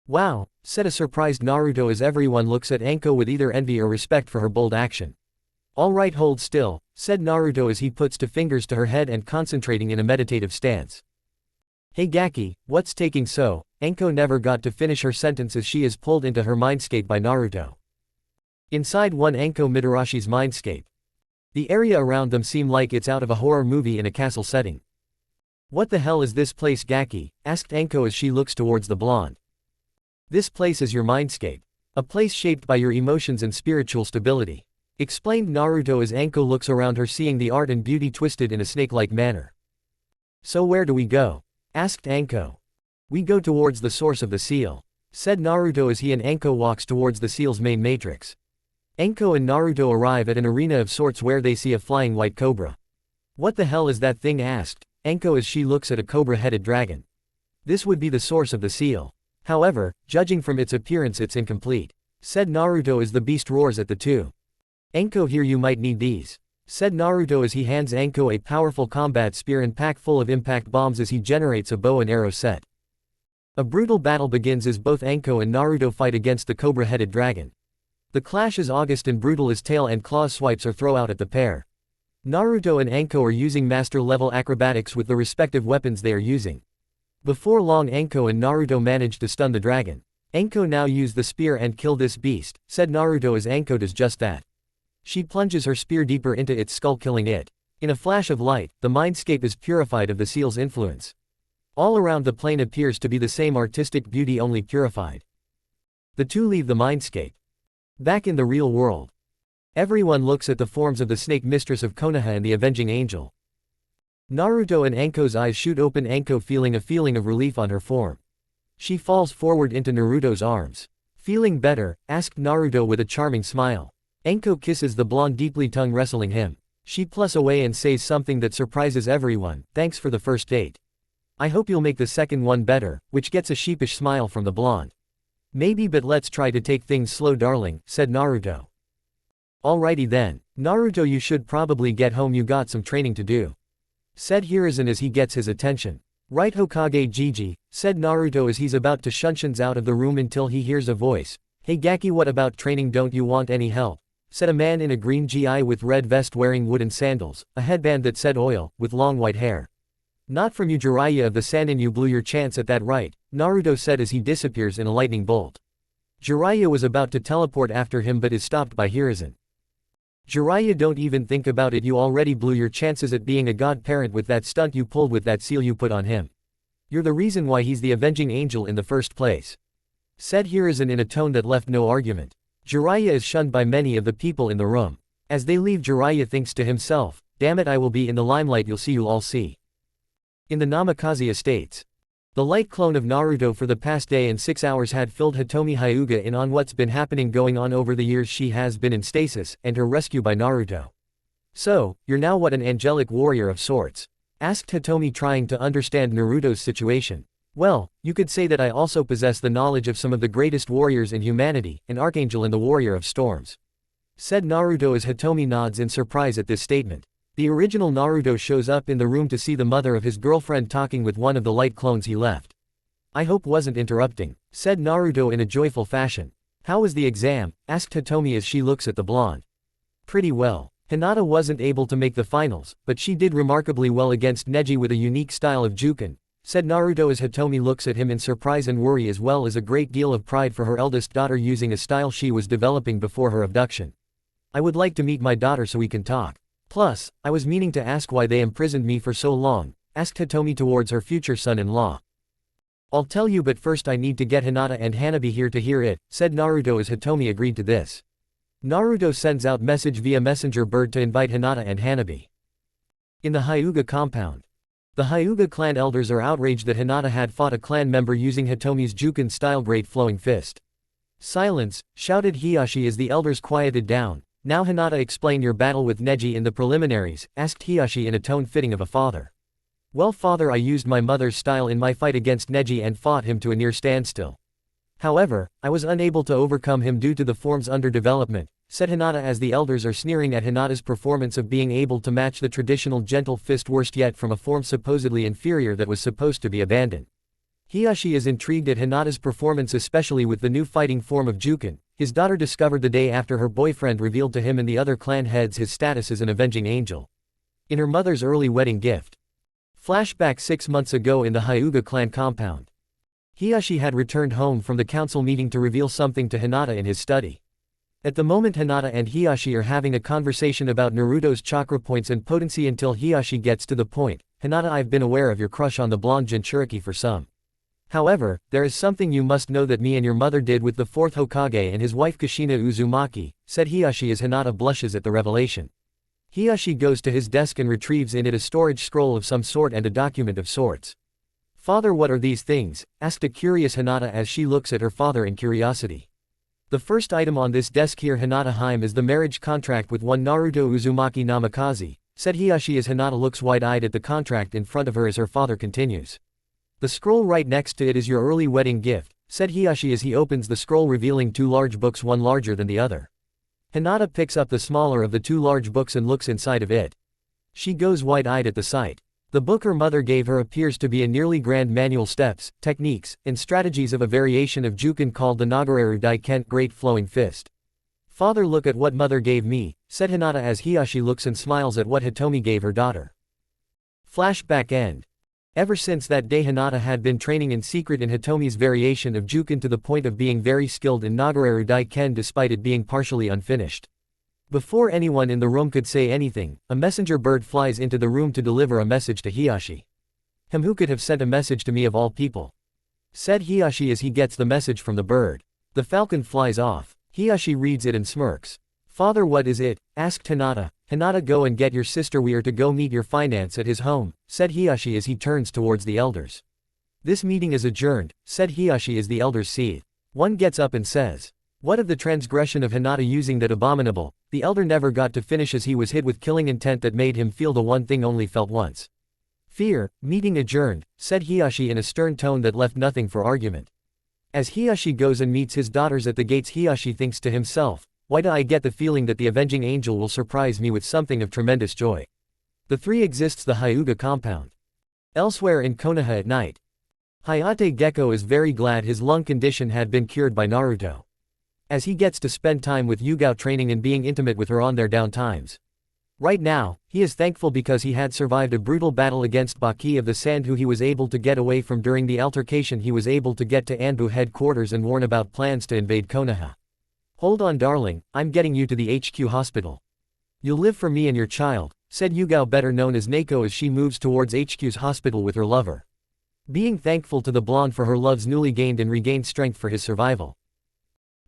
Wow, said a surprised Naruto as everyone looks at Anko with either envy or respect for her bold action. Alright, hold still, said Naruto as he puts 2 fingers to her head and concentrating in a meditative stance. Hey Gaki, what's taking so? Anko never got to finish her sentence as she is pulled into her mindscape by Naruto. Inside one Anko Midarashi's mindscape. The area around them seem like it's out of a horror movie in a castle setting. What the hell is this place, Gaki? Asked Anko as she looks towards the blonde. This place is your mindscape. A place shaped by your emotions and spiritual stability, explained Naruto as Anko looks around her, seeing the art and beauty twisted in a snake-like manner. So where do we go? Asked Anko. We go towards the source of the seal, said Naruto as he and Anko walks towards the seal's main matrix. Anko and Naruto arrive at an arena of sorts where they see a flying white cobra. What the hell is that thing, asked Anko as she looks at a cobra-headed dragon. This would be the source of the seal. However, judging from its appearance it's incomplete, said Naruto as the beast roars at the two. Anko, here, you might need these, said Naruto as he hands Anko a powerful combat spear and pack full of impact bombs as he generates a bow and arrow set. A brutal battle begins as both Anko and Naruto fight against the cobra-headed dragon. The clash is august and brutal as tail and claw swipes are thrown out at the pair. Naruto and Anko are using master-level acrobatics with the respective weapons they are using. Before long, Anko and Naruto manage to stun the dragon. Anko now use the spear and kill this beast, said Naruto as Anko does just that. She plunges her spear deeper into its skull, killing it. In a flash of light, the mindscape is purified of the seal's influence. All around the plane appears to be the same artistic beauty, only purified. The two leave the mindscape. Back in the real world, everyone looks at the forms of the snake mistress of Konoha and the avenging angel. Naruto and Anko's eyes shoot open, Anko feeling a feeling of relief on her form. She falls forward into Naruto's arms. Feeling better? Asked Naruto with a charming smile. Anko kisses the blonde deeply, tongue wrestling him. She plus away and says something that surprises everyone. Thanks for the first date. I hope you'll make the second one better, which gets a sheepish smile from the blonde. Maybe, but let's try to take things slow, darling, said Naruto. Alrighty then. Naruto, you should probably get home, you got some training to do, said Hiruzen as he gets his attention. Right, Hokage Gigi, said Naruto as he's about to shunshuns out of the room until he hears a voice. Hey Gaki, what about training, don't you want any help? Said a man in a green GI with red vest wearing wooden sandals, a headband that said oil, with long white hair. Not from you, Jiraiya of the Sannin, you blew your chance at that, right? Naruto said as he disappears in a lightning bolt. Jiraiya was about to teleport after him but is stopped by Hiruzen. Jiraiya, don't even think about it, you already blew your chances at being a godparent with that stunt you pulled with that seal you put on him. You're the reason why he's the avenging angel in the first place, said Hiruzen in a tone that left no argument. Jiraiya is shunned by many of the people in the room. As they leave, Jiraiya thinks to himself, damn it, I will be in the limelight, you'll all see. In the Namikaze estates, the light clone of Naruto for the past day and 6 hours had filled Hitomi Hyuga in on what's been happening going on over the years she has been in stasis, and her rescue by Naruto. So, you're now what, an angelic warrior of sorts? Asked Hitomi, trying to understand Naruto's situation. Well, you could say that I also possess the knowledge of some of the greatest warriors in humanity, an archangel and the warrior of storms, said Naruto as Hitomi nods in surprise at this statement. The original Naruto shows up in the room to see the mother of his girlfriend talking with one of the light clones he left. I hope wasn't interrupting, said Naruto in a joyful fashion. How was the exam? Asked Hitomi as she looks at the blonde. Pretty well. Hinata wasn't able to make the finals, but she did remarkably well against Neji with a unique style of Juken, said Naruto as Hitomi looks at him in surprise and worry as well as a great deal of pride for her eldest daughter using a style she was developing before her abduction. I would like to meet my daughter so we can talk. Plus, I was meaning to ask why they imprisoned me for so long, asked Hitomi towards her future son-in-law. I'll tell you, but first I need to get Hinata and Hanabi here to hear it, said Naruto as Hitomi agreed to this. Naruto sends out message via messenger bird to invite Hinata and Hanabi. In the Hyuga compound, the Hyuga clan elders are outraged that Hinata had fought a clan member using Hitomi's Juken-style great flowing fist. Silence, shouted Hiyashi as the elders quieted down. Now Hinata, explain your battle with Neji in the preliminaries, asked Hiyashi in a tone fitting of a father. Well father, I used my mother's style in my fight against Neji and fought him to a near standstill. However, I was unable to overcome him due to the form's underdevelopment, said Hinata as the elders are sneering at Hinata's performance of being able to match the traditional gentle fist, worst yet from a form supposedly inferior that was supposed to be abandoned. Hiyashi is intrigued at Hinata's performance, especially with the new fighting form of Juken. His daughter discovered the day after her boyfriend revealed to him and the other clan heads his status as an avenging angel. In her mother's early wedding gift. Flashback 6 months ago in the Hyuga clan compound. Hiyashi had returned home from the council meeting to reveal something to Hinata in his study. At the moment, Hinata and Hiyashi are having a conversation about Naruto's chakra points and potency until Hiyashi gets to the point. Hinata, I've been aware of your crush on the blonde Jinchuriki for some. However, there is something you must know that me and your mother did with the 4th Hokage and his wife Kushina Uzumaki, said Hiyashi as Hinata blushes at the revelation. Hiyashi goes to his desk and retrieves in it a storage scroll of some sort and a document of sorts. Father, what are these things? Asked a curious Hinata as she looks at her father in curiosity. The first item on this desk here, Hinata Hime, is the marriage contract with one Naruto Uzumaki Namikaze, said Hiyashi as Hinata looks wide-eyed at the contract in front of her as her father continues. The scroll right next to it is your early wedding gift, said Hiyashi as he opens the scroll, revealing two large books, one larger than the other. Hinata picks up the smaller of the two large books and looks inside of it. She goes wide-eyed at the sight. The book her mother gave her appears to be a nearly grand manual, steps, techniques, and strategies of a variation of Juken called the Nagareru Daiken, Great Flowing Fist. Father, look at what mother gave me, said Hinata as Hiyashi looks and smiles at what Hitomi gave her daughter. Flashback end. Ever since that day, Hinata had been training in secret in Hitomi's variation of Juken to the point of being very skilled in Nagareru Daiken despite it being partially unfinished. Before anyone in the room could say anything, a messenger bird flies into the room to deliver a message to Hiyashi. Who could have sent a message to me of all people? Said Hiyashi as he gets the message from the bird. The falcon flies off. Hiyashi reads it and smirks. Father, what is it? Asked Hinata. Hinata, go and get your sister, we are to go meet your finance at his home, said Hiyashi as he turns towards the elders. This meeting is adjourned, said Hiyashi as the elders see it. One gets up and says, what of the transgression of Hinata using that abominable? The elder never got to finish as he was hit with killing intent that made him feel the one thing only felt once. Fear. Meeting adjourned, said Hiyashi in a stern tone that left nothing for argument. As Hiyashi goes and meets his daughters at the gates, Hiyashi thinks to himself, why do I get the feeling that the avenging angel will surprise me with something of tremendous joy? The three exists the Hyuga compound. Elsewhere in Konoha at night. Hayate Gecko is very glad his lung condition had been cured by Naruto. As he gets to spend time with Yugao training and being intimate with her on their down times. Right now, he is thankful because he had survived a brutal battle against Baki of the Sand, who he was able to get away from. During the altercation he was able to get to Anbu headquarters and warn about plans to invade Konoha. Hold on darling, I'm getting you to the HQ hospital. You'll live for me and your child, said Yugao, better known as Neko, as she moves towards HQ's hospital with her lover. Being thankful to the blonde for her love's newly gained and regained strength for his survival.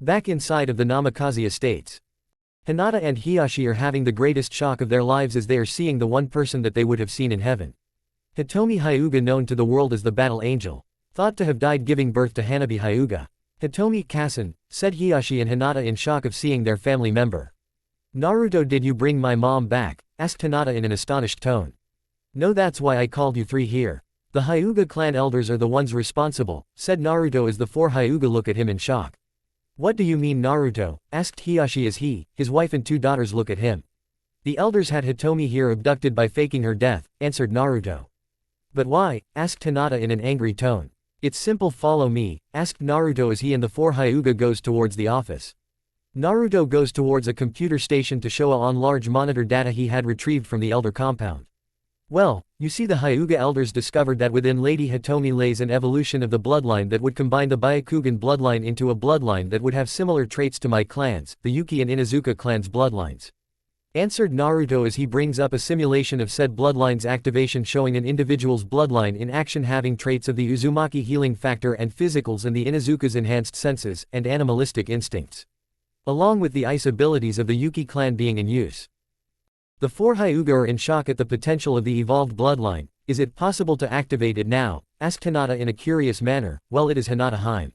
Back inside of the Namikaze estates. Hinata and Hiyashi are having the greatest shock of their lives as they are seeing the one person that they would have seen in heaven. Hitomi Hyuga, known to the world as the Battle Angel, thought to have died giving birth to Hanabi Hyuga. Hitomi Kasen, said Hiyashi and Hinata in shock of seeing their family member. Naruto, did you bring my mom back? Asked Hinata in an astonished tone. No, that's why I called you three here. The Hyuga clan elders are the ones responsible, said Naruto as the four Hyuga look at him in shock. What do you mean, Naruto? Asked Hiyashi as he, his wife and two daughters look at him. The elders had Hitomi here abducted by faking her death, answered Naruto. But why? Asked Hinata in an angry tone. It's simple, follow me, asked Naruto as he and the four Hyuga goes towards the office. Naruto goes towards a computer station to show on large monitor data he had retrieved from the elder compound. Well, you see, the Hyuga elders discovered that within Lady Hitomi lays an evolution of the bloodline that would combine the Byakugan bloodline into a bloodline that would have similar traits to my clans, the Yuki and Inazuka clans' bloodlines. Answered Naruto as he brings up a simulation of said bloodline's activation showing an individual's bloodline in action having traits of the Uzumaki healing factor and physicals and the Inazuka's enhanced senses and animalistic instincts. Along with the ice abilities of the Yuki clan being in use. The four Hyuga are in shock at the potential of the evolved bloodline. Is it possible to activate it now? Asked Hinata in a curious manner. Well, it is Hinata Heim.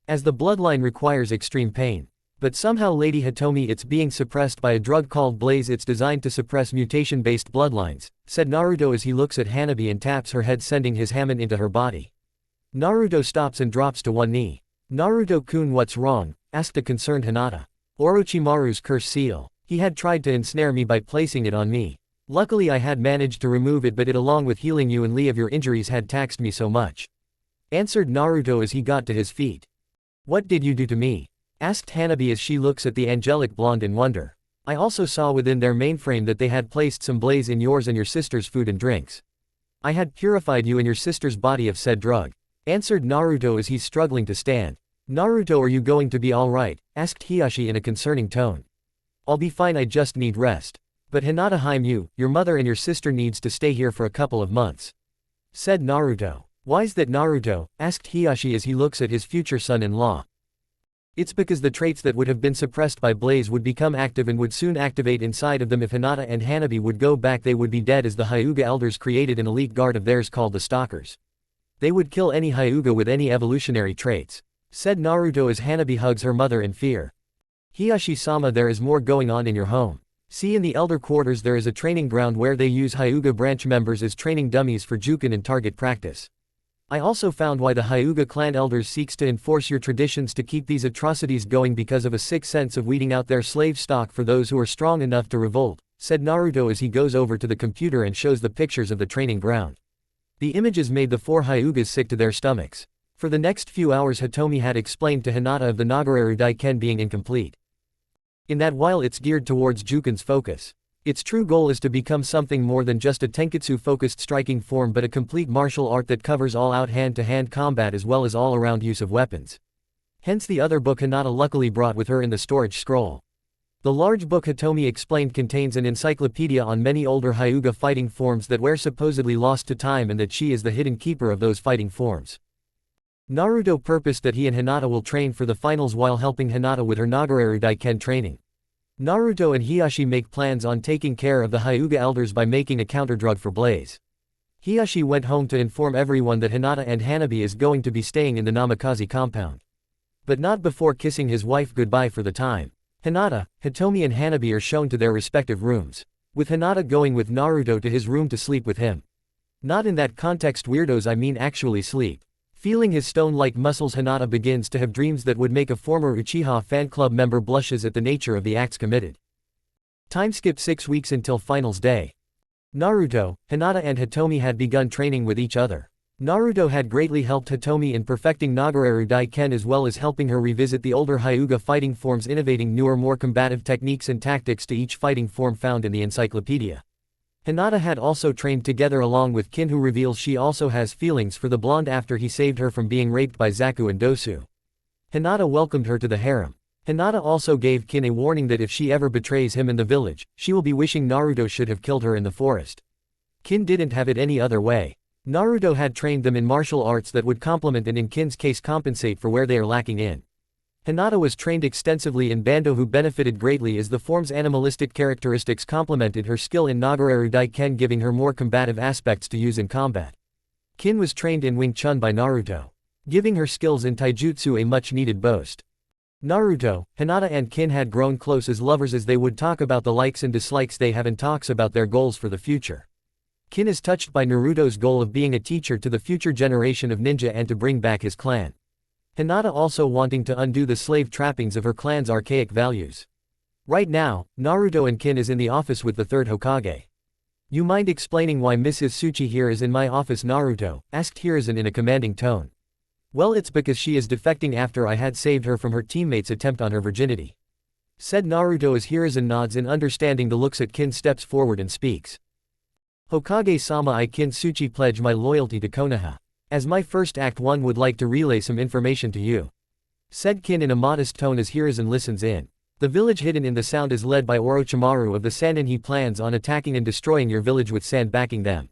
As the bloodline requires extreme pain. But somehow Lady Hitomi, it's being suppressed by a drug called Blaze. It's designed to suppress mutation-based bloodlines, said Naruto as he looks at Hanabi and taps her head, sending his hamon into her body. Naruto stops and drops to one knee. Naruto-kun, what's wrong? Asked a concerned Hinata. Orochimaru's curse seal. He had tried to ensnare me by placing it on me. Luckily I had managed to remove it, but it along with healing you and Lee of your injuries had taxed me so much. Answered Naruto as he got to his feet. What did you do to me? Asked Hanabi as she looks at the angelic blonde in wonder. I also saw within their mainframe that they had placed some blaze in yours and your sister's food and drinks. I had purified you and your sister's body of said drug. Answered Naruto as he's struggling to stand. Naruto, are you going to be alright? Asked Hiyashi in a concerning tone. I'll be fine, I just need rest. But Hinata Heim, your mother and your sister needs to stay here for a couple of months. Said Naruto. Why's that, Naruto? Asked Hiyashi as he looks at his future son-in-law. It's because the traits that would have been suppressed by Blaze would become active and would soon activate inside of them. If Hinata and Hanabi would go back, they would be dead, as the Hyuga elders created an elite guard of theirs called the Stalkers. They would kill any Hyuga with any evolutionary traits. Said Naruto as Hanabi hugs her mother in fear. Hiyashi-sama, there is more going on in your home. See, in the elder quarters there is a training ground where they use Hyuga branch members as training dummies for Jukin and target practice. I also found why the Hyuga clan elders seeks to enforce your traditions to keep these atrocities going because of a sick sense of weeding out their slave stock for those who are strong enough to revolt, said Naruto as he goes over to the computer and shows the pictures of the training ground. The images made the 4 Hyugas sick to their stomachs. For the next few hours Hitomi had explained to Hinata of the Nagareru Daiken being incomplete. In that while it's geared towards Jukin's focus. Its true goal is to become something more than just a tenketsu-focused striking form but a complete martial art that covers all-out hand-to-hand combat as well as all-around use of weapons. Hence the other book Hinata luckily brought with her in the storage scroll. The large book Hitomi explained contains an encyclopedia on many older Hyuga fighting forms that were supposedly lost to time and that she is the hidden keeper of those fighting forms. Naruto purposed that he and Hinata will train for the finals while helping Hinata with her Nagareru Daiken training. Naruto and Hiyashi make plans on taking care of the Hyuga elders by making a counter-drug for Blaze. Hiyashi went home to inform everyone that Hinata and Hanabi is going to be staying in the Namikaze compound. But not before kissing his wife goodbye for the time. Hinata, Hitomi and Hanabi are shown to their respective rooms, with Hinata going with Naruto to his room to sleep with him. Not in that context weirdos, I mean actually sleep. Feeling his stone-like muscles, Hinata begins to have dreams that would make a former Uchiha fan club member blushes at the nature of the acts committed. Time skip 6 weeks until finals day. Naruto, Hinata and Hitomi had begun training with each other. Naruto had greatly helped Hitomi in perfecting Nagareru Daiken as well as helping her revisit the older Hyuga fighting forms, innovating newer more combative techniques and tactics to each fighting form found in the encyclopedia. Hinata had also trained together along with Kin, who reveals she also has feelings for the blonde after he saved her from being raped by Zaku and Dosu. Hinata welcomed her to the harem. Hinata also gave Kin a warning that if she ever betrays him in the village, she will be wishing Naruto should have killed her in the forest. Kin didn't have it any other way. Naruto had trained them in martial arts that would complement and in Kin's case compensate for where they are lacking in. Hinata was trained extensively in Bando, who benefited greatly as the form's animalistic characteristics complemented her skill in Nagareru Daiken, giving her more combative aspects to use in combat. Kin was trained in Wing Chun by Naruto, giving her skills in taijutsu a much-needed boost. Naruto, Hinata and Kin had grown close as lovers as they would talk about the likes and dislikes they have and talks about their goals for the future. Kin is touched by Naruto's goal of being a teacher to the future generation of ninja and to bring back his clan. Hinata also wanting to undo the slave trappings of her clan's archaic values. Right now, Naruto and Kin is in the office with the third Hokage. You mind explaining why Mrs. Tsuchi here is in my office, Naruto? Asked Hiruzen in a commanding tone. Well, it's because she is defecting after I had saved her from her teammate's attempt on her virginity. Said Naruto as Hiruzen nods in understanding the looks at Kin, steps forward and speaks. Hokage-sama, I Kin Tsuchi pledge my loyalty to Konoha. As my first act, one would like to relay some information to you. Said Kin in a modest tone as Hiruzen listens in. The village hidden in the sound is led by Orochimaru of the Sand, and he plans on attacking and destroying your village with sand backing them.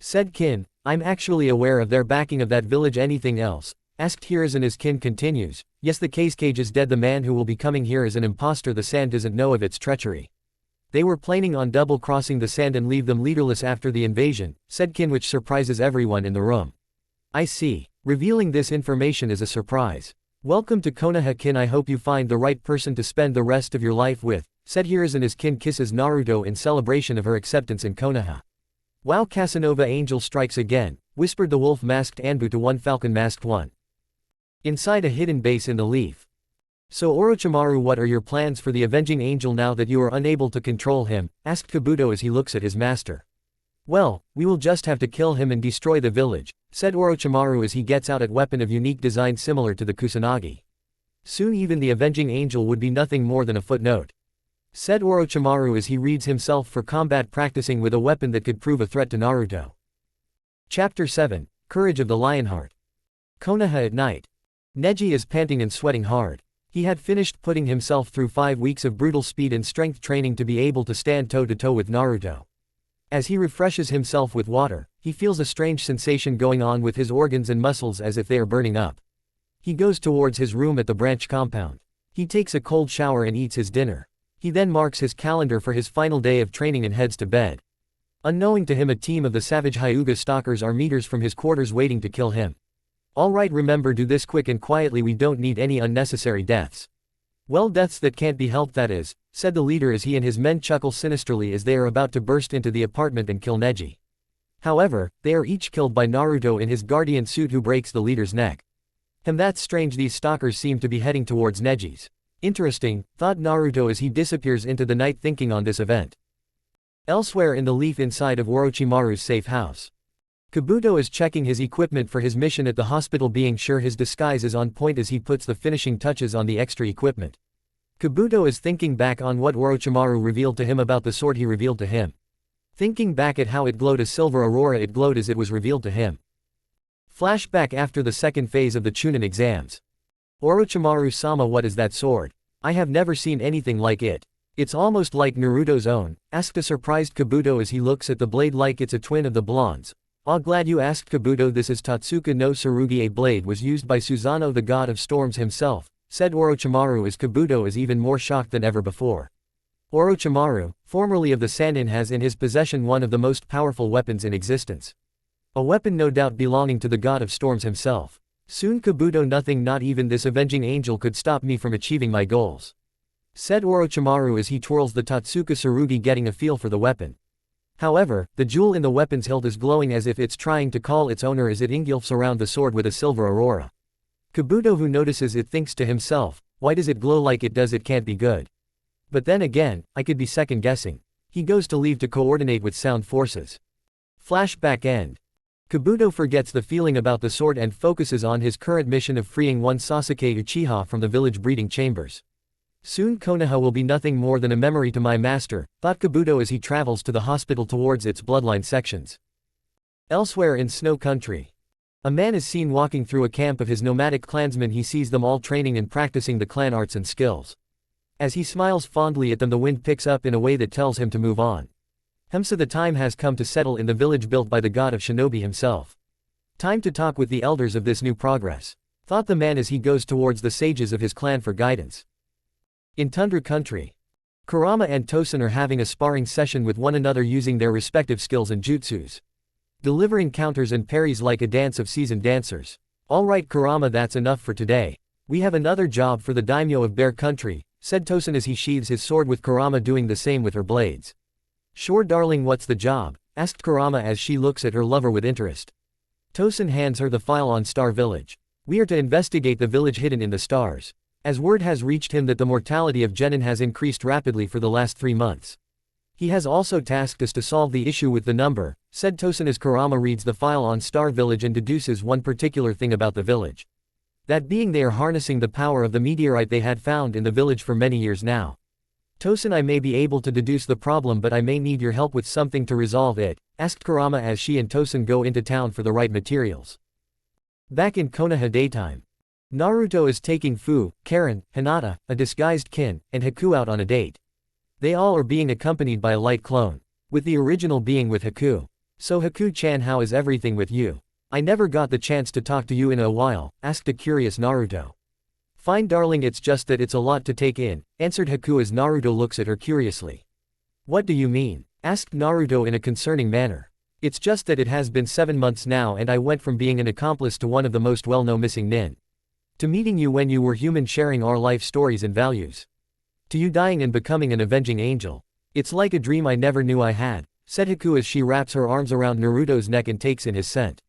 Said Kin, I'm actually aware of their backing of that village. Anything else? Asked Hiruzen as Kin continues. Yes, the case cage is dead. The man who will be coming here is an imposter. The Sand doesn't know of its treachery. They were planning on double-crossing the Sand and leave them leaderless after the invasion, said Kin, which surprises everyone in the room. I see. Revealing this information is a surprise. Welcome to Konoha, Kin. I hope you find the right person to spend the rest of your life with, said Hiruzen as Kin kisses Naruto in celebration of her acceptance in Konoha. Wow, Casanova Angel strikes again, whispered the wolf-masked Anbu to one falcon-masked one. Inside a hidden base in the leaf. So Orochimaru, what are your plans for the avenging angel now that you are unable to control him? Asked Kabuto as he looks at his master. Well, we will just have to kill him and destroy the village, said Orochimaru as he gets out a weapon of unique design similar to the Kusanagi. Soon even the avenging angel would be nothing more than a footnote, said Orochimaru as he reads himself for combat, practicing with a weapon that could prove a threat to Naruto. Chapter 7, Courage of the Lionheart. Konoha at night. Neji is panting and sweating hard. He had finished putting himself through 5 weeks of brutal speed and strength training to be able to stand toe-to-toe with Naruto. As he refreshes himself with water, he feels a strange sensation going on with his organs and muscles as if they are burning up. He goes towards his room at the branch compound. He takes a cold shower and eats his dinner. He then marks his calendar for his final day of training and heads to bed. Unknowing to him, a team of the savage Hyuga stalkers are meters from his quarters waiting to kill him. Alright, remember, do this quick and quietly, we don't need any unnecessary deaths. Well, deaths that can't be helped, that is, said the leader as he and his men chuckle sinisterly as they are about to burst into the apartment and kill Neji. However, they are each killed by Naruto in his guardian suit, who breaks the leader's neck. That's strange, these stalkers seem to be heading towards Neji's. Interesting, thought Naruto as he disappears into the night, thinking on this event. Elsewhere in the leaf inside of Orochimaru's safe house, Kabuto is checking his equipment for his mission at the hospital, being sure his disguise is on point as he puts the finishing touches on the extra equipment. Kabuto is thinking back on what Orochimaru revealed to him about the sword he revealed to him. Thinking back at how it glowed a silver aurora, it glowed as it was revealed to him. Flashback after the second phase of the Chunin exams. Orochimaru-sama, what is that sword? I have never seen anything like it. It's almost like Naruto's own, asked a surprised Kabuto as he looks at the blade like it's a twin of the blonde's. Ah, glad you asked, Kabuto. This is Tatsuka no Tsurugi, a blade was used by Susanoo, the god of storms himself, said Orochimaru as Kabuto is even more shocked than ever before. Orochimaru, formerly of the Sannin, has in his possession one of the most powerful weapons in existence. A weapon no doubt belonging to the god of storms himself. Soon, Kabuto, nothing, not even this avenging angel, could stop me from achieving my goals, said Orochimaru as he twirls the Tatsuka Tsurugi, getting a feel for the weapon. However, the jewel in the weapon's hilt is glowing as if it's trying to call its owner as it engulfs around the sword with a silver aurora. Kabuto, who notices it, thinks to himself, why does it glow like it does? It can't be good. But then again, I could be second guessing. He goes to leave to coordinate with sound forces. Flashback end. Kabuto forgets the feeling about the sword and focuses on his current mission of freeing one Sasuke Uchiha from the village breeding chambers. Soon Konoha will be nothing more than a memory to my master, thought Kabuto as he travels to the hospital towards its bloodline sections. Elsewhere in Snow Country, a man is seen walking through a camp of his nomadic clansmen. He sees them all training and practicing the clan arts and skills. As he smiles fondly at them, the wind picks up in a way that tells him to move on. So the time has come to settle in the village built by the god of shinobi himself. Time to talk with the elders of this new progress, thought the man as he goes towards the sages of his clan for guidance. In Tundra Country, Kurama and Tosen are having a sparring session with one another using their respective skills and jutsus, delivering counters and parries like a dance of seasoned dancers. Alright Kurama, that's enough for today. We have another job for the daimyo of Bear Country, said Tosen as he sheathes his sword, with Kurama doing the same with her blades. Sure darling, what's the job? Asked Kurama as she looks at her lover with interest. Tosen hands her the file on Star Village. We are to investigate the village hidden in the stars, as word has reached him that the mortality of genin has increased rapidly for the last 3 months. He has also tasked us to solve the issue with the number, said Tosen as Kurama reads the file on Star Village and deduces one particular thing about the village. That being they are harnessing the power of the meteorite they had found in the village for many years now. Tosen, I may be able to deduce the problem, but I may need your help with something to resolve it, asked Kurama as she and Tosen go into town for the right materials. Back in Konoha daytime, Naruto is taking Fu, Karen, Hinata, a disguised kin, and Haku out on a date. They all are being accompanied by a light clone, with the original being with Haku. So Haku-chan, how is everything with you? I never got the chance to talk to you in a while, asked a curious Naruto. Fine darling, it's just that it's a lot to take in, answered Haku as Naruto looks at her curiously. What do you mean? Asked Naruto in a concerning manner. It's just that it has been 7 months now and I went from being an accomplice to one of the most well-known missing nin, to meeting you when you were human, sharing our life stories and values, to you dying and becoming an avenging angel. It's like a dream I never knew I had, said Haku as she wraps her arms around Naruto's neck and takes in his scent.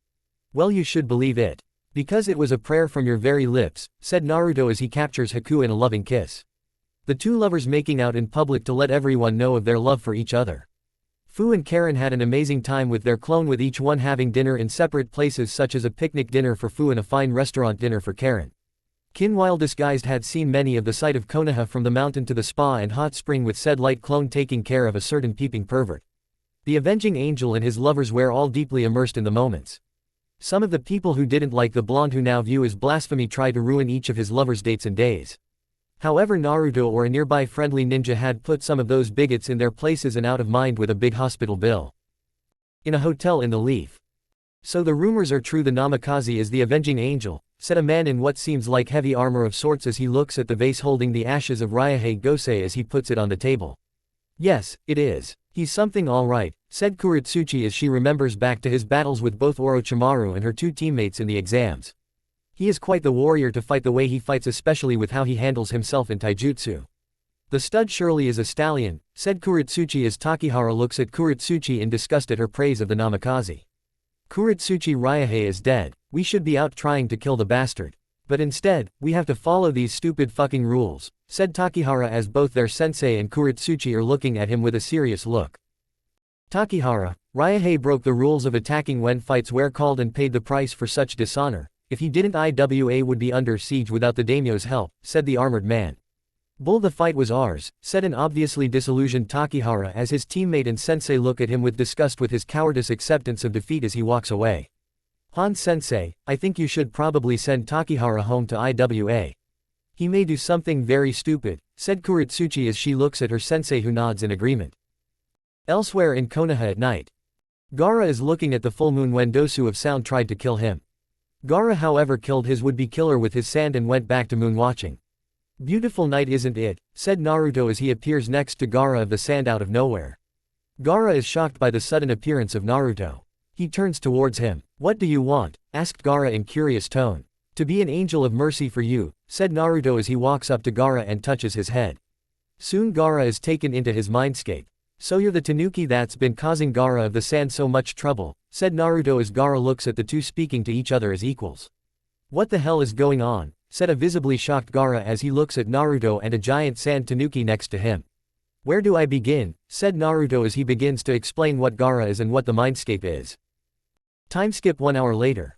Well, you should believe it, because it was a prayer from your very lips, said Naruto as he captures Haku in a loving kiss. The two lovers making out in public to let everyone know of their love for each other. Fu and Karen had an amazing time with their clone, with each one having dinner in separate places, such as a picnic dinner for Fu and a fine restaurant dinner for Karen. Kin, while disguised, had seen many of the sight of Konoha, from the mountain to the spa and hot spring, with said light clone taking care of a certain peeping pervert. The avenging angel and his lovers were all deeply immersed in the moments. Some of the people who didn't like the blonde, who now view as blasphemy, tried to ruin each of his lovers' dates and days. However, Naruto or a nearby friendly ninja had put some of those bigots in their places and out of mind with a big hospital bill. In a hotel in the Leaf. So the rumors are true, the Namikaze is the avenging angel, said a man in what seems like heavy armor of sorts as he looks at the vase holding the ashes of Ryuhei Gosei as he puts it on the table. Yes, it is. He's something alright, said Kuretsuchi as she remembers back to his battles with both Orochimaru and her two teammates in the exams. He is quite the warrior to fight the way he fights, especially with how he handles himself in taijutsu. The stud surely is a stallion, said Kuretsuchi as Takihara looks at Kuretsuchi in disgust at her praise of the namikaze. Kuretsuchi Ryuhei is dead, we should be out trying to kill the bastard. But instead, we have to follow these stupid fucking rules, said Takihara as both their sensei and Kuretsuchi are looking at him with a serious look. Takihara, Ryuhei broke the rules of attacking when fights were called and paid the price for such dishonor. If he didn't, IWA would be under siege without the daimyo's help, said the armored man. Bull, the fight was ours, said an obviously disillusioned Takihara as his teammate and sensei look at him with disgust with his cowardice acceptance of defeat as he walks away. Han-sensei, I think you should probably send Takihara home to IWA. He may do something very stupid, said Kuretsuchi as she looks at her sensei who nods in agreement. Elsewhere in Konoha at night. Gaara is looking at the full moon when Dosu of Sound tried to kill him. Gaara however killed his would-be killer with his sand and went back to moon watching. Beautiful night, isn't it, said Naruto as he appears next to Gaara of the sand out of nowhere. Gaara is shocked by the sudden appearance of Naruto. He turns towards him. What do you want? Asked Gaara in curious tone. To be an angel of mercy for you, said Naruto as he walks up to Gaara and touches his head. Soon Gaara is taken into his mindscape. So you're the tanuki that's been causing Gaara of the sand so much trouble, said Naruto as Gaara looks at the two speaking to each other as equals. What the hell is going on? Said a visibly shocked Gaara as he looks at Naruto and a giant sand tanuki next to him. Where do I begin? Said Naruto as he begins to explain what Gaara is and what the mindscape is. Timeskip 1 hour later.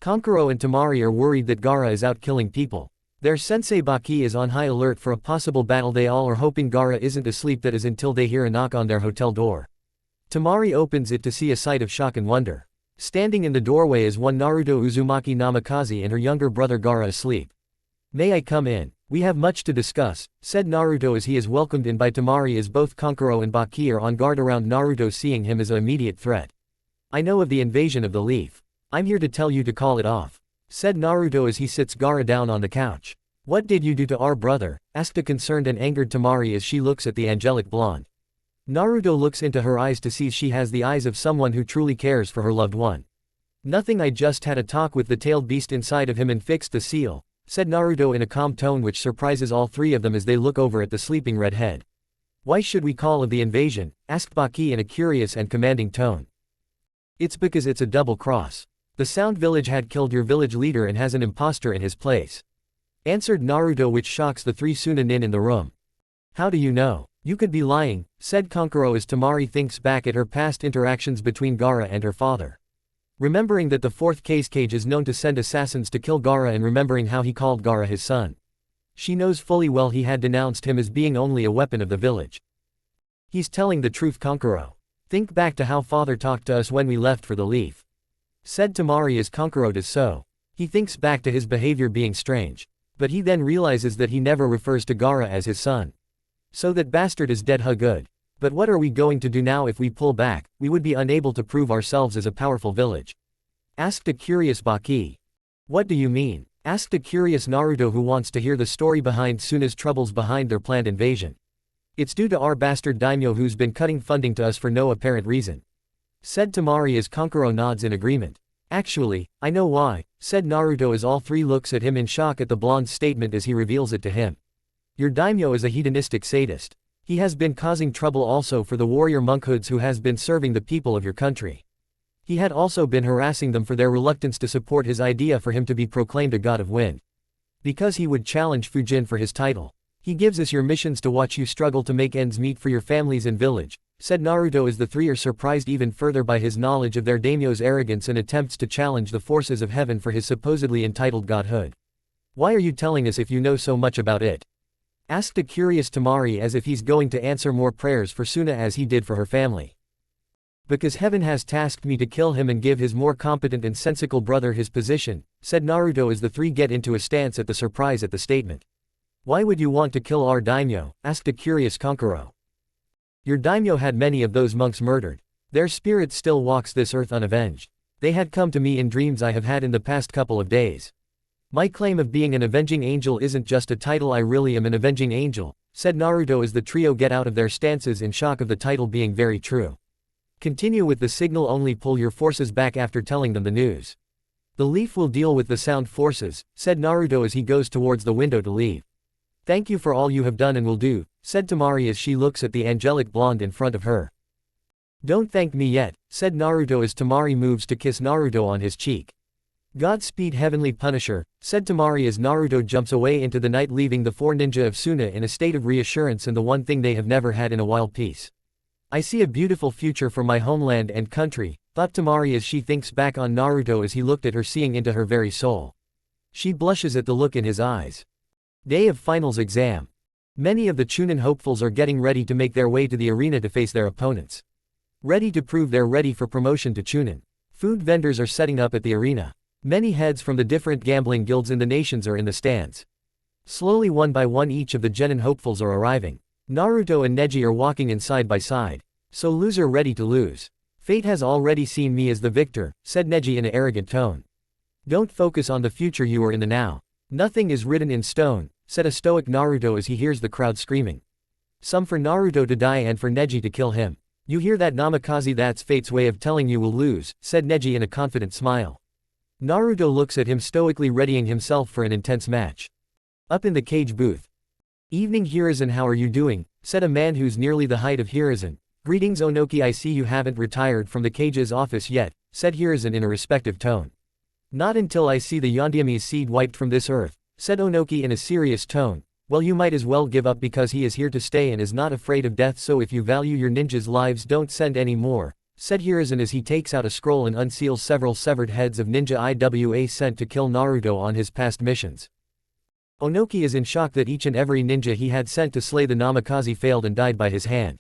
Kankuro and Temari are worried that Gaara is out killing people. Their sensei Baki is on high alert for a possible battle. They all are hoping Gaara isn't asleep, that is until they hear a knock on their hotel door. Temari opens it to see a sight of shock and wonder. Standing in the doorway is one Naruto Uzumaki Namikaze and her younger brother Gaara asleep. May I come in? We have much to discuss, said Naruto as he is welcomed in by Temari as both Kankuro and Baki are on guard around Naruto, seeing him as an immediate threat. I know of the invasion of the leaf. I'm here to tell you to call it off, said Naruto as he sits Gaara down on the couch. What did you do to our brother? Asked a concerned and angered Temari as she looks at the angelic blonde. Naruto looks into her eyes to see she has the eyes of someone who truly cares for her loved one. Nothing, I just had a talk with the tailed beast inside of him and fixed the seal, said Naruto in a calm tone, which surprises all three of them as they look over at the sleeping redhead. Why should we call of the invasion? Asked Baki in a curious and commanding tone. It's because it's a double cross. The Sound Village had killed your village leader and has an imposter in his place, answered Naruto, which shocks the three Sunanin in the room. How do you know? You could be lying, said Kankuro as Temari thinks back at her past interactions between Gaara and her father. Remembering that the fourth case cage is known to send assassins to kill Gaara and remembering how he called Gaara his son. She knows fully well he had denounced him as being only a weapon of the village. He's telling the truth, Kankuro. Think back to how father talked to us when we left for the leaf, said Temari as Kankuro does so. He thinks back to his behavior being strange. But he then realizes that he never refers to Gaara as his son. So that bastard is dead. Good. But what are we going to do now? If we pull back, we would be unable to prove ourselves as a powerful village, asked a curious Baki. What do you mean? Asked a curious Naruto, who wants to hear the story behind Suna's troubles behind their planned invasion. It's due to our bastard daimyo who's been cutting funding to us for no apparent reason, said Temari as Kankuro nods in agreement. Actually, I know why, said Naruto as all three looks at him in shock at the blonde's statement as he reveals it to him. Your daimyo is a hedonistic sadist. He has been causing trouble also for the warrior monkhoods who has been serving the people of your country. He had also been harassing them for their reluctance to support his idea for him to be proclaimed a god of wind, because he would challenge Fujin for his title. He gives us your missions to watch you struggle to make ends meet for your families and village, said Naruto as the three are surprised even further by his knowledge of their daimyo's arrogance and attempts to challenge the forces of heaven for his supposedly entitled godhood. Why are you telling us if you know so much about it? Asked a curious Temari as if he's going to answer more prayers for Suna as he did for her family. Because heaven has tasked me to kill him and give his more competent and sensical brother his position, said Naruto as the three get into a stance at the surprise at the statement. Why would you want to kill our daimyo? Asked a curious Kankuro. Your daimyo had many of those monks murdered. Their spirit still walks this earth unavenged. They had come to me in dreams I have had in the past couple of days. My claim of being an avenging angel isn't just a title, I really am an avenging angel, said Naruto as the trio get out of their stances in shock of the title being very true. Continue with the signal, only pull your forces back after telling them the news. The leaf will deal with the sound forces, said Naruto as he goes towards the window to leave. Thank you for all you have done and will do, said Temari as she looks at the angelic blonde in front of her. Don't thank me yet, said Naruto as Temari moves to kiss Naruto on his cheek. Godspeed Heavenly Punisher, said Temari as Naruto jumps away into the night, leaving the four ninja of Suna in a state of reassurance and the one thing they have never had in a while, peace. I see a beautiful future for my homeland and country, thought Temari as she thinks back on Naruto as he looked at her, seeing into her very soul. She blushes at the look in his eyes. Day of finals exam. Many of the Chunin hopefuls are getting ready to make their way to the arena to face their opponents. Ready to prove they're ready for promotion to Chunin. Food vendors are setting up at the arena. Many heads from the different gambling guilds in the nations are in the stands. Slowly, one by one, each of the genin hopefuls are arriving. Naruto and Neji are walking in side by side. So loser ready to lose. Fate has already seen me as the victor, said Neji in an arrogant tone. Don't focus on the future, you are in the now. Nothing is written in stone, said a stoic Naruto as he hears the crowd screaming. Some for Naruto to die and for Neji to kill him. You hear that, Namikaze? That's fate's way of telling you will lose, said Neji in a confident smile. Naruto looks at him stoically, readying himself for an intense match. Up in the cage booth. Evening Hiruzen, how are you doing? Said a man who's nearly the height of Hiruzen. Greetings Onoki, I see you haven't retired from the cage's office yet, said Hiruzen in a respective tone. Not until I see the Yondiami's seed wiped from this earth, said Onoki in a serious tone. Well, you might as well give up because he is here to stay and is not afraid of death, so if you value your ninjas' lives, don't send any more, said Hiruzen as he takes out a scroll and unseals several severed heads of ninja IWA sent to kill Naruto on his past missions. Onoki is in shock that each and every ninja he had sent to slay the Namikaze failed and died by his hand.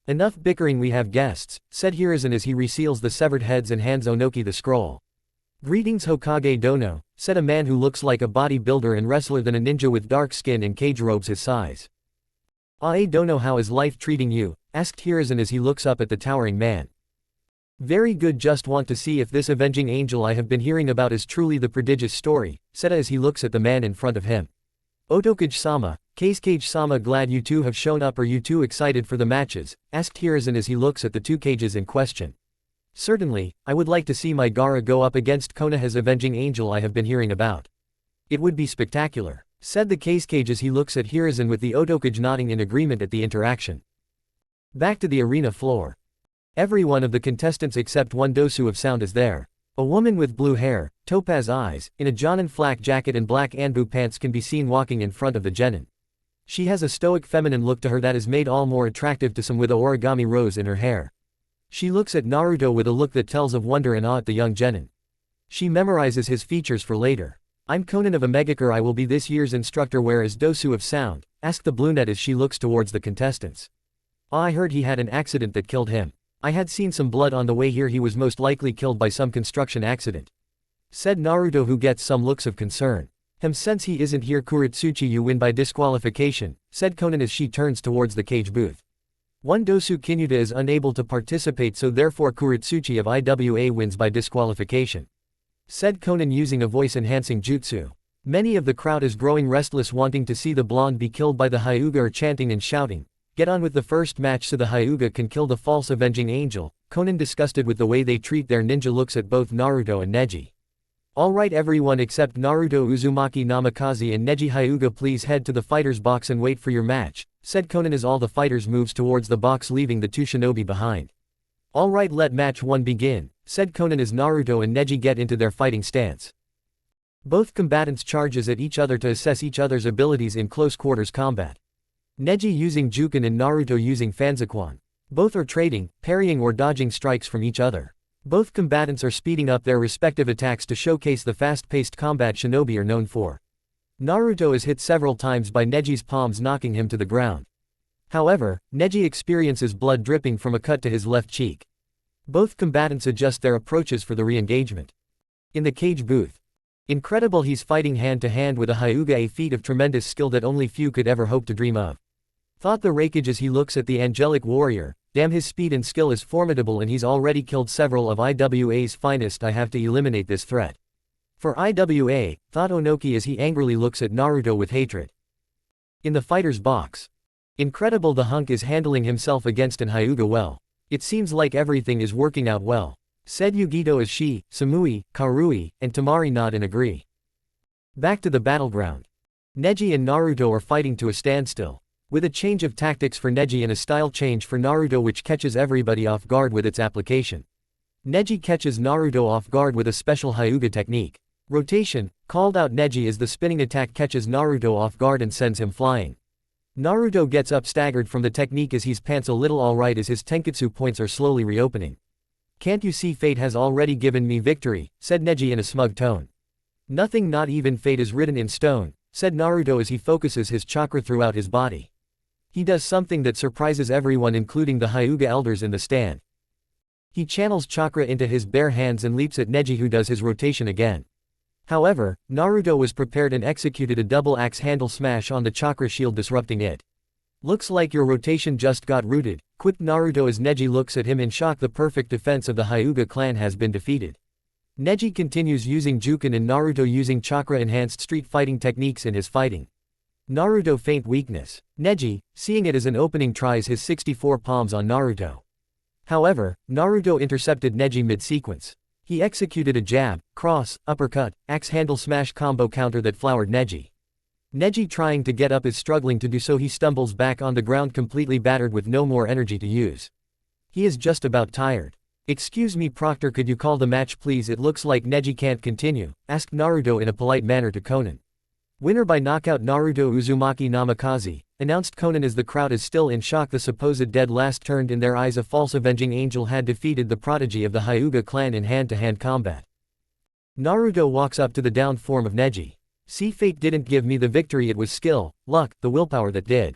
Enough bickering, we have guests, said Hiruzen as he reseals the severed heads and hands Onoki the scroll. Greetings Hokage Dono, said a man who looks like a bodybuilder and wrestler than a ninja with dark skin and cage robes his size. Ae Dono, how is life treating you? Asked Hiruzen as he looks up at the towering man. Very good, just want to see if this avenging angel I have been hearing about is truly the prodigious story, said as he looks at the man in front of him. Otokage-sama, Kazekage-sama, glad you two have shown up. Are you two excited for the matches? Asked Hiruzen as he looks at the two cages in question. Certainly, I would like to see my Gaara go up against Konoha's avenging angel I have been hearing about. It would be spectacular, said the Kazekage as he looks at Hiruzen with the Otokage nodding in agreement at the interaction. Back to the arena floor. Every one of the contestants except one dosu of sound is there. A woman with blue hair, topaz eyes, in a Jonin flak jacket and black anbu pants can be seen walking in front of the genin. She has a stoic feminine look to her that is made all more attractive to some with a origami rose in her hair. She looks at Naruto with a look that tells of wonder and awe at the young genin. She memorizes his features for later. I'm Conan of Omegakure, I will be this year's instructor. Where is dosu of sound? Asked the brunette as she looks towards the contestants. I heard he had an accident that killed him. I had seen some blood on the way here, he was most likely killed by some construction accident, said Naruto, who gets some looks of concern. Since he isn't here, Kuritsuchi, you win by disqualification, said Conan as she turns towards the cage booth. One dosu Kinuta is unable to participate, so therefore Kuritsuchi of IWA wins by disqualification, said Conan using a voice-enhancing jutsu. Many of the crowd is growing restless, wanting to see the blonde be killed by the Hyuga, are chanting and shouting. Get on with the first match so the Hyuga can kill the false avenging angel. Conan, disgusted with the way they treat their ninja, looks at both Naruto and Neji. Alright everyone except Naruto Uzumaki Namikaze and Neji Hyuga, please head to the fighter's box and wait for your match, said Conan as all the fighters moves towards the box, leaving the two shinobi behind. Alright, let match 1 begin, said Conan as Naruto and Neji get into their fighting stance. Both combatants charges at each other to assess each other's abilities in close quarters combat. Neji using Juken and Naruto using Fanfiction. Both are trading, parrying or dodging strikes from each other. Both combatants are speeding up their respective attacks to showcase the fast-paced combat shinobi are known for. Naruto is hit several times by Neji's palms, knocking him to the ground. However, Neji experiences blood dripping from a cut to his left cheek. Both combatants adjust their approaches for the re-engagement. In the cage booth. Incredible, he's fighting hand to hand with a Hyuga, a feat of tremendous skill that only few could ever hope to dream of. Thought the Raikage as he looks at the angelic warrior. Damn, his speed and skill is formidable and he's already killed several of IWA's finest. I have to eliminate this threat. For IWA, thought Onoki as he angrily looks at Naruto with hatred. In the fighter's box. Incredible, the hunk is handling himself against an Hyuga well. It seems like everything is working out well, said Yugito as she, Samui, Karui, and Tamari nod and agree. Back to the battleground. Neji and Naruto are fighting to a standstill, with a change of tactics for Neji and a style change for Naruto which catches everybody off guard with its application. Neji catches Naruto off guard with a special Hyuga technique. Rotation, called out Neji as the spinning attack catches Naruto off guard and sends him flying. Naruto gets up staggered from the technique as he's pants a little alright as his tenketsu points are slowly reopening. Can't you see fate has already given me victory, said Neji in a smug tone. Nothing, not even fate is written in stone, said Naruto as he focuses his chakra throughout his body. He does something that surprises everyone including the Hyuga elders in the stand. He channels chakra into his bare hands and leaps at Neji who does his rotation again. However, Naruto was prepared and executed a double axe handle smash on the chakra shield disrupting it. Looks like your rotation just got rooted, quipped Naruto as Neji looks at him in shock. The perfect defense of the Hyuga clan has been defeated. Neji continues using Juken and Naruto using chakra-enhanced street fighting techniques in his fighting. Naruto feint weakness. Neji, seeing it as an opening, tries his 64 palms on Naruto. However, Naruto intercepted Neji mid-sequence. He executed a jab, cross, uppercut, axe handle smash combo counter that floured Neji. Neji, trying to get up, is struggling to do so. He stumbles back on the ground completely battered with no more energy to use. He is just about tired. Excuse me Proctor, could you call the match please? It looks like Neji can't continue, asked Naruto in a polite manner to Konan. Winner by knockout Naruto Uzumaki Namikaze, announced Konan as the crowd is still in shock. The supposed dead last turned in their eyes. A false avenging angel had defeated the prodigy of the Hyuga clan in hand-to-hand combat. Naruto walks up to the downed form of Neji. See, fate didn't give me the victory, it was skill, luck, the willpower that did.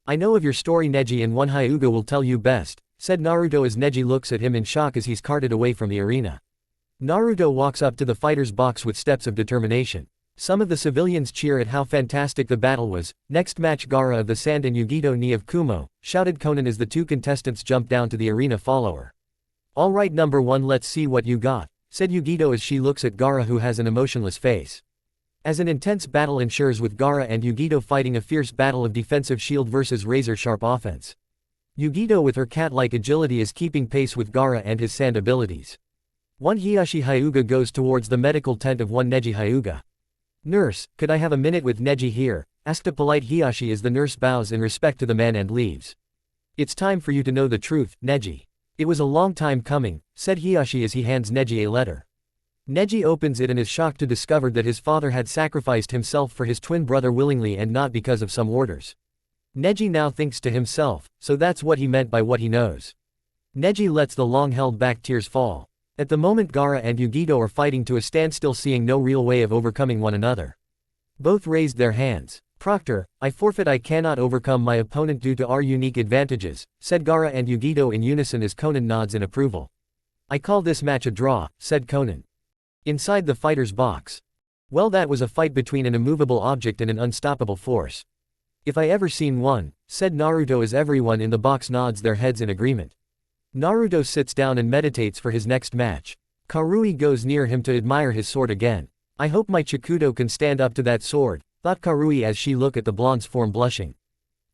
I know of your story Neji, and one Hyuga will tell you best, said Naruto as Neji looks at him in shock as he's carted away from the arena. Naruto walks up to the fighter's box with steps of determination. Some of the civilians cheer at how fantastic the battle was. Next match, Gaara of the Sand and Yugito Ni of Kumo, shouted Konan as the two contestants jumped down to the arena follower. Alright number one, let's see what you got, said Yugito as she looks at Gaara who has an emotionless face. As an intense battle ensures with Gaara and Yugito fighting a fierce battle of defensive shield versus razor-sharp offense. Yugito with her cat-like agility is keeping pace with Gaara and his sand abilities. One Hiyashi Hyuga goes towards the medical tent of one Neji Hyuga. Nurse, could I have a minute with Neji here? Asked a polite Hiyashi as the nurse bows in respect to the man and leaves. It's time for you to know the truth, Neji. It was a long time coming, said Hiyashi as he hands Neji a letter. Neji opens it and is shocked to discover that his father had sacrificed himself for his twin brother willingly and not because of some orders. Neji now thinks to himself, so that's what he meant by what he knows. Neji lets the long-held back tears fall. At the moment, Gaara and Yugito are fighting to a standstill, seeing no real way of overcoming one another. Both raised their hands. Proctor, I forfeit. I cannot overcome my opponent due to our unique advantages, said Gaara and Yugito in unison as Konan nods in approval. I call this match a draw, said Konan. Inside the fighter's box. Well, that was a fight between an immovable object and an unstoppable force. If I ever seen one, said Naruto as everyone in the box nods their heads in agreement. Naruto sits down and meditates for his next match. Karui goes near him to admire his sword again. I hope my Chikudo can stand up to that sword, thought Karui as she looked at the blonde's form blushing.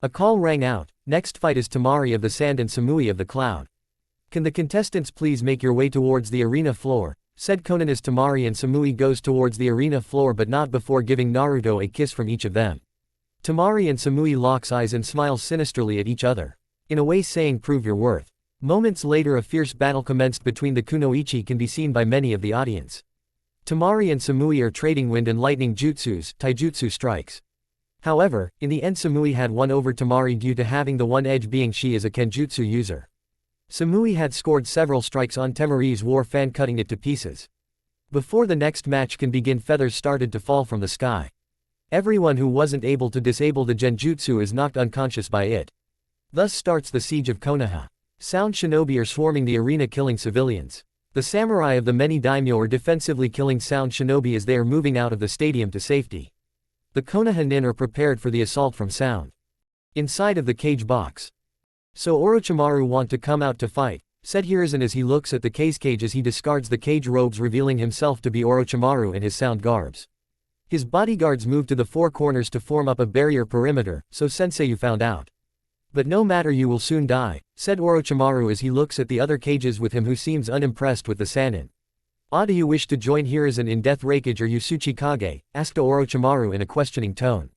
A call rang out. Next fight is Tamari of the Sand and Samui of the Cloud. Can the contestants please make your way towards the arena floor, said Konan as Tamari and Samui goes towards the arena floor, but not before giving Naruto a kiss from each of them. Tamari and Samui locks eyes and smiles sinisterly at each other, in a way saying prove your worth. Moments later, a fierce battle commenced between the kunoichi can be seen by many of the audience. Tamari and Samui are trading wind and lightning jutsus, taijutsu strikes. However, in the end Samui had won over Tamari due to having the one edge being she is a kenjutsu user. Samui had scored several strikes on Tamari's war fan, cutting it to pieces. Before the next match can begin, feathers started to fall from the sky. Everyone who wasn't able to disable the genjutsu is knocked unconscious by it. Thus starts the siege of Konoha. Sound shinobi are swarming the arena killing civilians. The samurai of the many daimyo are defensively killing sound shinobi as they are moving out of the stadium to safety. The Konoha nin are prepared for the assault from sound. Inside of the cage box. So Orochimaru want to come out to fight, said Hiruzen as he looks at the cage as he discards the cage robes, revealing himself to be Orochimaru in his sound garbs. His bodyguards move to the four corners to form up a barrier perimeter, so sensei, you found out. But no matter, you will soon die, said Orochimaru as he looks at the other cages with him, who seems unimpressed with the Sannin. Do you wish to join Hiruzen in Death Raikage or Yusuchi Kage? Asked Orochimaru in a questioning tone.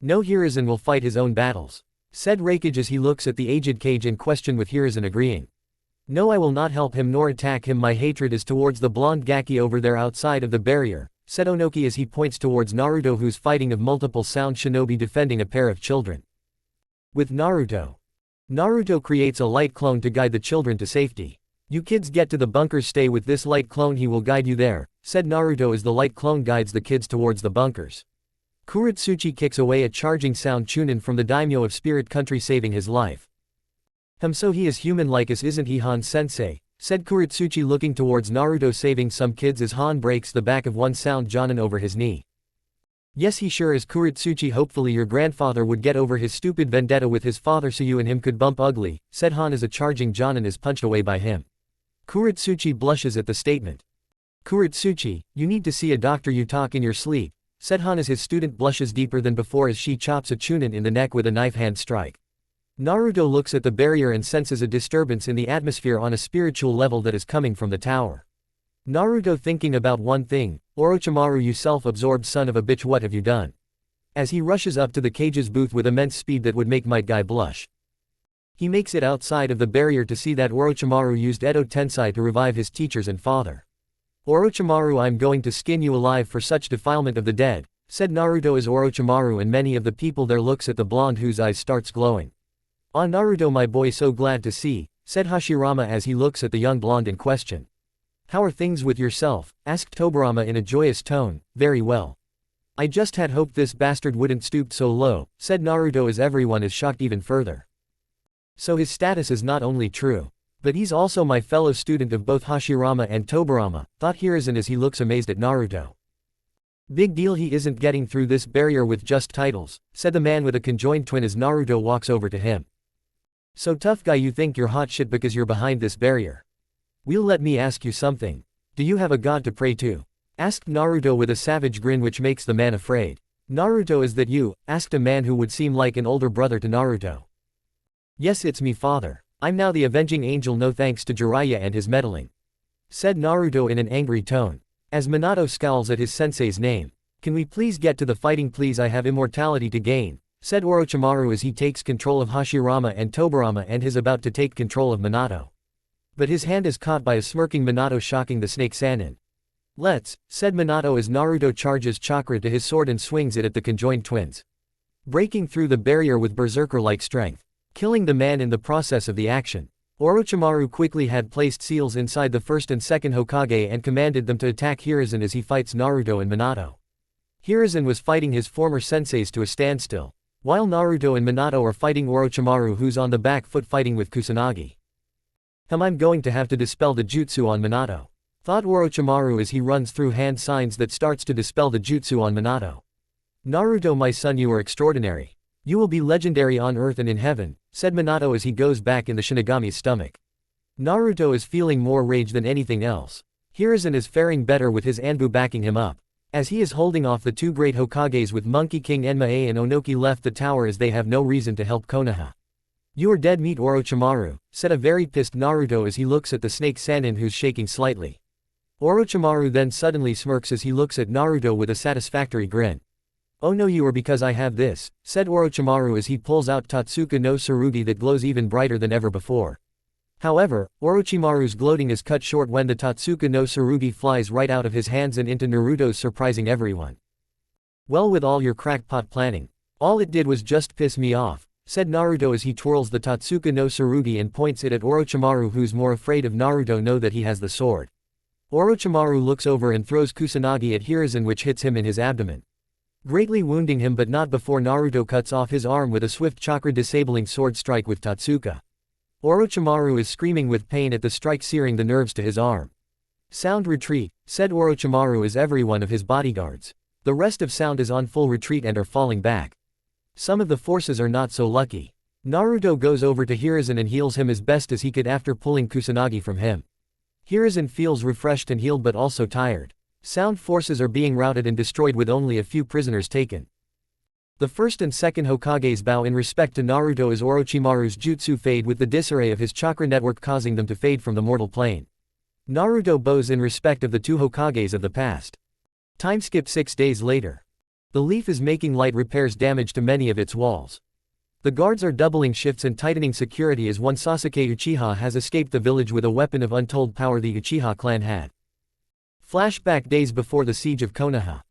No, Hiruzen will fight his own battles, said Raikage as he looks at the aged cage in question, with Hiruzen agreeing. No, I will not help him nor attack him. My hatred is towards the blonde Gaki over there outside of the barrier, said Onoki as he points towards Naruto, who's fighting of multiple sound shinobi defending a pair of children. With Naruto. Naruto creates a light clone to guide the children to safety. You kids get to the bunkers, stay with this light clone, he will guide you there, said Naruto as the light clone guides the kids towards the bunkers. Kuretsuchi kicks away a charging sound Chunin from the daimyo of Spirit Country, saving his life. So he is human like us, isn't he, Han-sensei? Said Kuretsuchi looking towards Naruto, saving some kids as Han breaks the back of one sound Jonin over his knee. Yes, he sure is, Kuretsuchi. Hopefully your grandfather would get over his stupid vendetta with his father so you and him could bump ugly, said Han as a charging Jonin is punched away by him. Kuretsuchi blushes at the statement. Kuretsuchi, you need to see a doctor, you talk in your sleep, said Han as his student blushes deeper than before as she chops a Chunin in the neck with a knife hand strike. Naruto looks at the barrier and senses a disturbance in the atmosphere on a spiritual level that is coming from the tower. Naruto thinking about one thing, Orochimaru, you self-absorbed son of a bitch, what have you done? As he rushes up to the cage's booth with immense speed that would make Might Guy blush. He makes it outside of the barrier to see that Orochimaru used Edo Tensei to revive his teachers and father. Orochimaru, I'm going to skin you alive for such defilement of the dead, said Naruto as Orochimaru and many of the people there looks at the blonde whose eyes starts glowing. Ah, Naruto my boy, so glad to see, said Hashirama as he looks at the young blonde in question. How are things with yourself? Asked Tobirama in a joyous tone. Very well. I just had hoped this bastard wouldn't stoop so low, said Naruto as everyone is shocked even further. So his status is not only true, but he's also my fellow student of both Hashirama and Tobirama, thought Hiruzen as he looks amazed at Naruto. Big deal, he isn't getting through this barrier with just titles, said the man with a conjoined twin as Naruto walks over to him. So tough guy, you think you're hot shit because you're behind this barrier? Well, let me ask you something. Do you have a god to pray to? Asked Naruto with a savage grin which makes the man afraid. Naruto, is that you? Asked a man who would seem like an older brother to Naruto. Yes, it's me, father. I'm now the avenging angel, no thanks to Jiraiya and his meddling, said Naruto in an angry tone. As Minato scowls at his sensei's name. Can we please get to the fighting please, I have immortality to gain, said Orochimaru as he takes control of Hashirama and Tobirama and is about to take control of Minato. But his hand is caught by a smirking Minato, shocking the snake Sannin. Let's, said Minato as Naruto charges chakra to his sword and swings it at the conjoined twins, breaking through the barrier with berserker-like strength, killing the man in the process of the action. Orochimaru quickly had placed seals inside the first and second Hokage and commanded them to attack Hiruzen as he fights Naruto and Minato. Hiruzen was fighting his former senseis to a standstill, while Naruto and Minato are fighting Orochimaru, who's on the back foot fighting with Kusanagi. I'm going to have to dispel the jutsu on Minato, thought Orochimaru as he runs through hand signs that starts to dispel the jutsu on Minato. Naruto my son, you are extraordinary. You will be legendary on earth and in heaven, said Minato as he goes back in the Shinigami's stomach. Naruto is feeling more rage than anything else. Hiruzen is faring better with his Anbu backing him up, as he is holding off the two great Hokages with Monkey King Enma and Onoki left the tower as they have no reason to help Konoha. You are dead meat, Orochimaru, said a very pissed Naruto as he looks at the snake Sannin who's shaking slightly. Orochimaru then suddenly smirks as he looks at Naruto with a satisfactory grin. Oh no, you are, because I have this, said Orochimaru as he pulls out Totsuka no Tsurugi that glows even brighter than ever before. However, Orochimaru's gloating is cut short when the Totsuka no Tsurugi flies right out of his hands and into Naruto's, surprising everyone. Well, with all your crackpot planning, all it did was just piss me off, said Naruto as he twirls the Totsuka no Tsurugi and points it at Orochimaru, who's more afraid of Naruto now that he has the sword. Orochimaru looks over and throws Kusanagi at Hiruzen, which hits him in his abdomen, greatly wounding him, but not before Naruto cuts off his arm with a swift chakra disabling sword strike with Totsuka. Orochimaru is screaming with pain at the strike, searing the nerves to his arm. Sound retreat, said Orochimaru as every one of his bodyguards, the rest of Sound, is on full retreat and are falling back. Some of the forces are not so lucky. Naruto goes over to Hiruzen and heals him as best as he could after pulling Kusanagi from him. Hiruzen feels refreshed and healed but also tired. Sound forces are being routed and destroyed with only a few prisoners taken. The first and second Hokages bow in respect to Naruto as Orochimaru's jutsu fade with the disarray of his chakra network causing them to fade from the mortal plane. Naruto bows in respect of the two Hokages of the past. Time skip 6 days later. The leaf is making light repairs damage to many of its walls. The guards are doubling shifts and tightening security as one Sasuke Uchiha has escaped the village with a weapon of untold power the Uchiha clan had. Flashback days before the siege of Konoha.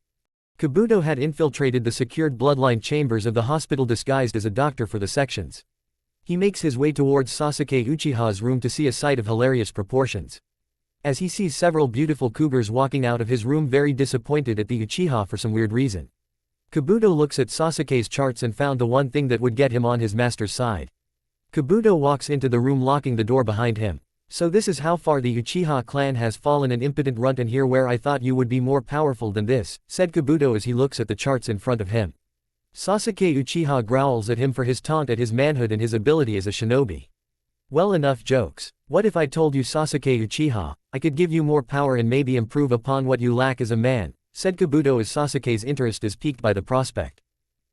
Kabuto had infiltrated the secured bloodline chambers of the hospital disguised as a doctor for the sections. He makes his way towards Sasuke Uchiha's room to see a sight of hilarious proportions. As he sees several beautiful cougars walking out of his room very disappointed at the Uchiha for some weird reason. Kabuto looks at Sasuke's charts and found the one thing that would get him on his master's side. Kabuto walks into the room locking the door behind him. So this is how far the Uchiha clan has fallen, an impotent runt, and here where I thought you would be more powerful than this, said Kabuto as he looks at the charts in front of him. Sasuke Uchiha growls at him for his taunt at his manhood and his ability as a shinobi. Well, enough jokes. What if I told you, Sasuke Uchiha, I could give you more power and maybe improve upon what you lack as a man, said Kabuto as Sasuke's interest is piqued by the prospect.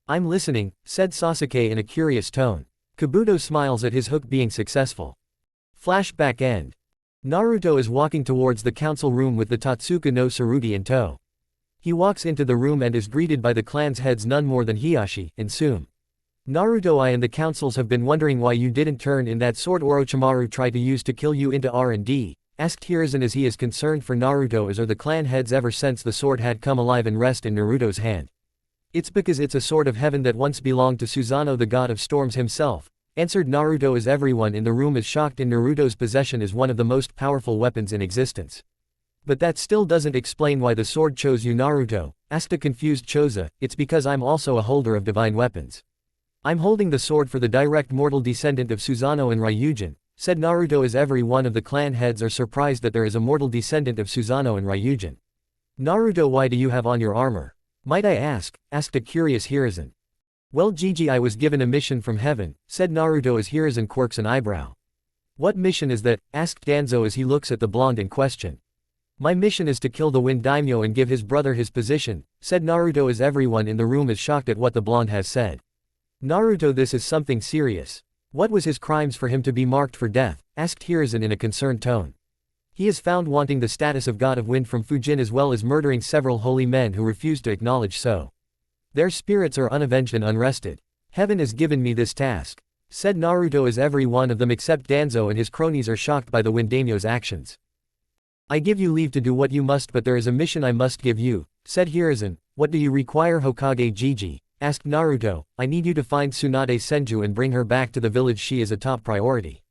I'm listening, said Sasuke in a curious tone. Kabuto smiles at his hook being successful. Flashback end. Naruto is walking towards the council room with the Totsuka no Tsurugi in tow. He walks into the room and is greeted by the clan's heads, none more than Hiashi and Tsume. Naruto, I and the councils have been wondering why you didn't turn in that sword Orochimaru tried to use to kill you into R&D, asked Hiruzen as he is concerned for Naruto, as are the clan heads ever since the sword had come alive and rest in Naruto's hand. It's because it's a sword of heaven that once belonged to Susanoo, the god of storms himself, answered Naruto as everyone in the room is shocked, and Naruto's possession is one of the most powerful weapons in existence. But that still doesn't explain why the sword chose you, Naruto, asked a confused Choza. It's because I'm also a holder of divine weapons. I'm holding the sword for the direct mortal descendant of Susanoo and Ryujin, said Naruto as every one of the clan heads are surprised that there is a mortal descendant of Susanoo and Ryujin. Naruto, why do you have on your armor? Might I ask, asked a curious Hiruzen. Well, Gigi, I was given a mission from heaven, said Naruto as Hiruzen quirks an eyebrow. What mission is that? Asked Danzo as he looks at the blonde in question. My mission is to kill the Wind Daimyo and give his brother his position, said Naruto as everyone in the room is shocked at what the blonde has said. Naruto, this is something serious. What was his crimes for him to be marked for death? Asked Hiruzen in a concerned tone. He is found wanting the status of god of wind from Fujin as well as murdering several holy men who refused to acknowledge so. Their spirits are unavenged and unrested. Heaven has given me this task, said Naruto as every one of them except Danzo and his cronies are shocked by the Wind Daimyo's actions. I give you leave to do what you must, but there is a mission I must give you, said Hiruzen. What do you require, Hokage Gigi? Asked Naruto. I need you to find Tsunade Senju and bring her back to the village. She is a top priority.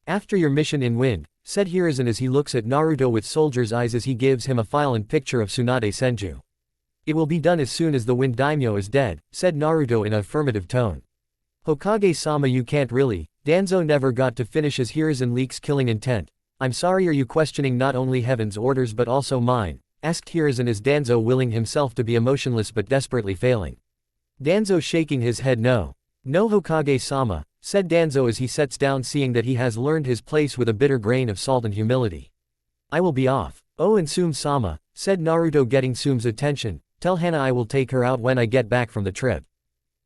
After your mission in Wind, said Hiruzen as he looks at Naruto with soldier's eyes as he gives him a file and picture of Tsunade Senju. It will be done as soon as the Wind Daimyo is dead, said Naruto in an affirmative tone. Hokage-sama, you can't really. Danzo never got to finish as Hiruzen leaks killing intent. I'm sorry, are you questioning not only heaven's orders but also mine? Asked Hiruzen as Danzo willing himself to be emotionless but desperately failing. Danzo shaking his head no. No, Hokage-sama, said Danzo as he sets down seeing that he has learned his place with a bitter grain of salt and humility. I will be off. Oh, and Tsume-sama, said Naruto getting Tsume's attention, tell Henna I will take her out when I get back from the trip,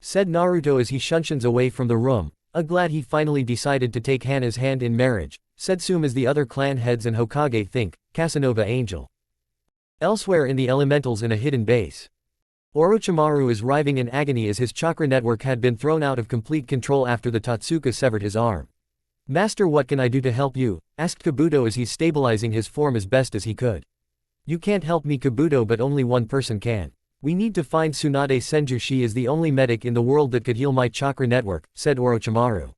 said Naruto as he shunshuns away from the room. Glad he finally decided to take Henna's hand in marriage, said Tsume as the other clan heads and Hokage think, Casanova Angel. Elsewhere in the elementals in a hidden base. Orochimaru is writhing in agony as his chakra network had been thrown out of complete control after the Totsuka severed his arm. Master, what can I do to help you? Asked Kabuto as he's stabilizing his form as best as he could. You can't help me, Kabuto, but only one person can. We need to find Tsunade Senju. She is the only medic in the world that could heal my chakra network, said Orochimaru.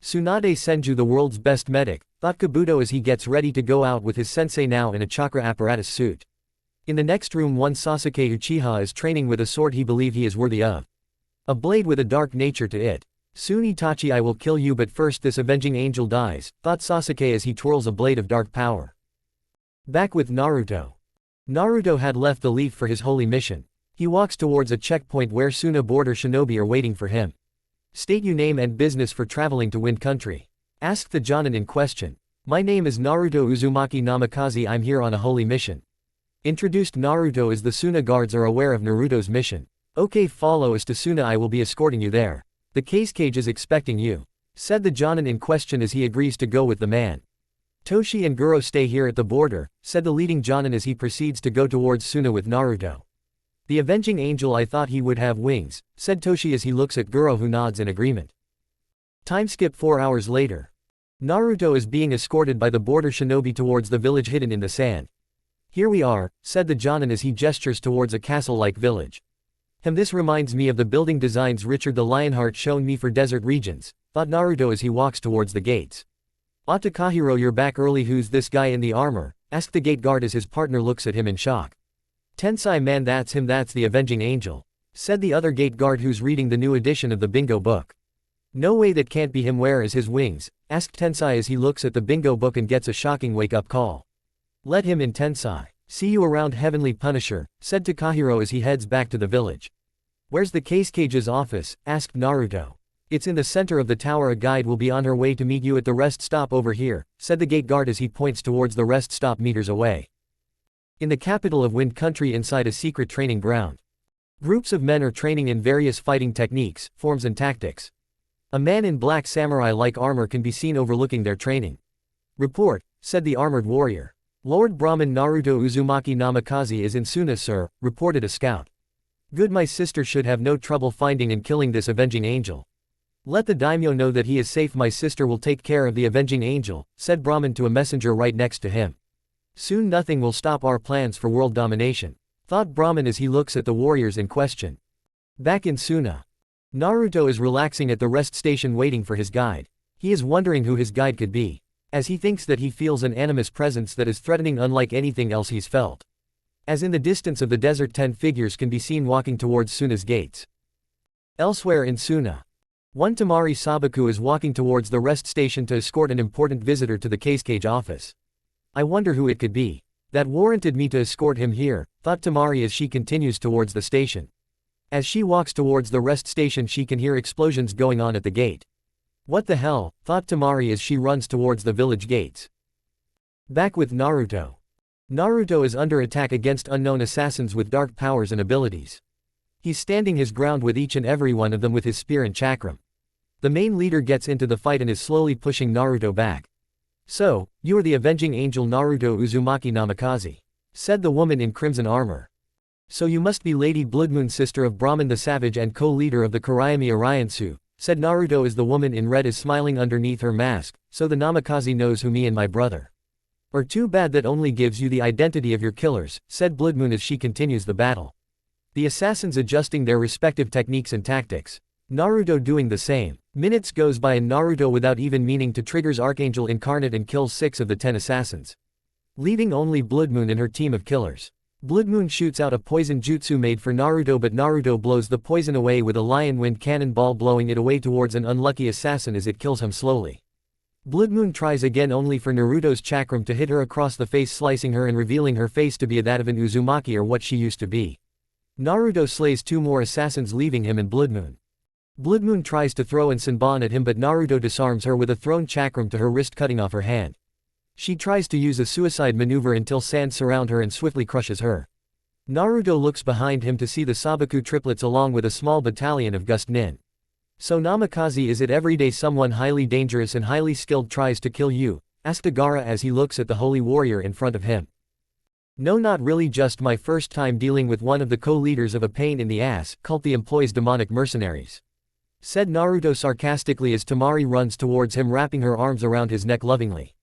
Tsunade Senju, the world's best medic, thought Kabuto as he gets ready to go out with his sensei now in a chakra apparatus suit. In the next room, one Sasuke Uchiha is training with a sword he believes he is worthy of. A blade with a dark nature to it. Soon Itachi, I will kill you, but first this avenging angel dies, thought Sasuke as he twirls a blade of dark power. Back with Naruto. Naruto had left the leaf for his holy mission. He walks towards a checkpoint where Suna border shinobi are waiting for him. State your name and business for traveling to Wind Country, asked the Jonin in question. My name is Naruto Uzumaki Namikaze. I'm here on a holy mission. Introduced Naruto as the Suna guards are aware of Naruto's mission. Okay, follow us to Suna, I will be escorting you there. The cage is expecting you, said the Jonin in question as he agrees to go with the man. Toshi and Guro stay here at the border, said the leading Jonin as he proceeds to go towards Suna with Naruto. The avenging angel, I thought he would have wings, said Toshi as he looks at Guro, who nods in agreement. Time skip 4 hours later. Naruto is being escorted by the border shinobi towards the village hidden in the sand. Here we are, said the Jonin as he gestures towards a castle-like village. This reminds me of the building designs Richard the Lionheart shown me for desert regions, thought Naruto as he walks towards the gates. Takahiro, you're back early. Who's this guy in the armor? Asked the gate guard as his partner looks at him in shock. Tensai, man, that's him, that's the avenging angel, said the other gate guard who's reading the new edition of the bingo book. No way, that can't be him. Where is his wings? Asked Tensai as he looks at the bingo book and gets a shocking wake-up call. Let him in, Tensai. See you around, Heavenly Punisher, said Takahiro as he heads back to the village. Where's the cage's office? Asked Naruto. It's in the center of the tower. A guide will be on her way to meet you at the rest stop over here, said the gate guard as he points towards the rest stop meters away. In the capital of Wind Country, inside a secret training ground. Groups of men are training in various fighting techniques, forms and tactics. A man in black samurai-like armor can be seen overlooking their training. Report, said the armored warrior. Lord Brahmin Naruto Uzumaki Namikaze is in Suna, sir, reported a scout. Good, my sister should have no trouble finding and killing this avenging angel. Let the daimyo know that he is safe. My sister will take care of the avenging angel, said Brahmin to a messenger right next to him. Soon nothing will stop our plans for world domination, thought Brahmin as he looks at the warriors in question. Back in Suna. Naruto is relaxing at the rest station waiting for his guide. He is wondering who his guide could be, as he thinks that he feels an animus presence that is threatening unlike anything else he's felt. As in the distance of the desert, 10 figures can be seen walking towards Suna's gates. Elsewhere in Suna. One Tamari Sabaku is walking towards the rest station to escort an important visitor to the cage office. I wonder who it could be. That warranted me to escort him here, thought Tamari as she continues towards the station. As she walks towards the rest station, she can hear explosions going on at the gate. What the hell, thought Tamari as she runs towards the village gates. Back with Naruto. Naruto is under attack against unknown assassins with dark powers and abilities. He's standing his ground with each and every one of them with his spear and chakram. The main leader gets into the fight and is slowly pushing Naruto back. So, you are the avenging angel Naruto Uzumaki Namikaze, said the woman in crimson armor. So you must be Lady Bloodmoon, sister of Brahmin the Savage and co-leader of the Kurayami Ariansu, said Naruto as the woman in red is smiling underneath her mask. So the Namikaze knows who me and my brother. Or too bad, that only gives you the identity of your killers, said Bloodmoon as she continues the battle. The assassins adjusting their respective techniques and tactics. Naruto doing the same. Minutes goes by and Naruto, without even meaning to, triggers Archangel Incarnate and kills 6 of the 10 assassins, leaving only Bloodmoon and her team of killers. Bloodmoon shoots out a poison jutsu made for Naruto, but Naruto blows the poison away with a lion wind cannonball, blowing it away towards an unlucky assassin as it kills him slowly. Bloodmoon tries again, only for Naruto's chakram to hit her across the face, slicing her and revealing her face to be that of an Uzumaki, or what she used to be. Naruto slays 2 more assassins, leaving him and Bloodmoon. Bloodmoon tries to throw an Senbon at him, but Naruto disarms her with a thrown chakram to her wrist, cutting off her hand. She tries to use a suicide maneuver until sand surround her and swiftly crushes her. Naruto looks behind him to see the Sabaku triplets along with a small battalion of Gust Nin. So Namikaze, is it every day someone highly dangerous and highly skilled tries to kill you? Asked Gaara as he looks at the holy warrior in front of him. No, not really, just my first time dealing with one of the co-leaders of a pain in the ass cult that employs demonic mercenaries, said Naruto sarcastically as Tamari runs towards him, wrapping her arms around his neck lovingly.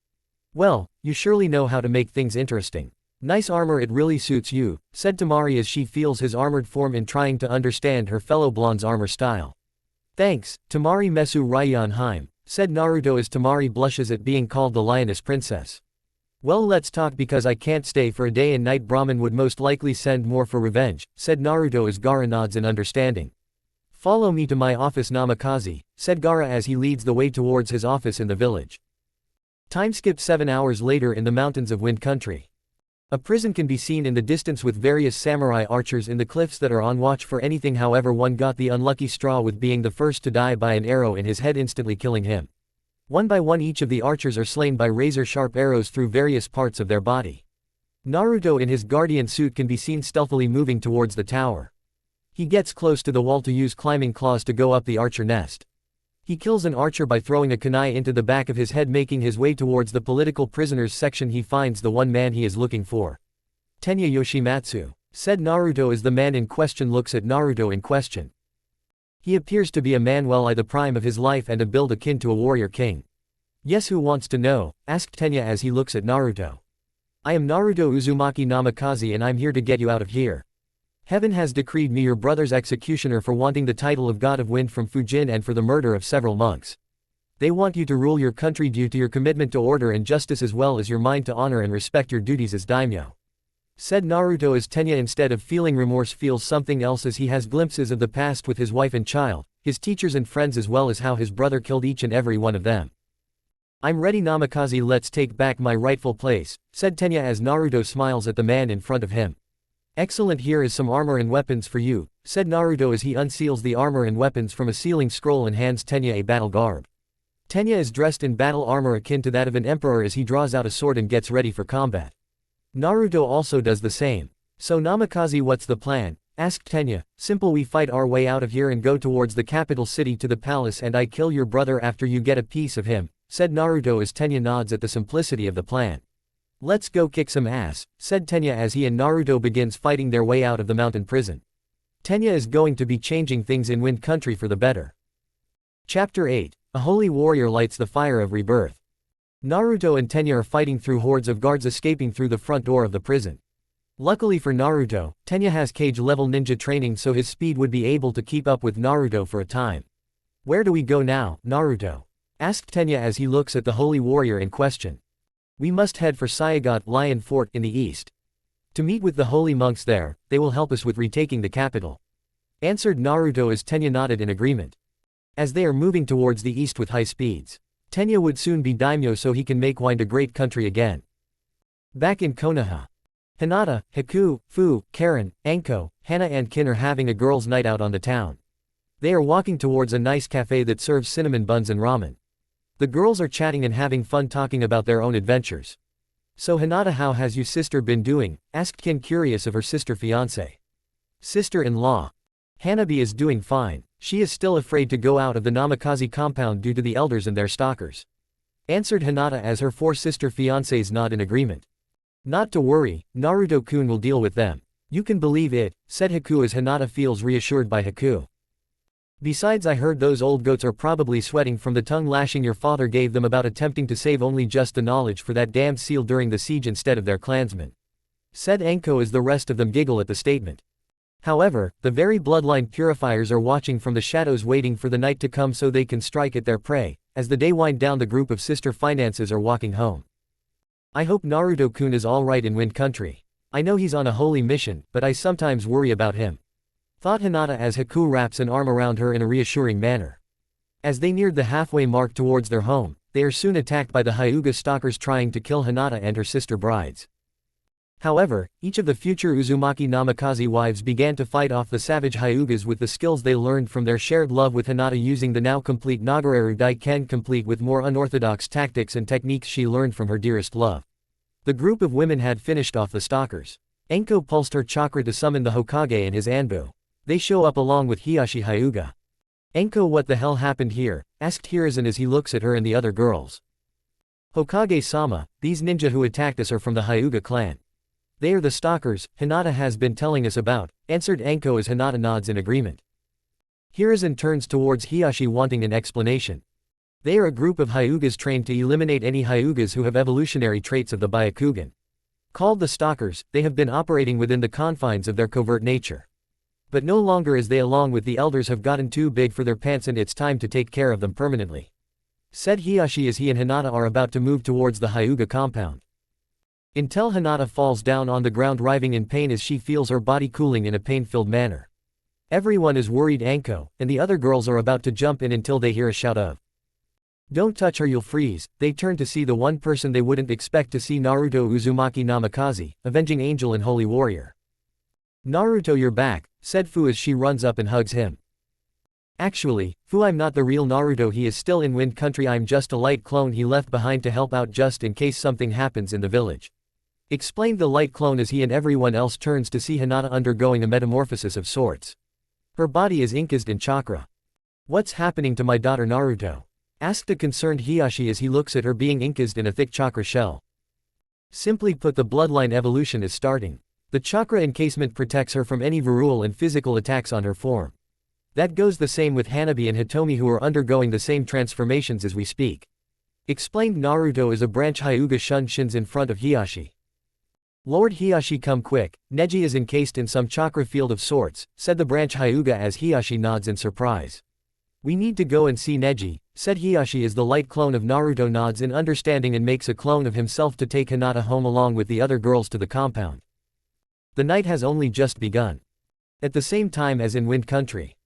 Well, you surely know how to make things interesting. Nice armor, it really suits you, said Tamari as she feels his armored form in trying to understand her fellow blonde's armor style. Thanks, Tamari Mesu Ryanheim, said Naruto as Tamari blushes at being called the lioness princess. Well, let's talk, because I can't stay for a day and night. Brahmin would most likely send more for revenge, said Naruto as Gaara nods in understanding. Follow me to my office, Namikaze, said Gaara as he leads the way towards his office in the village. Time skip 7 hours later in the mountains of Wind Country. A prison can be seen in the distance with various samurai archers in the cliffs that are on watch for anything. However, one got the unlucky straw with being the first to die by an arrow in his head, instantly killing him. One by one, each of the archers are slain by razor-sharp arrows through various parts of their body. Naruto in his guardian suit can be seen stealthily moving towards the tower. He gets close to the wall to use climbing claws to go up the archer nest. He kills an archer by throwing a kunai into the back of his head, making his way towards the political prisoners section. He finds the one man he is looking for. Tenya Yoshimatsu. Said Naruto as the man in question looks at Naruto in question. He appears to be a man well in the prime of his life and a build akin to a warrior king. Yes, who wants to know? Asked Tenya as he looks at Naruto. I am Naruto Uzumaki Namikaze and I'm here to get you out of here. Heaven has decreed me your brother's executioner for wanting the title of God of Wind from Fujin and for the murder of several monks. They want you to rule your country due to your commitment to order and justice as well as your mind to honor and respect your duties as daimyo. Said Naruto as Tenya instead of feeling remorse feels something else as he has glimpses of the past with his wife and child, his teachers and friends as well as how his brother killed each and every one of them. I'm ready Namikaze, let's take back my rightful place, said Tenya as Naruto smiles at the man in front of him. Excellent, here is some armor and weapons for you, said Naruto as he unseals the armor and weapons from a sealing scroll and hands Tenya a battle garb. Tenya is dressed in battle armor akin to that of an emperor as he draws out a sword and gets ready for combat. Naruto also does the same. So Namikaze, what's the plan? Asked Tenya. Simple, we fight our way out of here and go towards the capital city to the palace and I kill your brother after you get a piece of him, said Naruto as Tenya nods at the simplicity of the plan. Let's go kick some ass, said Tenya as he and Naruto begins fighting their way out of the mountain prison. Tenya is going to be changing things in Wind Country for the better. Chapter 8. A holy warrior lights the fire of rebirth. Naruto and Tenya are fighting through hordes of guards escaping through the front door of the prison. Luckily for Naruto, Tenya has cage-level ninja training so his speed would be able to keep up with Naruto for a time. Where do we go now, Naruto? Asked Tenya as he looks at the holy warrior in question. We must head for Sayagat Lion Fort in the east. To meet with the holy monks there, they will help us with retaking the capital. Answered Naruto as Tenya nodded in agreement. As they are moving towards the east with high speeds, Tenya would soon be daimyo so he can make Wind a great country again. Back in Konoha. Hinata, Haku, Fu, Karen, Anko, Henna and Kin are having a girls' night out on the town. They are walking towards a nice cafe that serves cinnamon buns and ramen. The girls are chatting and having fun talking about their own adventures. So Hinata, how has your sister been doing? Asked Kin, curious of her sister fiancé. Sister-in-law. Hanabi is doing fine. She is still afraid to go out of the Namikaze compound due to the elders and their stalkers. Answered Hinata as her four sister fiancés nod in agreement. Not to worry, Naruto-kun will deal with them. You can believe it, said Haku as Hinata feels reassured by Haku. Besides, I heard those old goats are probably sweating from the tongue lashing your father gave them about attempting to save only just the knowledge for that damned seal during the siege instead of their clansmen. Said Anko as the rest of them giggle at the statement. However, the very bloodline purifiers are watching from the shadows waiting for the night to come so they can strike at their prey. As the day wind down, the group of sister finances are walking home. I hope Naruto-kun is alright in Wind Country. I know he's on a holy mission, but I sometimes worry about him. Thought Hinata as Haku wraps an arm around her in a reassuring manner. As they neared the halfway mark towards their home, they are soon attacked by the Hyuga stalkers trying to kill Hinata and her sister brides. However, each of the future Uzumaki Namikaze wives began to fight off the savage Hyugas with the skills they learned from their shared love with Hinata, using the now complete Nagareru Daiken, complete with more unorthodox tactics and techniques she learned from her dearest love. The group of women had finished off the stalkers. Anko pulsed her chakra to summon the Hokage and his Anbu. They show up along with Hiashi Hyuga. Anko, what the hell happened here? Asked Hiruzen as he looks at her and the other girls. Hokage-sama, these ninja who attacked us are from the Hyuga clan. They are the stalkers Hinata has been telling us about, answered Anko as Hinata nods in agreement. Hiruzen turns towards Hiashi wanting an explanation. They are a group of Hyugas trained to eliminate any Hyugas who have evolutionary traits of the Byakugan. Called the stalkers, they have been operating within the confines of their covert nature. But no longer, as they along with the elders have gotten too big for their pants and it's time to take care of them permanently. Said Hiashi as he and Hinata are about to move towards the Hyuga compound. Until Hinata falls down on the ground writhing in pain as she feels her body cooling in a pain-filled manner. Everyone is worried. Anko and the other girls are about to jump in until they hear a shout of, "Don't touch her, you'll freeze." They turn to see the one person they wouldn't expect to see, Naruto Uzumaki Namikaze, avenging angel and holy warrior. "Naruto, you're back," said Fu as she runs up and hugs him. "Actually, Fu, I'm not the real Naruto. He is still in Wind Country. I'm just a light clone he left behind to help out just in case something happens in the village," explained the light clone as he and everyone else turns to see Hinata undergoing a metamorphosis of sorts. Her body is encased in chakra. What's happening to my daughter Naruto? Asked a concerned Hiyashi as he looks at her being encased in a thick chakra shell. Simply put, the bloodline evolution is starting. The chakra encasement protects her from any virile and physical attacks on her form. That goes the same with Hanabi and Hitomi, who are undergoing the same transformations as we speak. Explained Naruto as a branch Hyuga shins in front of Hiyashi. Lord Hiyashi, come quick, Neji is encased in some chakra field of sorts, said the branch Hyuga as Hiyashi nods in surprise. We need to go and see Neji, said Hiyashi as the light clone of Naruto nods in understanding and makes a clone of himself to take Hinata home along with the other girls to the compound. The night has only just begun. At the same time as in Wind Country.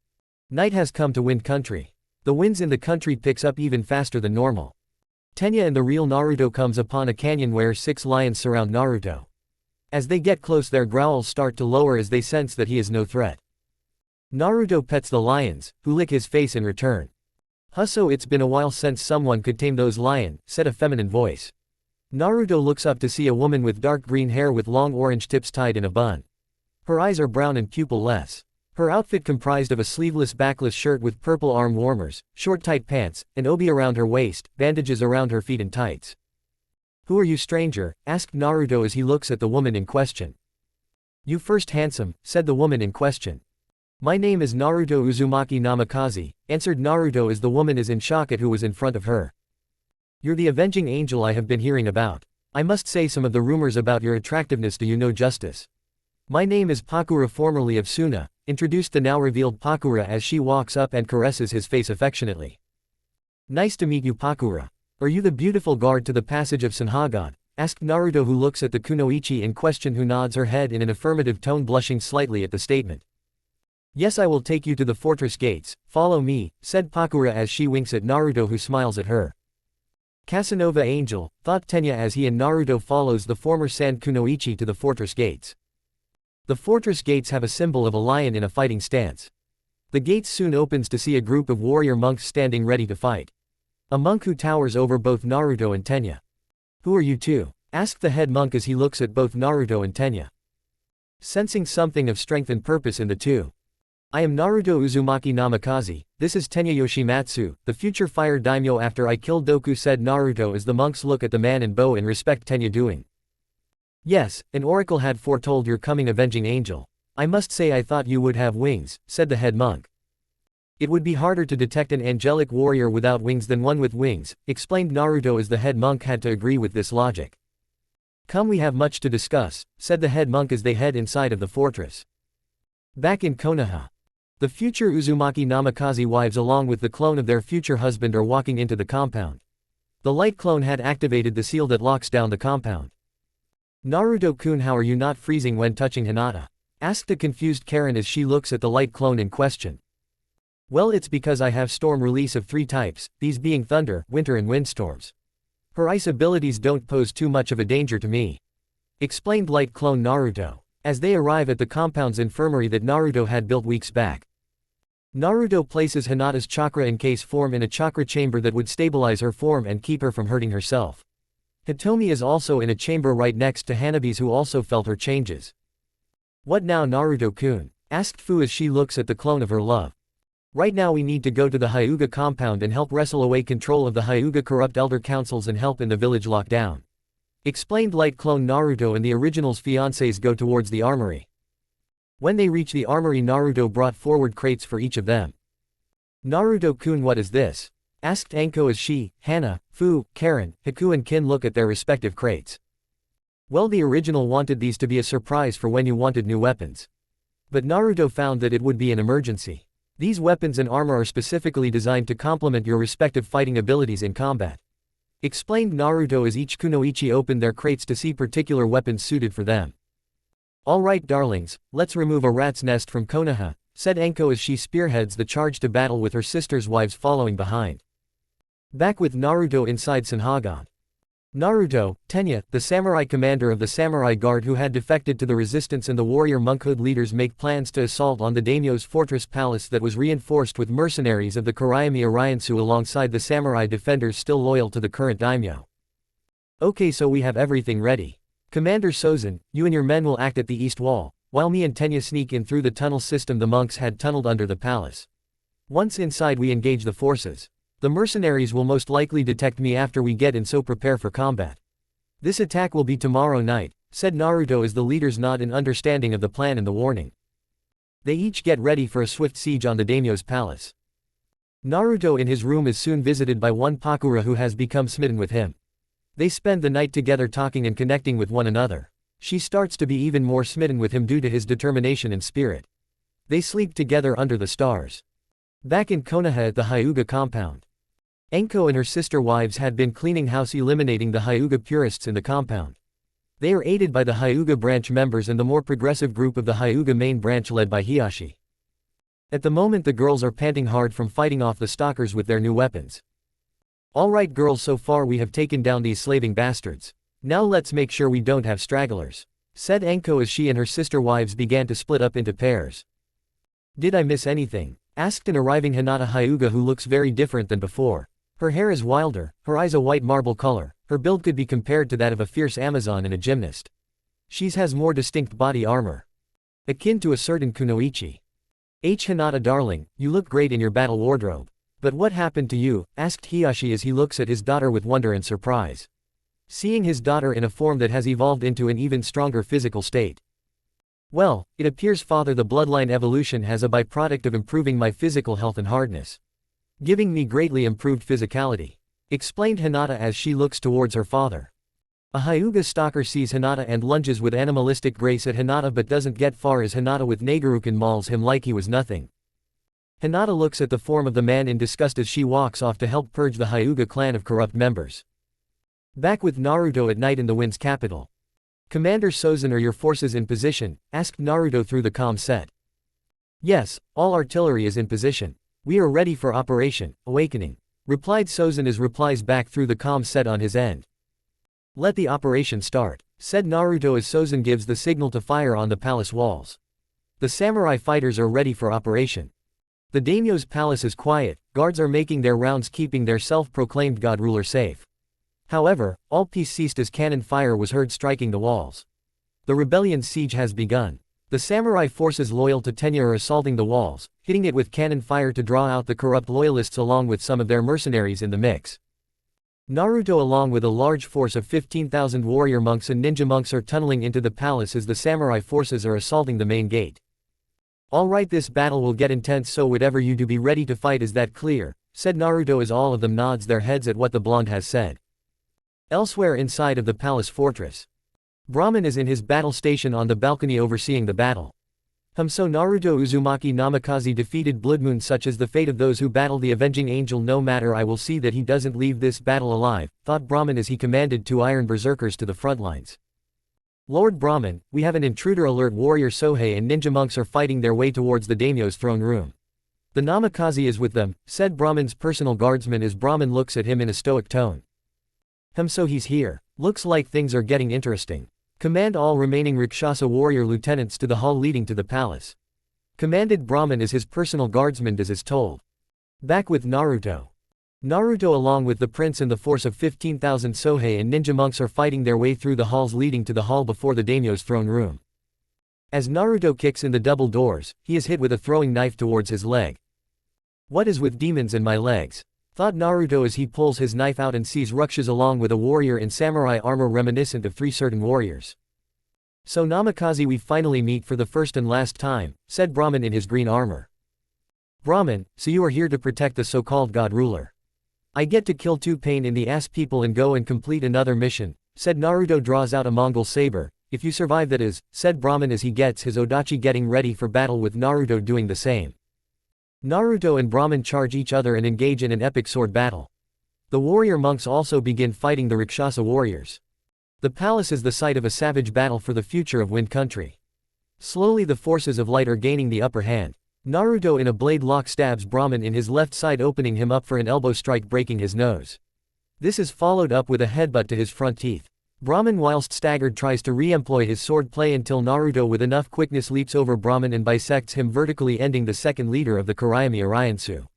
Night has come to Wind Country. The winds in the country picks up even faster than normal. Tenya and the real Naruto comes upon a canyon where 6 lions surround Naruto. As they get close, their growls start to lower as they sense that he is no threat. Naruto pets the lions, who lick his face in return. "Husso, it's been a while since someone could tame those lions," said a feminine voice. Naruto looks up to see a woman with dark green hair with long orange tips tied in a bun. Her eyes are brown and pupil-less. Her outfit comprised of a sleeveless backless shirt with purple arm warmers, short tight pants, an obi around her waist, bandages around her feet and tights. "Who are you, stranger?" asked Naruto as he looks at the woman in question. "You first, handsome," said the woman in question. "My name is Naruto Uzumaki Namikaze," answered Naruto as the woman is in shock at who was in front of her. "You're the avenging angel I have been hearing about. I must say some of the rumors about your attractiveness do you no justice. My name is Pakura, formerly of Suna," introduced the now revealed Pakura as she walks up and caresses his face affectionately. "Nice to meet you, Pakura. Are you the beautiful guard to the passage of Stonehawk?" asked Naruto, who looks at the kunoichi in question, who nods her head in an affirmative tone, blushing slightly at the statement. "Yes, I will take you to the fortress gates, follow me," said Pakura as she winks at Naruto, who smiles at her. "Casanova angel," thought Tenya as he and Naruto follows the former sand kunoichi to the fortress gates. The fortress gates have a symbol of a lion in a fighting stance. The gates soon opens to see a group of warrior monks standing ready to fight. A monk who towers over both Naruto and Tenya. "Who are you two?" asked the head monk as he looks at both Naruto and Tenya. Sensing something of strength and purpose in the two. "I am Naruto Uzumaki Namikaze, this is Tenya Yoshimatsu, the future fire daimyo after I killed Doku," said Naruto as the monks look at the man and bow in respect Tenya doing. "Yes, an oracle had foretold your coming, avenging angel. I must say I thought you would have wings," said the head monk. "It would be harder to detect an angelic warrior without wings than one with wings," explained Naruto as the head monk had to agree with this logic. "Come, we have much to discuss," said the head monk as they head inside of the fortress. Back in Konoha. The future Uzumaki Namikaze wives along with the clone of their future husband are walking into the compound. The light clone had activated the seal that locks down the compound. "Naruto-kun, how are you not freezing when touching Hinata?" asked a confused Karen as she looks at the light clone in question. "Well, it's because I have storm release of 3 types, these being thunder, winter and windstorms. Her ice abilities don't pose too much of a danger to me," explained light clone Naruto, as they arrive at the compound's infirmary that Naruto had built weeks back. Naruto places Hinata's chakra encased form in a chakra chamber that would stabilize her form and keep her from hurting herself. Hitomi is also in a chamber right next to Hanabi's, who also felt her changes. "What now, Naruto-kun?" asked Fu as she looks at the clone of her love. "Right now we need to go to the Hyuga compound and help wrestle away control of the Hyuga corrupt elder councils and help in the village lockdown," explained light clone Naruto, and the original's fiancés go towards the armory. When they reach the armory, Naruto brought forward crates for each of them. "Naruto-kun, what is this?" asked Anko as she, Hana, Fu, Karen, Haku and Kin look at their respective crates. "Well, the original wanted these to be a surprise for when you wanted new weapons. But Naruto found that it would be an emergency. These weapons and armor are specifically designed to complement your respective fighting abilities in combat," explained Naruto as each kunoichi opened their crates to see particular weapons suited for them. "Alright darlings, let's remove a rat's nest from Konoha," said Anko as she spearheads the charge to battle with her sister's wives following behind. Back with Naruto inside Stonehawk. Naruto, Tenya, the samurai commander of the samurai guard who had defected to the resistance, and the warrior monkhood leaders make plans to assault on the daimyo's fortress palace that was reinforced with mercenaries of the Kurayami Ariansu alongside the samurai defenders still loyal to the current daimyo. "Okay, so we have everything ready. Commander Sozin, you and your men will act at the east wall. while me and Tenya sneak in through the tunnel system the monks had tunneled under the palace. Once inside we engage the forces. The mercenaries will most likely detect me after we get in, so prepare for combat. This attack will be tomorrow night, said Naruto as the leaders nod in understanding of the plan and the warning. They each get ready for a swift siege on the daimyo's palace. Naruto in his room is soon visited by one Pakura who has become smitten with him. They spend the night together talking and connecting with one another. She starts to be even more smitten with him due to his determination and spirit. They sleep together under the stars. Back in Konoha at the Hyuga compound. Enko and her sister wives had been cleaning house, eliminating the Hyuga purists in the compound. They are aided by the Hyuga branch members and the more progressive group of the Hyuga main branch led by Hiyashi. At the moment the girls are panting hard from fighting off the stalkers with their new weapons. Alright girls, so far we have taken down these slaving bastards. Now let's make sure we don't have stragglers, said Enko as she and her sister wives began to split up into pairs. Did I miss anything? Asked an arriving Hinata Hyuga who looks very different than before. Her hair is wilder, her eyes a white marble color, her build could be compared to that of a fierce Amazon and a gymnast. She has more distinct body armor, akin to a certain kunoichi. Hinata darling, you look great in your battle wardrobe. But what happened to you? Asked Hiyashi as he looks at his daughter with wonder and surprise. Seeing his daughter in a form that has evolved into an even stronger physical state. Well, it appears father, the bloodline evolution has a byproduct of improving my physical health and hardness, giving me greatly improved physicality, explained Hinata as she looks towards her father. A Hyuga stalker sees Hinata and lunges with animalistic grace at Hinata but doesn't get far as Hinata with Nagaruken mauls him like he was nothing. Hinata looks at the form of the man in disgust as she walks off to help purge the Hyuga clan of corrupt members. Back with Naruto at night in the wind's capital. Commander Sozin, are your forces in position? Asked Naruto through the comm set. Yes, all artillery is in position. We are ready for Operation Awakening, replied Sozin as replies back through the comm set on his end. Let the operation start, said Naruto as Sozin gives the signal to fire on the palace walls. The samurai fighters are ready for operation. The daimyo's palace is quiet, guards are making their rounds keeping their self-proclaimed god ruler safe. However, all peace ceased as cannon fire was heard striking the walls. The rebellion's siege has begun. The samurai forces loyal to Tenya are assaulting the walls, hitting it with cannon fire to draw out the corrupt loyalists along with some of their mercenaries in the mix. Naruto along with a large force of 15,000 warrior monks and ninja monks are tunneling into the palace as the samurai forces are assaulting the main gate. Alright, this battle will get intense, so whatever you do be ready to fight, is that clear? Said Naruto as all of them nods their heads at what the blonde has said. Elsewhere inside of the palace fortress. Brahman is in his battle station on the balcony overseeing the battle. So Naruto Uzumaki Namikaze defeated Bloodmoon, such as the fate of those who battle the avenging angel. No matter, I will see that he doesn't leave this battle alive, thought Brahman as he commanded 2 iron berserkers to the front lines. Lord Brahman, we have an intruder alert. Warrior Sohei and ninja monks are fighting their way towards the daimyo's throne room. The Namikaze is with them, said Brahman's personal guardsman as Brahman looks at him in a stoic tone. So he's here. Looks like things are getting interesting. Command all remaining Rakshasa warrior lieutenants to the hall leading to the palace. Commanded Brahman as his personal guardsman as is told. Back with Naruto. Naruto along with the prince and the force of 15,000 Sohei and ninja monks are fighting their way through the halls leading to the hall before the daimyo's throne room. As Naruto kicks in the double doors, he is hit with a throwing knife towards his leg. What is with demons in my legs? Thought Naruto as he pulls his knife out and sees Rakshas along with a warrior in samurai armor reminiscent of 3 certain warriors. So Namikaze, we finally meet for the first and last time, said Brahman in his green armor. Brahman, so you are here to protect the so-called god ruler. I get to kill 2 pain in the ass people and go and complete another mission, said Naruto draws out a Mongol saber. If you survive, that is, said Brahman as he gets his odachi, getting ready for battle with Naruto doing the same. Naruto and Brahman charge each other and engage in an epic sword battle. The warrior monks also begin fighting the Rakshasa warriors. The palace is the site of a savage battle for the future of Wind Country. Slowly the forces of light are gaining the upper hand. Naruto in a blade lock stabs Brahman in his left side, opening him up for an elbow strike, breaking his nose. This is followed up with a headbutt to his front teeth. Brahman whilst staggered tries to re-employ his sword play until Naruto with enough quickness leaps over Brahman and bisects him vertically, ending the second leader of the Kurayami Ariansu.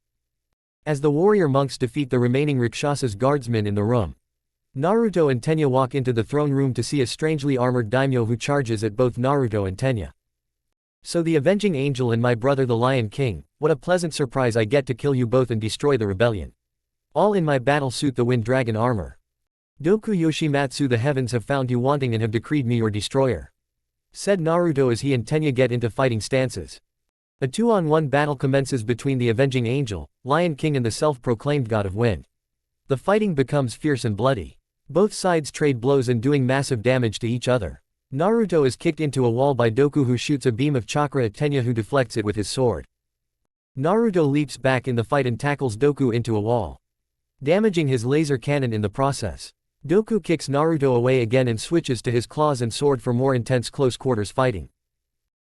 As the warrior monks defeat the remaining Rakshasa's guardsmen in the room, Naruto and Tenya walk into the throne room to see a strangely armored daimyo who charges at both Naruto and Tenya. So the Avenging Angel and my brother the Lion King, what a pleasant surprise I get to kill you both and destroy the rebellion. All in my battle suit the wind dragon armor. Doku Yoshimatsu, the heavens have found you wanting and have decreed me your destroyer. Said Naruto as he and Tenya get into fighting stances. A 2-on-1 battle commences between the Avenging Angel, Lion King and the self-proclaimed God of Wind. The fighting becomes fierce and bloody. Both sides trade blows and doing massive damage to each other. Naruto is kicked into a wall by Doku, who shoots a beam of chakra at Tenya, who deflects it with his sword. Naruto leaps back in the fight and tackles Doku into a wall, damaging his laser cannon in the process. Doku kicks Naruto away again and switches to his claws and sword for more intense close quarters fighting.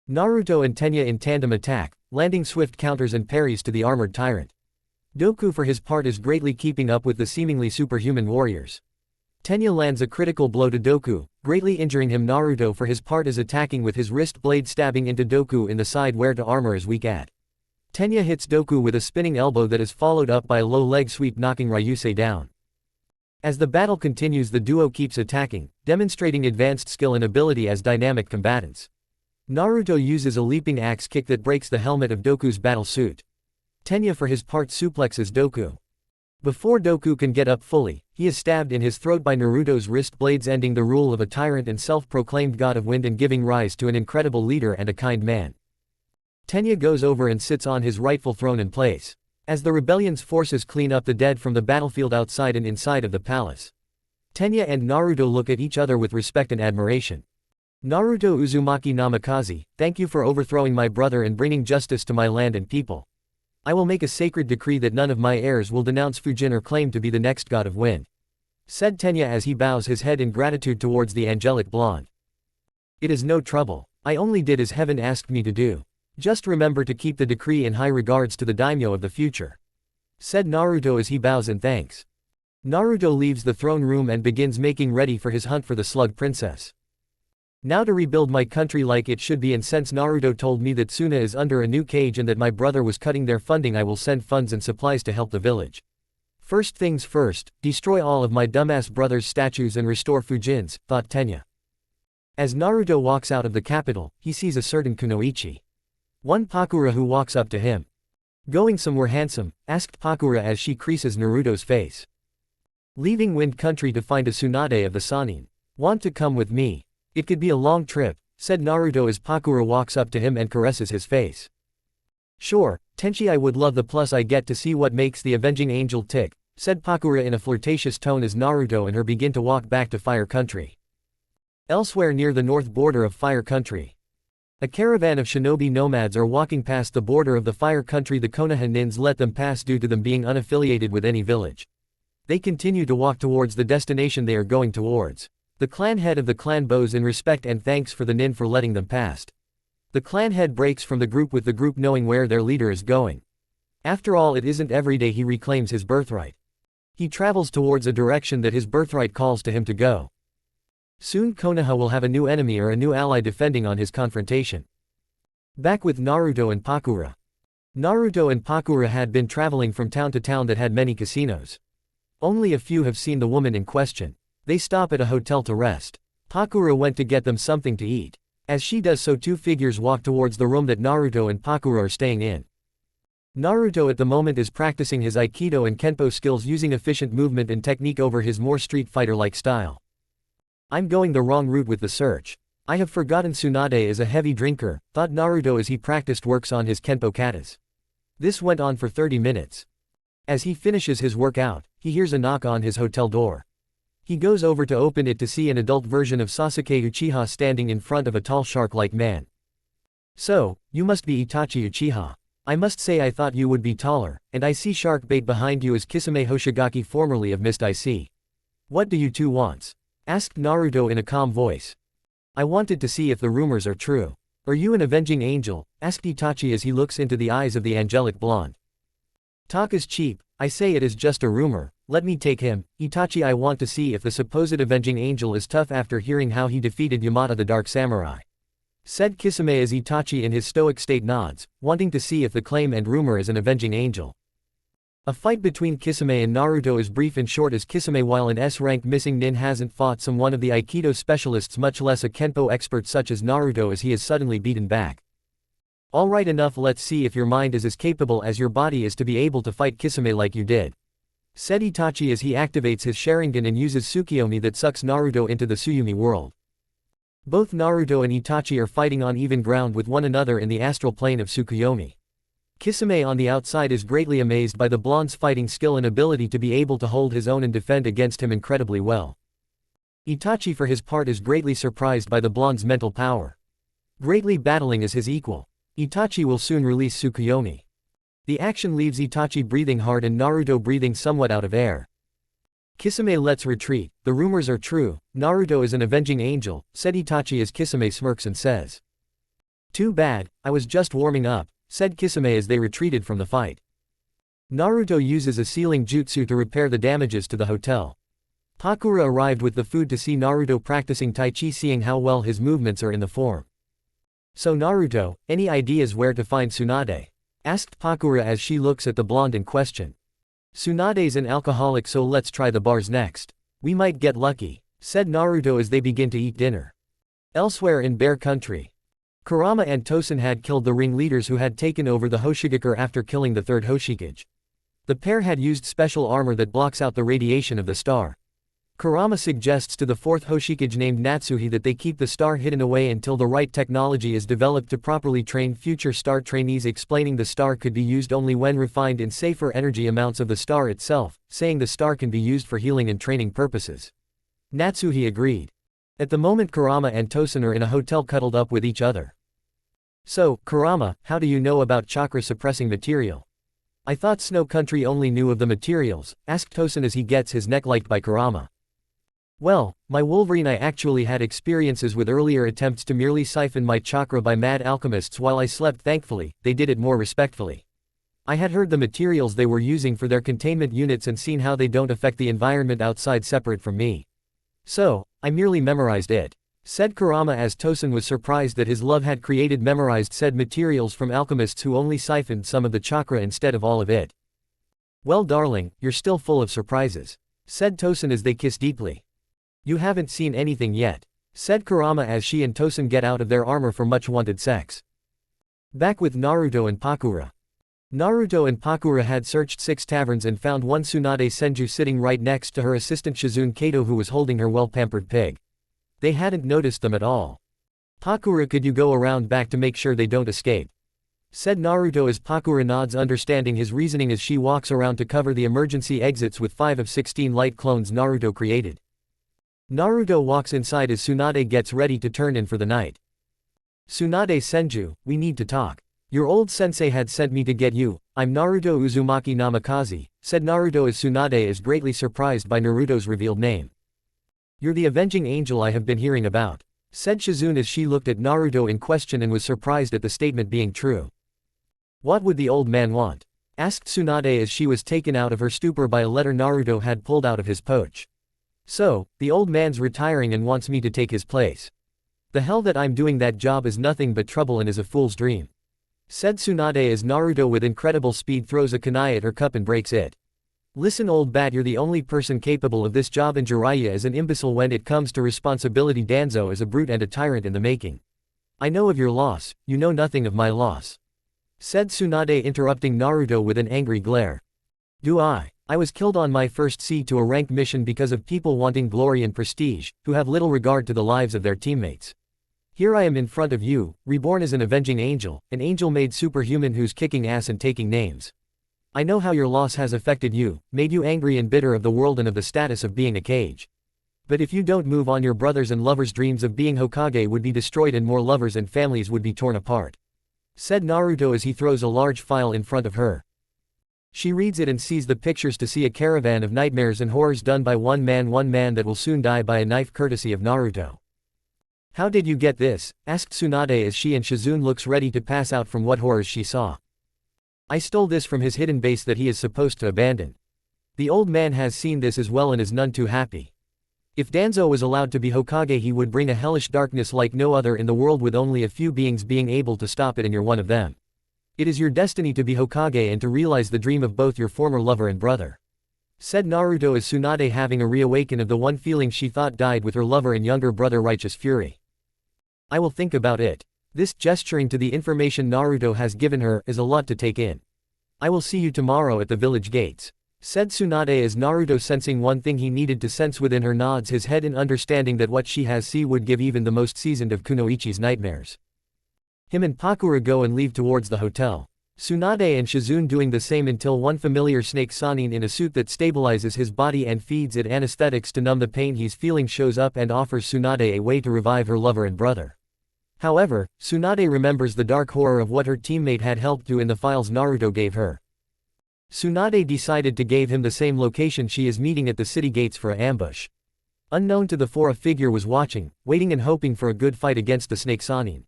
Naruto and Tenya in tandem attack, landing swift counters and parries to the armored tyrant. Doku for his part is greatly keeping up with the seemingly superhuman warriors. Tenya lands a critical blow to Doku, greatly injuring him. Naruto for his part is attacking with his wrist blade, stabbing into Doku in the side where the armor is weak at. Tenya hits Doku with a spinning elbow that is followed up by a low leg sweep, knocking Ryusei down. As the battle continues, the duo keeps attacking, demonstrating advanced skill and ability as dynamic combatants. Naruto uses a leaping axe kick that breaks the helmet of Doku's battle suit. Tenya for his part suplexes Doku. Before Doku can get up fully, he is stabbed in his throat by Naruto's wrist blades, ending the rule of a tyrant and self-proclaimed God of Wind and giving rise to an incredible leader and a kind man. Tenya goes over and sits on his rightful throne in place, as the rebellion's forces clean up the dead from the battlefield outside and inside of the palace. Tenya and Naruto look at each other with respect and admiration. Naruto Uzumaki Namikaze, thank you for overthrowing my brother and bringing justice to my land and people. I will make a sacred decree that none of my heirs will denounce Fujin or claim to be the next God of Wind. Said Tenya as he bows his head in gratitude towards the angelic blonde. It is no trouble. I only did as heaven asked me to do. Just remember to keep the decree in high regards to the daimyo of the future. Said Naruto as he bows in thanks. Naruto leaves the throne room and begins making ready for his hunt for the Slug Princess. Now to rebuild my country like it should be, and since Naruto told me that Suna is under a new cage and that my brother was cutting their funding, I will send funds and supplies to help the village. First things first, destroy all of my dumbass brother's statues and restore Fujin's, thought Tenya. As Naruto walks out of the capital, he sees a certain Kunoichi. One Pakura who walks up to him. Going somewhere handsome? Asked Pakura as she creases Naruto's face. Leaving Wind Country to find a Tsunade of the Sannin. Want to come with me? It could be a long trip, said Naruto as Pakura walks up to him and caresses his face. Sure, Tenchi, I would love the, plus I get to see what makes the Avenging Angel tick, said Pakura in a flirtatious tone as Naruto and her begin to walk back to Fire Country. Elsewhere near the north border of Fire Country, a caravan of shinobi nomads are walking past the border of the Fire Country. The Konoha Nins let them pass due to them being unaffiliated with any village. They continue to walk towards the destination they are going towards. The clan head of the clan bows in respect and thanks for the nin for letting them past. The clan head breaks from the group with the group knowing where their leader is going. After all, it isn't every day he reclaims his birthright. He travels towards a direction that his birthright calls to him to go. Soon Konoha will have a new enemy or a new ally defending on his confrontation. Back with Naruto and Pakura. Naruto and Pakura had been traveling from town to town that had many casinos. Only a few have seen the woman in question. They stop at a hotel to rest. Pakura went to get them something to eat. As she does so, two figures walk towards the room that Naruto and Pakura are staying in. Naruto at the moment is practicing his Aikido and Kenpo skills using efficient movement and technique over his more Street Fighter-like style. I'm going the wrong route with the search. I have forgotten Tsunade is a heavy drinker, thought Naruto as he practiced works on his Kenpo katas. This went on for 30 minutes. As he finishes his workout, he hears a knock on his hotel door. He goes over to open it to see an adult version of Sasuke Uchiha standing in front of a tall shark-like man. So, you must be Itachi Uchiha. I must say I thought you would be taller, and I see shark bait behind you as Kisame Hoshigaki, formerly of Mist IC. What do you two want? Asked Naruto in a calm voice. I wanted to see if the rumors are true. Are you an avenging angel? Asked Itachi as he looks into the eyes of the angelic blonde. Talk is cheap, I say it is just a rumor. Let me take him, Itachi. I want to see if the supposed avenging angel is tough after hearing how he defeated Yamata the Dark Samurai. Said Kisame as Itachi in his stoic state nods, wanting to see if the claim and rumor is an avenging angel. A fight between Kisame and Naruto is brief and short as Kisame, while an S-rank missing nin, hasn't fought someone of the Aikido specialists, much less a Kenpo expert such as Naruto, as he is suddenly beaten back. Alright, enough, let's see if your mind is as capable as your body is to be able to fight Kisame like you did, said Itachi as he activates his Sharingan and uses Tsukuyomi that sucks Naruto into the Tsuyumi world. Both Naruto and Itachi are fighting on even ground with one another in the astral plane of Tsukuyomi. Kisame on the outside is greatly amazed by the blonde's fighting skill and ability to be able to hold his own and defend against him incredibly well. Itachi for his part is greatly surprised by the blonde's mental power. Greatly battling as his equal, Itachi will soon release Tsukuyomi. The action leaves Itachi breathing hard and Naruto breathing somewhat out of air. Kisame, let's retreat, the rumors are true, Naruto is an avenging angel, said Itachi as Kisame smirks and says. Too bad, I was just warming up, said Kisame as they retreated from the fight. Naruto uses a sealing jutsu to repair the damages to the hotel. Pakura arrived with the food to see Naruto practicing Tai Chi, seeing how well his movements are in the form. So Naruto, any ideas where to find Tsunade? Asked Pakura as she looks at the blonde in question. Tsunade's an alcoholic, so let's try the bars next. We might get lucky, said Naruto as they begin to eat dinner. Elsewhere in Bear Country, Kurama and Tosen had killed the ringleaders who had taken over the Hoshigakure after killing the third Hoshikage. The pair had used special armor that blocks out the radiation of the star. Kurama suggests to the fourth Hoshikage named Natsuhi that they keep the star hidden away until the right technology is developed to properly train future star trainees, explaining the star could be used only when refined in safer energy amounts of the star itself, saying the star can be used for healing and training purposes. Natsuhi agreed. At the moment Kurama and Tosen are in a hotel cuddled up with each other. So, Kurama, how do you know about chakra-suppressing material? I thought Snow Country only knew of the materials, asked Tosen as he gets his neck liked by Kurama. Well, my Wolverine, I actually had experiences with earlier attempts to merely siphon my chakra by mad alchemists while I slept. Thankfully, they did it more respectfully. I had heard the materials they were using for their containment units and seen how they don't affect the environment outside separate from me. So, I merely memorized it, said Kurama as Tosen was surprised that his love had created memorized said materials from alchemists who only siphoned some of the chakra instead of all of it. Well darling, you're still full of surprises, said Tosen as they kiss deeply. You haven't seen anything yet, said Kurama as she and Tosen get out of their armor for much wanted sex. Back with Naruto and Pakura. Naruto and Pakura had searched 6 taverns and found one Tsunade Senju sitting right next to her assistant Shizune Kato, who was holding her well-pampered pig. They hadn't noticed them at all. Pakura, could you go around back to make sure they don't escape? Said Naruto as Pakura nods, understanding his reasoning as she walks around to cover the emergency exits with 5 of 16 light clones Naruto created. Naruto walks inside as Tsunade gets ready to turn in for the night. Tsunade Senju, we need to talk. Your old sensei had sent me to get you. I'm Naruto Uzumaki Namikaze, said Naruto as Tsunade is greatly surprised by Naruto's revealed name. You're the avenging angel I have been hearing about, said Shizune as she looked at Naruto in question and was surprised at the statement being true. What would the old man want? Asked Tsunade as she was taken out of her stupor by a letter Naruto had pulled out of his pouch. So, the old man's retiring and wants me to take his place. The hell that I'm doing that job is nothing but trouble and is a fool's dream, said Tsunade as Naruto with incredible speed throws a kunai at her cup and breaks it. Listen old bat, you're the only person capable of this job and Jiraiya is an imbecile when it comes to responsibility. Danzo is a brute and a tyrant in the making. I know of your loss, you know nothing of my loss, said Tsunade, interrupting Naruto with an angry glare. Do I? I was killed on my first sea to a ranked mission because of people wanting glory and prestige, who have little regard to the lives of their teammates. Here I am in front of you, reborn as an avenging angel, an angel made superhuman who's kicking ass and taking names. I know how your loss has affected you, made you angry and bitter of the world and of the status of being a Kage. But if you don't move on, your brothers and lovers' dreams of being Hokage would be destroyed and more lovers and families would be torn apart, said Naruto as he throws a large file in front of her. She reads it and sees the pictures to see a caravan of nightmares and horrors done by one man that will soon die by a knife courtesy of Naruto. How did you get this? Asked Tsunade as she and Shizune looks ready to pass out from what horrors she saw. I stole this from his hidden base that he is supposed to abandon. The old man has seen this as well and is none too happy. If Danzo was allowed to be Hokage, he would bring a hellish darkness like no other in the world, with only a few beings being able to stop it, and you're one of them. It is your destiny to be Hokage and to realize the dream of both your former lover and brother, said Naruto as Tsunade having a reawaken of the one feeling she thought died with her lover and younger brother, righteous fury. I will think about it. This, gesturing to the information Naruto has given her, is a lot to take in. "I will see you tomorrow at the village gates," said Tsunade as Naruto, sensing one thing he needed to sense within her, nods his head in understanding that what she has seen would give even the most seasoned of kunoichi's nightmares. Him and Pakura go and leave towards the hotel. Tsunade and Shizune doing the same until one familiar snake Sanin in a suit that stabilizes his body and feeds it anesthetics to numb the pain he's feeling shows up and offers Tsunade a way to revive her lover and brother. However, Tsunade remembers the dark horror of what her teammate had helped do in the files Naruto gave her. Tsunade decided to give him the same location she is meeting at the city gates for an ambush. Unknown to the four, a figure was watching, waiting and hoping for a good fight against the snake Sanin.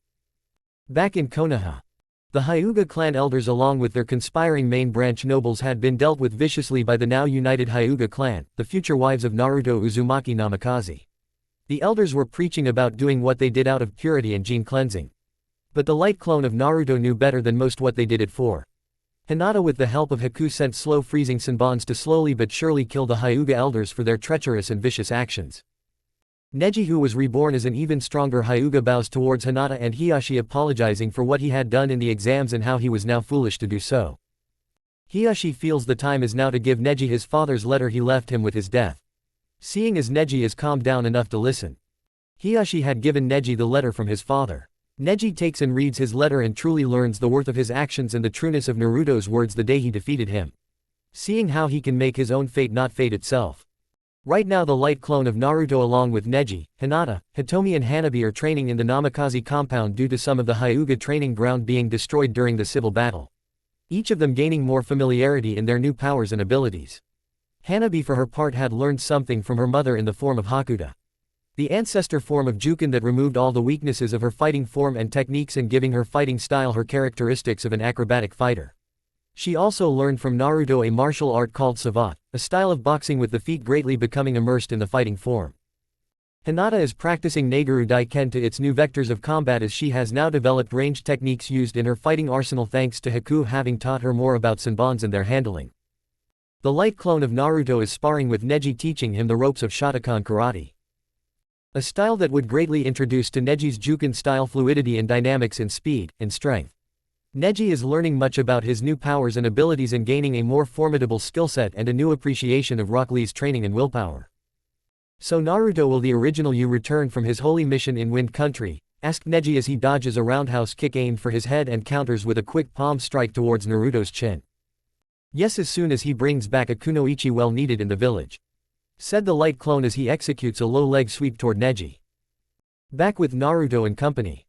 Back in Konoha, the Hyuga clan elders along with their conspiring main branch nobles had been dealt with viciously by the now united Hyuga clan, the future wives of Naruto Uzumaki Namikaze. The elders were preaching about doing what they did out of purity and gene cleansing. But the light clone of Naruto knew better than most what they did it for. Hinata with the help of Haku sent slow freezing Senbons to slowly but surely kill the Hyuga elders for their treacherous and vicious actions. Neji, who was reborn as an even stronger Hyuga, bows towards Hinata and Hiyashi, apologizing for what he had done in the exams and how he was now foolish to do so. Hiyashi feels the time is now to give Neji his father's letter he left him with his death. Seeing as Neji is calmed down enough to listen, Hiyashi had given Neji the letter from his father. Neji takes and reads his letter and truly learns the worth of his actions and the trueness of Naruto's words the day he defeated him. Seeing how he can make his own fate not fate itself. Right now the light clone of Naruto along with Neji, Hinata, Hitomi and Hanabi are training in the Namikaze compound due to some of the Hyuga training ground being destroyed during the civil battle. Each of them gaining more familiarity in their new powers and abilities. Hanabi for her part had learned something from her mother in the form of Hakuda, the ancestor form of Juken that removed all the weaknesses of her fighting form and techniques and giving her fighting style her characteristics of an acrobatic fighter. She also learned from Naruto a martial art called Savate, a style of boxing with the feet greatly becoming immersed in the fighting form. Hinata is practicing Naguru Daiken to its new vectors of combat as she has now developed ranged techniques used in her fighting arsenal thanks to Haku having taught her more about Senbons and their handling. The light clone of Naruto is sparring with Neji, teaching him the ropes of Shotokan karate. A style that would greatly introduce to Neji's Juken style fluidity and dynamics in speed and strength. Neji is learning much about his new powers and abilities and gaining a more formidable skill set and a new appreciation of Rock Lee's training and willpower. "So Naruto, will the original you return from his holy mission in Wind Country?" asked Neji as he dodges a roundhouse kick aimed for his head and counters with a quick palm strike towards Naruto's chin. "Yes, as soon as he brings back a kunoichi well needed in the village," said the light clone as he executes a low leg sweep toward Neji. Back with Naruto and company.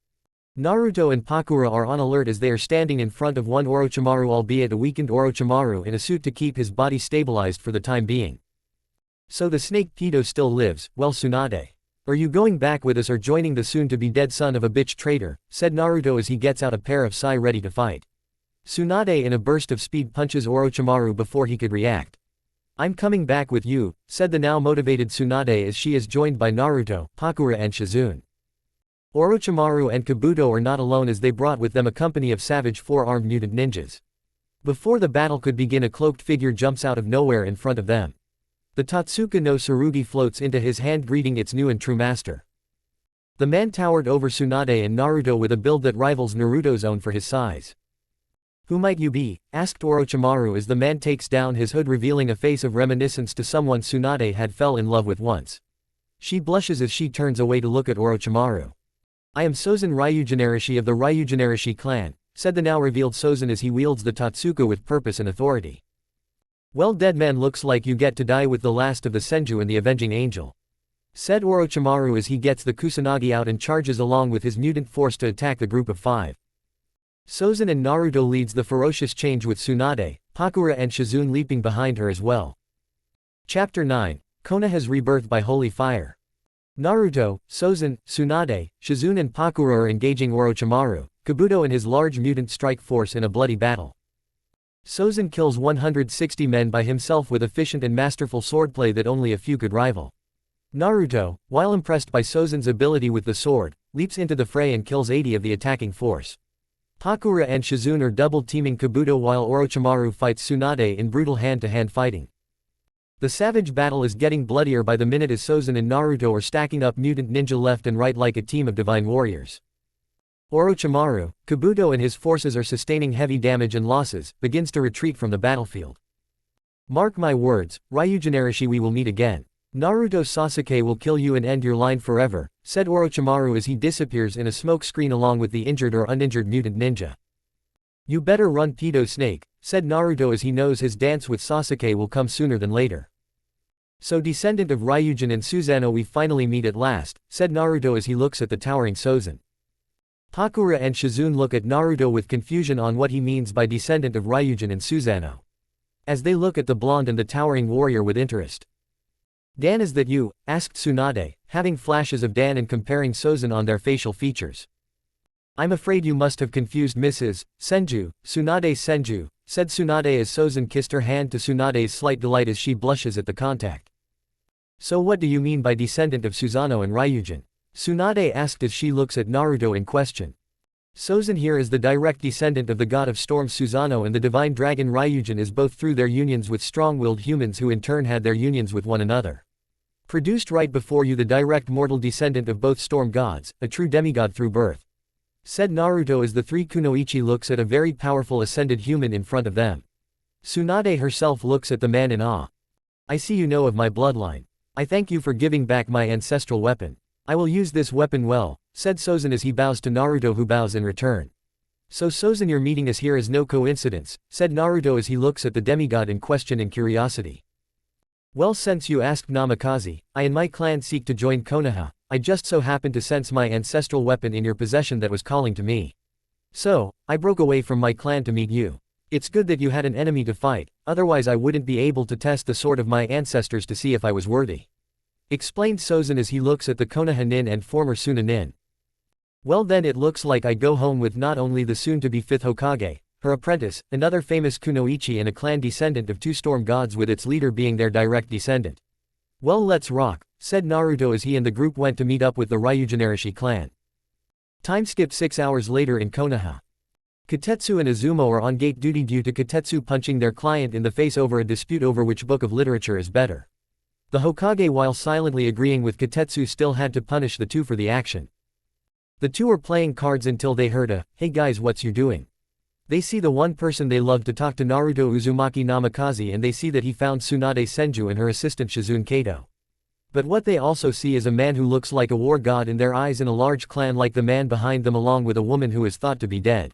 Naruto and Pakura are on alert as they are standing in front of one Orochimaru, albeit a weakened Orochimaru in a suit to keep his body stabilized for the time being. "So the snake pedo still lives, well Tsunade. Are you going back with us or joining the soon-to-be-dead son of a bitch traitor?" said Naruto as he gets out a pair of sai ready to fight. Tsunade in a burst of speed punches Orochimaru before he could react. "I'm coming back with you," said the now motivated Tsunade as she is joined by Naruto, Pakura and Shizune. Orochimaru and Kabuto are not alone as they brought with them a company of savage four-armed mutant ninjas. Before the battle could begin, a cloaked figure jumps out of nowhere in front of them. The Tatsuka no Tsurugi floats into his hand, greeting its new and true master. The man towered over Tsunade and Naruto with a build that rivals Naruto's own for his size. "Who might you be?" asked Orochimaru as the man takes down his hood, revealing a face of reminiscence to someone Tsunade had fell in love with once. She blushes as she turns away to look at Orochimaru. "I am Sozen Ryugenarishi of the Ryugenarishi clan," said the now revealed Sozen as he wields the Tatsuka with purpose and authority. "Well, dead man, looks like you get to die with the last of the Senju and the Avenging Angel," said Orochimaru as he gets the Kusanagi out and charges along with his mutant force to attack the group of five. Sozen and Naruto leads the ferocious change with Tsunade, Pakura and Shizune leaping behind her as well. Chapter 9, Konoha's Rebirth by Holy Fire. Naruto, Sozen, Tsunade, Shizune and Pakura are engaging Orochimaru, Kabuto and his large mutant strike force in a bloody battle. Sozen kills 160 men by himself with efficient and masterful swordplay that only a few could rival. Naruto, while impressed by Sozen's ability with the sword, leaps into the fray and kills 80 of the attacking force. Pakura and Shizune are double-teaming Kabuto while Orochimaru fights Tsunade in brutal hand-to-hand fighting. The savage battle is getting bloodier by the minute as Sozen and Naruto are stacking up mutant ninja left and right like a team of divine warriors. Orochimaru, Kabuto and his forces are sustaining heavy damage and losses, begins to retreat from the battlefield. Mark my words, Ryujinarashi, we will meet again. Naruto Sasuke will kill you and end your line forever, said Orochimaru as he disappears in a smoke screen along with the injured or uninjured mutant ninja. You better run, Pedo Snake, said Naruto as he knows his dance with Sasuke will come sooner than later. So descendant of Ryujin and Susanoo, we finally meet at last, said Naruto as he looks at the towering Sozin. Pakura and Shizune look at Naruto with confusion on what he means by descendant of Ryujin and Susanoo. As they look at the blonde and the towering warrior with interest. Dan, is that you? Asked Tsunade, having flashes of Dan and comparing Sozin on their facial features. I'm afraid you must have confused Mrs. Senju, Tsunade Senju, said Tsunade as Sozin kissed her hand to Tsunade's slight delight as she blushes at the contact. So what do you mean by descendant of Susanoo and Ryujin? Tsunade asked as she looks at Naruto in question. Sozin here is the direct descendant of the god of storms Susanoo, and the divine dragon Ryujin is both through their unions with strong-willed humans who in turn had their unions with one another. Produced right before you, the direct mortal descendant of both storm gods, a true demigod through birth. Said Naruto as the three kunoichi looks at a very powerful ascended human in front of them. Tsunade herself looks at the man in awe. I see you know of my bloodline. I thank you for giving back my ancestral weapon. I will use this weapon well, said Sozin as he bows to Naruto, who bows in return. So Sozin, your meeting us here is no coincidence, said Naruto as he looks at the demigod in question in curiosity. Well, since you asked Namikaze, I and my clan seek to join Konoha. I just so happened to sense my ancestral weapon in your possession that was calling to me. So, I broke away from my clan to meet you. It's good that you had an enemy to fight, otherwise I wouldn't be able to test the sword of my ancestors to see if I was worthy. Explained Sozin as he looks at the Konoha nin and former Suna nin. Well then, it looks like I go home with not only the soon-to-be 5th Hokage, her apprentice, another famous kunoichi, and a clan descendant of two storm gods, with its leader being their direct descendant. Well, let's rock, said Naruto as he and the group went to meet up with the Ryujinarashi clan. Time skipped 6 hours later in Konoha. Kotetsu and Izumo are on gate duty due to Kotetsu punching their client in the face over a dispute over which book of literature is better. The Hokage, while silently agreeing with Kotetsu, still had to punish the two for the action. The two were playing cards until they heard a, "Hey guys, what's you doing?" They see the one person they love to talk to, Naruto Uzumaki Namikaze, and they see that he found Tsunade Senju and her assistant Shizune Kato. But what they also see is a man who looks like a war god in their eyes in a large clan like the man behind them, along with a woman who is thought to be dead.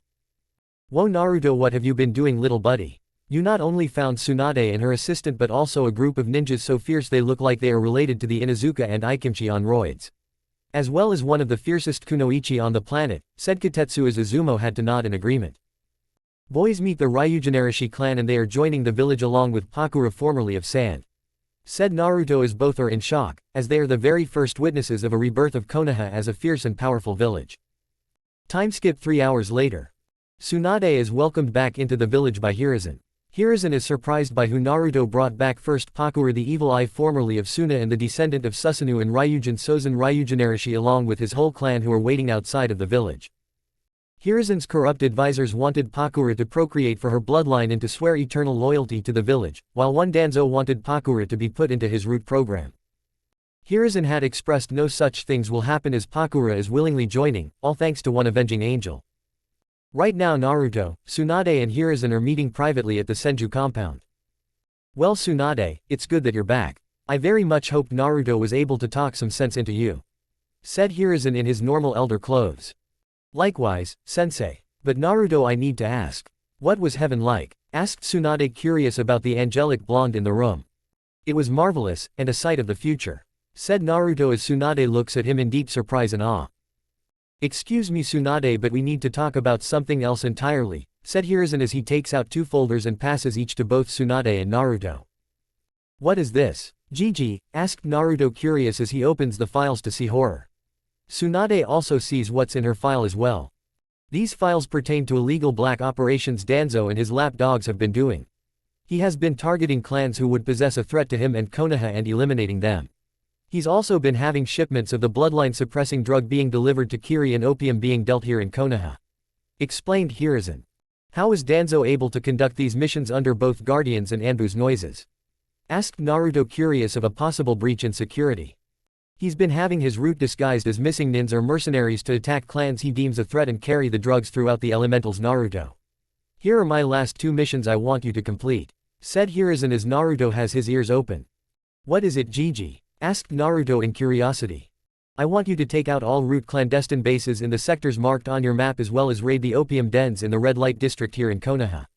Whoa Naruto, what have you been doing, little buddy? You not only found Tsunade and her assistant but also a group of ninjas so fierce they look like they are related to the Inuzuka and Ikimchi on roids. As well as one of the fiercest kunoichi on the planet, said Kotetsu as Izumo had to nod in agreement. Boys, meet the Ryujinarashi clan and they are joining the village along with Pakura, formerly of Sand. Said Naruto as both are in shock, as they are the very first witnesses of a rebirth of Konoha as a fierce and powerful village. Time skip 3 hours later. Tsunade is welcomed back into the village by Hiruzen. Hiruzen is surprised by who Naruto brought back first: Pakura, the evil eye formerly of Suna and the descendant of Susanoo and Ryujin Sozin Ryujinarashi, along with his whole clan who are waiting outside of the village. Hiruzen's corrupt advisors wanted Pakura to procreate for her bloodline and to swear eternal loyalty to the village, while one Danzo wanted Pakura to be put into his root program. Hiruzen had expressed no such things will happen as Pakura is willingly joining, all thanks to one avenging angel. Right now Naruto, Tsunade and Hiruzen are meeting privately at the Senju compound. Well Tsunade, it's good that you're back. I very much hoped Naruto was able to talk some sense into you. Said Hiruzen in his normal elder clothes. Likewise, sensei. But Naruto, I need to ask. What was heaven like? Asked Tsunade, curious about the angelic blonde in the room. It was marvelous, and a sight of the future. Said Naruto as Tsunade looks at him in deep surprise and awe. Excuse me Tsunade, but we need to talk about something else entirely, said Hiruzen as he takes out 2 folders and passes each to both Tsunade and Naruto. What is this? Gigi? Asked Naruto, curious as he opens the files to see horror. Tsunade also sees what's in her file as well. These files pertain to illegal black operations Danzo and his lapdogs have been doing. He has been targeting clans who would possess a threat to him and Konoha and eliminating them. He's also been having shipments of the bloodline suppressing drug being delivered to Kiri and opium being dealt here in Konoha. Explained Hiruzen. How is Danzo able to conduct these missions under both Guardians and Anbu's noises? Asked Naruto, curious of a possible breach in security. He's been having his route disguised as missing nins or mercenaries to attack clans he deems a threat and carry the drugs throughout the elementals Naruto. Here are my last 2 missions I want you to complete, said Hiruzen as Naruto has his ears open. What is it, Gigi? Asked Naruto in curiosity. I want you to take out all route clandestine bases in the sectors marked on your map as well as raid the opium dens in the red light district here in Konoha.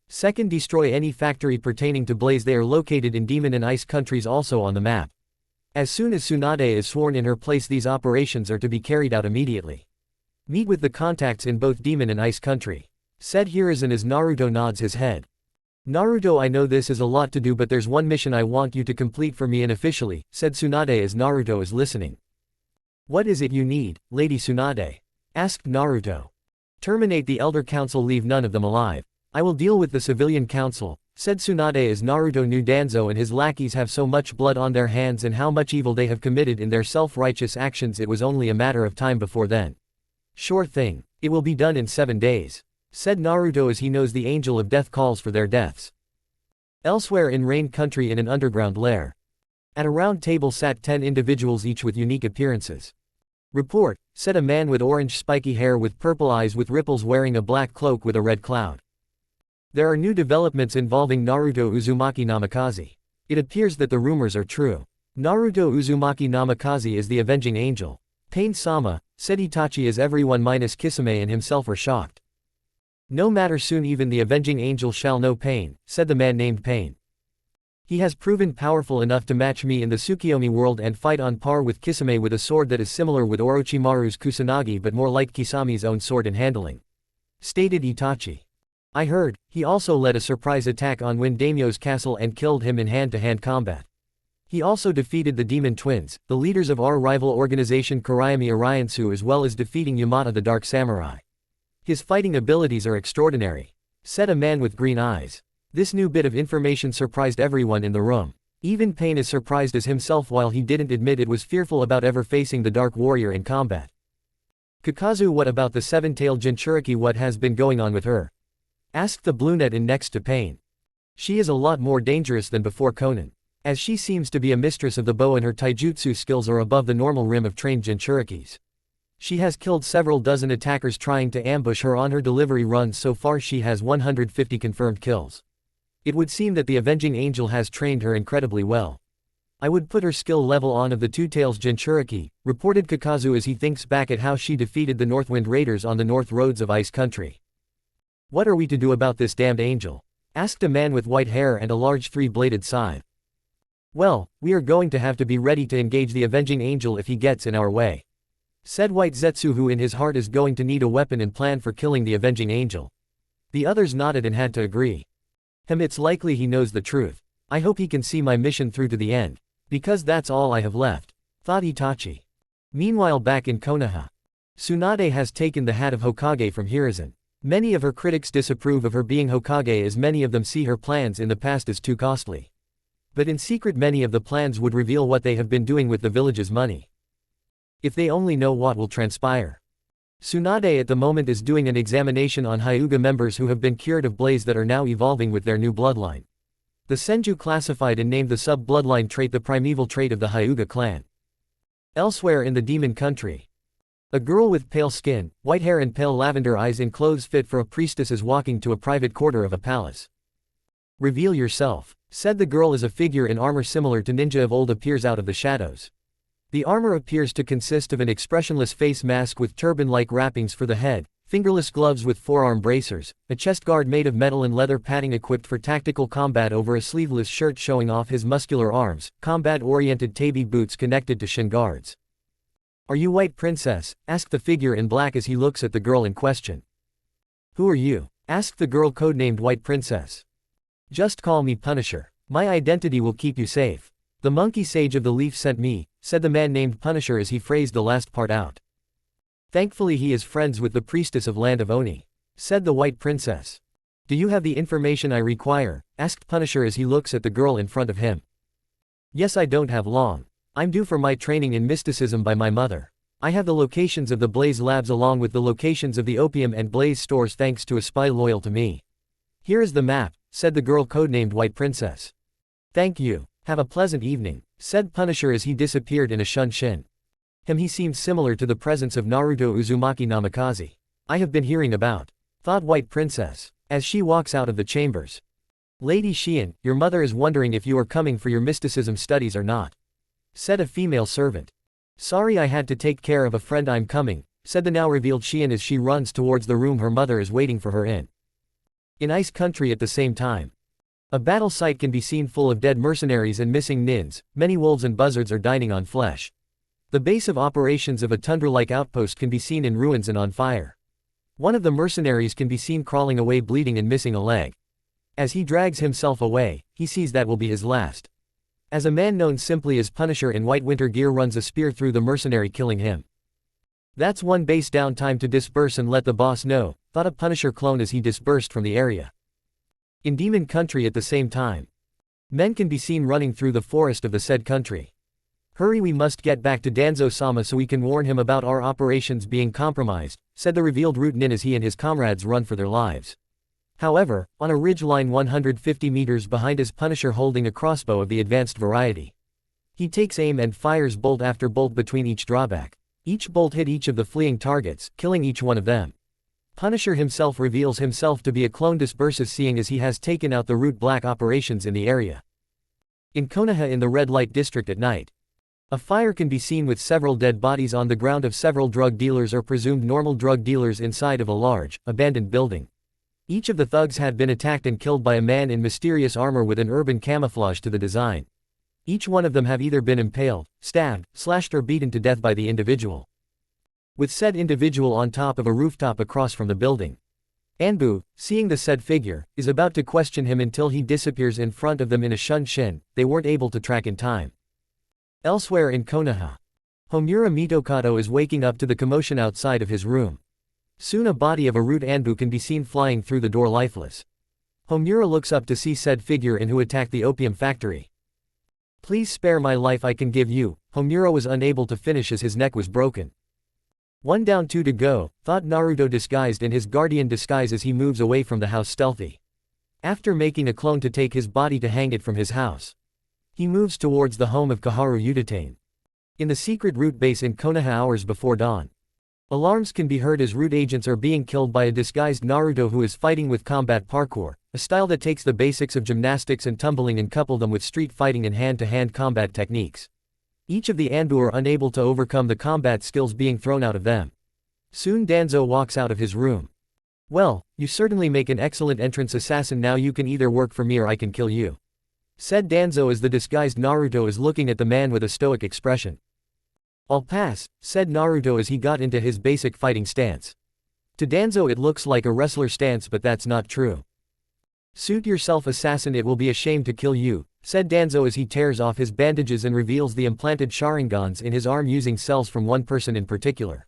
Second, destroy any factory pertaining to Blaze. They are located in Demon and Ice countries also on the map. As soon as Tsunade is sworn in her place, these operations are to be carried out immediately. Meet with the contacts in both Demon and Ice country, said Hiruzen as Naruto nods his head. Naruto, I know this is a lot to do, but there's one mission I want you to complete for me unofficially, said Tsunade as Naruto is listening. What is it you need, Lady Tsunade? Asked Naruto. Terminate the Elder Council, leave none of them alive. I will deal with the Civilian Council, said Tsunade as Naruto knew Danzo and his lackeys have so much blood on their hands and how much evil they have committed in their self-righteous actions, it was only a matter of time before then. Sure thing, it will be done in 7 days, said Naruto as he knows the Angel of Death calls for their deaths. Elsewhere in Rain Country, in an underground lair. At a round table sat 10 individuals, each with unique appearances. Report, said a man with orange spiky hair with purple eyes with ripples wearing a black cloak with a red cloud. There are new developments involving Naruto Uzumaki Namikaze. It appears that the rumors are true. Naruto Uzumaki Namikaze is the avenging angel. Pain-sama, said Itachi as everyone minus Kisame and himself are shocked. No matter, soon even the avenging angel shall know pain, said the man named Pain. He has proven powerful enough to match me in the Tsukiyomi world and fight on par with Kisame with a sword that is similar with Orochimaru's Kusanagi but more like Kisami's own sword in handling, stated Itachi. I heard, he also led a surprise attack on Wind Daimyo's castle and killed him in hand-to-hand combat. He also defeated the Demon Twins, the leaders of our rival organization Kurayami Ariansu, as well as defeating Yamata the Dark Samurai. His fighting abilities are extraordinary, said a man with green eyes. This new bit of information surprised everyone in the room. Even Pain is surprised as himself, while he didn't admit it was fearful about ever facing the Dark Warrior in combat. Kakazu, what about the 7-tailed Jinchuriki? What has been going on with her? Asked the brunette in next to Pain. She is a lot more dangerous than before, Conan, as she seems to be a mistress of the bow and her taijutsu skills are above the normal rim of trained Jinchurikis. She has killed several dozen attackers trying to ambush her on her delivery runs. So far she has 150 confirmed kills. It would seem that the avenging angel has trained her incredibly well. I would put her skill level on of the 2 tails Jinchuriki, reported Kakazu as he thinks back at how she defeated the Northwind Raiders on the North Roads of Ice Country. What are we to do about this damned angel? Asked a man with white hair and a large 3-bladed scythe. Well, we are going to have to be ready to engage the avenging angel if he gets in our way, said White Zetsu, who in his heart is going to need a weapon and plan for killing the avenging angel. The others nodded and had to agree. It's likely he knows the truth. I hope he can see my mission through to the end, because that's all I have left, thought Itachi. Meanwhile, back in Konoha, Tsunade has taken the hat of Hokage from Hiruzen. Many of her critics disapprove of her being Hokage, as many of them see her plans in the past as too costly. But in secret many of the plans would reveal what they have been doing with the village's money. If they only know what will transpire. Tsunade at the moment is doing an examination on Hyuga members who have been cured of Blaze that are now evolving with their new bloodline. The Senju classified and named the sub-bloodline trait the primeval trait of the Hyuga clan. Elsewhere in the Demon Country, a girl with pale skin, white hair and pale lavender eyes in clothes fit for a priestess is walking to a private quarter of a palace. Reveal yourself, said the girl as a figure in armor similar to ninja of old appears out of the shadows. The armor appears to consist of an expressionless face mask with turban-like wrappings for the head, fingerless gloves with forearm bracers, a chest guard made of metal and leather padding equipped for tactical combat over a sleeveless shirt showing off his muscular arms, combat-oriented tabi boots connected to shin guards. Are you White Princess? Asked the figure in black as he looks at the girl in question. Who are you? Asked the girl codenamed White Princess. Just call me Punisher. My identity will keep you safe. The monkey sage of the leaf sent me, said the man named Punisher as he phrased the last part out. Thankfully he is friends with the priestess of Land of Oni, said the White Princess. Do you have the information I require? Asked Punisher as he looks at the girl in front of him. Yes, I don't have long. I'm due for my training in mysticism by my mother. I have the locations of the Blaze Labs along with the locations of the Opium and Blaze stores thanks to a spy loyal to me. Here is the map, said the girl codenamed White Princess. Thank you. Have a pleasant evening, said Punisher as he disappeared in a shunshin. He seemed similar to the presence of Naruto Uzumaki Namikaze. I have been hearing about, thought White Princess, as she walks out of the chambers. Lady Xian, your mother is wondering if you are coming for your mysticism studies or not, said a female servant. Sorry, I had to take care of a friend. I'm coming, said the now revealed Xian as she runs towards the room her mother is waiting for her in. In Ice Country at the same time, a battle site can be seen full of dead mercenaries and missing nins. Many wolves and buzzards are dining on flesh. The base of operations of a tundra-like outpost can be seen in ruins and on fire. One of the mercenaries can be seen crawling away bleeding and missing a leg. As he drags himself away, he sees that will be his last. As a man known simply as Punisher in white winter gear runs a spear through the mercenary, killing him. That's one base down. Time to disperse and let the boss know, thought a Punisher clone as he dispersed from the area. In Demon Country at the same time, men can be seen running through the forest of the said country. Hurry, we must get back to Danzo-sama so we can warn him about our operations being compromised, said the revealed Root Nin as he and his comrades run for their lives. However, on a ridge line 150 meters behind is Punisher holding a crossbow of the advanced variety. He takes aim and fires bolt after bolt between each drawback. Each bolt hit each of the fleeing targets, killing each one of them. Punisher himself reveals himself to be a clone disperses seeing as he has taken out the Root Black operations in the area. In Konoha in the red light district at night, a fire can be seen with several dead bodies on the ground of several drug dealers or presumed normal drug dealers inside of a large, abandoned building. Each of the thugs had been attacked and killed by a man in mysterious armor with an urban camouflage to the design. Each one of them have either been impaled, stabbed, slashed or beaten to death by the individual. With said individual on top of a rooftop across from the building. Anbu, seeing the said figure, is about to question him until he disappears in front of them in a shunshin. They weren't able to track in time. Elsewhere in Konoha, Homura Mitokado is waking up to the commotion outside of his room. Soon a body of a Root Anbu can be seen flying through the door lifeless. Homura looks up to see said figure and who attacked the opium factory. Please spare my life, I can give you. Homura was unable to finish as his neck was broken. One down, two to go, thought Naruto disguised in his guardian disguise as he moves away from the house stealthy. After making a clone to take his body to hang it from his house, he moves towards the home of Kaharu Udatane. In the secret Root base in Konoha hours before dawn, alarms can be heard as Root agents are being killed by a disguised Naruto who is fighting with combat parkour, a style that takes the basics of gymnastics and tumbling and couple them with street fighting and hand-to-hand combat techniques. Each of the Anbu are unable to overcome the combat skills being thrown out of them. Soon Danzo walks out of his room. Well, you certainly make an excellent entrance assassin. Now you can either work for me or I can kill you, said Danzo as the disguised Naruto is looking at the man with a stoic expression. I'll pass, said Naruto as he got into his basic fighting stance. To Danzo it looks like a wrestler stance, but that's not true. Suit yourself, assassin, it will be a shame to kill you, said Danzo as he tears off his bandages and reveals the implanted Sharingans in his arm using cells from one person in particular.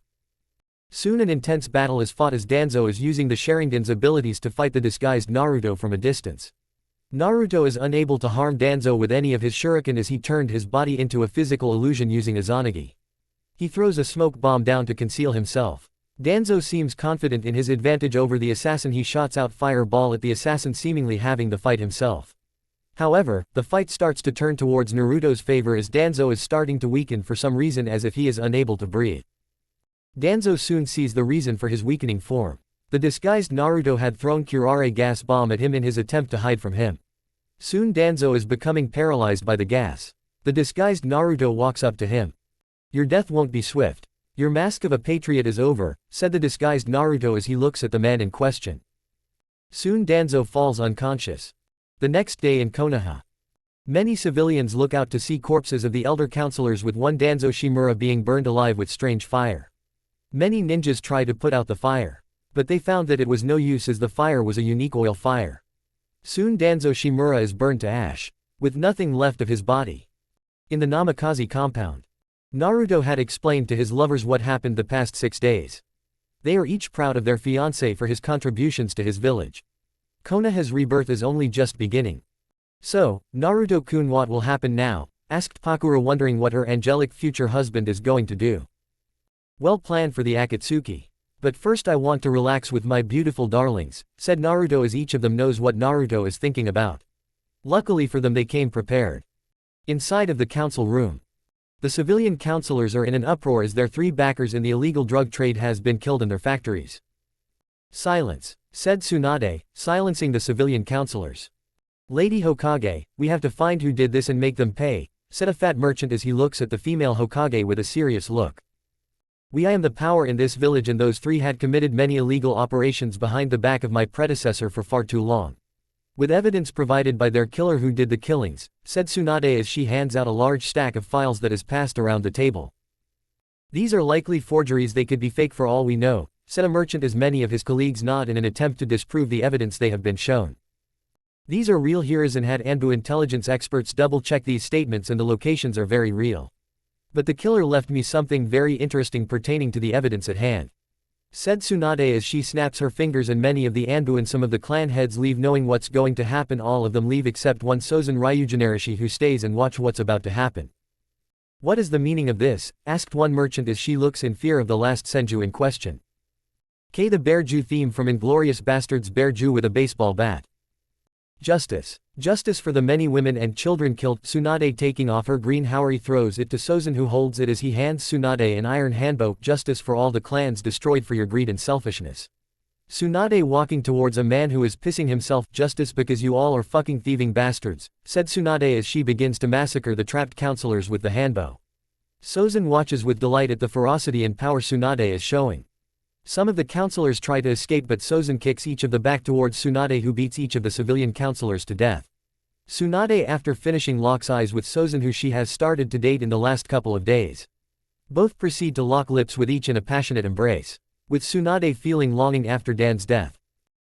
Soon an intense battle is fought as Danzo is using the Sharingan's abilities to fight the disguised Naruto from a distance. Naruto is unable to harm Danzo with any of his shuriken as he turned his body into a physical illusion using Izanagi. He throws a smoke bomb down to conceal himself. Danzo seems confident in his advantage over the assassin. He shots out fireball at the assassin, seemingly having the fight himself. However, the fight starts to turn towards Naruto's favor as Danzo is starting to weaken for some reason, as if he is unable to breathe. Danzo soon sees the reason for his weakening form. The disguised Naruto had thrown curare gas bomb at him in his attempt to hide from him. Soon Danzo is becoming paralyzed by the gas. The disguised Naruto walks up to him. Your death won't be swift. Your mask of a patriot is over, said the disguised Naruto as he looks at the man in question. Soon Danzo falls unconscious. The next day in Konoha, many civilians look out to see corpses of the elder counselors, with one Danzo Shimura being burned alive with strange fire. Many ninjas try to put out the fire, but they found that it was no use as the fire was a unique oil fire. Soon Danzo Shimura is burned to ash, with nothing left of his body. In the Namikaze compound, Naruto had explained to his lovers what happened the past 6 days. They are each proud of their fiancé for his contributions to his village. Konoha's rebirth is only just beginning. So, Naruto-kun, what will happen now? Asked Pakura, wondering what her angelic future husband is going to do. Well planned for the Akatsuki. But first I want to relax with my beautiful darlings, said Naruto as each of them knows what Naruto is thinking about. Luckily for them they came prepared. Inside of the council room, the civilian councilors are in an uproar as their 3 backers in the illegal drug trade has been killed in their factories. Silence, said Tsunade, silencing the civilian councilors. Lady Hokage, we have to find who did this and make them pay, said a fat merchant as he looks at the female Hokage with a serious look. I am the power in this village, and those 3 had committed many illegal operations behind the back of my predecessor for far too long. With evidence provided by their killer who did the killings, said Tsunade as she hands out a large stack of files that is passed around the table. These are likely forgeries, they could be fake for all we know, said a merchant as many of his colleagues nod in an attempt to disprove the evidence they have been shown. These are real heroes and had Anbu intelligence experts double-check these statements, and the locations are very real. But the killer left me something very interesting pertaining to the evidence at hand, said Tsunade as she snaps her fingers, and many of the Anbu and some of the clan heads leave knowing what's going to happen. All of them leave except one Sozen Ryujanarishi who stays and watch what's about to happen. What is the meaning of this? Asked one merchant as she looks in fear of the last Senju in question. The Bearju theme from Inglorious Bastards, Bearju with a baseball bat. Justice. Justice for the many women and children killed. Tsunade taking off her green haori throws it to Sozen who holds it as he hands Tsunade an iron handbow. Justice for all the clans destroyed for your greed and selfishness. Tsunade walking towards a man who is pissing himself. Justice because you all are fucking thieving bastards, said Tsunade as she begins to massacre the trapped counselors with the handbow. Sozen watches with delight at the ferocity and power Tsunade is showing. Some of the counselors try to escape, but Sozen kicks each of them back towards Tsunade who beats each of the civilian counselors to death. Tsunade after finishing locks eyes with Sozen who she has started to date in the last couple of days. Both proceed to lock lips with each in a passionate embrace, with Tsunade feeling longing after Dan's death.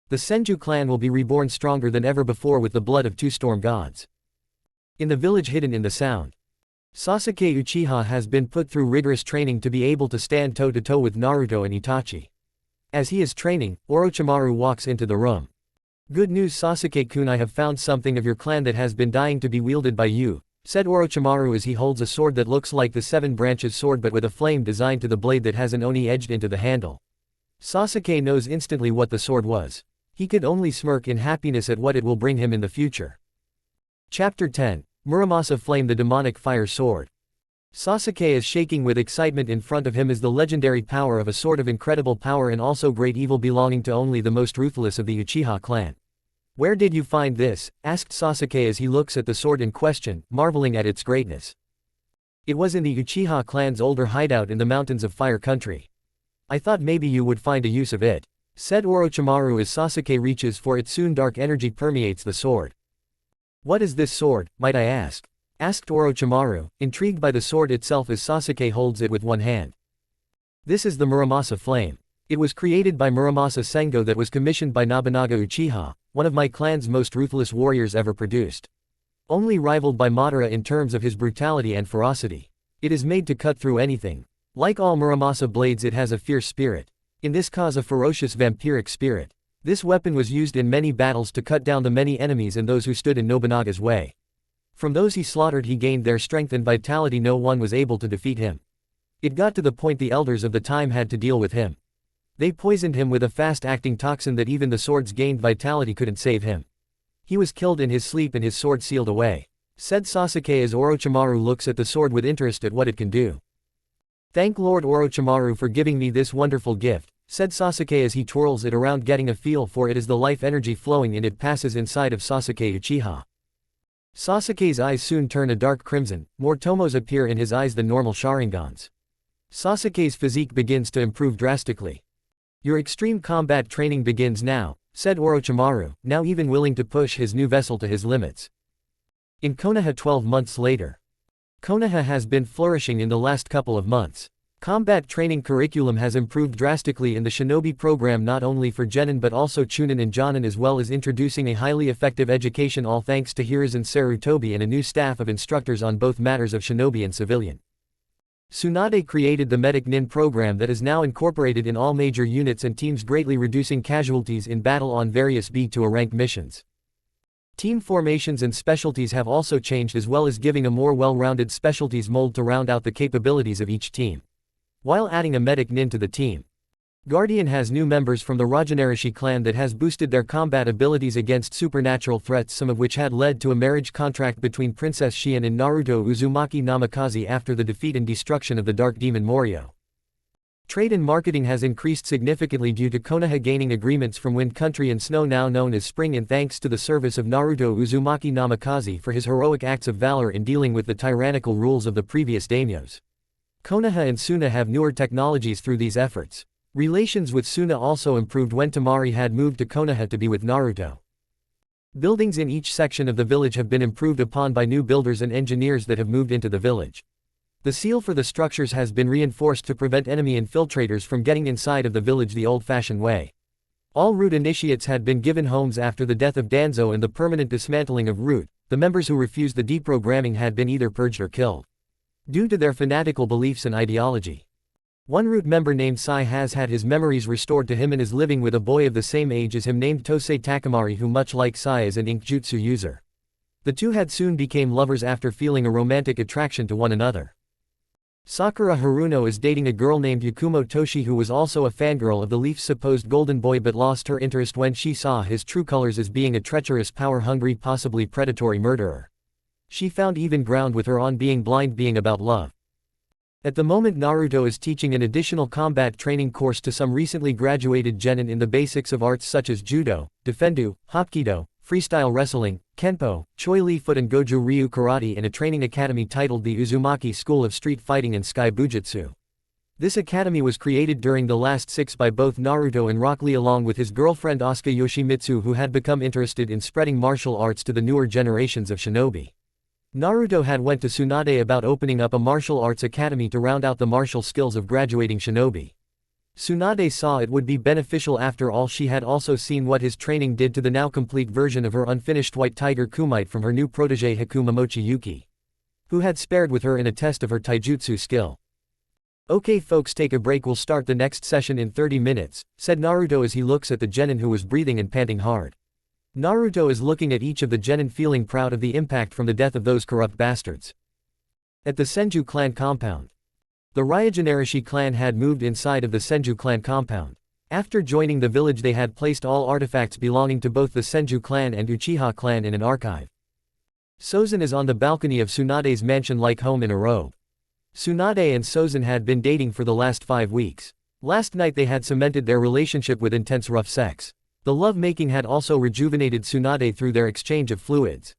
The Senju clan will be reborn stronger than ever before with the blood of 2 storm gods. In the village hidden in the sound, Sasuke Uchiha has been put through rigorous training to be able to stand toe-to-toe with Naruto and Itachi. As he is training, Orochimaru walks into the room. Good news Sasuke-kun, I have found something of your clan that has been dying to be wielded by you, said Orochimaru as he holds a sword that looks like the 7 branches sword but with a flame designed to the blade that has an oni edged into the handle. Sasuke knows instantly what the sword was. He could only smirk in happiness at what it will bring him in the future. Chapter 10. Muramasa Flame, the demonic fire sword. Sasuke is shaking with excitement. In front of him is the legendary power of a sword of incredible power and also great evil belonging to only the most ruthless of the Uchiha clan. Where did you find this? Asked Sasuke as he looks at the sword in question, marveling at its greatness. It was in the Uchiha clan's older hideout in the mountains of Fire Country. I thought maybe you would find a use of it, said Orochimaru as Sasuke reaches for it. Soon dark energy permeates the sword. What is this sword, might I ask? Asked Orochimaru, intrigued by the sword itself as Sasuke holds it with one hand. This is the Muramasa Flame. It was created by Muramasa Sengo that was commissioned by Nobunaga Uchiha, one of my clan's most ruthless warriors ever produced. Only rivaled by Madara in terms of his brutality and ferocity. It is made to cut through anything. Like all Muramasa blades, it has a fierce spirit. In this cause, a ferocious vampiric spirit. This weapon was used in many battles to cut down the many enemies and those who stood in Nobunaga's way. From those he slaughtered he gained their strength and vitality. No one was able to defeat him. It got to the point the elders of the time had to deal with him. They poisoned him with a fast-acting toxin that even the sword's gained vitality couldn't save him. He was killed in his sleep and his sword sealed away, said Sasuke as Orochimaru looks at the sword with interest at what it can do. Thank Lord Orochimaru for giving me this wonderful gift, said Sasuke as he twirls it around, getting a feel for it as the life energy flowing in it passes inside of Sasuke Uchiha. Sasuke's eyes soon turn a dark crimson, more tomos appear in his eyes than normal Sharingans. Sasuke's physique begins to improve drastically. Your extreme combat training begins now, said Orochimaru, now even willing to push his new vessel to his limits. In Konoha 12 months later. Konoha has been flourishing in the last couple of months. Combat training curriculum has improved drastically in the shinobi program, not only for Genin but also Chunin and Jonin, as well as introducing a highly effective education, all thanks to Hiruzen Sarutobi and a new staff of instructors on both matters of shinobi and civilian. Tsunade created the Medic Nin program that is now incorporated in all major units and teams, greatly reducing casualties in battle on various B to A rank missions. Team formations and specialties have also changed, as well as giving a more well-rounded specialties mold to round out the capabilities of each team, while adding a Medic Nin to the team. Guardian has new members from the Rasengan clan that has boosted their combat abilities against supernatural threats, some of which had led to a marriage contract between Princess Shion and Naruto Uzumaki Namikaze after the defeat and destruction of the Dark Demon Morio. Trade and marketing has increased significantly due to Konoha gaining agreements from Wind Country and Snow, now known as Spring, and thanks to the service of Naruto Uzumaki Namikaze for his heroic acts of valor in dealing with the tyrannical rules of the previous daimyos. Konoha and Suna have newer technologies through these efforts. Relations with Suna also improved when Temari had moved to Konoha to be with Naruto. Buildings in each section of the village have been improved upon by new builders and engineers that have moved into the village. The seal for the structures has been reinforced to prevent enemy infiltrators from getting inside of the village the old-fashioned way. All Root initiates had been given homes after the death of Danzo and the permanent dismantling of Root. The members who refused the deprogramming had been either purged or killed due to their fanatical beliefs and ideology. One Root member named Sai has had his memories restored to him and is living with a boy of the same age as him named Tosei Takamari, who, much like Sai, is an inkjutsu user. The two had soon became lovers after feeling a romantic attraction to one another. Sakura Haruno is dating a girl named Yakumo Toshi, who was also a fangirl of the Leaf's supposed golden boy but lost her interest when she saw his true colors as being a treacherous, power-hungry, possibly predatory murderer. She found even ground with her on being blind, being about love. At the moment, Naruto is teaching an additional combat training course to some recently graduated genin in the basics of arts such as judo, defendu, hapkido, freestyle wrestling, kenpo, choi li foot and goju ryu karate in a training academy titled the Uzumaki School of Street Fighting and Sky Bujutsu. This academy was created during the last 6 by both Naruto and Rock Lee along with his girlfriend Asuka Yoshimitsu, who had become interested in spreading martial arts to the newer generations of shinobi. Naruto had went to Tsunade about opening up a martial arts academy to round out the martial skills of graduating shinobi. Tsunade saw it would be beneficial. After all, she had also seen what his training did to the now complete version of her unfinished White Tiger Kumite from her new protege Hikumamochi Yuki, who had spared with her in a test of her taijutsu skill. "Okay folks, take a break, we'll start the next session in 30 minutes, said Naruto as he looks at the genin who was breathing and panting hard. Naruto is looking at each of the genin, feeling proud of the impact from the death of those corrupt bastards. At the Senju clan compound. The Rasengan clan had moved inside of the Senju clan compound. After joining the village, they had placed all artifacts belonging to both the Senju clan and Uchiha clan in an archive. Sozan is on the balcony of Tsunade's mansion-like home in a robe. Tsunade and Sozan had been dating for the last 5 weeks. Last night they had cemented their relationship with intense rough sex. The love-making had also rejuvenated Tsunade through their exchange of fluids.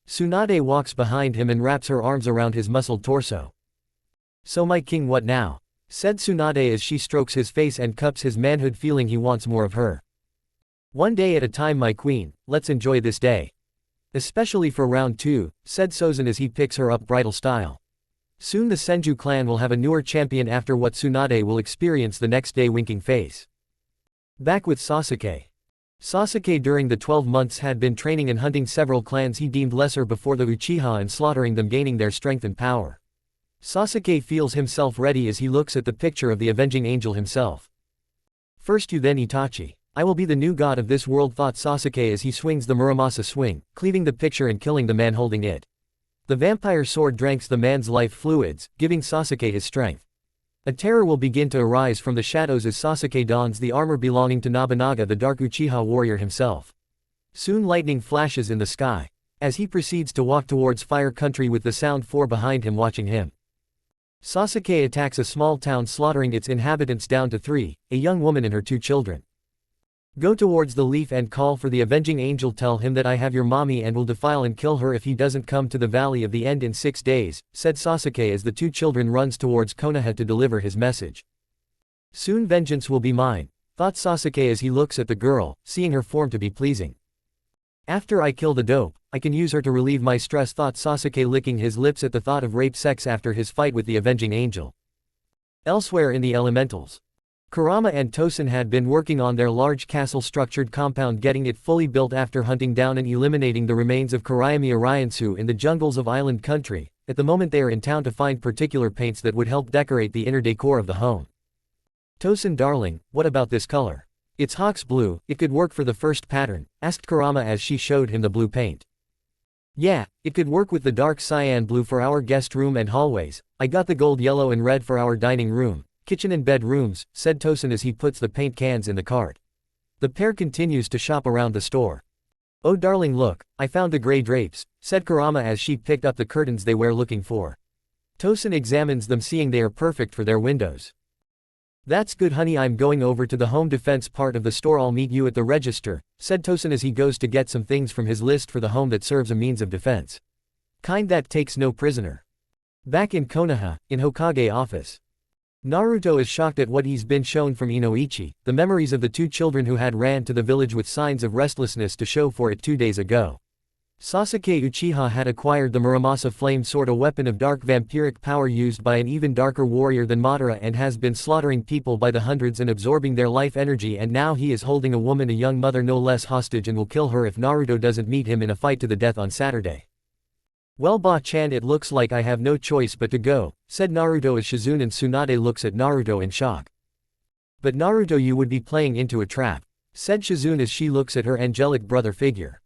Tsunade walks behind him and wraps her arms around his muscled torso. "So my king, what now?" said Tsunade as she strokes his face and cups his manhood, feeling he wants more of her. "One day at a time, my queen, let's enjoy this day. Especially for round 2, said Sozan as he picks her up bridal style. Soon the Senju clan will have a newer champion after what Tsunade will experience the next day. Winking face. Back with Sasuke. Sasuke during the 12 months had been training and hunting several clans he deemed lesser before the Uchiha and slaughtering them, gaining their strength and power. Sasuke feels himself ready as he looks at the picture of the avenging angel himself. "First you, then Itachi. I will be the new god of this world," thought Sasuke as he swings the Muramasa swing, cleaving the picture and killing the man holding it. The vampire sword drinks the man's life fluids, giving Sasuke his strength. A terror will begin to arise from the shadows as Sasuke dons the armor belonging to Nobunaga, the dark Uchiha warrior himself. Soon lightning flashes in the sky, as he proceeds to walk towards Fire Country with the Sound 4 behind him watching him. Sasuke attacks a small town, slaughtering its inhabitants down to 3, a young woman and her 2 children. "Go towards the leaf and call for the avenging angel. Tell him that I have your mommy and will defile and kill her if he doesn't come to the Valley of the End in 6 days, said Sasuke as the 2 children runs towards Konoha to deliver his message. "Soon vengeance will be mine," thought Sasuke as he looks at the girl, seeing her form to be pleasing. "After I kill the dope, I can use her to relieve my stress," thought Sasuke, licking his lips at the thought of rape sex after his fight with the avenging angel. Elsewhere in the elementals. Kurama and Tosen had been working on their large castle-structured compound, getting it fully built after hunting down and eliminating the remains of Kurayami Ariansu in the jungles of Island Country. At the moment they are in town to find particular paints that would help decorate the inner decor of the home. "Tosen darling, what about this color? It's Hawk's blue, it could work for the first pattern," asked Kurama as she showed him the blue paint. "Yeah, it could work with the dark cyan blue for our guest room and hallways. I got the gold, yellow and red for our dining room. Kitchen and bedrooms, said Tosin as he puts the paint cans in the cart. The pair continues to shop around the store. Oh darling, look, I found the gray drapes, said Kurama as she picked up the curtains they were looking for. Tosin examines them, seeing they are perfect for their windows. That's good honey, I'm going over to the home defense part of the store, I'll meet you at the register, said Tosin as he goes to get some things from his list for the home that serves a means of defense. Kind that takes no prisoner. Back in Konoha, in Hokage office. Naruto is shocked at what he's been shown from Inoichi, the memories of the two children who had ran to the village with signs of restlessness to show for it 2 days ago. Sasuke Uchiha had acquired the Muramasa Flame Sword, a weapon of dark vampiric power used by an even darker warrior than Madara, and has been slaughtering people by the hundreds and absorbing their life energy, and now he is holding a woman, a young mother no less, hostage and will kill her if Naruto doesn't meet him in a fight to the death on Saturday. Well Ba-chan, it looks like I have no choice but to go, said Naruto as Shizune and Tsunade looks at Naruto in shock. But Naruto, you would be playing into a trap, said Shizune as she looks at her angelic brother figure.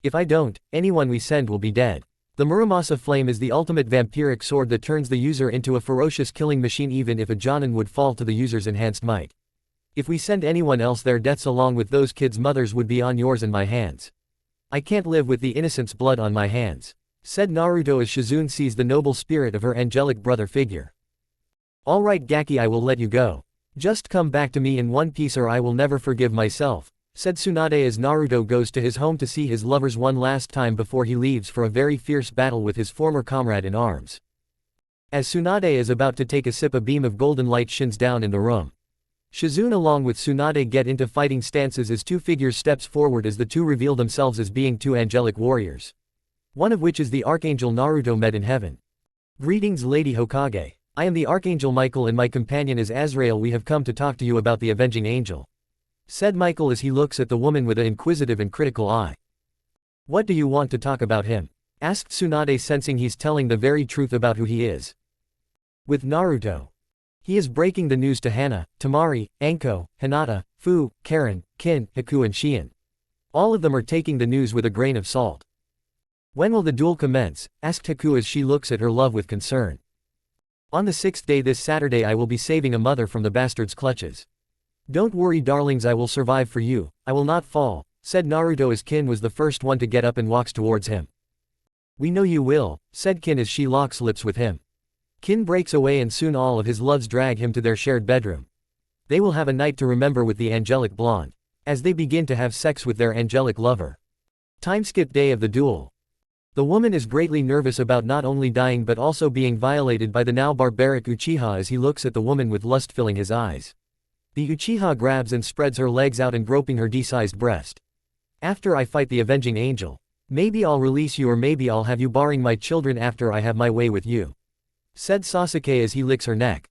If I don't, anyone we send will be dead. The Muramasa Flame is the ultimate vampiric sword that turns the user into a ferocious killing machine, even if a Jonin would fall to the user's enhanced might. If we send anyone else, their deaths along with those kids' mothers would be on yours and my hands. I can't live with the innocent's blood on my hands, said Naruto as Shizune sees the noble spirit of her angelic brother figure. Alright Gaki, I will let you go. Just come back to me in one piece or I will never forgive myself, said Tsunade as Naruto goes to his home to see his lovers one last time before he leaves for a very fierce battle with his former comrade in arms. As Tsunade is about to take a sip, a beam of golden light shines down in the room. Shizune along with Tsunade get into fighting stances as two figures steps forward as the two reveal themselves as being two angelic warriors. One of which is the Archangel Naruto met in heaven. Greetings Lady Hokage. I am the Archangel Michael and my companion is Azrael. We have come to talk to you about the Avenging Angel, said Michael as he looks at the woman with an inquisitive and critical eye. What do you want to talk about him? Asked Tsunade, sensing he's telling the very truth about who he is. With Naruto. He is breaking the news to Hana, Tamari, Anko, Hinata, Fu, Karen, Kin, Haku and Shion. All of them are taking the news with a grain of salt. When will the duel commence? Asked Haku as she looks at her love with concern. On the 6th day, this Saturday, I will be saving a mother from the bastard's clutches. Don't worry darlings, I will survive for you, I will not fall, said Naruto as Kin was the first one to get up and walks towards him. We know you will, said Kin as she locks lips with him. Kin breaks away and soon all of his loves drag him to their shared bedroom. They will have a night to remember with the angelic blonde, as they begin to have sex with their angelic lover. Timeskip day of the duel. The woman is greatly nervous about not only dying but also being violated by the now barbaric Uchiha as he looks at the woman with lust filling his eyes. The Uchiha grabs and spreads her legs out and groping her D-sized breast. After I fight the Avenging Angel, maybe I'll release you or maybe I'll have you barring my children after I have my way with you, said Sasuke as he licks her neck.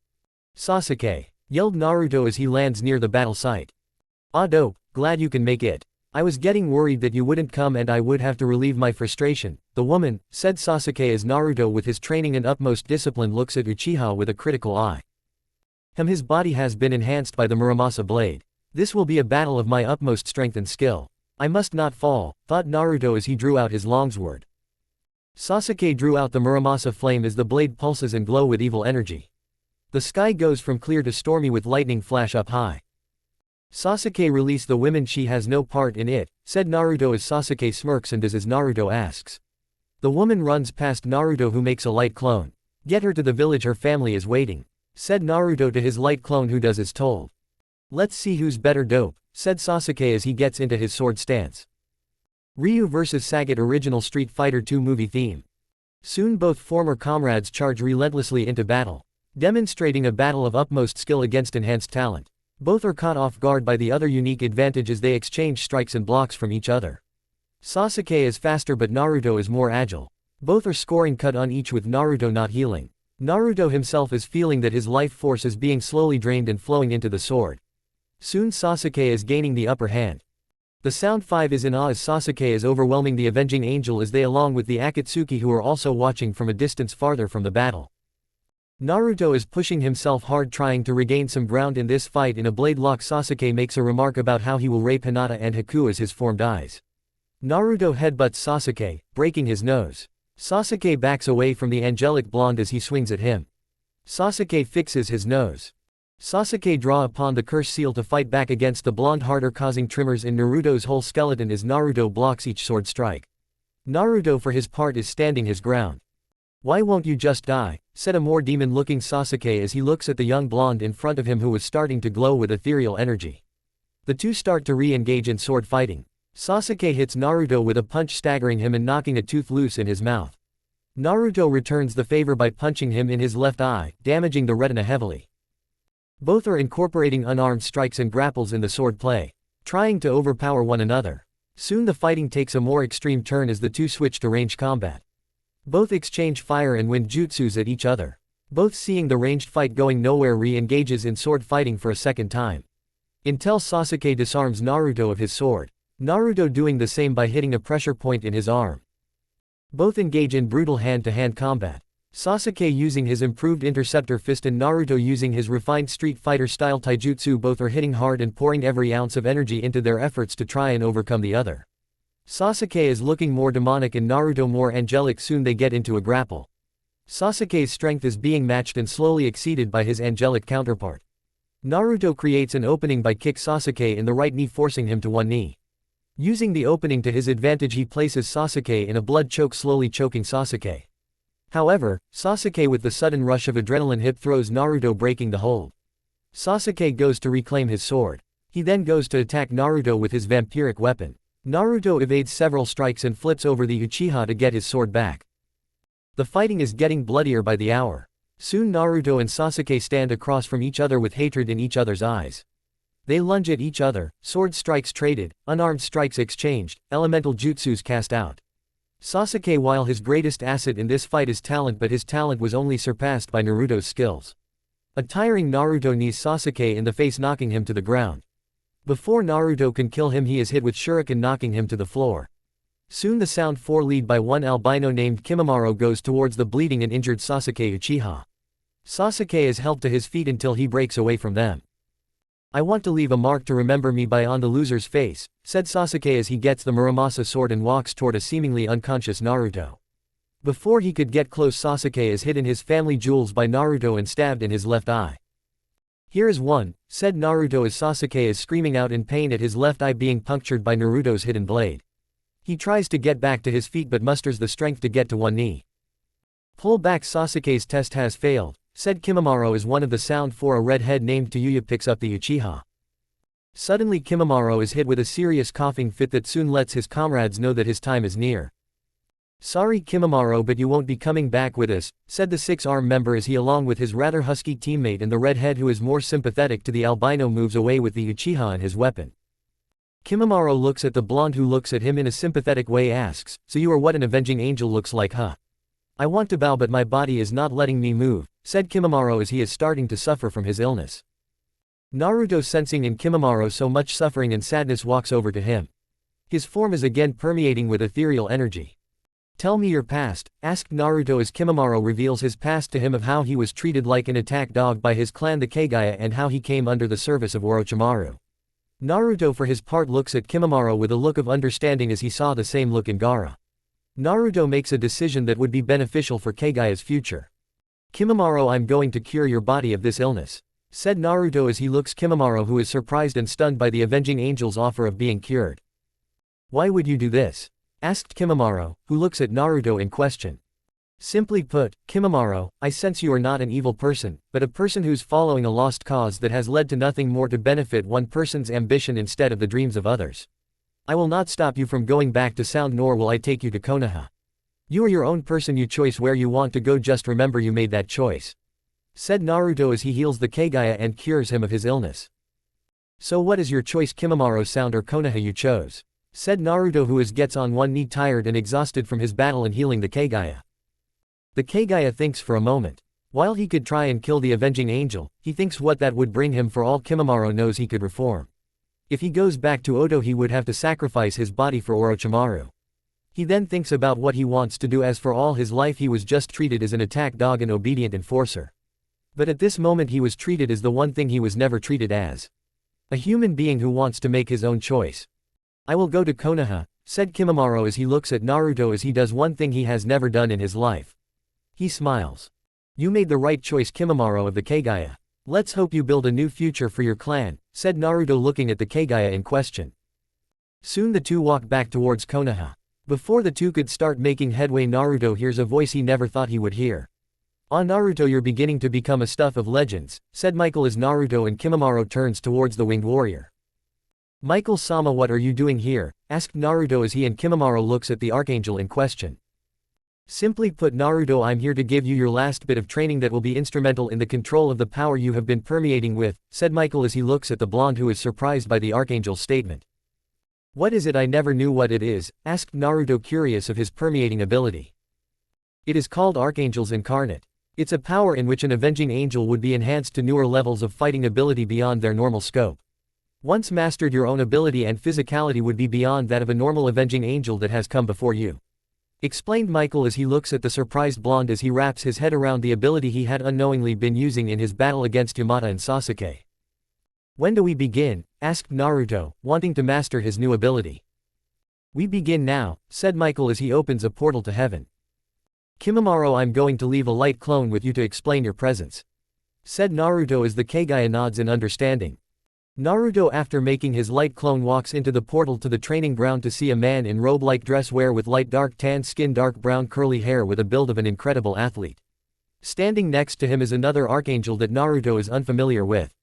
Sasuke, yelled Naruto as he lands near the battle site. Ah dope, glad you can make it. I was getting worried that you wouldn't come and I would have to relieve my frustration, the woman, said Sasuke as Naruto with his training and utmost discipline looks at Uchiha with a critical eye. His body has been enhanced by the Muramasa blade. This will be a battle of my utmost strength and skill. I must not fall, thought Naruto as he drew out his longsword. Sasuke drew out the Muramasa flame as the blade pulses and glow with evil energy. The sky goes from clear to stormy with lightning flash up high. Sasuke, release the women, she has no part in it, said Naruto as Sasuke smirks and does as Naruto asks. The woman runs past Naruto who makes a light clone. Get her to the village, her family is waiting, said Naruto to his light clone who does as told. Let's see who's better dope, said Sasuke as he gets into his sword stance. Ryu vs Sagat original Street Fighter II movie theme. Soon both former comrades charge relentlessly into battle, demonstrating a battle of utmost skill against enhanced talent. Both are caught off guard by the other unique advantage as they exchange strikes and blocks from each other. Sasuke is faster but Naruto is more agile. Both are scoring cut on each with Naruto not healing. Naruto himself is feeling that his life force is being slowly drained and flowing into the sword. Soon Sasuke is gaining the upper hand. The Sound 5 is in awe as Sasuke is overwhelming the Avenging Angel as they along with the Akatsuki who are also watching from a distance farther from the battle. Naruto is pushing himself hard trying to regain some ground in this fight. In a blade lock Sasuke makes a remark about how he will rape Hinata and Haku as his formed eyes. Naruto headbutts Sasuke, breaking his nose. Sasuke backs away from the angelic blonde as he swings at him. Sasuke fixes his nose. Sasuke draw upon the curse seal to fight back against the blonde harder causing tremors in Naruto's whole skeleton as Naruto blocks each sword strike. Naruto for his part is standing his ground. Why won't you just die, said a more demon-looking Sasuke as he looks at the young blonde in front of him who was starting to glow with ethereal energy. The two start to re-engage in sword fighting. Sasuke hits Naruto with a punch staggering him and knocking a tooth loose in his mouth. Naruto returns the favor by punching him in his left eye, damaging the retina heavily. Both are incorporating unarmed strikes and grapples in the sword play, trying to overpower one another. Soon the fighting takes a more extreme turn as the two switch to ranged combat. Both exchange fire and wind jutsus at each other. Both seeing the ranged fight going nowhere re-engages in sword fighting for a second time. Until Sasuke disarms Naruto of his sword. Naruto doing the same by hitting a pressure point in his arm. Both engage in brutal hand-to-hand combat. Sasuke using his improved interceptor fist and Naruto using his refined Street Fighter style taijutsu. Both are hitting hard and pouring every ounce of energy into their efforts to try and overcome the other. Sasuke is looking more demonic and Naruto more angelic. Soon they get into a grapple. Sasuke's strength is being matched and slowly exceeded by his angelic counterpart. Naruto creates an opening by kick Sasuke in the right knee, forcing him to one knee. Using the opening to his advantage, he places Sasuke in a blood choke, slowly choking Sasuke. However, Sasuke with the sudden rush of adrenaline hip throws Naruto, breaking the hold. Sasuke goes to reclaim his sword. He then goes to attack Naruto with his vampiric weapon. Naruto evades several strikes and flips over the Uchiha to get his sword back. The fighting is getting bloodier by the hour. Soon Naruto and Sasuke stand across from each other with hatred in each other's eyes. They lunge at each other, sword strikes traded, unarmed strikes exchanged, elemental jutsus cast out. Sasuke, while his greatest asset in this fight is talent, but his talent was only surpassed by Naruto's skills. A tiring Naruto knees Sasuke in the face, knocking him to the ground. Before Naruto can kill him, he is hit with shuriken, knocking him to the floor. Soon the Sound 4 lead by one albino named Kimimaro goes towards the bleeding and injured Sasuke Uchiha. Sasuke is helped to his feet until he breaks away from them. I want to leave a mark to remember me by on the loser's face, said Sasuke as he gets the Muramasa sword and walks toward a seemingly unconscious Naruto. Before he could get close, Sasuke is hit in his family jewels by Naruto and stabbed in his left eye. Here is one, said Naruto as Sasuke is screaming out in pain at his left eye being punctured by Naruto's hidden blade. He tries to get back to his feet but musters the strength to get to one knee. Pull back, Sasuke's test has failed, said Kimimaro as one of the Sound 4, a redhead named Tayuya, picks up the Uchiha. Suddenly Kimimaro is hit with a serious coughing fit that soon lets his comrades know that his time is near. Sorry Kimimaro, but you won't be coming back with us, said the 6-arm member as he, along with his rather husky teammate and the redhead who is more sympathetic to the albino, moves away with the Uchiha and his weapon. Kimimaro looks at the blonde who looks at him in a sympathetic way, asks, so you are what an avenging angel looks like, huh? I want to bow but my body is not letting me move, said Kimimaro as he is starting to suffer from his illness. Naruto, sensing in Kimimaro so much suffering and sadness, walks over to him. His form is again permeating with ethereal energy. Tell me your past, asked Naruto as Kimimaro reveals his past to him of how he was treated like an attack dog by his clan the Kagaya and how he came under the service of Orochimaru. Naruto for his part looks at Kimimaro with a look of understanding as he saw the same look in Gaara. Naruto makes a decision that would be beneficial for Kagaya's future. Kimimaro, I'm going to cure your body of this illness, said Naruto as he looks Kimimaro, who is surprised and stunned by the avenging angel's offer of being cured. Why would you do this? Asked Kimimaro, who looks at Naruto in question. Simply put, Kimimaro, I sense you are not an evil person, but a person who's following a lost cause that has led to nothing more to benefit one person's ambition instead of the dreams of others. I will not stop you from going back to Sound, nor will I take you to Konoha. You are your own person, you choose where you want to go, just remember you made that choice, said Naruto as he heals the Kagaya and cures him of his illness. So what is your choice, Kimimaro? Sound or Konoha you chose, said Naruto, who gets on one knee, tired and exhausted from his battle and healing the Kagaya. The Kagaya thinks for a moment. While he could try and kill the avenging angel, he thinks what that would bring him. For all Kimimaro knows, he could reform. If he goes back to Oto, he would have to sacrifice his body for Orochimaru. He then thinks about what he wants to do, as for all his life he was just treated as an attack dog and obedient enforcer. But at this moment he was treated as the one thing he was never treated as. A human being who wants to make his own choice. I will go to Konoha, said Kimimaro as he looks at Naruto as he does one thing he has never done in his life. He smiles. You made the right choice, Kimimaro of the Kagaya. Let's hope you build a new future for your clan, said Naruto looking at the Kagaya in question. Soon the two walked back towards Konoha. Before the two could start making headway, Naruto hears a voice he never thought he would hear. "Ah, Naruto, you're beginning to become a stuff of legends," said Michael as Naruto and Kimimaro turns towards the winged warrior. "Michael-sama, what are you doing here?" asked Naruto as he and Kimimaro looks at the archangel in question. "Simply put, Naruto, I'm here to give you your last bit of training that will be instrumental in the control of the power you have been permeating with," said Michael as he looks at the blonde, who is surprised by the archangel's statement. "What is it? I never knew what it is," asked Naruto, curious of his permeating ability. "It is called Archangels Incarnate. It's a power in which an avenging angel would be enhanced to newer levels of fighting ability beyond their normal scope. Once mastered, your own ability and physicality would be beyond that of a normal avenging angel that has come before you," explained Michael as he looks at the surprised blonde as he wraps his head around the ability he had unknowingly been using in his battle against Hinata and Sasuke. "When do we begin?" asked Naruto, wanting to master his new ability. "We begin now," said Michael as he opens a portal to heaven. "Kimimaro, I'm going to leave a light clone with you to explain your presence," said Naruto as the Kagaya nods in understanding. Naruto, after making his light clone, walks into the portal to the training ground to see a man in robe-like dress wear with light dark tan skin, dark brown curly hair with a build of an incredible athlete. Standing next to him is another archangel that Naruto is unfamiliar with.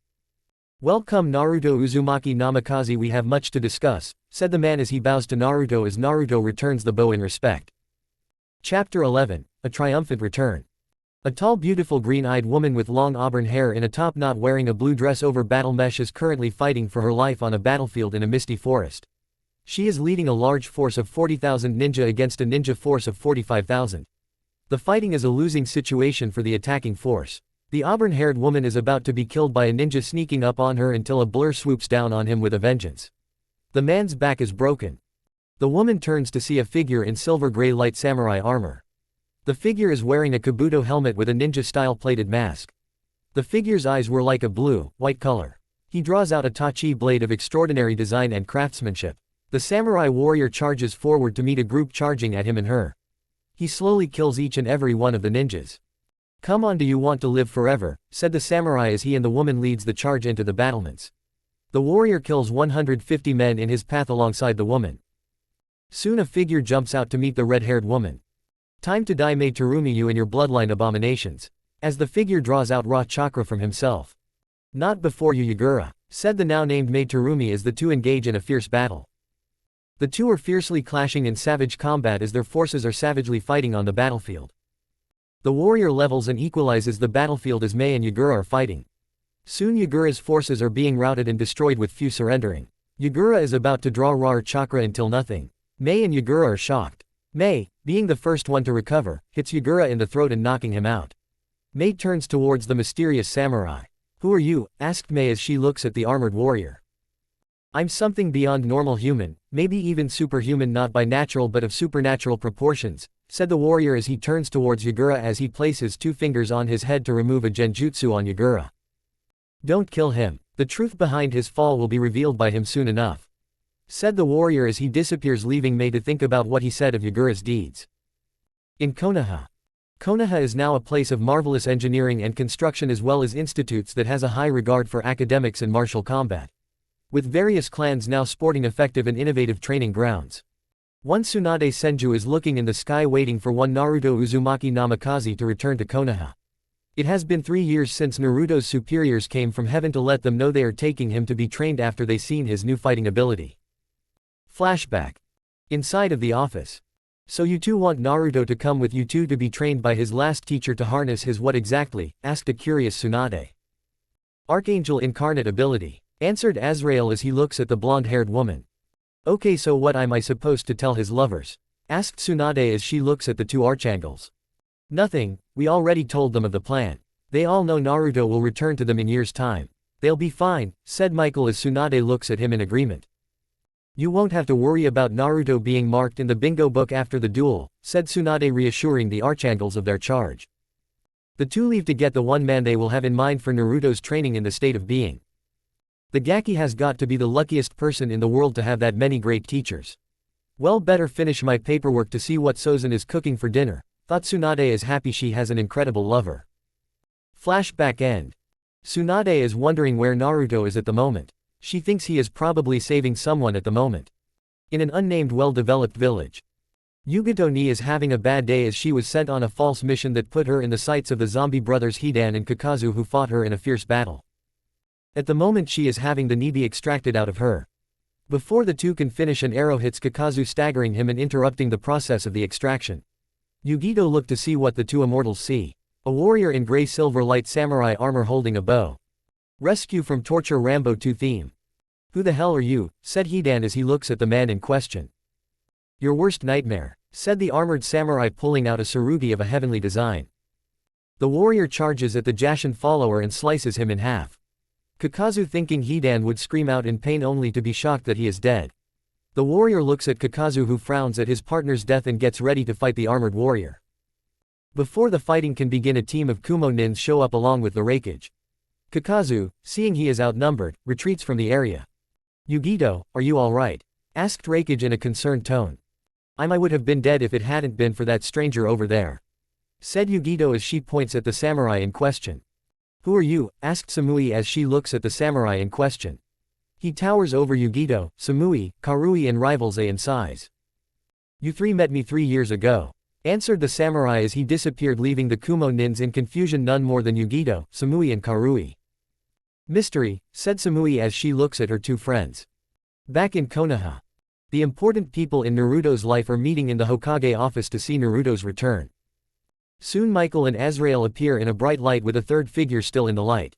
"Welcome, Naruto Uzumaki Namikaze, we have much to discuss," said the man as he bows to Naruto as Naruto returns the bow in respect. Chapter 11, A Triumphant Return. A tall, beautiful green-eyed woman with long auburn hair in a top knot wearing a blue dress over battle mesh is currently fighting for her life on a battlefield in a misty forest. She is leading a large force of 40,000 ninja against a ninja force of 45,000. The fighting is a losing situation for the attacking force. The auburn-haired woman is about to be killed by a ninja sneaking up on her until a blur swoops down on him with a vengeance. The man's back is broken. The woman turns to see a figure in silver-gray light samurai armor. The figure is wearing a kabuto helmet with a ninja-style plated mask. The figure's eyes were like a blue-white color. He draws out a tachi blade of extraordinary design and craftsmanship. The samurai warrior charges forward to meet a group charging at him and her. He slowly kills each and every one of the ninjas. "Come on, do you want to live forever?" said the samurai as he and the woman leads the charge into the battlements. The warrior kills 150 men in his path alongside the woman. Soon a figure jumps out to meet the red-haired woman. "Time to die, May Terumi, you and your bloodline abominations," as the figure draws out raw chakra from himself. "Not before you, Yagura," said the now-named May Terumi as the two engage in a fierce battle. The two are fiercely clashing in savage combat as their forces are savagely fighting on the battlefield. The warrior levels and equalizes the battlefield as May and Yagura are fighting. Soon Yagura's forces are being routed and destroyed with few surrendering. Yagura is about to draw raw chakra until nothing. May and Yagura are shocked. May, being the first one to recover, hits Yagura in the throat and knocking him out. May turns towards the mysterious samurai. "Who are you?" asked May as she looks at the armored warrior. "I'm something beyond normal human, maybe even superhuman, not by natural but of supernatural proportions," said the warrior as he turns towards Yagura as he places two fingers on his head to remove a genjutsu on Yagura. "Don't kill him. The truth behind his fall will be revealed by him soon enough," said the warrior as he disappears, leaving May to think about what he said of Yagura's deeds. In Konoha. Konoha is now a place of marvelous engineering and construction as well as institutes that has a high regard for academics and martial combat. With various clans now sporting effective and innovative training grounds. One Tsunade Senju is looking in the sky waiting for one Naruto Uzumaki Namikaze to return to Konoha. It has been 3 years since Naruto's superiors came from heaven to let them know they are taking him to be trained after they seen his new fighting ability. Flashback. Inside of the office. "So you two want Naruto to come with you two to be trained by his last teacher to harness his what exactly?" asked a curious Tsunade. "Archangel Incarnate ability," answered Azrael as he looks at the blonde-haired woman. "Okay, so what am I supposed to tell his lovers?" asked Tsunade as she looks at the two archangels. "Nothing, we already told them of the plan. They all know Naruto will return to them in years' time. They'll be fine," said Michael as Tsunade looks at him in agreement. "You won't have to worry about Naruto being marked in the bingo book after the duel," said Tsunade, reassuring the archangels of their charge. The two leave to get the one man they will have in mind for Naruto's training in the state of being. The Gaki has got to be the luckiest person in the world to have that many great teachers. "Well, better finish my paperwork to see what Sozan is cooking for dinner," thought Tsunade as happy she has an incredible lover. Flashback end. Tsunade is wondering where Naruto is at the moment. She thinks he is probably saving someone at the moment. In an unnamed well-developed village. Yugito Ni is having a bad day as she was sent on a false mission that put her in the sights of the zombie brothers Hidan and Kakazu who fought her in a fierce battle. At the moment she is having the Nibi extracted out of her. Before the two can finish, an arrow hits Kakazu, staggering him and interrupting the process of the extraction. Yugito looked to see what the two immortals see. A warrior in gray-silver light samurai armor holding a bow. Rescue from torture Rambo 2 theme. "Who the hell are you?" said Hidan as he looks at the man in question. "Your worst nightmare," said the armored samurai, pulling out a tsurugi of a heavenly design. The warrior charges at the Jashin follower and slices him in half. Kakazu, thinking Hidan would scream out in pain only to be shocked that he is dead. The warrior looks at Kakazu, who frowns at his partner's death and gets ready to fight the armored warrior. Before the fighting can begin, a team of Kumo nins show up along with the Raikage. Kakazu, seeing he is outnumbered, retreats from the area. "Yugito, are you alright?" asked Raikage in a concerned tone. I would have been dead if it hadn't been for that stranger over there," said Yugito as she points at the samurai in question. "Who are you?" asked Samui as she looks at the samurai in question. He towers over Yugito, Samui, Karui and rivals A in size. "You three met me 3 years ago," answered the samurai as he disappeared, leaving the Kumo nins in confusion, none more than Yugito, Samui and Karui. "Mystery," said Samui as she looks at her two friends. Back in Konoha. The important people in Naruto's life are meeting in the Hokage office to see Naruto's return. Soon Michael and Azrael appear in a bright light with a third figure still in the light.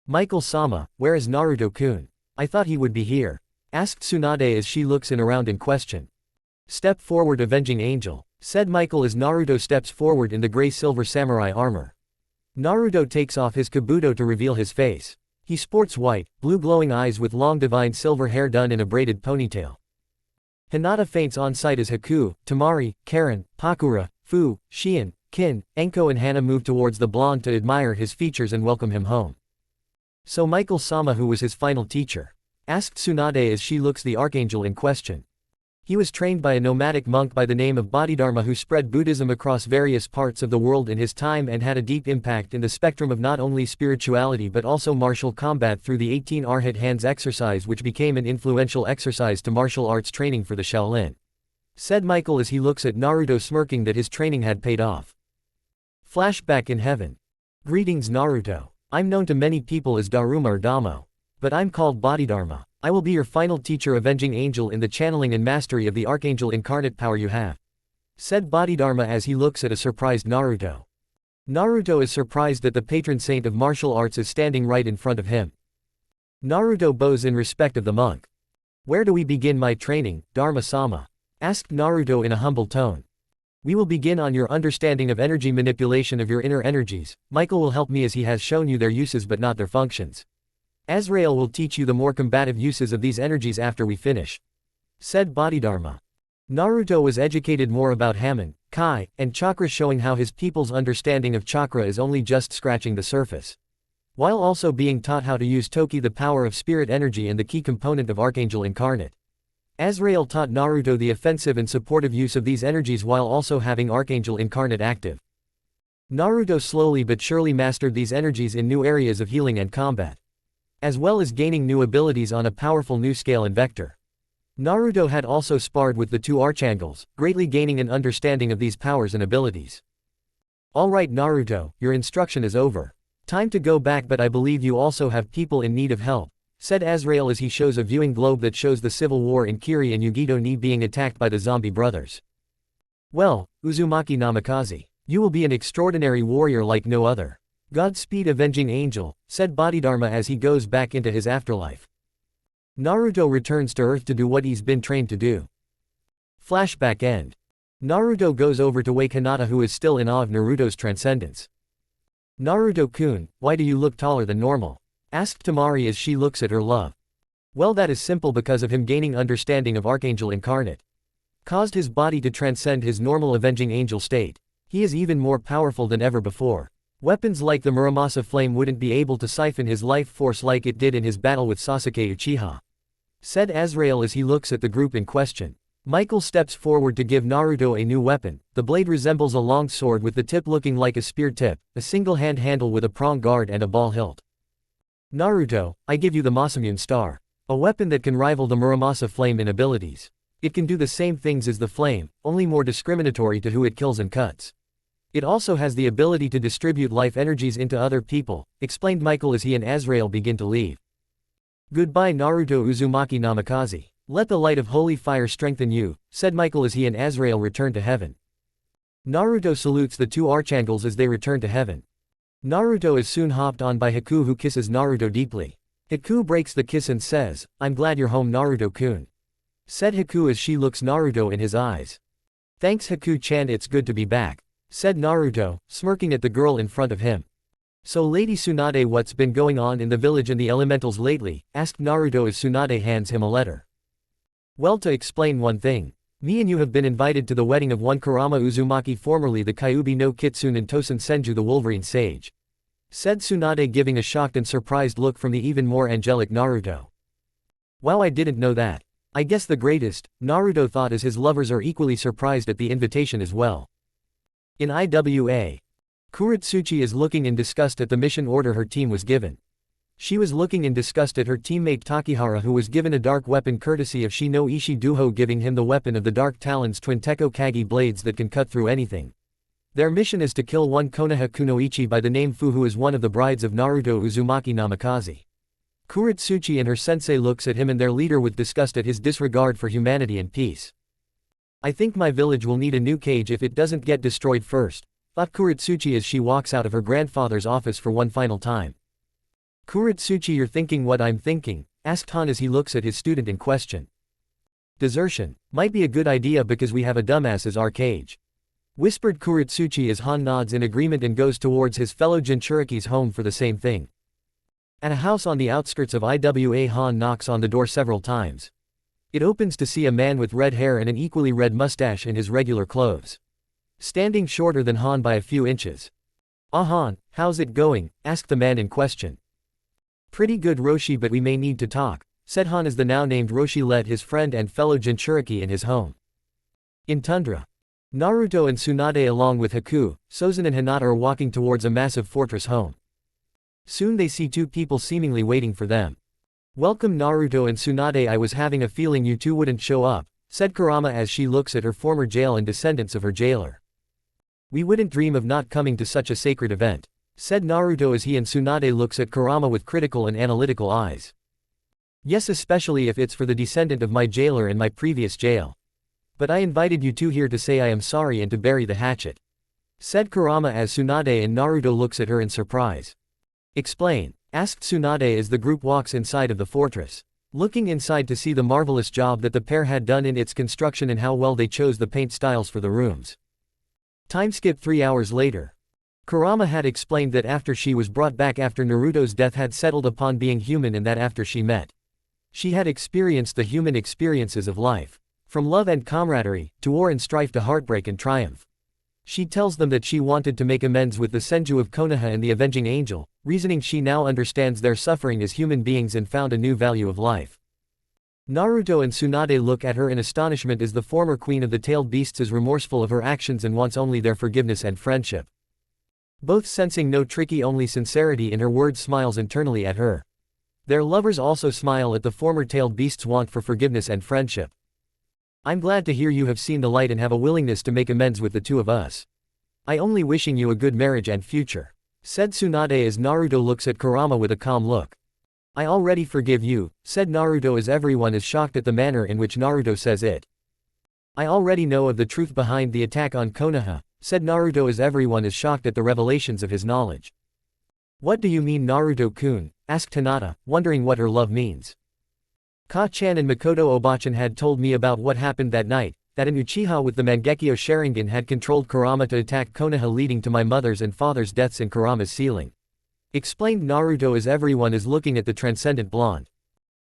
"Michael-sama, where is Naruto-kun? I thought he would be here," asked Tsunade as she looks around in question. "Step forward, avenging angel," said Michael as Naruto steps forward in the gray-silver samurai armor. Naruto takes off his kabuto to reveal his face. He sports white, blue glowing eyes with long divine silver hair done in a braided ponytail. Hinata faints on sight as Haku, Tamari, Karen, Pakura, Fu, Shion, Kin, Enko and Hana move towards the blonde to admire his features and welcome him home. "So Michael-sama, who was his final teacher?" asked Tsunade as she looks the archangel in question. "He was trained by a nomadic monk by the name of Bodhidharma who spread Buddhism across various parts of the world in his time and had a deep impact in the spectrum of not only spirituality but also martial combat through the 18 Arhat hands exercise, which became an influential exercise to martial arts training for the Shaolin," said Michael as he looks at Naruto, smirking that his training had paid off. Flashback in heaven. "Greetings Naruto. I'm known to many people as Daruma or Damo. But I'm called Bodhidharma. I will be your final teacher, avenging angel, in the channeling and mastery of the archangel incarnate power you have," said Bodhidharma as he looks at a surprised Naruto. Naruto is surprised that the patron saint of martial arts is standing right in front of him. Naruto bows in respect of the monk. "Where do we begin my training, Dharma-sama?" asked Naruto in a humble tone. "We will begin on your understanding of energy manipulation of your inner energies. Michael will help me as he has shown you their uses but not their functions. Azrael will teach you the more combative uses of these energies after we finish," said Bodhidharma. Naruto was educated more about Hammon, Kai, and chakra, showing how his people's understanding of chakra is only just scratching the surface. While also being taught how to use Toki, the power of spirit energy and the key component of Archangel Incarnate. Azrael taught Naruto the offensive and supportive use of these energies while also having Archangel Incarnate active. Naruto slowly but surely mastered these energies in new areas of healing and combat, as well as gaining new abilities on a powerful new scale and vector. Naruto had also sparred with the two archangels, greatly gaining an understanding of these powers and abilities. "Alright Naruto, your instruction is over. Time to go back, but I believe you also have people in need of help," said Azrael as he shows a viewing globe that shows the civil war in Kiri and Yugito Ni being attacked by the zombie brothers. "Well, Uzumaki Namikaze, you will be an extraordinary warrior like no other. Godspeed, avenging angel," said Bodhidharma as he goes back into his afterlife. Naruto returns to Earth to do what he's been trained to do. Flashback end. Naruto goes over to wake Hinata, who is still in awe of Naruto's transcendence. "Naruto-kun, why do you look taller than normal?" asked Tamari as she looks at her love. "Well, that is simple, because of him gaining understanding of Archangel Incarnate. Caused his body to transcend his normal avenging angel state. He is even more powerful than ever before. Weapons like the Muramasa flame wouldn't be able to siphon his life force like it did in his battle with Sasuke Uchiha," said Azrael as he looks at the group in question. Michael steps forward to give Naruto a new weapon. The blade resembles a long sword with the tip looking like a spear tip, a single hand handle with a prong guard and a ball hilt. Naruto, I give you the Masamune Star. A weapon that can rival the Muramasa flame in abilities. It can do the same things as the flame, only more discriminatory to who it kills and cuts. It also has the ability to distribute life energies into other people, explained Michael as he and Azrael begin to leave. Goodbye Naruto Uzumaki Namikaze. Let the light of holy fire strengthen you, said Michael as he and Azrael return to heaven. Naruto salutes the two archangels as they return to heaven. Naruto is soon hopped on by Haku, who kisses Naruto deeply. Haku breaks the kiss and says, "I'm glad you're home Naruto-kun," said Haku as she looks Naruto in his eyes. "Thanks Haku-chan, it's good to be back," said Naruto, smirking at the girl in front of him. "So Lady Tsunade, what's been going on in the village and the elementals lately?" asked Naruto as Tsunade hands him a letter. "Well, to explain one thing. Me and you have been invited to the wedding of one Kurama Uzumaki, formerly the Kyuubi no Kitsune, and Tosen Senju the Wolverine Sage," said Tsunade, giving a shocked and surprised look from the even more angelic Naruto. "Wow, I didn't know that. I guess the greatest," Naruto thought as his lovers are equally surprised at the invitation as well. In IWA, Kuretsuchi is looking in disgust at the mission order her team was given. She was looking in disgust at her teammate Takihara, who was given a dark weapon courtesy of Shino Ishi Duho, giving him the weapon of the Dark Talons, twin Tekko Kagi blades that can cut through anything. Their mission is to kill one Konoha Kunoichi by the name Fu, who is one of the brides of Naruto Uzumaki Namikaze. Kuretsuchi and her sensei looks at him and their leader with disgust at his disregard for humanity and peace. "I think my village will need a new cage if it doesn't get destroyed first," thought Kuretsuchi as she walks out of her grandfather's office for one final time. "Kuretsuchi, you're thinking what I'm thinking?" asked Han as he looks at his student in question. "Desertion might be a good idea because we have a dumbass as our cage," whispered Kuretsuchi as Han nods in agreement and goes towards his fellow Jinchuriki's home for the same thing. At a house on the outskirts of IWA, Han knocks on the door several times. It opens to see a man with red hair and an equally red mustache in his regular clothes, standing shorter than Han by a few inches. "Ah Han, how's it going?" asked the man in question. "Pretty good Roshi, but we may need to talk," said Han as the now named Roshi led his friend and fellow Jinchuriki in his home. In Tundra, Naruto and Tsunade along with Haku, Sozan and Hinata are walking towards a massive fortress home. Soon they see two people seemingly waiting for them. "Welcome Naruto and Tsunade, I was having a feeling you two wouldn't show up," said Kurama as she looks at her former jail and descendants of her jailer. "We wouldn't dream of not coming to such a sacred event," said Naruto as he and Tsunade looks at Kurama with critical and analytical eyes. "Yes, especially if it's for the descendant of my jailer in my previous jail. But I invited you two here to say I am sorry and to bury the hatchet," said Kurama as Tsunade and Naruto looks at her in surprise. "Explain," asked Tsunade as the group walks inside of the fortress, looking inside to see the marvelous job that the pair had done in its construction and how well they chose the paint styles for the rooms. Time skip 3 hours later. Kurama had explained that after she was brought back after Naruto's death had settled upon being human, and that after she met, she had experienced the human experiences of life. From love and camaraderie, to war and strife, to heartbreak and triumph. She tells them that she wanted to make amends with the Senju of Konoha and the Avenging Angel, reasoning she now understands their suffering as human beings and found a new value of life. Naruto and Tsunade look at her in astonishment as the former queen of the tailed beasts is remorseful of her actions and wants only their forgiveness and friendship. Both sensing no tricky, only sincerity in her words, smiles internally at her. Their lovers also smile at the former tailed beast's want for forgiveness and friendship. "I'm glad to hear you have seen the light and have a willingness to make amends with the two of us. I only wishing you a good marriage and future," said Tsunade as Naruto looks at Kurama with a calm look. "I already forgive you," said Naruto as everyone is shocked at the manner in which Naruto says it. "I already know of the truth behind the attack on Konoha," said Naruto as everyone is shocked at the revelations of his knowledge. "What do you mean Naruto-kun?" asked Hinata, wondering what her love means. "Ka-chan and Makoto Obachan had told me about what happened that night, that an Uchiha with the Mangekyo Sharingan had controlled Kurama to attack Konoha, leading to my mother's and father's deaths in Kurama's ceiling," explained Naruto as everyone is looking at the transcendent blonde.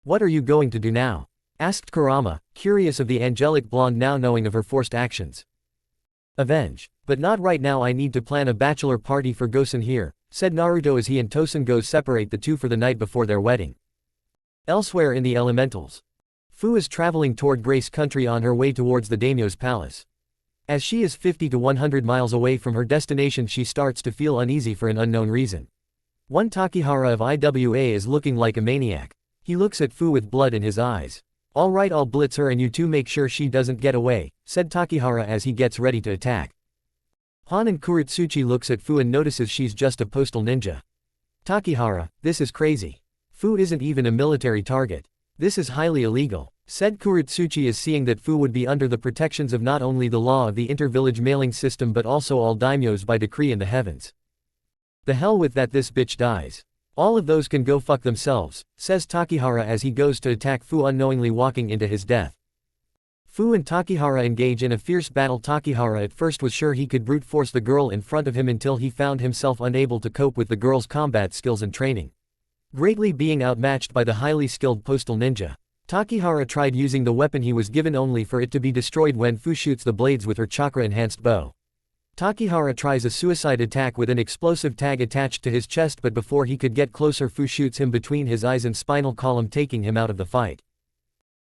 "What are you going to do now?" asked Kurama, curious of the angelic blonde now knowing of her forced actions. "Avenge. But not right now, I need to plan a bachelor party for Gosen here," said Naruto as he and Tosen go separate the two for the night before their wedding. Elsewhere in the elementals, Fu is traveling toward Grace Country on her way towards the daimyo's palace. As she is 50 to 100 miles away from her destination, she starts to feel uneasy for an unknown reason. One Takihara of IWA is looking like a maniac. He looks at Fu with blood in his eyes. "Alright, I'll blitz her and you two make sure she doesn't get away," said Takihara as he gets ready to attack. Han and Kuretsuchi looks at Fu and notices she's just a postal ninja. "Takihara, this is crazy. Fu isn't even a military target. This is highly illegal," said Kuretsuchi as seeing that Fu would be under the protections of not only the law of the inter-village mailing system but also all daimyos by decree in the heavens. "The hell with that, this bitch dies. All of those can go fuck themselves," says Takihara as he goes to attack Fu, unknowingly walking into his death. Fu and Takihara engage in a fierce battle. Takihara at first was sure he could brute force the girl in front of him until he found himself unable to cope with the girl's combat skills and training. Greatly being outmatched by the highly skilled postal ninja, Takihara tried using the weapon he was given only for it to be destroyed when Fu shoots the blades with her chakra-enhanced bow. Takihara tries a suicide attack with an explosive tag attached to his chest, but before he could get closer, Fu shoots him between his eyes and spinal column, taking him out of the fight.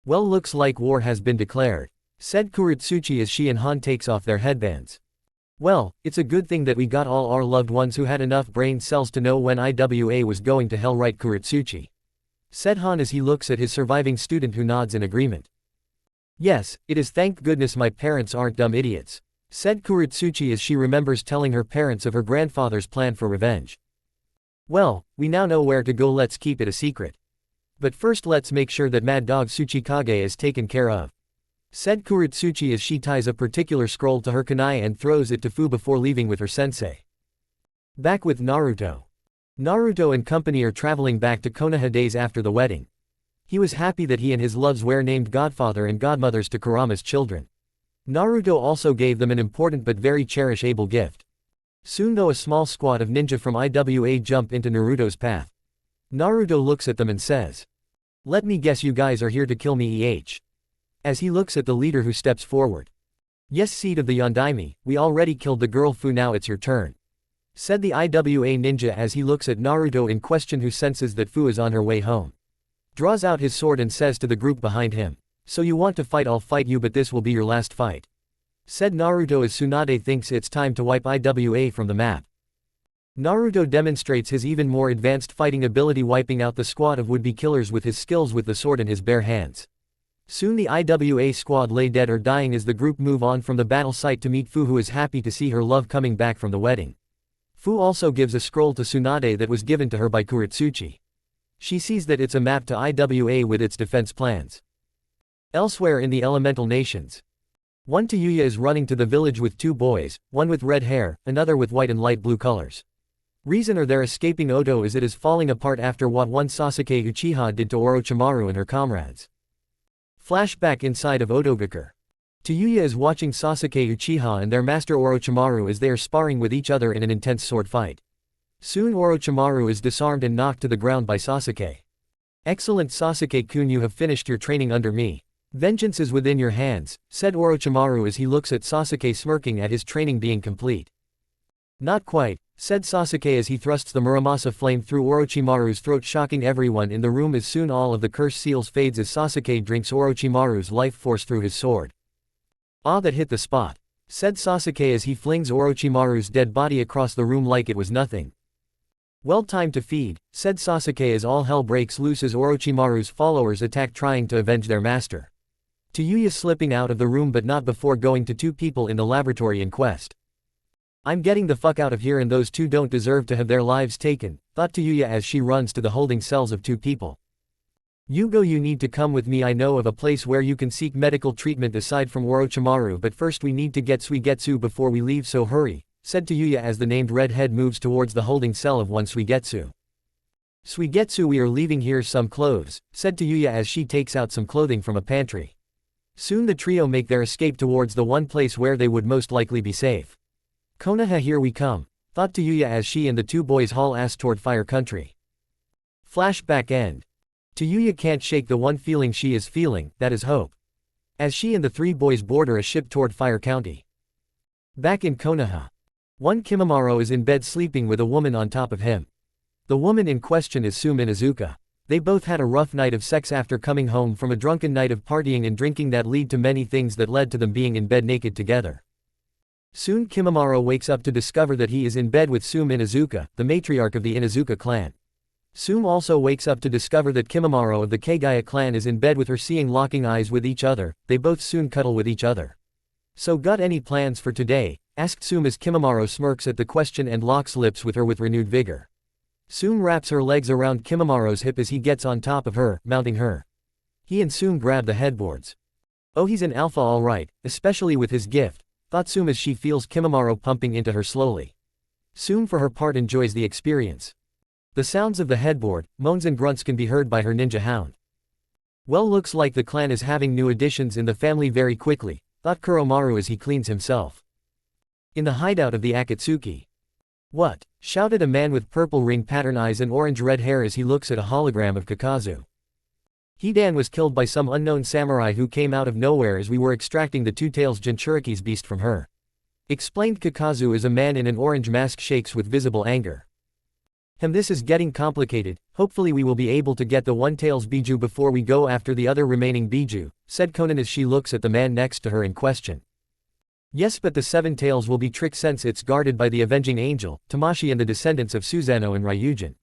"Well, looks like war has been declared," said Kuretsuchi as she and Han takes off their headbands. "Well, it's a good thing that we got all our loved ones who had enough brain cells to know when IWA was going to hell, right, Kuretsuchi?" said Han as he looks at his surviving student, who nods in agreement. "Yes, it is, thank goodness my parents aren't dumb idiots," said Kuretsuchi as she remembers telling her parents of her grandfather's plan for revenge. "Well, we now know where to go, let's keep it a secret. But first let's make sure that Mad Dog Tsuchikage is taken care of," said Kuretsuchi as she ties a particular scroll to her kunai and throws it to Fu before leaving with her sensei. Back with Naruto. Naruto and company are traveling back to Konoha days after the wedding. He was happy that he and his loves were named godfather and godmothers to Kurama's children. Naruto also gave them an important but very cherishable gift. Soon though, a small squad of ninja from IWA jump into Naruto's path. Naruto looks at them and says, "Let me guess, you guys are here to kill me, as he looks at the leader, who steps forward. "Yes, seed of the Yondaime, we already killed the girl Fu, now it's your turn," said the IWA ninja as he looks at Naruto in question, who senses that Fu is on her way home. Draws out his sword and says to the group behind him, "So you want to fight? I'll fight you, but this will be your last fight," said Naruto as Tsunade thinks it's time to wipe IWA from the map. Naruto demonstrates his even more advanced fighting ability, wiping out the squad of would-be killers with his skills with the sword in his bare hands. Soon the IWA squad lay dead or dying as the group move on from the battle site to meet Fu, who is happy to see her love coming back from the wedding. Fu also gives a scroll to Tsunade that was given to her by Kuretsuchi. She sees that it's a map to IWA with its defense plans. Elsewhere in the elemental nations, one Tayuya is running to the village with two boys, one with red hair, another with white and light blue colors. Reason are they're escaping Odo as it is falling apart after what one Sasuke Uchiha did to Orochimaru and her comrades. Flashback inside of Odogakure. Tayuya is watching Sasuke Uchiha and their master Orochimaru as they are sparring with each other in an intense sword fight. Soon Orochimaru is disarmed and knocked to the ground by Sasuke. "Excellent, Sasuke-kun, you have finished your training under me. Vengeance is within your hands," said Orochimaru as he looks at Sasuke, smirking at his training being complete. "Not quite," said Sasuke as he thrusts the Muramasa flame through Orochimaru's throat, shocking everyone in the room as soon all of the curse seals fades as Sasuke drinks Orochimaru's life force through his sword. "Ah, that hit the spot," said Sasuke as he flings Orochimaru's dead body across the room like it was nothing. "Well, time to feed," said Sasuke as all hell breaks loose as Orochimaru's followers attack, trying to avenge their master. Tayuya slipping out of the room, but not before going to two people in the laboratory in quest. "I'm getting the fuck out of here, and those two don't deserve to have their lives taken," thought Tayuya as she runs to the holding cells of two people. "Yugo, you need to come with me. I know of a place where you can seek medical treatment aside from Orochimaru, but first we need to get Suigetsu before we leave, so hurry," said Tayuya as the named redhead moves towards the holding cell of one Suigetsu. "Suigetsu, we are leaving here, some clothes," said Tayuya as she takes out some clothing from a pantry. Soon the trio make their escape towards the one place where they would most likely be safe. "Konoha, here we come," thought Tayuya as she and the two boys haul ass toward Fire Country. Flashback end. Tayuya can't shake the one feeling she is feeling, that is hope. As she and the three boys board a ship toward Fire County. Back in Konoha. One Kimimaro is in bed sleeping with a woman on top of him. The woman in question is Su Minazuka. They both had a rough night of sex after coming home from a drunken night of partying and drinking that lead to many things that led to them being in bed naked together. Soon Kimimaro wakes up to discover that he is in bed with Sume Inuzuka, the matriarch of the Inuzuka clan. Sume also wakes up to discover that Kimimaro of the Kagaya clan is in bed with her, seeing locking eyes with each other. They both soon cuddle with each other. "So got any plans for today?" asked Sume as Kimimaro smirks at the question and locks lips with her with renewed vigor. Sume wraps her legs around Kimimaro's hip as he gets on top of her, mounting her. He and Sume grab the headboards. "Oh, he's an alpha alright, especially with his gift," thought Sume as she feels Kimimaro pumping into her slowly. Sume for her part enjoys the experience. The sounds of the headboard, moans and grunts can be heard by her ninja hound. "Well, looks like the clan is having new additions in the family very quickly," thought Kuromaru as he cleans himself. In the hideout of the Akatsuki. "What?" shouted a man with purple ring pattern eyes and orange-red hair as he looks at a hologram of Kakazu. "Hidan was killed by some unknown samurai who came out of nowhere as we were extracting the two-tails Jinchuriki's beast from her," explained Kakazu as a man in an orange mask shakes with visible anger. This is getting complicated. Hopefully we will be able to get the one-tails Biju before we go after the other remaining Biju," said Konan as she looks at the man next to her in question. "Yes, but the seven tails will be tricked since it's guarded by the avenging angel, Tamashi and the descendants of Suzano and Ryujin,"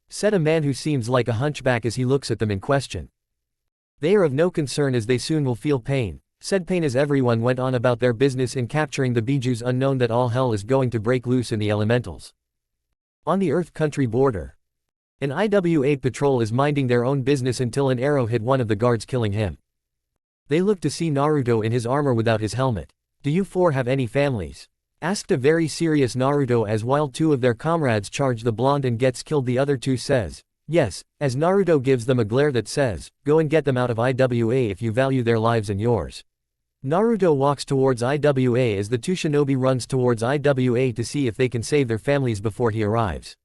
said a man who seems like a hunchback as he looks at them in question. "They are of no concern as they soon will feel pain," said Pain as everyone went on about their business in capturing the Bijus, unknown that all hell is going to break loose in the elementals. On the Earth country border. An IWA patrol is minding their own business until an arrow hit one of the guards, killing him. They look to see Naruto in his armor without his helmet. "Do you four have any families?" asked a very serious Naruto as while two of their comrades charge the blonde and gets killed, the other two says, "Yes," as Naruto gives them a glare that says, "Go and get them out of IWA if you value their lives and yours." Naruto walks towards IWA as the two shinobi runs towards IWA to see if they can save their families before he arrives.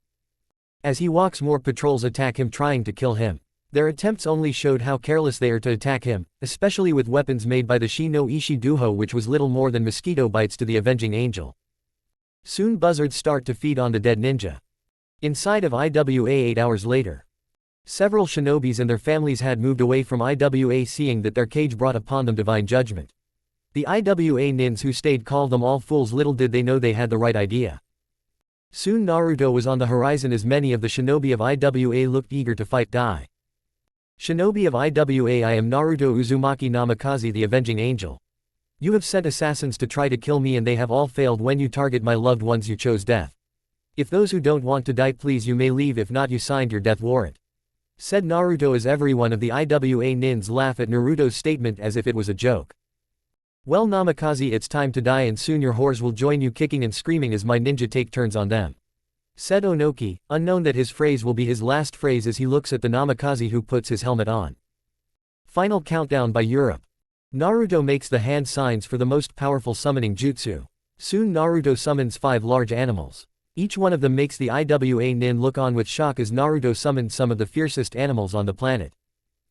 As he walks, more patrols attack him, trying to kill him. Their attempts only showed how careless they are to attack him, especially with weapons made by the Shi no Ishi Duho, which was little more than mosquito bites to the avenging angel. Soon buzzards start to feed on the dead ninja. Inside of IWA 8 hours later. Several shinobis and their families had moved away from IWA, seeing that their cage brought upon them divine judgment. The IWA nins who stayed called them all fools. Little did they know they had the right idea. Soon Naruto was on the horizon as many of the shinobi of IWA looked eager to fight. Die. Shinobi of IWA, I am Naruto Uzumaki Namikaze, the avenging angel. You have sent assassins to try to kill me and they have all failed. When you target my loved ones, you chose death. If those who don't want to die, please, you may leave. If not, you signed your death warrant," said Naruto as everyone of the IWA nins laugh at Naruto's statement as if it was a joke. "Well, Namikaze, it's time to die and soon your whores will join you kicking and screaming as my ninja take turns on them," said Onoki, unknown that his phrase will be his last phrase as he looks at the Namikaze who puts his helmet on. Final countdown by Europe. Naruto makes the hand signs for the most powerful summoning jutsu. Soon Naruto summons 5 large animals. Each one of them makes the IWA nin look on with shock as Naruto summons some of the fiercest animals on the planet.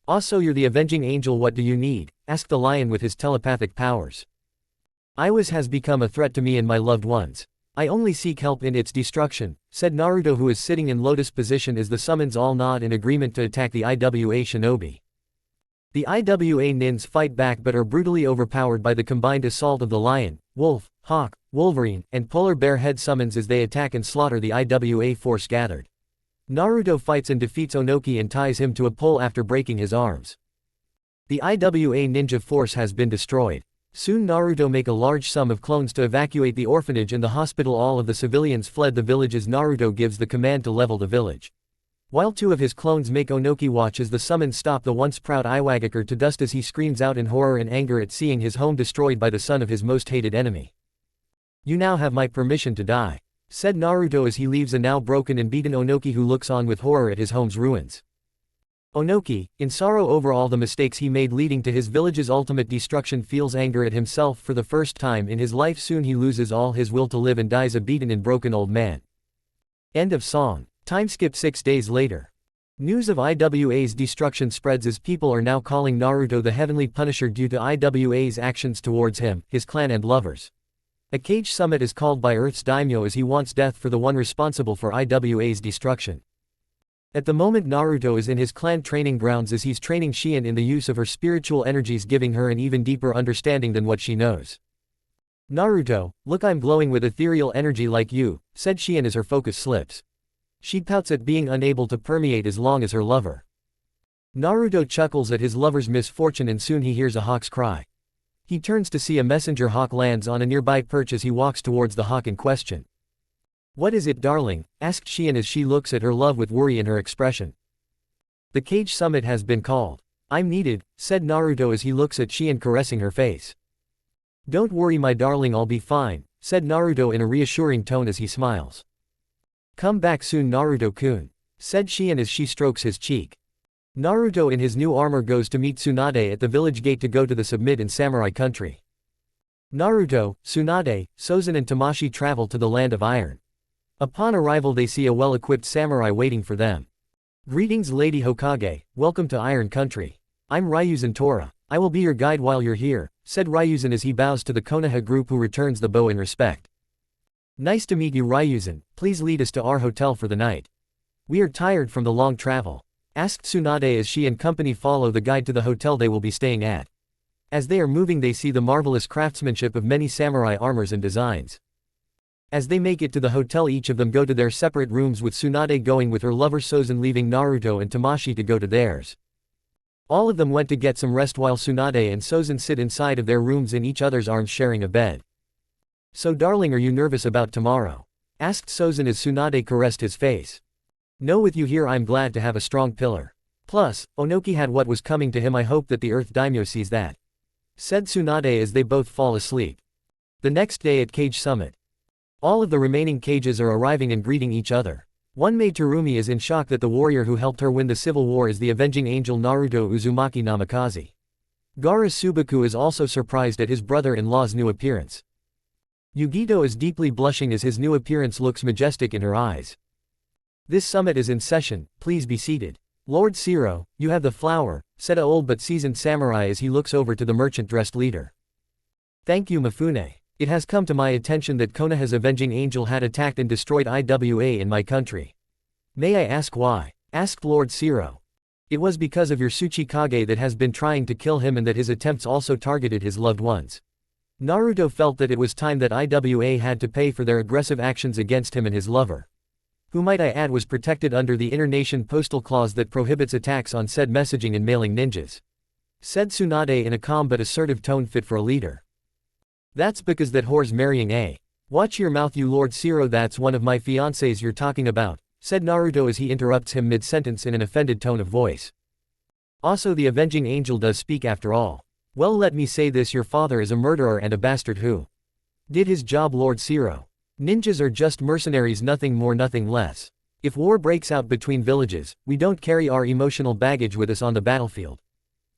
"Also, you're the avenging angel, what do you need?" asked the lion with his telepathic powers. "Iwas has become a threat to me and my loved ones. I only seek help in its destruction," said Naruto, who is sitting in lotus position as the summons all nod in agreement to attack the IWA shinobi. The IWA nins fight back but are brutally overpowered by the combined assault of the lion, wolf, hawk, wolverine, and polar bear head summons as they attack and slaughter the IWA force gathered. Naruto fights and defeats Onoki and ties him to a pole after breaking his arms. The IWA ninja force has been destroyed. Soon Naruto make a large sum of clones to evacuate the orphanage and the hospital. All of the civilians fled the village as Naruto gives the command to level the village. While 2 of his clones make Onoki watch as the summons stop the once proud Iwagakure to dust as he screams out in horror and anger at seeing his home destroyed by the son of his most hated enemy. "You now have my permission to die," said Naruto as he leaves a now broken and beaten Onoki who looks on with horror at his home's ruins. Onoki, in sorrow over all the mistakes he made leading to his village's ultimate destruction, feels anger at himself for the first time in his life. Soon he loses all his will to live and dies a beaten and broken old man. End of song. Time skip 6 days later. News of IWA's destruction spreads as people are now calling Naruto the Heavenly Punisher due to IWA's actions towards him, his clan and lovers. A cage summit is called by Earth's daimyo as he wants death for the one responsible for IWA's destruction. At the moment Naruto is in his clan training grounds as he's training Shion in the use of her spiritual energies, giving her an even deeper understanding than what she knows. Naruto, look, I'm glowing with ethereal energy like you, said Shion as her focus slips. She pouts at being unable to permeate as long as her lover. Naruto chuckles at his lover's misfortune and soon he hears a hawk's cry. He turns to see a messenger hawk lands on a nearby perch as he walks towards the hawk in question. What is it, darling? Asked Shion as she looks at her love with worry in her expression. The cage summit has been called. I'm needed, said Naruto as he looks at Shion caressing her face. Don't worry my darling, I'll be fine, said Naruto in a reassuring tone as he smiles. Come back soon Naruto-kun, said Shion as she strokes his cheek. Naruto in his new armor goes to meet Tsunade at the village gate to go to the submit in samurai country. Naruto, Tsunade, Sozin and Tamashi travel to the land of iron. Upon arrival they see a well-equipped samurai waiting for them. Greetings Lady Hokage, welcome to Iron Country. I'm Ryuzen Tora. I will be your guide while you're here, said Ryuzen as he bows to the Konoha group who returns the bow in respect. Nice to meet you Ryuzen, please lead us to our hotel for the night. We are tired from the long travel, asked Tsunade as she and company follow the guide to the hotel they will be staying at. As they are moving they see the marvelous craftsmanship of many samurai armors and designs. As they make it to the hotel each of them go to their separate rooms with Tsunade going with her lover Sozin leaving Naruto and Tamashi to go to theirs. All of them went to get some rest while Tsunade and Sozin sit inside of their rooms in each other's arms sharing a bed. So darling, are you nervous about tomorrow? Asked Sozin as Tsunade caressed his face. No, with you here I'm glad to have a strong pillar. Plus, Onoki had what was coming to him, I hope that the Earth Daimyo sees that, said Tsunade as they both fall asleep. The next day at Cage Summit. All of the remaining cages are arriving and greeting each other. One maid Terumi is in shock that the warrior who helped her win the civil war is the avenging angel Naruto Uzumaki Namikaze. Gaara Subaku is also surprised at his brother-in-law's new appearance. Yugito is deeply blushing as his new appearance looks majestic in her eyes. This summit is in session, please be seated. Lord Zero, you have the flower, said a old but seasoned samurai as he looks over to the merchant-dressed leader. Thank you Mifune. It has come to my attention that Konoha's avenging angel had attacked and destroyed IWA in my country. May I ask why? Asked Lord Zero. It was because of your Tsuchikage that has been trying to kill him and that his attempts also targeted his loved ones. Naruto felt that it was time that IWA had to pay for their aggressive actions against him and his lover, who might I add was protected under the Internation Postal Clause that prohibits attacks on said messaging and mailing ninjas, said Tsunade in a calm but assertive tone fit for a leader. That's because that whore's marrying a. Watch your mouth you Lord Zero, that's one of my fiancés you're talking about, said Naruto as he interrupts him mid-sentence in an offended tone of voice. Also the avenging angel does speak after all. Well let me say this, your father is a murderer and a bastard who did his job Lord Zero. Ninjas are just mercenaries, nothing more nothing less. If war breaks out between villages, we don't carry our emotional baggage with us on the battlefield.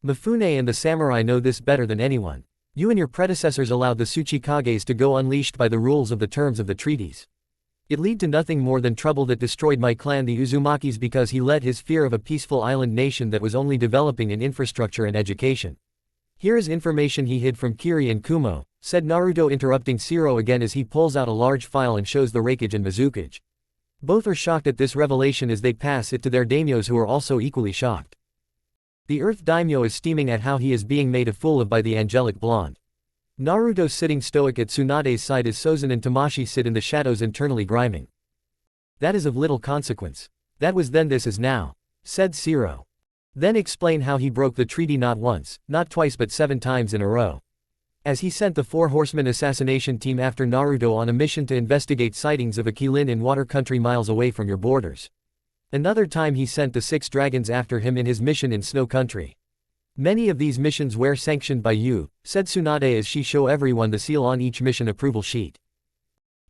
Mifune and the samurai know this better than anyone. You and your predecessors allowed the Tsuchikages to go unleashed by the rules of the terms of the treaties. It led to nothing more than trouble that destroyed my clan the Uzumakis because he led his fear of a peaceful island nation that was only developing in infrastructure and education. Here is information he hid from Kiri and Kumo, said Naruto interrupting Zero again as he pulls out a large file and shows the Raikage and Mizukage. Both are shocked at this revelation as they pass it to their daimyos who are also equally shocked. The Earth Daimyo is steaming at how he is being made a fool of by the angelic blonde. Naruto sitting stoic at Tsunade's side as Sozin and Tamashi sit in the shadows internally griming. That is of little consequence. That was then, this is now, said Zero. Then explain how he broke the treaty not once, not twice but 7 times in a row. As he sent the 4 horsemen assassination team after Naruto on a mission to investigate sightings of a Kilin in water country miles away from your borders. Another time he sent the 6 dragons after him in his mission in Snow Country. Many of these missions were sanctioned by you, said Tsunade as she show everyone the seal on each mission approval sheet.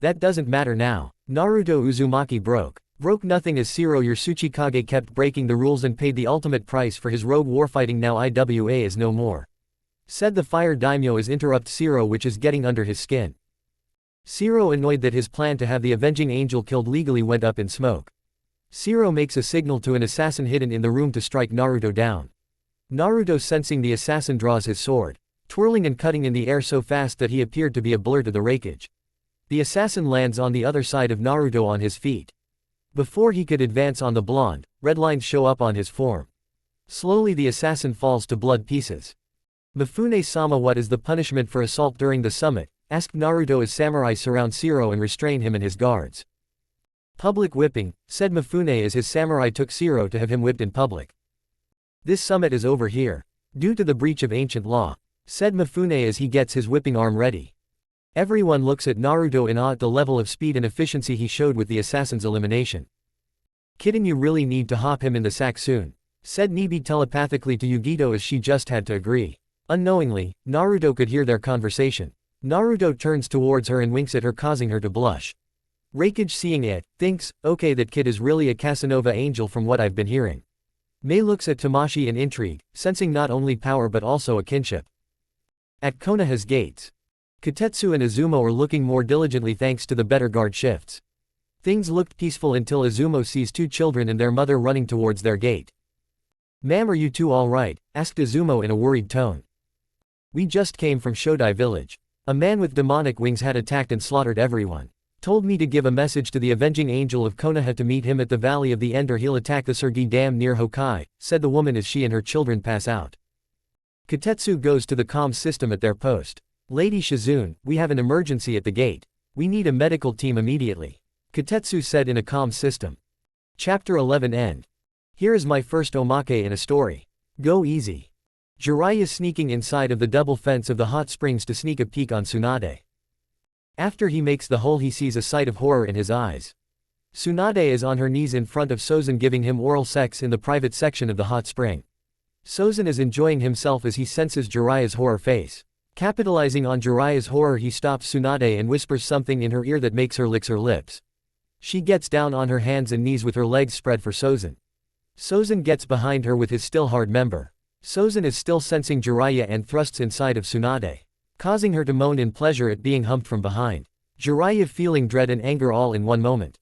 That doesn't matter now. Naruto Uzumaki broke nothing as Zero your Tsuchikage kept breaking the rules and paid the ultimate price for his rogue warfighting. Now IWA is no more, said the fire daimyo as interrupt Zero, which is getting under his skin. Zero annoyed that his plan to have the avenging angel killed legally went up in smoke. Zero makes a signal to an assassin hidden in the room to strike Naruto down. Naruto sensing the assassin draws his sword, twirling and cutting in the air so fast that he appeared to be a blur to the Raikage. The assassin lands on the other side of Naruto on his feet. Before he could advance on the blonde, red lines show up on his form. Slowly the assassin falls to blood pieces. Mifune-sama, what is the punishment for assault during the summit? asked Naruto as samurai surround Shiro and restrain him and his guards. Public whipping, said Mifune as his samurai took Shiro to have him whipped in public. This summit is over here. Due to the breach of ancient law, said Mifune as he gets his whipping arm ready. Everyone looks at Naruto in awe at the level of speed and efficiency he showed with the assassin's elimination. Kitten, you really need to hop him in the sack soon, said Nibi telepathically to Yugito as she just had to agree. Unknowingly, Naruto could hear their conversation. Naruto turns towards her and winks at her, causing her to blush. Raikage, seeing it, thinks, okay, that kid is really a Casanova angel from what I've been hearing. Mei looks at Tamashii in intrigue, sensing not only power but also a kinship. At Konoha's gates, Kotetsu and Izumo are looking more diligently thanks to the better guard shifts. Things looked peaceful until Izumo sees two children and their mother running towards their gate. Ma'am, are you two all right? Asked Izumo in a worried tone. We just came from Shodai village. A man with demonic wings had attacked and slaughtered everyone. Told me to give a message to the avenging angel of Konoha to meet him at the Valley of the End or he'll attack the Surgi Dam near Hokai, said the woman as she and her children pass out. Kotetsu goes to the comm system at their post. Lady Shizune, we have an emergency at the gate. We need a medical team immediately, Kotetsu said in a comm system. Chapter 11 End. Here is my first omake in a story. Go easy. Jiraiya sneaking inside of the double fence of the hot springs to sneak a peek on Tsunade. After he makes the hole, he sees a sight of horror in his eyes. Tsunade is on her knees in front of Sozin giving him oral sex in the private section of the hot spring. Sozin is enjoying himself as he senses Jiraiya's horror face. Capitalizing on Jiraiya's horror, he stops Tsunade and whispers something in her ear that makes her lick her lips. She gets down on her hands and knees with her legs spread for Sozin. Sozin gets behind her with his still hard member. Sozin is still sensing Jiraiya and thrusts inside of Tsunade, causing her to moan in pleasure at being humped from behind. Jiraiya feeling dread and anger all in one moment.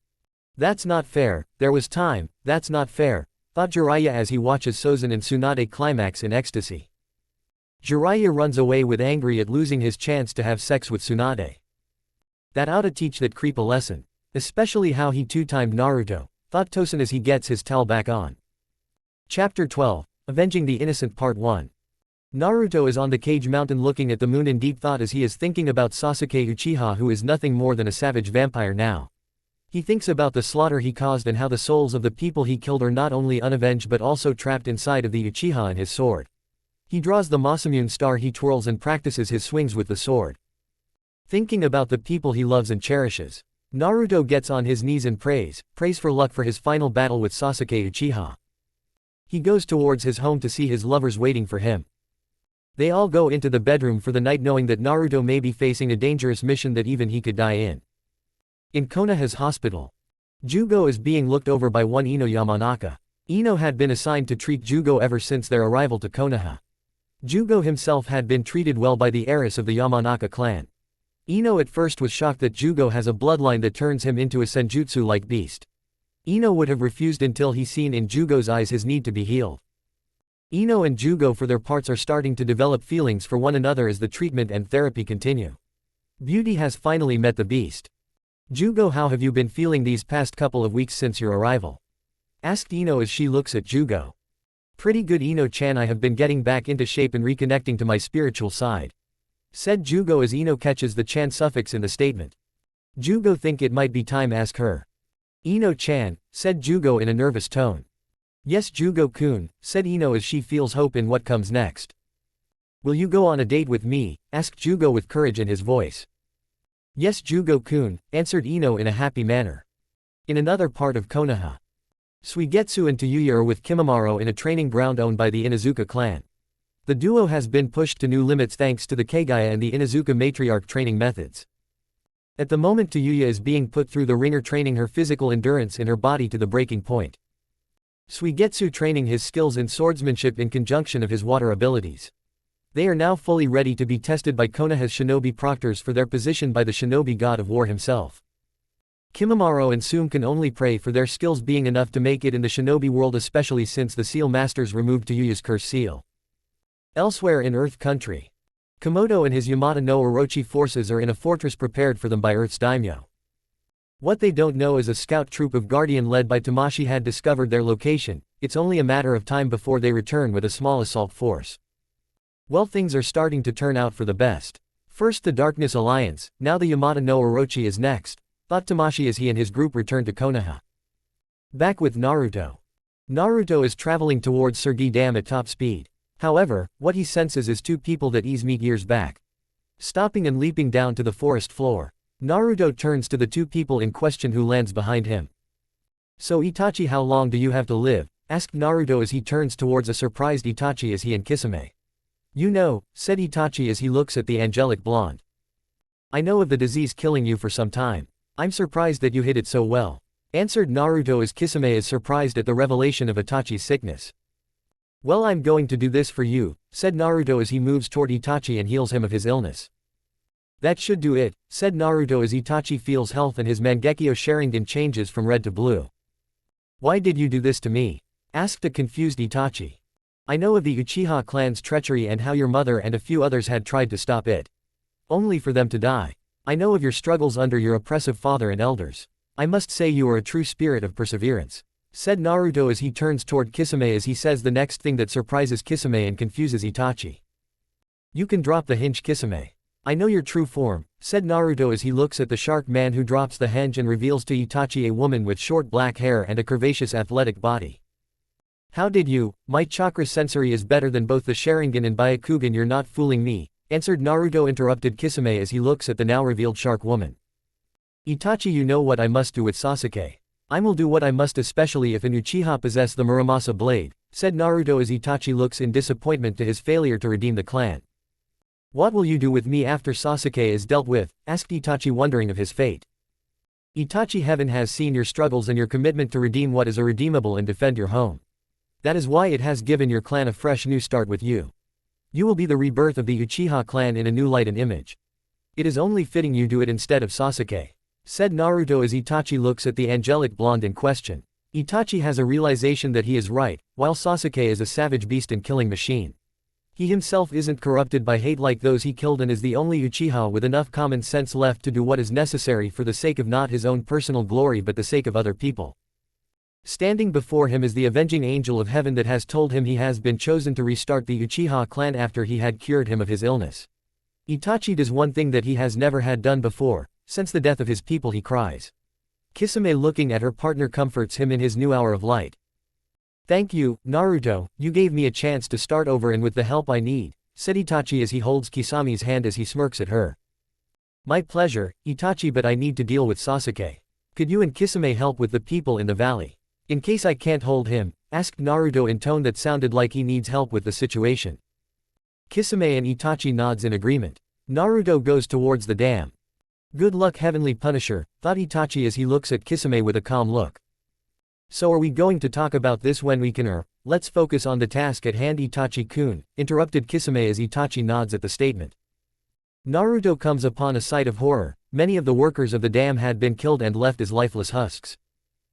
That's not fair, there was time, that's not fair, thought Jiraiya as he watches Sozin and Tsunade climax in ecstasy. Jiraiya runs away with angry at losing his chance to have sex with Tsunade. That ought to teach that creep a lesson. Especially how he two-timed Naruto, thought Tosin as he gets his towel back on. Chapter 12, Avenging the Innocent Part 1. Naruto is on the Cage Mountain looking at the moon in deep thought as he is thinking about Sasuke Uchiha, who is nothing more than a savage vampire now. He thinks about the slaughter he caused and how the souls of the people he killed are not only unavenged but also trapped inside of the Uchiha and his sword. He draws the Masamune star he twirls and practices his swings with the sword. Thinking about the people he loves and cherishes, Naruto gets on his knees and prays for luck for his final battle with Sasuke Uchiha. He goes towards his home to see his lovers waiting for him. They all go into the bedroom for the night knowing that Naruto may be facing a dangerous mission that even he could die in. In Konoha's hospital, Jugo is being looked over by one Ino Yamanaka. Ino had been assigned to treat Jugo ever since their arrival to Konoha. Jugo himself had been treated well by the heiress of the Yamanaka clan. Ino at first was shocked that Jugo has a bloodline that turns him into a senjutsu-like beast. Ino would have refused until he seen in Jugo's eyes his need to be healed. Ino and Jugo for their parts are starting to develop feelings for one another as the treatment and therapy continue. Beauty has finally met the beast. Jugo, how have you been feeling these past couple of weeks since your arrival? Asked Ino as she looks at Jugo. Pretty good, Ino-chan, I have been getting back into shape and reconnecting to my spiritual side, said Jugo as Ino catches the chan suffix in the statement. Jugo think it might be time, ask her. Ino-chan, said Jugo in a nervous tone. Yes, Jugo-kun, said Ino as she feels hope in what comes next. Will you go on a date with me? Asked Jugo with courage in his voice. Yes, Jugo-kun, answered Ino in a happy manner. In another part of Konoha, Suigetsu and Tayuya are with Kimimaro in a training ground owned by the Inuzuka clan. The duo has been pushed to new limits thanks to the Kagaya and the Inuzuka matriarch training methods. At the moment, Tayuya is being put through the ringer, training her physical endurance in her body to the breaking point. Suigetsu training his skills in swordsmanship in conjunction of his water abilities. They are now fully ready to be tested by Konoha's shinobi proctors for their position by the shinobi god of war himself. Kimimaro and Sum can only pray for their skills being enough to make it in the shinobi world, especially since the seal masters removed Tayuya's curse seal. Elsewhere in Earth Country, Komodo and his Yamata no Orochi forces are in a fortress prepared for them by Earth's daimyo. What they don't know is a scout troop of Guardian led by Tamashii had discovered their location. It's only a matter of time before they return with a small assault force. Well, things are starting to turn out for the best. First the Darkness Alliance, now the Yamata no Orochi is next, thought Tamashi as he and his group returned to Konoha. Back with Naruto. Naruto is traveling towards Sergi Dam at top speed. However, what he senses is two people that he's met years back. Stopping and leaping down to the forest floor. Naruto turns to the two people in question who lands behind him. So Itachi, how long do you have to live? Asked Naruto as he turns towards a surprised Itachi as he and Kisame. You know, said Itachi as he looks at the angelic blonde. I know of the disease killing you for some time. I'm surprised that you hid it so well. Answered Naruto as Kisame is surprised at the revelation of Itachi's sickness. Well, I'm going to do this for you, said Naruto as he moves toward Itachi and heals him of his illness. That should do it, said Naruto as Itachi feels health and his Mangekyo Sharingan changes from red to blue. Why did you do this to me? Asked a confused Itachi. I know of the Uchiha clan's treachery and how your mother and a few others had tried to stop it. Only for them to die. I know of your struggles under your oppressive father and elders. I must say you are a true spirit of perseverance, said Naruto as he turns toward Kisame as he says the next thing that surprises Kisame and confuses Itachi. You can drop the hinge, Kisame. I know your true form, said Naruto as he looks at the shark man who drops the hinge and reveals to Itachi a woman with short black hair and a curvaceous athletic body. How did you? My chakra sensory is better than both the Sharingan and Byakugan. You're not fooling me, answered Naruto. Interrupted Kisame as he looks at the now revealed shark woman. Itachi, you know what I must do with Sasuke. I will do what I must, especially if an Uchiha possess the Muramasa blade, said Naruto as Itachi looks in disappointment to his failure to redeem the clan. What will you do with me after Sasuke is dealt with? Asked Itachi, wondering of his fate. Itachi, heaven has seen your struggles and your commitment to redeem what is irredeemable and defend your home. That is why it has given your clan a fresh new start with you. You will be the rebirth of the Uchiha clan in a new light and image. It is only fitting you do it instead of Sasuke, said Naruto as Itachi looks at the angelic blonde in question. Itachi has a realization that he is right, while Sasuke is a savage beast and killing machine. He himself isn't corrupted by hate like those he killed and is the only Uchiha with enough common sense left to do what is necessary for the sake of not his own personal glory but the sake of other people. Standing before him is the avenging angel of heaven that has told him he has been chosen to restart the Uchiha clan after he had cured him of his illness. Itachi does one thing that he has never had done before. Since the death of his people, he cries. Kisame, looking at her partner, comforts him in his new hour of light. Thank you, Naruto, you gave me a chance to start over and with the help I need, said Itachi as he holds Kisame's hand as he smirks at her. My pleasure, Itachi, but I need to deal with Sasuke. Could you and Kisame help with the people in the valley? In case I can't hold him, asked Naruto in tone that sounded like he needs help with the situation. Kisame and Itachi nods in agreement. Naruto goes towards the dam. Good luck, Heavenly Punisher, thought Itachi as he looks at Kisame with a calm look. So are we going to talk about this when we can, let's focus on the task at hand, Itachi-kun, interrupted Kisame as Itachi nods at the statement. Naruto comes upon a sight of horror. Many of the workers of the dam had been killed and left as lifeless husks.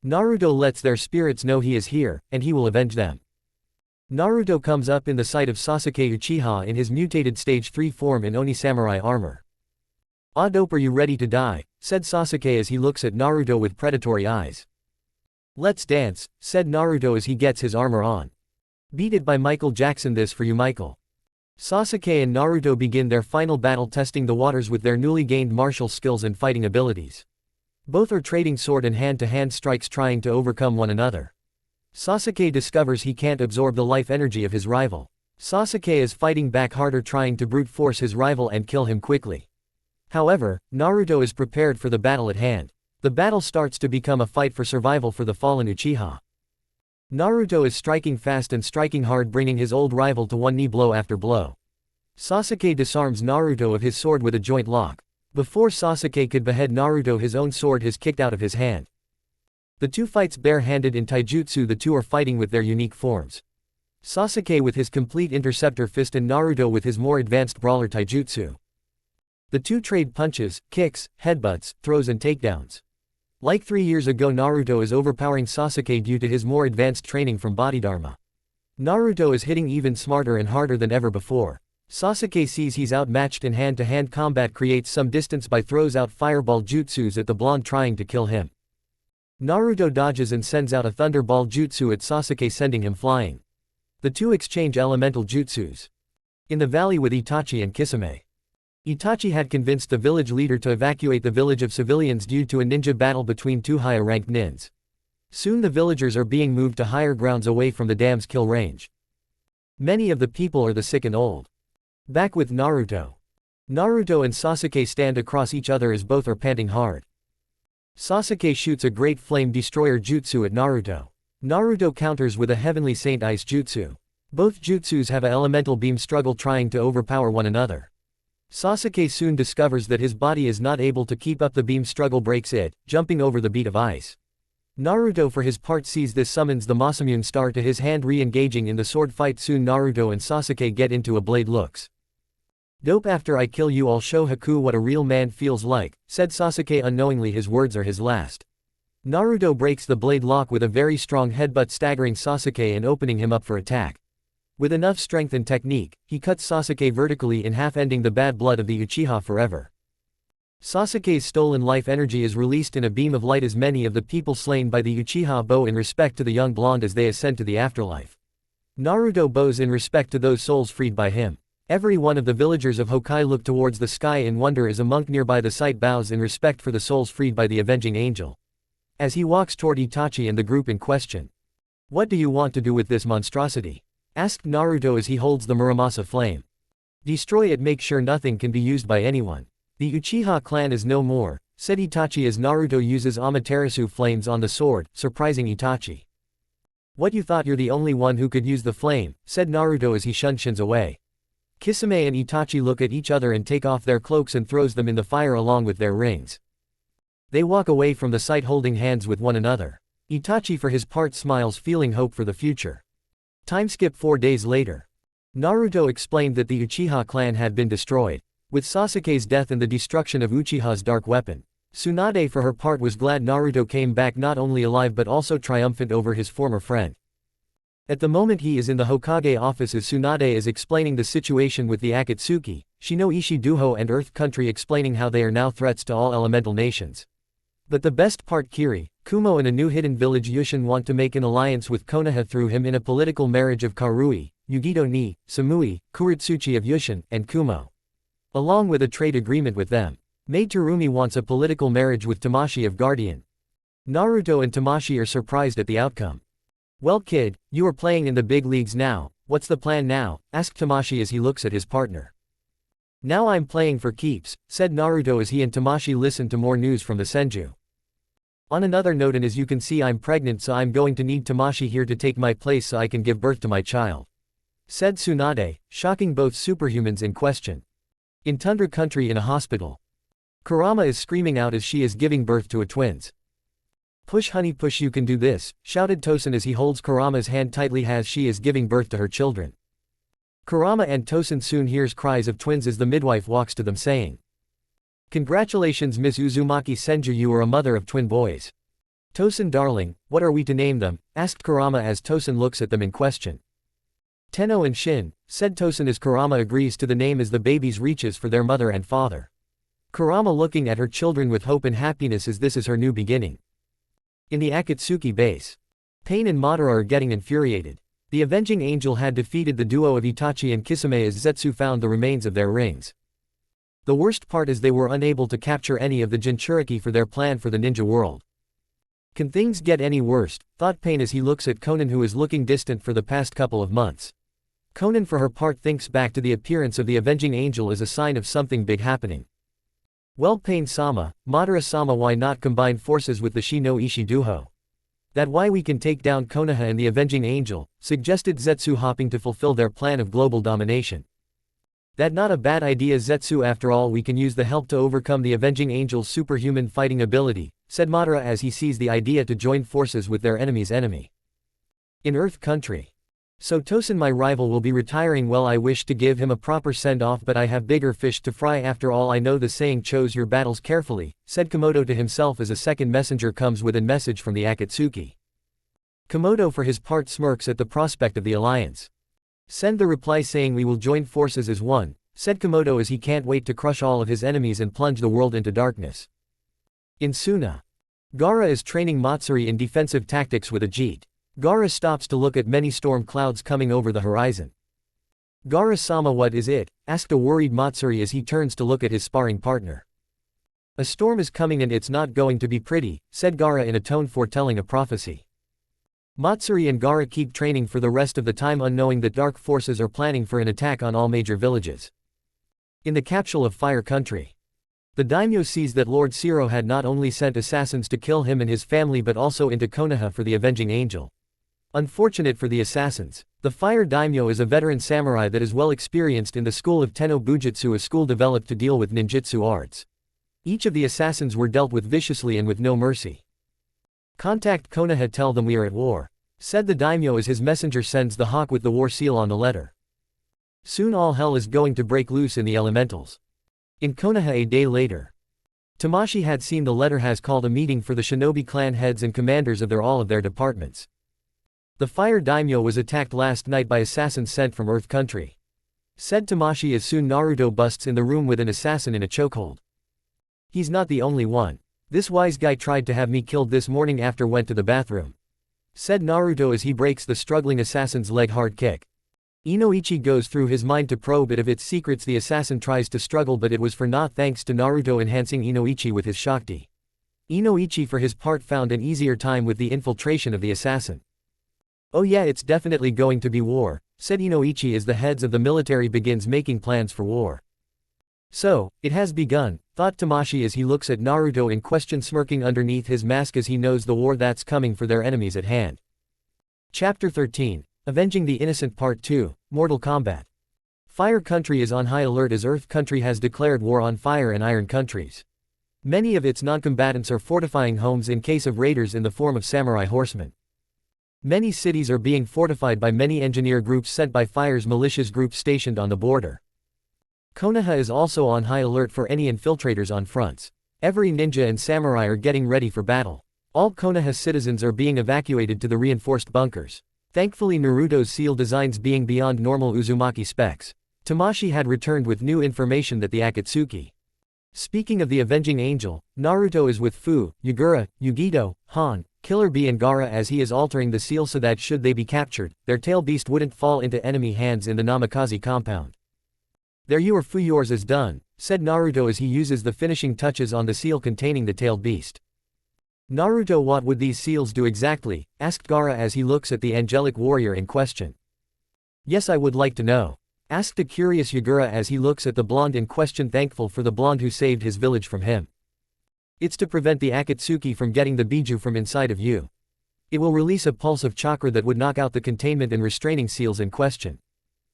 Naruto lets their spirits know he is here, and he will avenge them. Naruto comes up in the sight of Sasuke Uchiha in his mutated stage 3 form in Oni samurai armor. Ah, dope, are you ready to die? Said Sasuke as he looks at Naruto with predatory eyes. Let's dance, said Naruto as he gets his armor on. Beat it by Michael Jackson, this for you, Michael. Sasuke and Naruto begin their final battle, testing the waters with their newly gained martial skills and fighting abilities. Both are trading sword and hand-to-hand strikes, trying to overcome one another. Sasuke discovers he can't absorb the life energy of his rival. Sasuke is fighting back harder, trying to brute force his rival and kill him quickly. However, Naruto is prepared for the battle at hand. The battle starts to become a fight for survival for the fallen Uchiha. Naruto is striking fast and striking hard, bringing his old rival to one knee blow after blow. Sasuke disarms Naruto of his sword with a joint lock. Before Sasuke could behead Naruto, his own sword is kicked out of his hand. The two fights bare-handed in taijutsu. The two are fighting with their unique forms. Sasuke with his complete interceptor fist and Naruto with his more advanced brawler taijutsu. The two trade punches, kicks, headbutts, throws and takedowns. Like 3 years ago, Naruto is overpowering Sasuke due to his more advanced training from Bodhidharma. Naruto is hitting even smarter and harder than ever before. Sasuke sees he's outmatched in hand-to-hand combat, creates some distance by throws out fireball jutsus at the blonde trying to kill him. Naruto dodges and sends out a thunderball jutsu at Sasuke, sending him flying. The two exchange elemental jutsus. In the valley with Itachi and Kisame. Itachi had convinced the village leader to evacuate the village of civilians due to a ninja battle between two higher-ranked nins. Soon the villagers are being moved to higher grounds away from the dam's kill range. Many of the people are the sick and old. Back with Naruto. Naruto and Sasuke stand across each other as both are panting hard. Sasuke shoots a great flame destroyer jutsu at Naruto. Naruto counters with a heavenly saint ice jutsu. Both jutsus have an elemental beam struggle trying to overpower one another. Sasuke soon discovers that his body is not able to keep up the beam struggle, breaks it, jumping over the beat of ice. Naruto for his part sees this, summons the Masamune star to his hand, re-engaging in the sword fight. Soon Naruto and Sasuke get into a blade looks. Dope. After I kill you I'll show Haku what a real man feels like, said Sasuke unknowingly. His words are his last. Naruto breaks the blade lock with a very strong headbutt, staggering Sasuke and opening him up for attack. With enough strength and technique, he cuts Sasuke vertically in half, ending the bad blood of the Uchiha forever. Sasuke's stolen life energy is released in a beam of light as many of the people slain by the Uchiha bow in respect to the young blonde as they ascend to the afterlife. Naruto bows in respect to those souls freed by him. Every one of the villagers of Hokai look towards the sky in wonder as a monk nearby the site bows in respect for the souls freed by the avenging angel. As he walks toward Itachi and the group in question. "What do you want to do with this monstrosity?" asked Naruto as he holds the Muramasa flame. "Destroy it, make sure nothing can be used by anyone. The Uchiha clan is no more," said Itachi as Naruto uses Amaterasu flames on the sword, surprising Itachi. "What, you thought you're the only one who could use the flame," said Naruto as he shins away. Kisame and Itachi look at each other and take off their cloaks and throws them in the fire along with their rings. They walk away from the site holding hands with one another. Itachi for his part smiles, feeling hope for the future. Time skip 4 days later. Naruto explained that the Uchiha clan had been destroyed. With Sasuke's death and the destruction of Uchiha's dark weapon. Tsunade for her part was glad Naruto came back not only alive but also triumphant over his former friend. At the moment he is in the Hokage office as Tsunade is explaining the situation with the Akatsuki, Shino Ishi Duho and Earth Country, explaining how they are now threats to all elemental nations. But the best part, Kiri, Kumo and a new hidden village Yushin want to make an alliance with Konoha through him in a political marriage of Karui, Yugito ni, Samui, Kuritsuchi of Yushin, and Kumo. Along with a trade agreement with them. Maid Terumi wants a political marriage with Tamashi of Guardian. Naruto and Tamashi are surprised at the outcome. "Well kid, you are playing in the big leagues now, what's the plan now?" asked Tamashi as he looks at his partner. "Now I'm playing for keeps," said Naruto as he and Tamashi listen to more news from the Senju. "On another note, and as you can see I'm pregnant, so I'm going to need Tamashi here to take my place so I can give birth to my child," said Tsunade, shocking both superhumans in question. In Tundra Country in a hospital. Kurama is screaming out as she is giving birth to a twins. "Push honey push, you can do this," shouted Tosen as he holds Kurama's hand tightly as she is giving birth to her children. Kurama and Tosen soon hears cries of twins as the midwife walks to them saying, "Congratulations Miss Uzumaki Senju, you are a mother of twin boys." "Tosen darling, what are we to name them?" asked Kurama as Tosen looks at them in question. "Tenno and Shin," said Tosen as Kurama agrees to the name as the babies reaches for their mother and father. Kurama looking at her children with hope and happiness as this is her new beginning. In the Akatsuki base. Pain and Madara are getting infuriated. The avenging angel had defeated the duo of Itachi and Kisame as Zetsu found the remains of their rings. The worst part is they were unable to capture any of the Jinchuriki for their plan for the ninja world. Can things get any worse? Thought Pain as he looks at Konan, who is looking distant for the past couple of months. Konan for her part thinks back to the appearance of the avenging angel as a sign of something big happening. "Well Pain-sama, Madara-sama, why not combine forces with the Shino Ishi Duho? That why we can take down Konoha and the avenging angel," suggested Zetsu, hopping to fulfill their plan of global domination. "That not a bad idea Zetsu, after all we can use the help to overcome the avenging angel's superhuman fighting ability," said Madara as he sees the idea to join forces with their enemy's enemy. In Earth Country. "So Tosen, my rival, will be retiring. Well, I wish to give him a proper send-off, but I have bigger fish to fry. After all, I know the saying, choose your battles carefully," said Komodo to himself as a second messenger comes with a message from the Akatsuki. Komodo for his part smirks at the prospect of the alliance. "Send the reply saying we will join forces as one," said Komodo as he can't wait to crush all of his enemies and plunge the world into darkness. In Suna. Gaara is training Matsuri in defensive tactics with Ajit. Gaara stops to look at many storm clouds coming over the horizon. Gara-sama, what is it? Asked a worried Matsuri as he turns to look at his sparring partner. A storm is coming and it's not going to be pretty, said Gara in a tone foretelling a prophecy. Matsuri and Gara keep training for the rest of the time, unknowing that dark forces are planning for an attack on all major villages. In the capital of Fire Country, the daimyo sees that Lord Shiro had not only sent assassins to kill him and his family but also into Konoha for the avenging angel. Unfortunate for the assassins, the fire daimyo is a veteran samurai that is well experienced in the school of Tenno Bujutsu, a school developed to deal with ninjutsu arts. Each of the assassins were dealt with viciously and with no mercy. Contact Konoha, tell them we are at war, said the daimyo as his messenger sends the hawk with the war seal on the letter. Soon all hell is going to break loose in the elementals. In Konoha a day later, Tamashi had seen the letter, has called a meeting for the shinobi clan heads and commanders of all of their departments. The fire daimyo was attacked last night by assassins sent from Earth Country, said Tamashi as soon Naruto busts in the room with an assassin in a chokehold. He's not the only one. This wise guy tried to have me killed this morning after went to the bathroom, said Naruto as he breaks the struggling assassin's leg hard kick. Inoichi goes through his mind to probe it of its secrets. The assassin tries to struggle, but it was for naught thanks to Naruto enhancing Inoichi with his Shakti. Inoichi for his part found an easier time with the infiltration of the assassin. Oh yeah, it's definitely going to be war, said Inoichi as the heads of the military begins making plans for war. So, it has begun, thought Tamashi as he looks at Naruto in question, smirking underneath his mask as he knows the war that's coming for their enemies at hand. Chapter 13. Avenging the Innocent Part 2, Mortal Kombat. Fire Country is on high alert as Earth Country has declared war on Fire and Iron countries. Many of its non-combatants are fortifying homes in case of raiders in the form of samurai horsemen. Many cities are being fortified by many engineer groups sent by Fire's militias groups stationed on the border. Konoha is also on high alert for any infiltrators on fronts. Every ninja and samurai are getting ready for battle. All Konoha citizens are being evacuated to the reinforced bunkers. Thankfully, Naruto's seal designs being beyond normal Uzumaki specs, Tamashi had returned with new information that the Akatsuki. Speaking of the avenging angel, Naruto is with Fu, Yagura, Yugito, Han, Killer Bee and Gaara as he is altering the seal so that should they be captured, their tail beast wouldn't fall into enemy hands in the Namikaze compound. There you are, Fu, yours is done, said Naruto as he uses the finishing touches on the seal containing the tailed beast. Naruto, what would these seals do exactly? Asked Gaara as he looks at the angelic warrior in question. Yes, I would like to know, asked a curious Yagura as he looks at the blonde in question, thankful for the blonde who saved his village from him. It's to prevent the Akatsuki from getting the Biju from inside of you. It will release a pulse of chakra that would knock out the containment and restraining seals in question.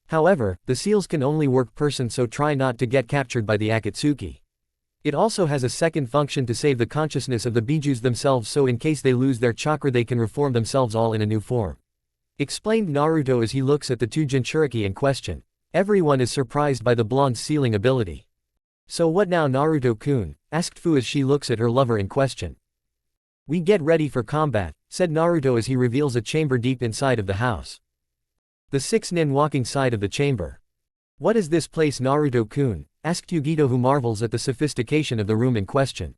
However, the seals can only work person, so try not to get captured by the Akatsuki. It also has a second function to save the consciousness of the Bijus themselves, so in case they lose their chakra they can reform themselves all in a new form. Explained Naruto as he looks at the two Jinchuriki in question. Everyone is surprised by the blonde's sealing ability. So what now, Naruto-kun? Asked Fu as she looks at her lover in question. We get ready for combat, said Naruto as he reveals a chamber deep inside of the house. The 6 nin walking side of the chamber. What is this place, Naruto-kun? Asked Yugito, who marvels at the sophistication of the room in question.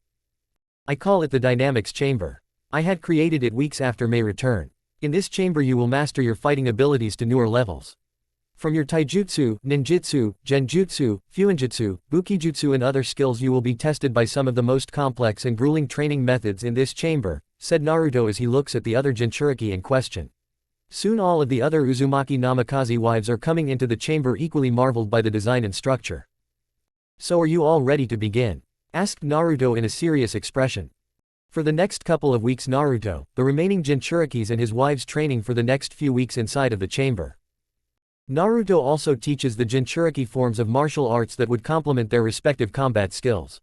I call it the Dynamics Chamber. I had created it weeks after my return. In this chamber you will master your fighting abilities to newer levels. From your taijutsu, ninjutsu, genjutsu, fuinjutsu, bukijutsu and other skills you will be tested by some of the most complex and grueling training methods in this chamber, said Naruto as he looks at the other Jinchuriki in question. Soon all of the other Uzumaki Namikaze wives are coming into the chamber, equally marveled by the design and structure. So are you all ready to begin? Asked Naruto in a serious expression. For the next couple of weeks Naruto, the remaining Jinchurikis and his wives training for the next few weeks inside of the chamber. Naruto also teaches the Jinchuriki forms of martial arts that would complement their respective combat skills.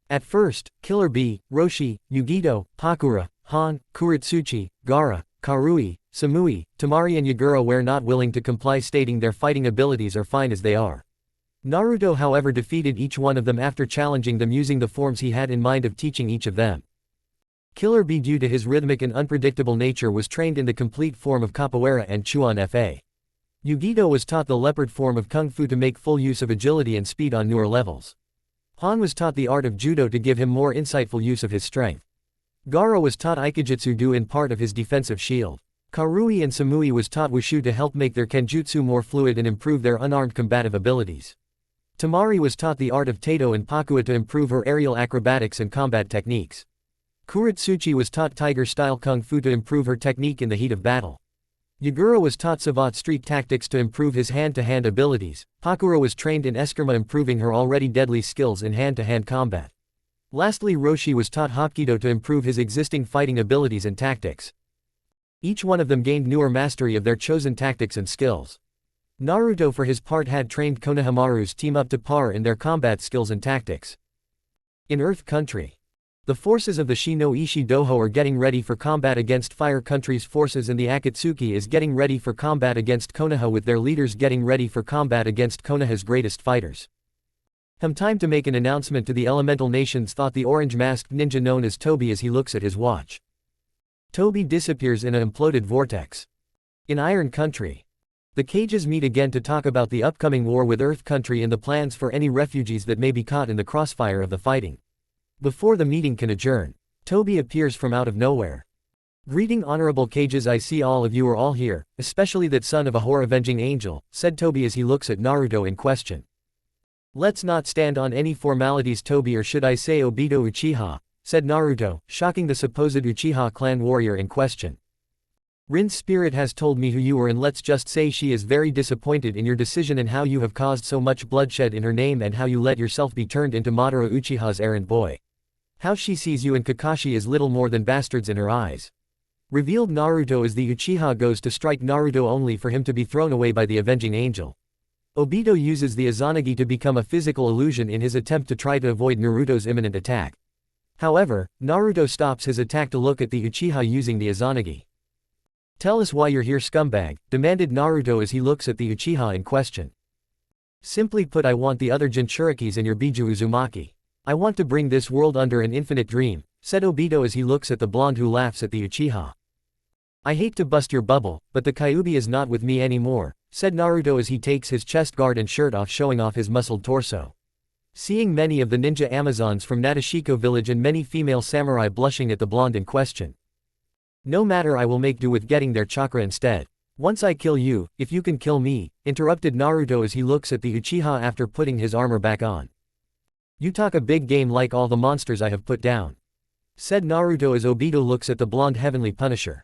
At first, Killer Bee, Roshi, Yugito, Pakura, Han, Kuritsuchi, Gaara, Karui, Samui, Tamari and Yagura were not willing to comply, stating their fighting abilities are fine as they are. Naruto however defeated each one of them after challenging them using the forms he had in mind of teaching each of them. Killer Bee, due to his rhythmic and unpredictable nature, was trained in the complete form of capoeira and Chuan Fa. Yugito was taught the leopard form of kung fu to make full use of agility and speed on newer levels. Han was taught the art of judo to give him more insightful use of his strength. Gaara was taught aikijutsu due in part of his defensive shield. Karui and Samui was taught wushu to help make their kenjutsu more fluid and improve their unarmed combative abilities. Temari was taught the art of Taito and Pakua to improve her aerial acrobatics and combat techniques. Kuretsuchi was taught tiger-style kung fu to improve her technique in the heat of battle. Yagura was taught savate street tactics to improve his hand-to-hand abilities. Pakura was trained in eskrima, improving her already deadly skills in hand-to-hand combat. Lastly, Roshi was taught hapkido to improve his existing fighting abilities and tactics. Each one of them gained newer mastery of their chosen tactics and skills. Naruto for his part had trained Konohamaru's team up to par in their combat skills and tactics. In Earth Country, the forces of the Shi no Ishi Doho are getting ready for combat against Fire Country's forces, and the Akatsuki is getting ready for combat against Konoha, with their leaders getting ready for combat against Konoha's greatest fighters. Time to make an announcement to the elemental nations, thought the orange-masked ninja known as Toby as he looks at his watch. Toby disappears in an imploded vortex. In Iron Country, the Cages meet again to talk about the upcoming war with Earth Country and the plans for any refugees that may be caught in the crossfire of the fighting. Before the meeting can adjourn, Toby appears from out of nowhere. "Greeting honorable Cages, I see all of you are all here, especially that son of a whore-avenging angel," said Toby as he looks at Naruto in question. "Let's not stand on any formalities, Toby, or should I say Obito Uchiha," said Naruto, shocking the supposed Uchiha clan warrior in question. "Rin's spirit has told me who you are, and let's just say she is very disappointed in your decision and how you have caused so much bloodshed in her name and how you let yourself be turned into Madara Uchiha's errand boy. How she sees you and Kakashi as little more than bastards in her eyes," revealed Naruto as the Uchiha goes to strike Naruto only for him to be thrown away by the avenging angel. Obito uses the Izanagi to become a physical illusion in his attempt to try to avoid Naruto's imminent attack. However, Naruto stops his attack to look at the Uchiha using the Izanagi. "Tell us why you're here, scumbag," demanded Naruto as he looks at the Uchiha in question. "Simply put, I want the other Jinchurikis and your Biju Uzumaki. I want to bring this world under an infinite dream," said Obito as he looks at the blonde who laughs at the Uchiha. "I hate to bust your bubble, but the Kyuubi is not with me anymore," said Naruto as he takes his chest guard and shirt off, showing off his muscled torso. Seeing many of the ninja Amazons from Natashiko village and many female samurai blushing at the blonde in question. "No matter, I will make do with getting their chakra instead. Once I kill you, if you can kill me," interrupted Naruto as he looks at the Uchiha after putting his armor back on. "You talk a big game like all the monsters I have put down," said Naruto as Obito looks at the blonde heavenly punisher.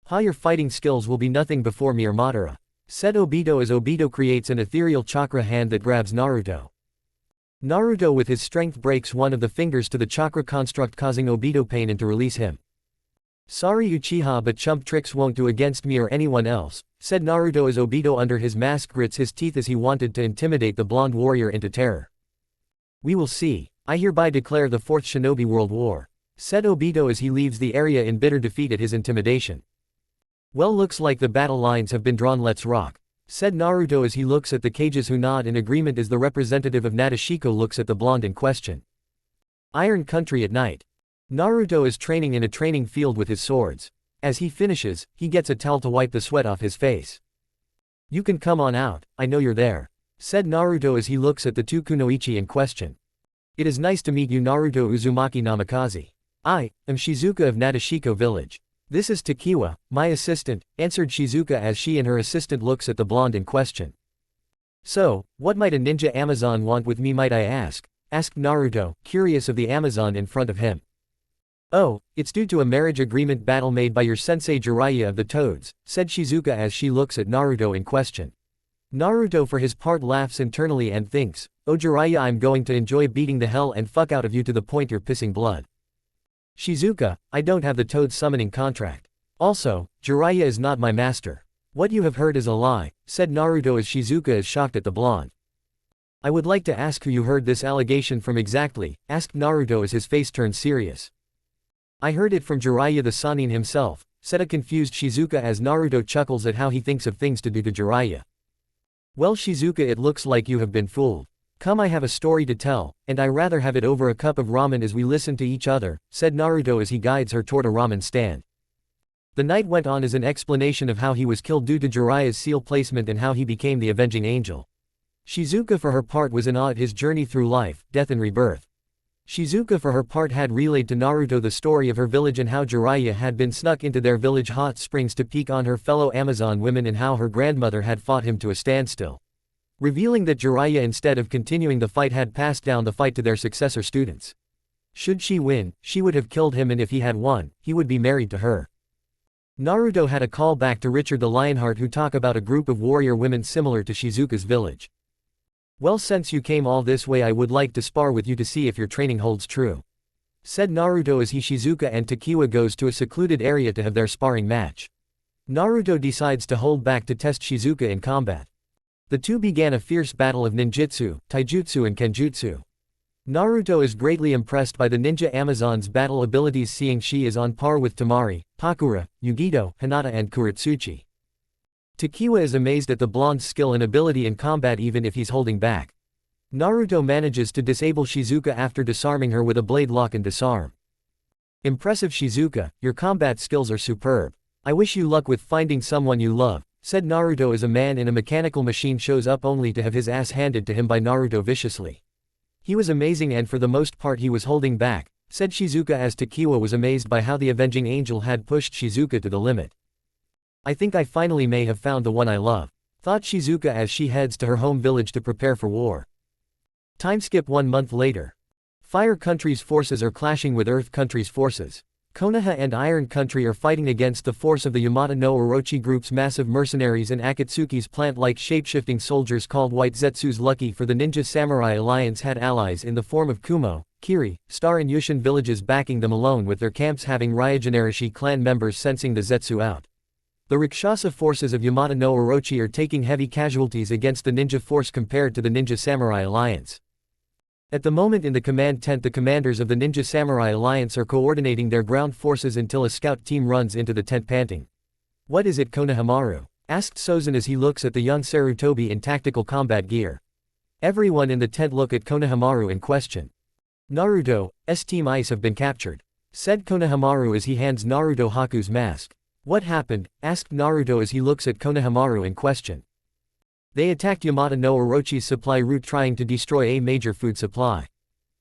"Ha, your fighting skills will be nothing before me or Madara," said Obito as Obito creates an ethereal chakra hand that grabs Naruto. Naruto with his strength breaks one of the fingers to the chakra construct, causing Obito pain and to release him. "Sorry Uchiha, but chump tricks won't do against me or anyone else," said Naruto as Obito under his mask grits his teeth as he wanted to intimidate the blonde warrior into terror. "We will see. I hereby declare the Fourth Shinobi World War," said Obito as he leaves the area in bitter defeat at his intimidation. "Well, looks like the battle lines have been drawn, let's rock," said Naruto as he looks at the Cages who nod in agreement as the representative of Natashiko looks at the blonde in question. Iron Country at night. Naruto is training in a training field with his swords. As he finishes, he gets a towel to wipe the sweat off his face. "You can come on out, I know you're there," said Naruto as he looks at the two kunoichi in question. "It is nice to meet you, Naruto Uzumaki Namikaze. I am Shizuka of Natashiko village. This is Takiwa, my assistant," answered Shizuka as she and her assistant looks at the blonde in question. "So, what might a ninja Amazon want with me, might I ask?" asked Naruto, curious of the Amazon in front of him. "Oh, it's due to a marriage agreement battle made by your sensei Jiraiya of the Toads," said Shizuka as she looks at Naruto in question. Naruto for his part laughs internally and thinks, "Oh Jiraiya, I'm going to enjoy beating the hell and fuck out of you to the point you're pissing blood." "Shizuka, I don't have the Toad summoning contract. Also, Jiraiya is not my master. What you have heard is a lie," said Naruto as Shizuka is shocked at the blonde. "I would like to ask who you heard this allegation from exactly," asked Naruto as his face turned serious. "I heard it from Jiraiya the Sannin himself," said a confused Shizuka as Naruto chuckles at how he thinks of things to do to Jiraiya. "Well Shizuka, it looks like you have been fooled. Come, I have a story to tell, and I rather have it over a cup of ramen as we listen to each other," said Naruto as he guides her toward a ramen stand. The night went on as an explanation of how he was killed due to Jiraiya's seal placement and how he became the avenging angel. Shizuka for her part was in awe at his journey through life, death and rebirth. Shizuka for her part had relayed to Naruto the story of her village and how Jiraiya had been snuck into their village hot springs to peek on her fellow Amazon women and how her grandmother had fought him to a standstill. Revealing that Jiraiya instead of continuing the fight had passed down the fight to their successor students. Should she win, she would have killed him, and if he had won, he would be married to her. Naruto had a call back to Richard the Lionheart, who talk about a group of warrior women similar to Shizuka's village. Well, since you came all this way, I would like to spar with you to see if your training holds true, said Naruto as he, Shizuka and Takiwa goes to a secluded area to have their sparring match. Naruto decides to hold back to test Shizuka in combat. The two began a fierce battle of ninjutsu, taijutsu and kenjutsu. Naruto is greatly impressed by the ninja Amazon's battle abilities, seeing she is on par with Temari, Pakura, Yugito, Hinata and Kuretsuchi. Takiwa is amazed at the blonde's skill and ability in combat even if he's holding back. Naruto manages to disable Shizuka after disarming her with a blade lock and disarm. Impressive Shizuka, your combat skills are superb. I wish you luck with finding someone you love, said Naruto as a man in a mechanical machine shows up only to have his ass handed to him by Naruto viciously. He was amazing and for the most part he was holding back, said Shizuka as Takiwa was amazed by how the avenging angel had pushed Shizuka to the limit. I think I finally may have found the one I love, thought Shizuka as she heads to her home village to prepare for war. Timeskip 1 month later. Fire Country's forces are clashing with Earth Country's forces. Konoha and Iron Country are fighting against the force of the Yamato no Orochi group's massive mercenaries and Akatsuki's plant-like shape-shifting soldiers called White Zetsu's. Lucky for the Ninja Samurai Alliance had allies in the form of Kumo, Kiri, Star and Yushin villages backing them, alone with their camps having Ryogenarishi clan members sensing the Zetsu out. The Rakshasa forces of Yamato no Orochi are taking heavy casualties against the ninja force compared to the Ninja Samurai Alliance. At the moment in the command tent, the commanders of the Ninja Samurai Alliance are coordinating their ground forces until a scout team runs into the tent panting. "What is it, Konohamaru?" asked Sozan as he looks at the young Sarutobi in tactical combat gear. Everyone in the tent look at Konohamaru in question. "Naruto's Team Ice have been captured," said Konohamaru as he hands Naruto Haku's mask. "What happened?" asked Naruto as he looks at Konohamaru in question. "They attacked Yamato no Orochi's supply route trying to destroy a major food supply.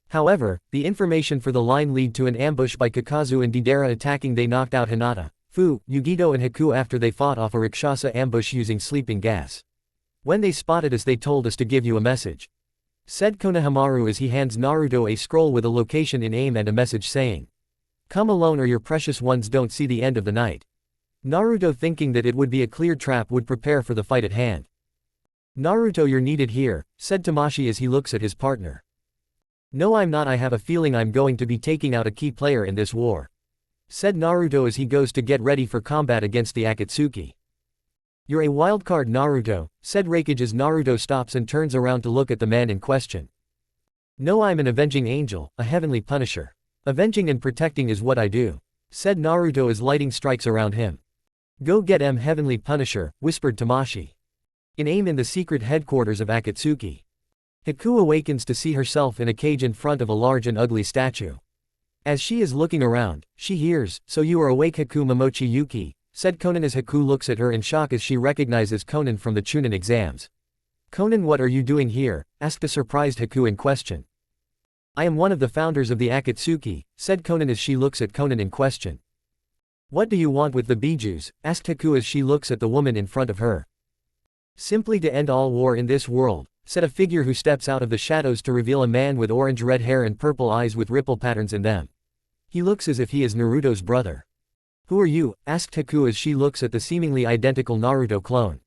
However, the information for the line lead to an ambush by Kakazu and Deidara attacking. They knocked out Hinata, Fu, Yugito and Haku after they fought off a Rakshasa ambush using sleeping gas. When they spotted us they told us to give you a message," said Konohamaru as he hands Naruto a scroll with a location in aim and a message saying, "Come alone or your precious ones don't see the end of the night." Naruto, thinking that it would be a clear trap, would prepare for the fight at hand. "Naruto, you're needed here," said Tamashi as he looks at his partner. "No, I'm not. I have a feeling I'm going to be taking out a key player in this war," said Naruto as he goes to get ready for combat against the Akatsuki. "You're a wildcard, Naruto," said Raikage as Naruto stops and turns around to look at the man in question. "No, I'm an avenging angel, a heavenly punisher. Avenging and protecting is what I do," said Naruto as lighting strikes around him. "Go get em, heavenly punisher," whispered Tamashi. In aim in the secret headquarters of Akatsuki. Haku awakens to see herself in a cage in front of a large and ugly statue. As she is looking around, she hears, "So you are awake, Haku Momochi Yuki," said Konan as Haku looks at her in shock as she recognizes Konan from the Chunin exams. "Konan, what are you doing here?" asked a surprised Haku in question. "I am one of the founders of the Akatsuki," said Konan as she looks at Konan in question. "What do you want with the bijus?" asked Haku as she looks at the woman in front of her. "Simply to end all war in this world," said a figure who steps out of the shadows to reveal a man with orange-red hair and purple eyes with ripple patterns in them. He looks as if he is Naruto's brother. "Who are you?" asked Haku as she looks at the seemingly identical Naruto clone.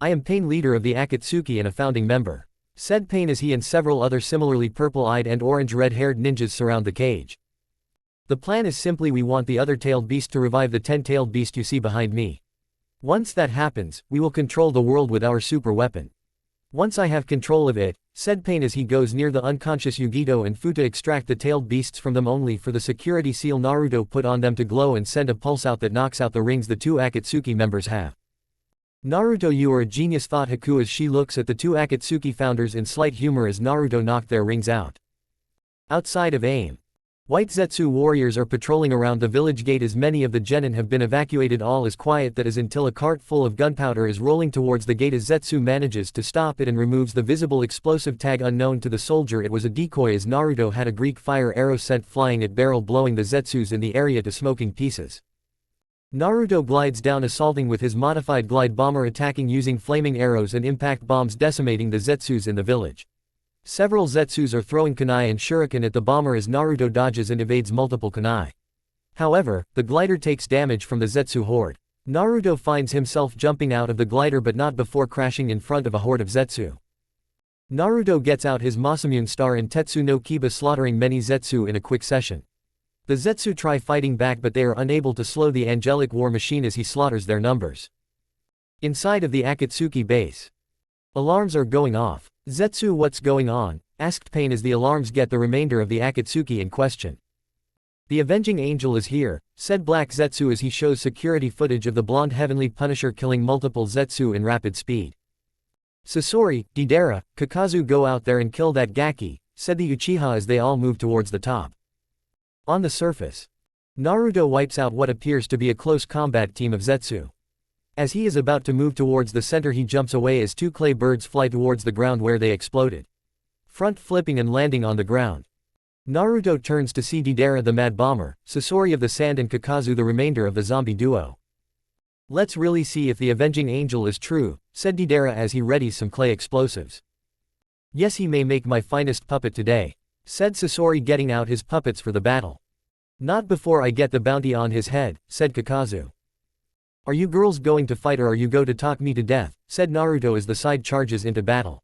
"I am Pain, leader of the Akatsuki and a founding member," said Pain as he and several other similarly purple-eyed and orange-red-haired ninjas surround the cage. "The plan is simply we want the other-tailed beast to revive the 10-tailed beast you see behind me. Once that happens, we will control the world with our super weapon. Once I have control of it," said Pain as he goes near the unconscious Yugito and Fu to extract the tailed beasts from them, only for the security seal Naruto put on them to glow and send a pulse out that knocks out the rings the two Akatsuki members have. "Naruto, you are a genius," thought Haku as she looks at the two Akatsuki founders in slight humor as Naruto knocked their rings out. Outside of aim. White Zetsu warriors are patrolling around the village gate as many of the genin have been evacuated. All is quiet that is until a cart full of gunpowder is rolling towards the gate as Zetsu manages to stop it and removes the visible explosive tag. Unknown to the soldier, it was a decoy as Naruto had a Greek fire arrow sent flying at barrel, blowing the Zetsus in the area to smoking pieces. Naruto glides down, assaulting with his modified glide bomber, attacking using flaming arrows and impact bombs, decimating the Zetsus in the village. Several Zetsus are throwing kunai and shuriken at the bomber as Naruto dodges and evades multiple kunai. However, the glider takes damage from the Zetsu horde. Naruto finds himself jumping out of the glider but not before crashing in front of a horde of Zetsu. Naruto gets out his Masamune star and Tetsu no Kiba, slaughtering many Zetsu in a quick session. The Zetsu try fighting back but they are unable to slow the angelic war machine as he slaughters their numbers. Inside of the Akatsuki base, alarms are going off. "Zetsu, what's going on?" asked Pain as the alarms get the remainder of the Akatsuki in question. "The Avenging Angel is here," said Black Zetsu as he shows security footage of the blonde Heavenly Punisher killing multiple Zetsu in rapid speed. "Sasori, Deidara, Kakazu, go out there and kill that Gaki," said the Uchiha as they all move towards the top. On the surface, Naruto wipes out what appears to be a close combat team of Zetsu. As he is about to move towards the center, he jumps away as two clay birds fly towards the ground where they exploded, front flipping and landing on the ground. Naruto turns to see Deidara the Mad Bomber, Sasori of the Sand and Kakazu the remainder of the zombie duo. "Let's really see if the Avenging Angel is true," said Deidara as he readies some clay explosives. "Yes, he may make my finest puppet today," said Sasori, getting out his puppets for the battle. "Not before I get the bounty on his head," said Kakazu. "Are you girls going to fight or are you going to talk me to death?" said Naruto as the side charges into battle.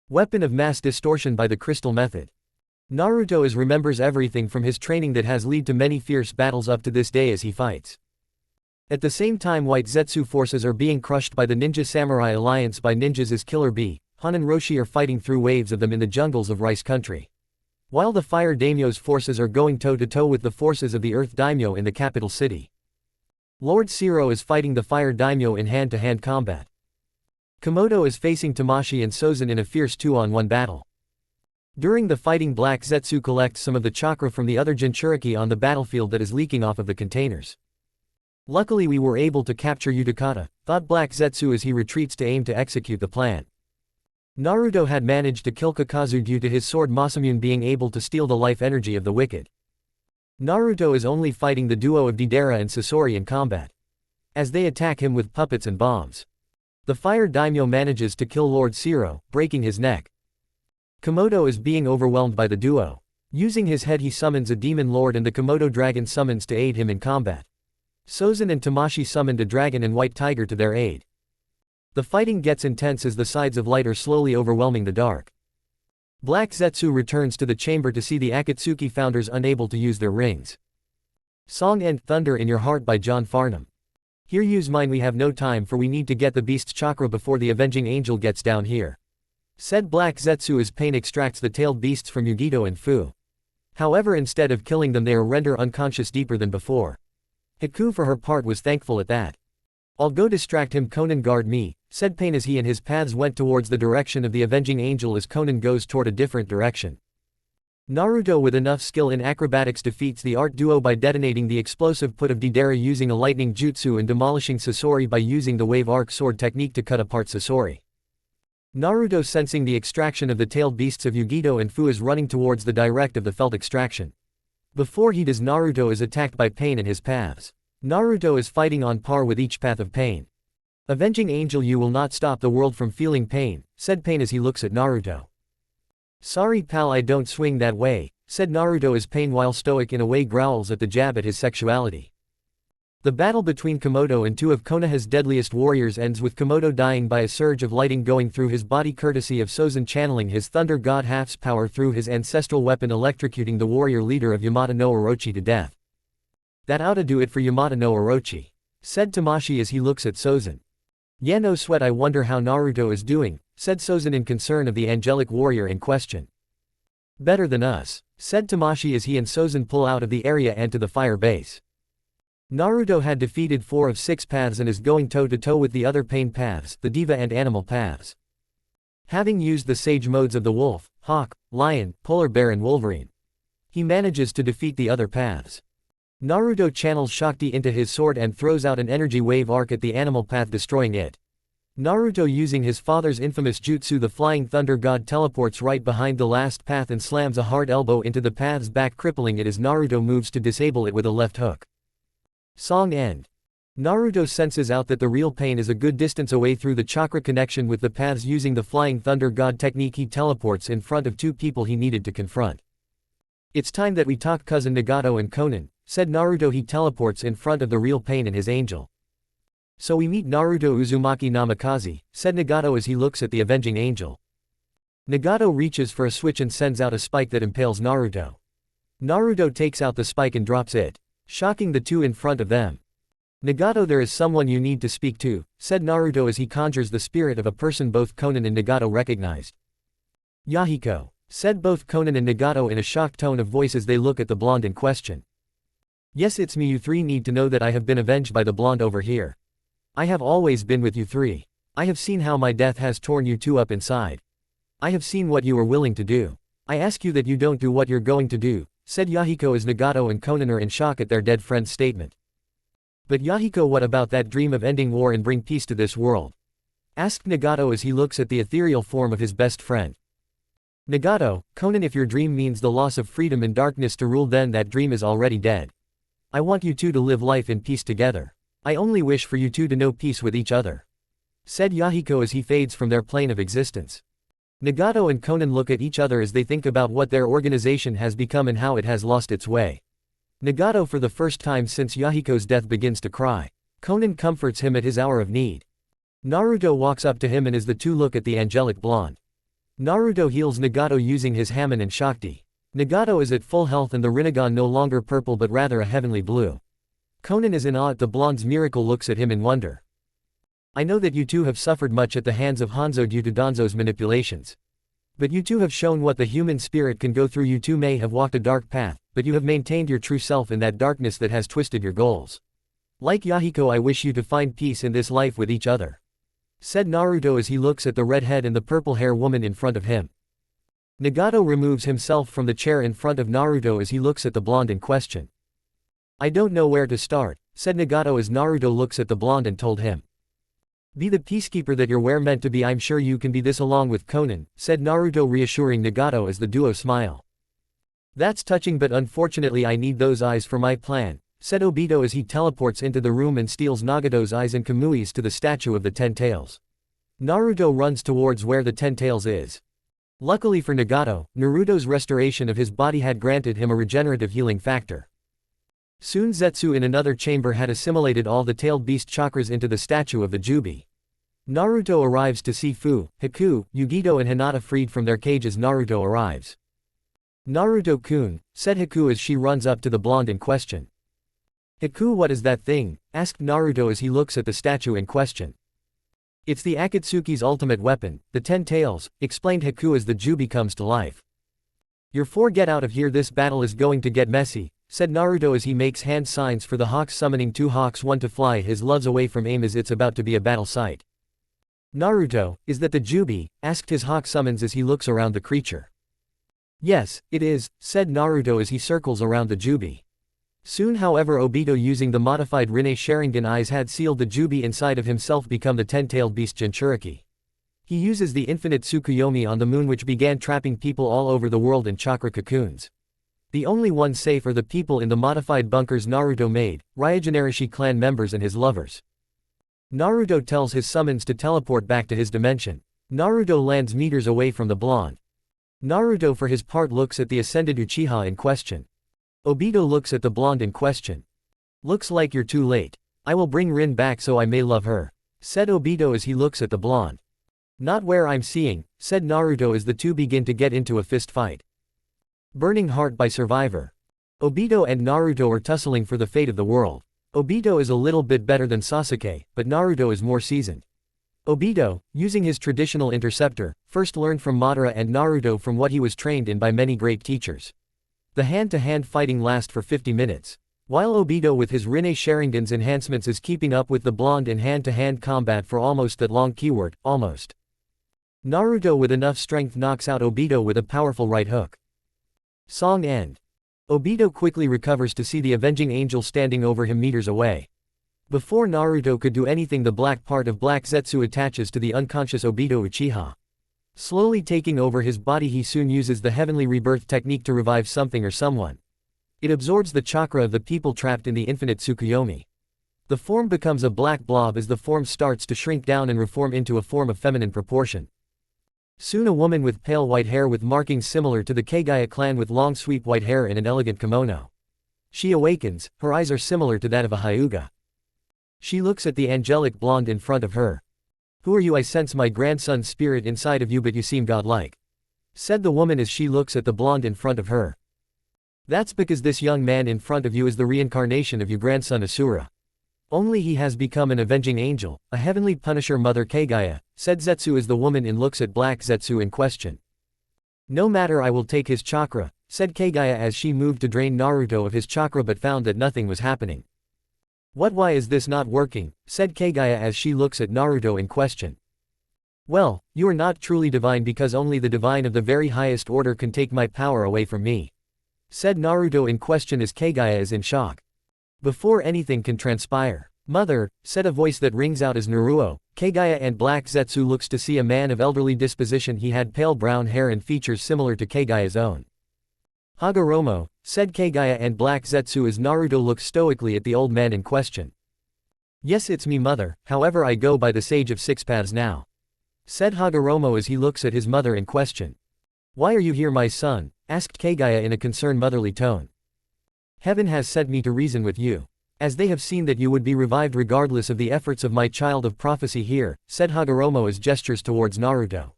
Weapon of mass distortion by the crystal method. Naruto remembers everything from his training that has led to many fierce battles up to this day as he fights. At the same time, White Zetsu forces are being crushed by the Ninja Samurai Alliance by ninjas as Killer Bee, Han and Roshi are fighting through waves of them in the jungles of Rice Country. While the Fire Daimyo's forces are going toe-to-toe with the forces of the Earth Daimyo in the capital city. Lord Zero is fighting the Fire Daimyo in hand-to-hand combat. Komodo is facing Tamashi and Sozin in a fierce 2-on-1 battle. During the fighting, Black Zetsu collects some of the chakra from the other Jinchuriki on the battlefield that is leaking off of the containers. "Luckily we were able to capture Utakata," thought Black Zetsu as he retreats to aim to execute the plan. Naruto had managed to kill Kakazu due to his sword Masamune being able to steal the life energy of the wicked. Naruto is only fighting the duo of Deidara and Sasori in combat, as they attack him with puppets and bombs. The Fire Daimyo manages to kill Lord Zero, breaking his neck. Komodo is being overwhelmed by the duo. Using his head, he summons a demon lord and the Komodo dragon summons to aid him in combat. Sozin and Tamashi summoned a dragon and white tiger to their aid. The fighting gets intense as the sides of light are slowly overwhelming the dark. Black Zetsu returns to the chamber to see the Akatsuki founders unable to use their rings. Song and Thunder in Your Heart by John Farnham. "Here, use mine, we have no time for we need to get the beast's chakra before the Avenging Angel gets down here," said Black Zetsu as Pain extracts the tailed beasts from Yugito and Fu. However, instead of killing them, they are rendered unconscious deeper than before. Hiku for her part was thankful at that. "I'll go distract him, Conan, guard me," said Pain as he and his paths went towards the direction of the Avenging Angel as Conan goes toward a different direction. Naruto with enough skill in acrobatics defeats the art duo by detonating the explosive put of Deidara using a lightning jutsu and demolishing Sasori by using the wave arc sword technique to cut apart Sasori. Naruto, sensing the extraction of the tailed beasts of Yugito and Fu, is running towards the direct of the felt extraction. Before he does, Naruto is attacked by Pain and his paths. Naruto is fighting on par with each path of Pain. "Avenging Angel, you will not stop the world from feeling pain," said Pain as he looks at Naruto. "Sorry pal, I don't swing that way," said Naruto as Pain, while stoic in a way, growls at the jab at his sexuality. The battle between Komodo and two of Konoha's deadliest warriors ends with Komodo dying by a surge of lighting going through his body, courtesy of Sozin channeling his Thunder God Half's power through his ancestral weapon, electrocuting the warrior leader of Yamato no Orochi to death. "That oughta do it for Yamato no Orochi," said Tamashi as he looks at Sozin. "Yeah, no sweat, I wonder how Naruto is doing," said Sozin in concern of the angelic warrior in question. "Better than us," said Tamashi as he and Sozin pull out of the area and to the fire base. Naruto had defeated 4 of 6 paths and is going toe-to-toe with the other Pain paths, the Diva and Animal paths. Having used the sage modes of the wolf, hawk, lion, polar bear and wolverine, He manages to defeat the other paths. Naruto channels Shakti into his sword and throws out an energy wave arc at the animal path, destroying it. Naruto, using his father's infamous jutsu, the Flying Thunder God, teleports right behind the last path and slams a hard elbow into the path's back, crippling it as Naruto moves to disable it with a left hook. Song end. Naruto senses out that the real pain is a good distance away through the chakra connection with the paths. Using the Flying Thunder God technique, he teleports in front of two people he needed to confront. "It's time that we talk, cousin Nagato and Konan," said Naruto. He teleports in front of the real pain and his angel. "So we meet Naruto Uzumaki Namikaze," said Nagato as he looks at the avenging angel. Nagato reaches for a switch and sends out a spike that impales Naruto. Naruto takes out the spike and drops it, shocking the two in front of them. "Nagato, there is someone you need to speak to," said Naruto as he conjures the spirit of a person both Konan and Nagato recognized. "Yahiko," said both Konan and Nagato in a shocked tone of voice as they look at the blonde in question. "Yes, it's me. You three need to know that I have been avenged by the blonde over here. I have always been with you three. I have seen how my death has torn you two up inside. I have seen what you are willing to do. I ask you that you don't do what you're going to do," said Yahiko as Nagato and Konan are in shock at their dead friend's statement. "But Yahiko, what about that dream of ending war and bring peace to this world?" asked Nagato as he looks at the ethereal form of his best friend. "Nagato, Konan, if your dream means the loss of freedom and darkness to rule, then that dream is already dead. I want you two to live life in peace together. I only wish for you two to know peace with each other," said Yahiko as he fades from their plane of existence. Nagato and Konan look at each other as they think about what their organization has become and how it has lost its way. Nagato, for the first time since Yahiko's death, begins to cry. Konan comforts him at his hour of need. Naruto walks up to him and as the two look at the angelic blonde, Naruto heals Nagato using his Hamon and Shakti. Nagato is at full health and the Rinnegan no longer purple but rather a heavenly blue. Konan is in awe at the blonde's miracle, looks at him in wonder. "I know that you two have suffered much at the hands of Hanzo due to Danzo's manipulations. But you two have shown what the human spirit can go through. You two may have walked a dark path, but you have maintained your true self in that darkness that has twisted your goals. Like Yahiko, I wish you to find peace in this life with each other," said Naruto as he looks at the red-head and the purple-hair woman in front of him. Nagato removes himself from the chair in front of Naruto as he looks at the blonde in question. "I don't know where to start," said Nagato as Naruto looks at the blonde and told him. "Be the peacekeeper that you're meant to be. I'm sure you can be this along with Konan," said Naruto, reassuring Nagato as the duo smile. "That's touching, but unfortunately I need those eyes for my plan," said Obito as he teleports into the room and steals Nagato's eyes and Kamui's to the statue of the Ten Tails. Naruto runs towards where the Ten Tails is. Luckily for Nagato, Naruto's restoration of his body had granted him a regenerative healing factor. Soon Zetsu in another chamber had assimilated all the tailed beast chakras into the statue of the Jubi. Naruto arrives to see Fu, Haku, Yugito and Hinata freed from their cages. Naruto arrives. "Naruto-kun," said Haku as she runs up to the blonde in question. "Haku, what is that thing?" asked Naruto as he looks at the statue in question. "It's the Akatsuki's ultimate weapon, the Ten Tails," explained Haku as the Jubi comes to life. "You're four, get out of here, this battle is going to get messy," said Naruto as he makes hand signs for the hawks, summoning two hawks, one to fly his loves away from aim as it's about to be a battle site. "Naruto, is that the Jubi?" asked his hawk summons as he looks around the creature. "Yes, it is," said Naruto as he circles around the Jubi. Soon, however, Obito, using the modified Rinne Sharingan eyes, had sealed the Jubi inside of himself, become the ten-tailed beast Jinchuriki. He uses the infinite Tsukuyomi on the moon, which began trapping people all over the world in chakra cocoons. The only ones safe are the people in the modified bunkers Naruto made, Ryujinarishi clan members and his lovers. Naruto tells his summons to teleport back to his dimension. Naruto lands meters away from the blonde. Naruto for his part looks at the ascended Uchiha in question. Obito looks at the blonde in question. "Looks like you're too late. I will bring Rin back so I may love her," said Obito as he looks at the blonde. "Not where I'm seeing," said Naruto as the two begin to get into a fist fight. Burning Heart by Survivor. Obito and Naruto are tussling for the fate of the world. Obito is a little bit better than Sasuke, but Naruto is more seasoned. Obito, using his traditional interceptor, first learned from Madara and Naruto from what he was trained in by many great teachers. The hand-to-hand fighting lasts for 50 minutes. While Obito with his Rinne Sharingan's enhancements is keeping up with the blonde in hand-to-hand combat for almost that long, keyword, almost. Naruto with enough strength knocks out Obito with a powerful right hook. Song end. Obito quickly recovers to see the avenging angel standing over him meters away. Before Naruto could do anything, the black part of Black Zetsu attaches to the unconscious Obito Uchiha. Slowly taking over his body, he soon uses the heavenly rebirth technique to revive something or someone. It absorbs the chakra of the people trapped in the infinite Tsukuyomi. The form becomes a black blob as the form starts to shrink down and reform into a form of feminine proportion. Soon a woman with pale white hair with markings similar to the Kagaya clan with long sweep white hair in an elegant kimono. She awakens, her eyes are similar to that of a Hyuga. She looks at the angelic blonde in front of her. "Who are you? I sense my grandson's spirit inside of you, but you seem godlike," said the woman as she looks at the blonde in front of her. "That's because this young man in front of you is the reincarnation of your grandson Asura. Only he has become an avenging angel, a heavenly punisher, Mother Kagaya," said Zetsu as the woman in looks at Black Zetsu in question. "No matter, I will take his chakra," said Kagaya as she moved to drain Naruto of his chakra but found that nothing was happening. Why is this not working?" said Kagaya as she looks at Naruto in question. "Well, you are not truly divine because only the divine of the very highest order can take my power away from me," said Naruto in question as Kagaya is in shock. "Before anything can transpire, Mother," said a voice that rings out as Naruto. Kagaya and Black Zetsu looks to see a man of elderly disposition. He had pale brown hair and features similar to Kagaya's own. "Hagoromo," said Kagaya and Black Zetsu as Naruto looks stoically at the old man in question. "Yes, it's me, Mother, however I go by the Sage of Six Paths now," said Hagoromo as he looks at his mother in question. "Why are you here, my son?" asked Kagaya in a concerned motherly tone. "Heaven has sent me to reason with you, as they have seen that you would be revived regardless of the efforts of my child of prophecy here," said Hagoromo as gestures towards Naruto.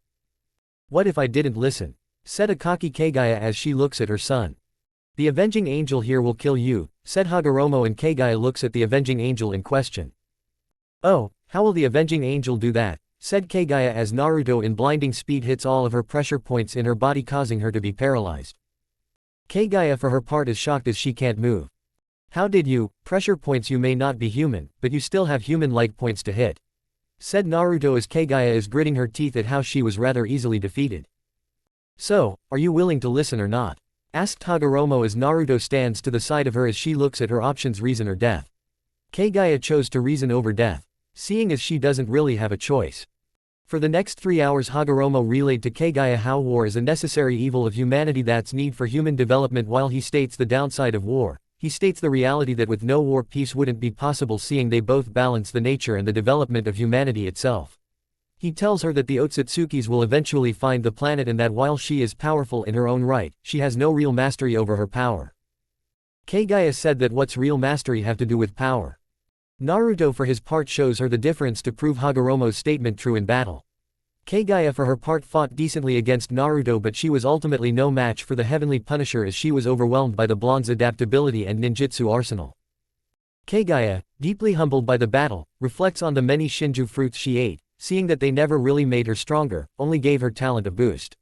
"What if I didn't listen?" said Akaki Kagaya as she looks at her son. "The avenging angel here will kill you," said Hagoromo, and Kagaya looks at the avenging angel in question. "Oh, how will the avenging angel do that?" said Kagaya as Naruto in blinding speed hits all of her pressure points in her body, causing her to be paralyzed. Kagaya for her part is shocked as she can't move. "How did you, pressure points? You may not be human, but you still have human-like points to hit," said Naruto as Kagaya is gritting her teeth at how she was rather easily defeated. "So, are you willing to listen or not?" asked Hagoromo as Naruto stands to the side of her as she looks at her options: reason or death. Kagaya chose to reason over death, seeing as she doesn't really have a choice. For the next 3 hours Hagoromo relayed to Kagaya how war is a necessary evil of humanity that's need for human development. While he states the downside of war, he states the reality that with no war peace wouldn't be possible, seeing they both balance the nature and the development of humanity itself. He tells her that the Otsutsukis will eventually find the planet and that while she is powerful in her own right, she has no real mastery over her power. Kagaya said that what's real mastery have to do with power? Naruto for his part shows her the difference to prove Hagoromo's statement true in battle. Kagaya for her part fought decently against Naruto, but she was ultimately no match for the heavenly punisher as she was overwhelmed by the blonde's adaptability and ninjutsu arsenal. Kagaya, deeply humbled by the battle, reflects on the many shinju fruits she ate, seeing that they never really made her stronger, only gave her talent a boost.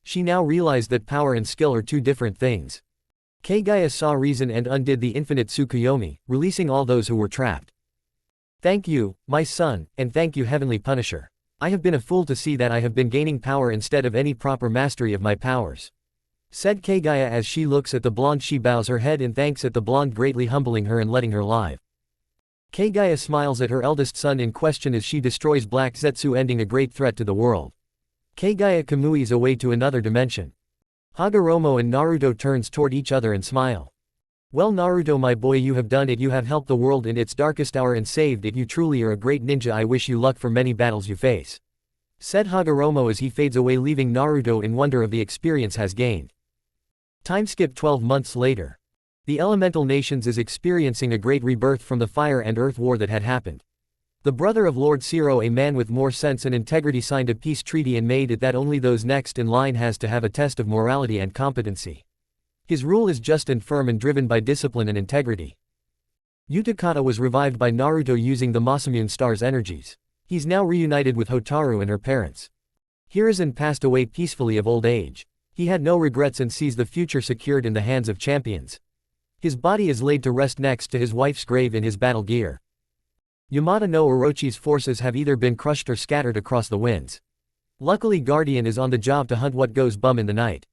She now realized that power and skill are two different things. Kagaya saw reason and undid the infinite Tsukuyomi, releasing all those who were trapped. "Thank you, my son, and thank you, heavenly punisher. I have been a fool to see that I have been gaining power instead of any proper mastery of my powers," said Kagaya as she looks at the blonde. She bows her head in thanks at the blonde, greatly humbling her and letting her live. Kagaya smiles at her eldest son in question as she destroys Black Zetsu, ending a great threat to the world. Kagaya Kamui's away to another dimension. Hagoromo and Naruto turns toward each other and smile. "Well, Naruto, my boy, you have done it. You have helped the world in its darkest hour and saved it. You truly are a great ninja. I wish you luck for many battles you face," said Hagoromo as he fades away, leaving Naruto in wonder of the experience has gained. Time skip 12 months later. The elemental nations is experiencing a great rebirth from the fire and earth war that had happened. The brother of Lord Zero, a man with more sense and integrity, signed a peace treaty and made it that only those next in line has to have a test of morality and competency. His rule is just and firm and driven by discipline and integrity. Utakata was revived by Naruto using the Masamune star's energies. He's now reunited with Hotaru and her parents. Hiruzen passed away peacefully of old age. He had no regrets and sees the future secured in the hands of champions. His body is laid to rest next to his wife's grave in his battle gear. Yamada no Orochi's forces have either been crushed or scattered across the winds. Luckily, Guardian is on the job to hunt what goes bum in the night.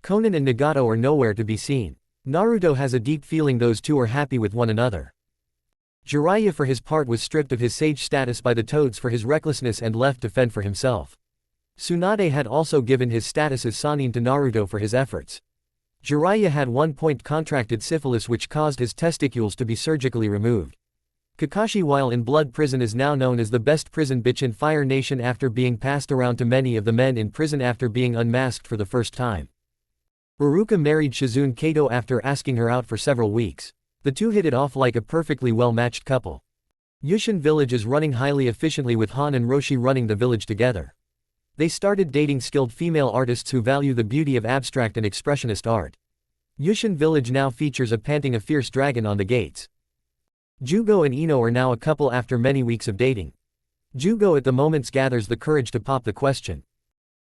Konan and Nagato are nowhere to be seen. Naruto has a deep feeling those two are happy with one another. Jiraiya for his part was stripped of his sage status by the toads for his recklessness and left to fend for himself. Tsunade had also given his status as Sannin to Naruto for his efforts. Jiraiya had one point contracted syphilis which caused his testicules to be surgically removed. Kakashi while in Blood Prison is now known as the best prison bitch in Fire Nation after being passed around to many of the men in prison after being unmasked for the first time. Iruka married Shizune Kato after asking her out for several weeks. The two hit it off like a perfectly well-matched couple. Yushin village is running highly efficiently with Han and Roshi running the village together. They started dating skilled female artists who value the beauty of abstract and expressionist art. Yushin village now features a panting a fierce dragon on the gates. Jugo and Ino are now a couple after many weeks of dating. Jugo at the moment gathers the courage to pop the question.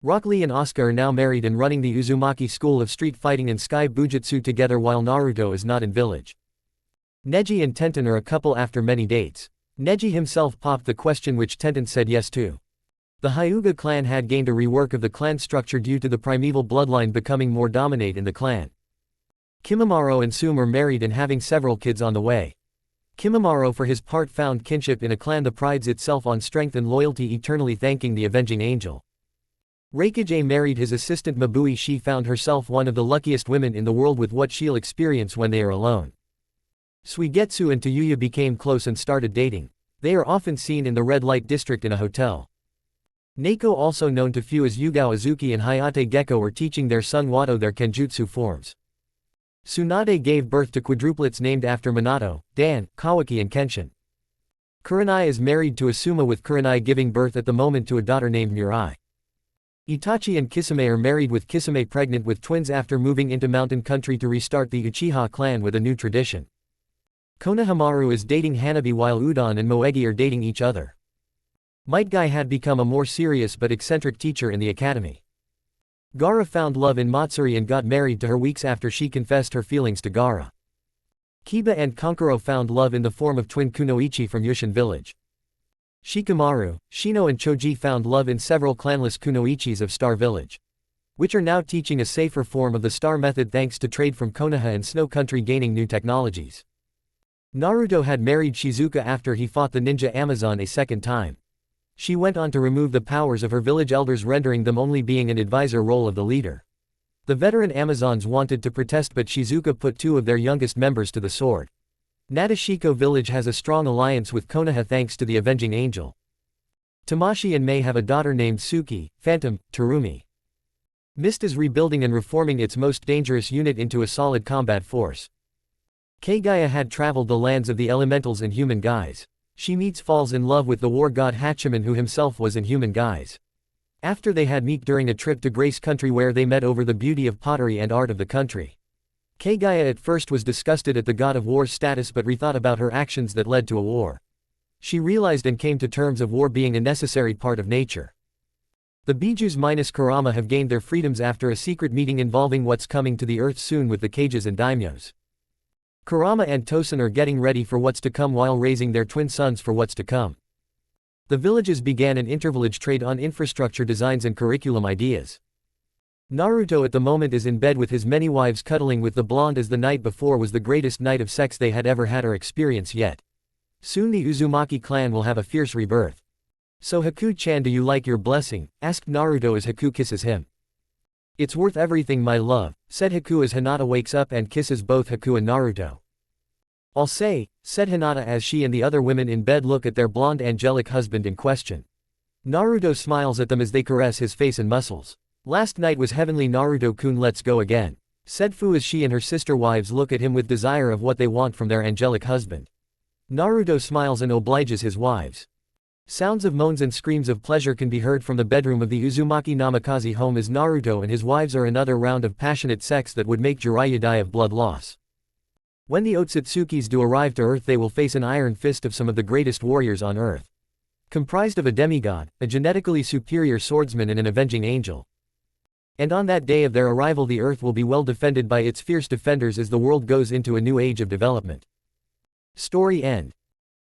Rock Lee and Asuka are now married and running the Uzumaki School of Street Fighting and Sky Bujutsu together while Naruto is not in village. Neji and Tenten are a couple after many dates. Neji himself popped the question which Tenten said yes to. The Hyuga clan had gained a rework of the clan structure due to the primeval bloodline becoming more dominant in the clan. Kimimaro and Sum are married and having several kids on the way. Kimimaro for his part found kinship in a clan that prides itself on strength and loyalty, eternally thanking the avenging angel. Reikage married his assistant Mabui. She found herself one of the luckiest women in the world with what she'll experience when they are alone. Suigetsu and Tayuya became close and started dating. They are often seen in the red light district in a hotel. Neiko, also known to few as Yugao Azuki and Hayate Gecko, are teaching their son Wado their kenjutsu forms. Tsunade gave birth to quadruplets named after Minato, Dan, Kawaki and Kenshin. Kurenai is married to Asuma with Kurenai giving birth at the moment to a daughter named Mirai. Itachi and Kisame are married with Kisame pregnant with twins after moving into mountain country to restart the Uchiha clan with a new tradition. Konohamaru is dating Hanabi while Udon and Moegi are dating each other. Might Guy had become a more serious but eccentric teacher in the academy. Gaara found love in Matsuri and got married to her weeks after she confessed her feelings to Gaara. Kiba and Kankuro found love in the form of twin Kunoichi from Yushin village. Shikamaru, Shino and Choji found love in several clanless Kunoichis of Star Village, which are now teaching a safer form of the Star Method thanks to trade from Konoha and Snow Country gaining new technologies. Naruto had married Shizuka after he fought the ninja Amazon a second time. She went on to remove the powers of her village elders, rendering them only being an advisor role of the leader. The veteran Amazons wanted to protest, but Shizuka put two of their youngest members to the sword. Nadeshiko village has a strong alliance with Konoha thanks to the avenging angel. Tamashi and Mei have a daughter named Suki, Phantom, Terumi. Mist is rebuilding and reforming its most dangerous unit into a solid combat force. Kaguya had traveled the lands of the elementals in human guise. She falls in love with the war god Hachiman, who himself was in human guise. After they had met during a trip to Grace Country where they met over the beauty of pottery and art of the country. Kaguya at first was disgusted at the god of war's status but rethought about her actions that led to a war. She realized and came to terms of war being a necessary part of nature. The Bijus minus Kurama have gained their freedoms after a secret meeting involving what's coming to the earth soon with the cages and daimyos. Kurama and Tosen are getting ready for what's to come while raising their twin sons for what's to come. The villages began an intervillage trade on infrastructure designs and curriculum ideas. Naruto at the moment is in bed with his many wives, cuddling with the blonde as the night before was the greatest night of sex they had ever had or experienced yet. Soon the Uzumaki clan will have a fierce rebirth. So Haku-chan, do you like your blessing? Asked Naruto as Haku kisses him. It's worth everything, my love, said Haku as Hinata wakes up and kisses both Haku and Naruto. I'll say, said Hinata as she and the other women in bed look at their blonde angelic husband in question. Naruto smiles at them as they caress his face and muscles. Last night was heavenly, Naruto-kun, let's go again, said Fu as she and her sister wives look at him with desire of what they want from their angelic husband. Naruto smiles and obliges his wives. Sounds of moans and screams of pleasure can be heard from the bedroom of the Uzumaki Namikaze home as Naruto and his wives are another round of passionate sex that would make Jiraiya die of blood loss. When the Otsutsukis do arrive to Earth, they will face an iron fist of some of the greatest warriors on Earth. Comprised of a demigod, a genetically superior swordsman and an avenging angel. And on that day of their arrival the Earth will be well defended by its fierce defenders as the world goes into a new age of development. Story end.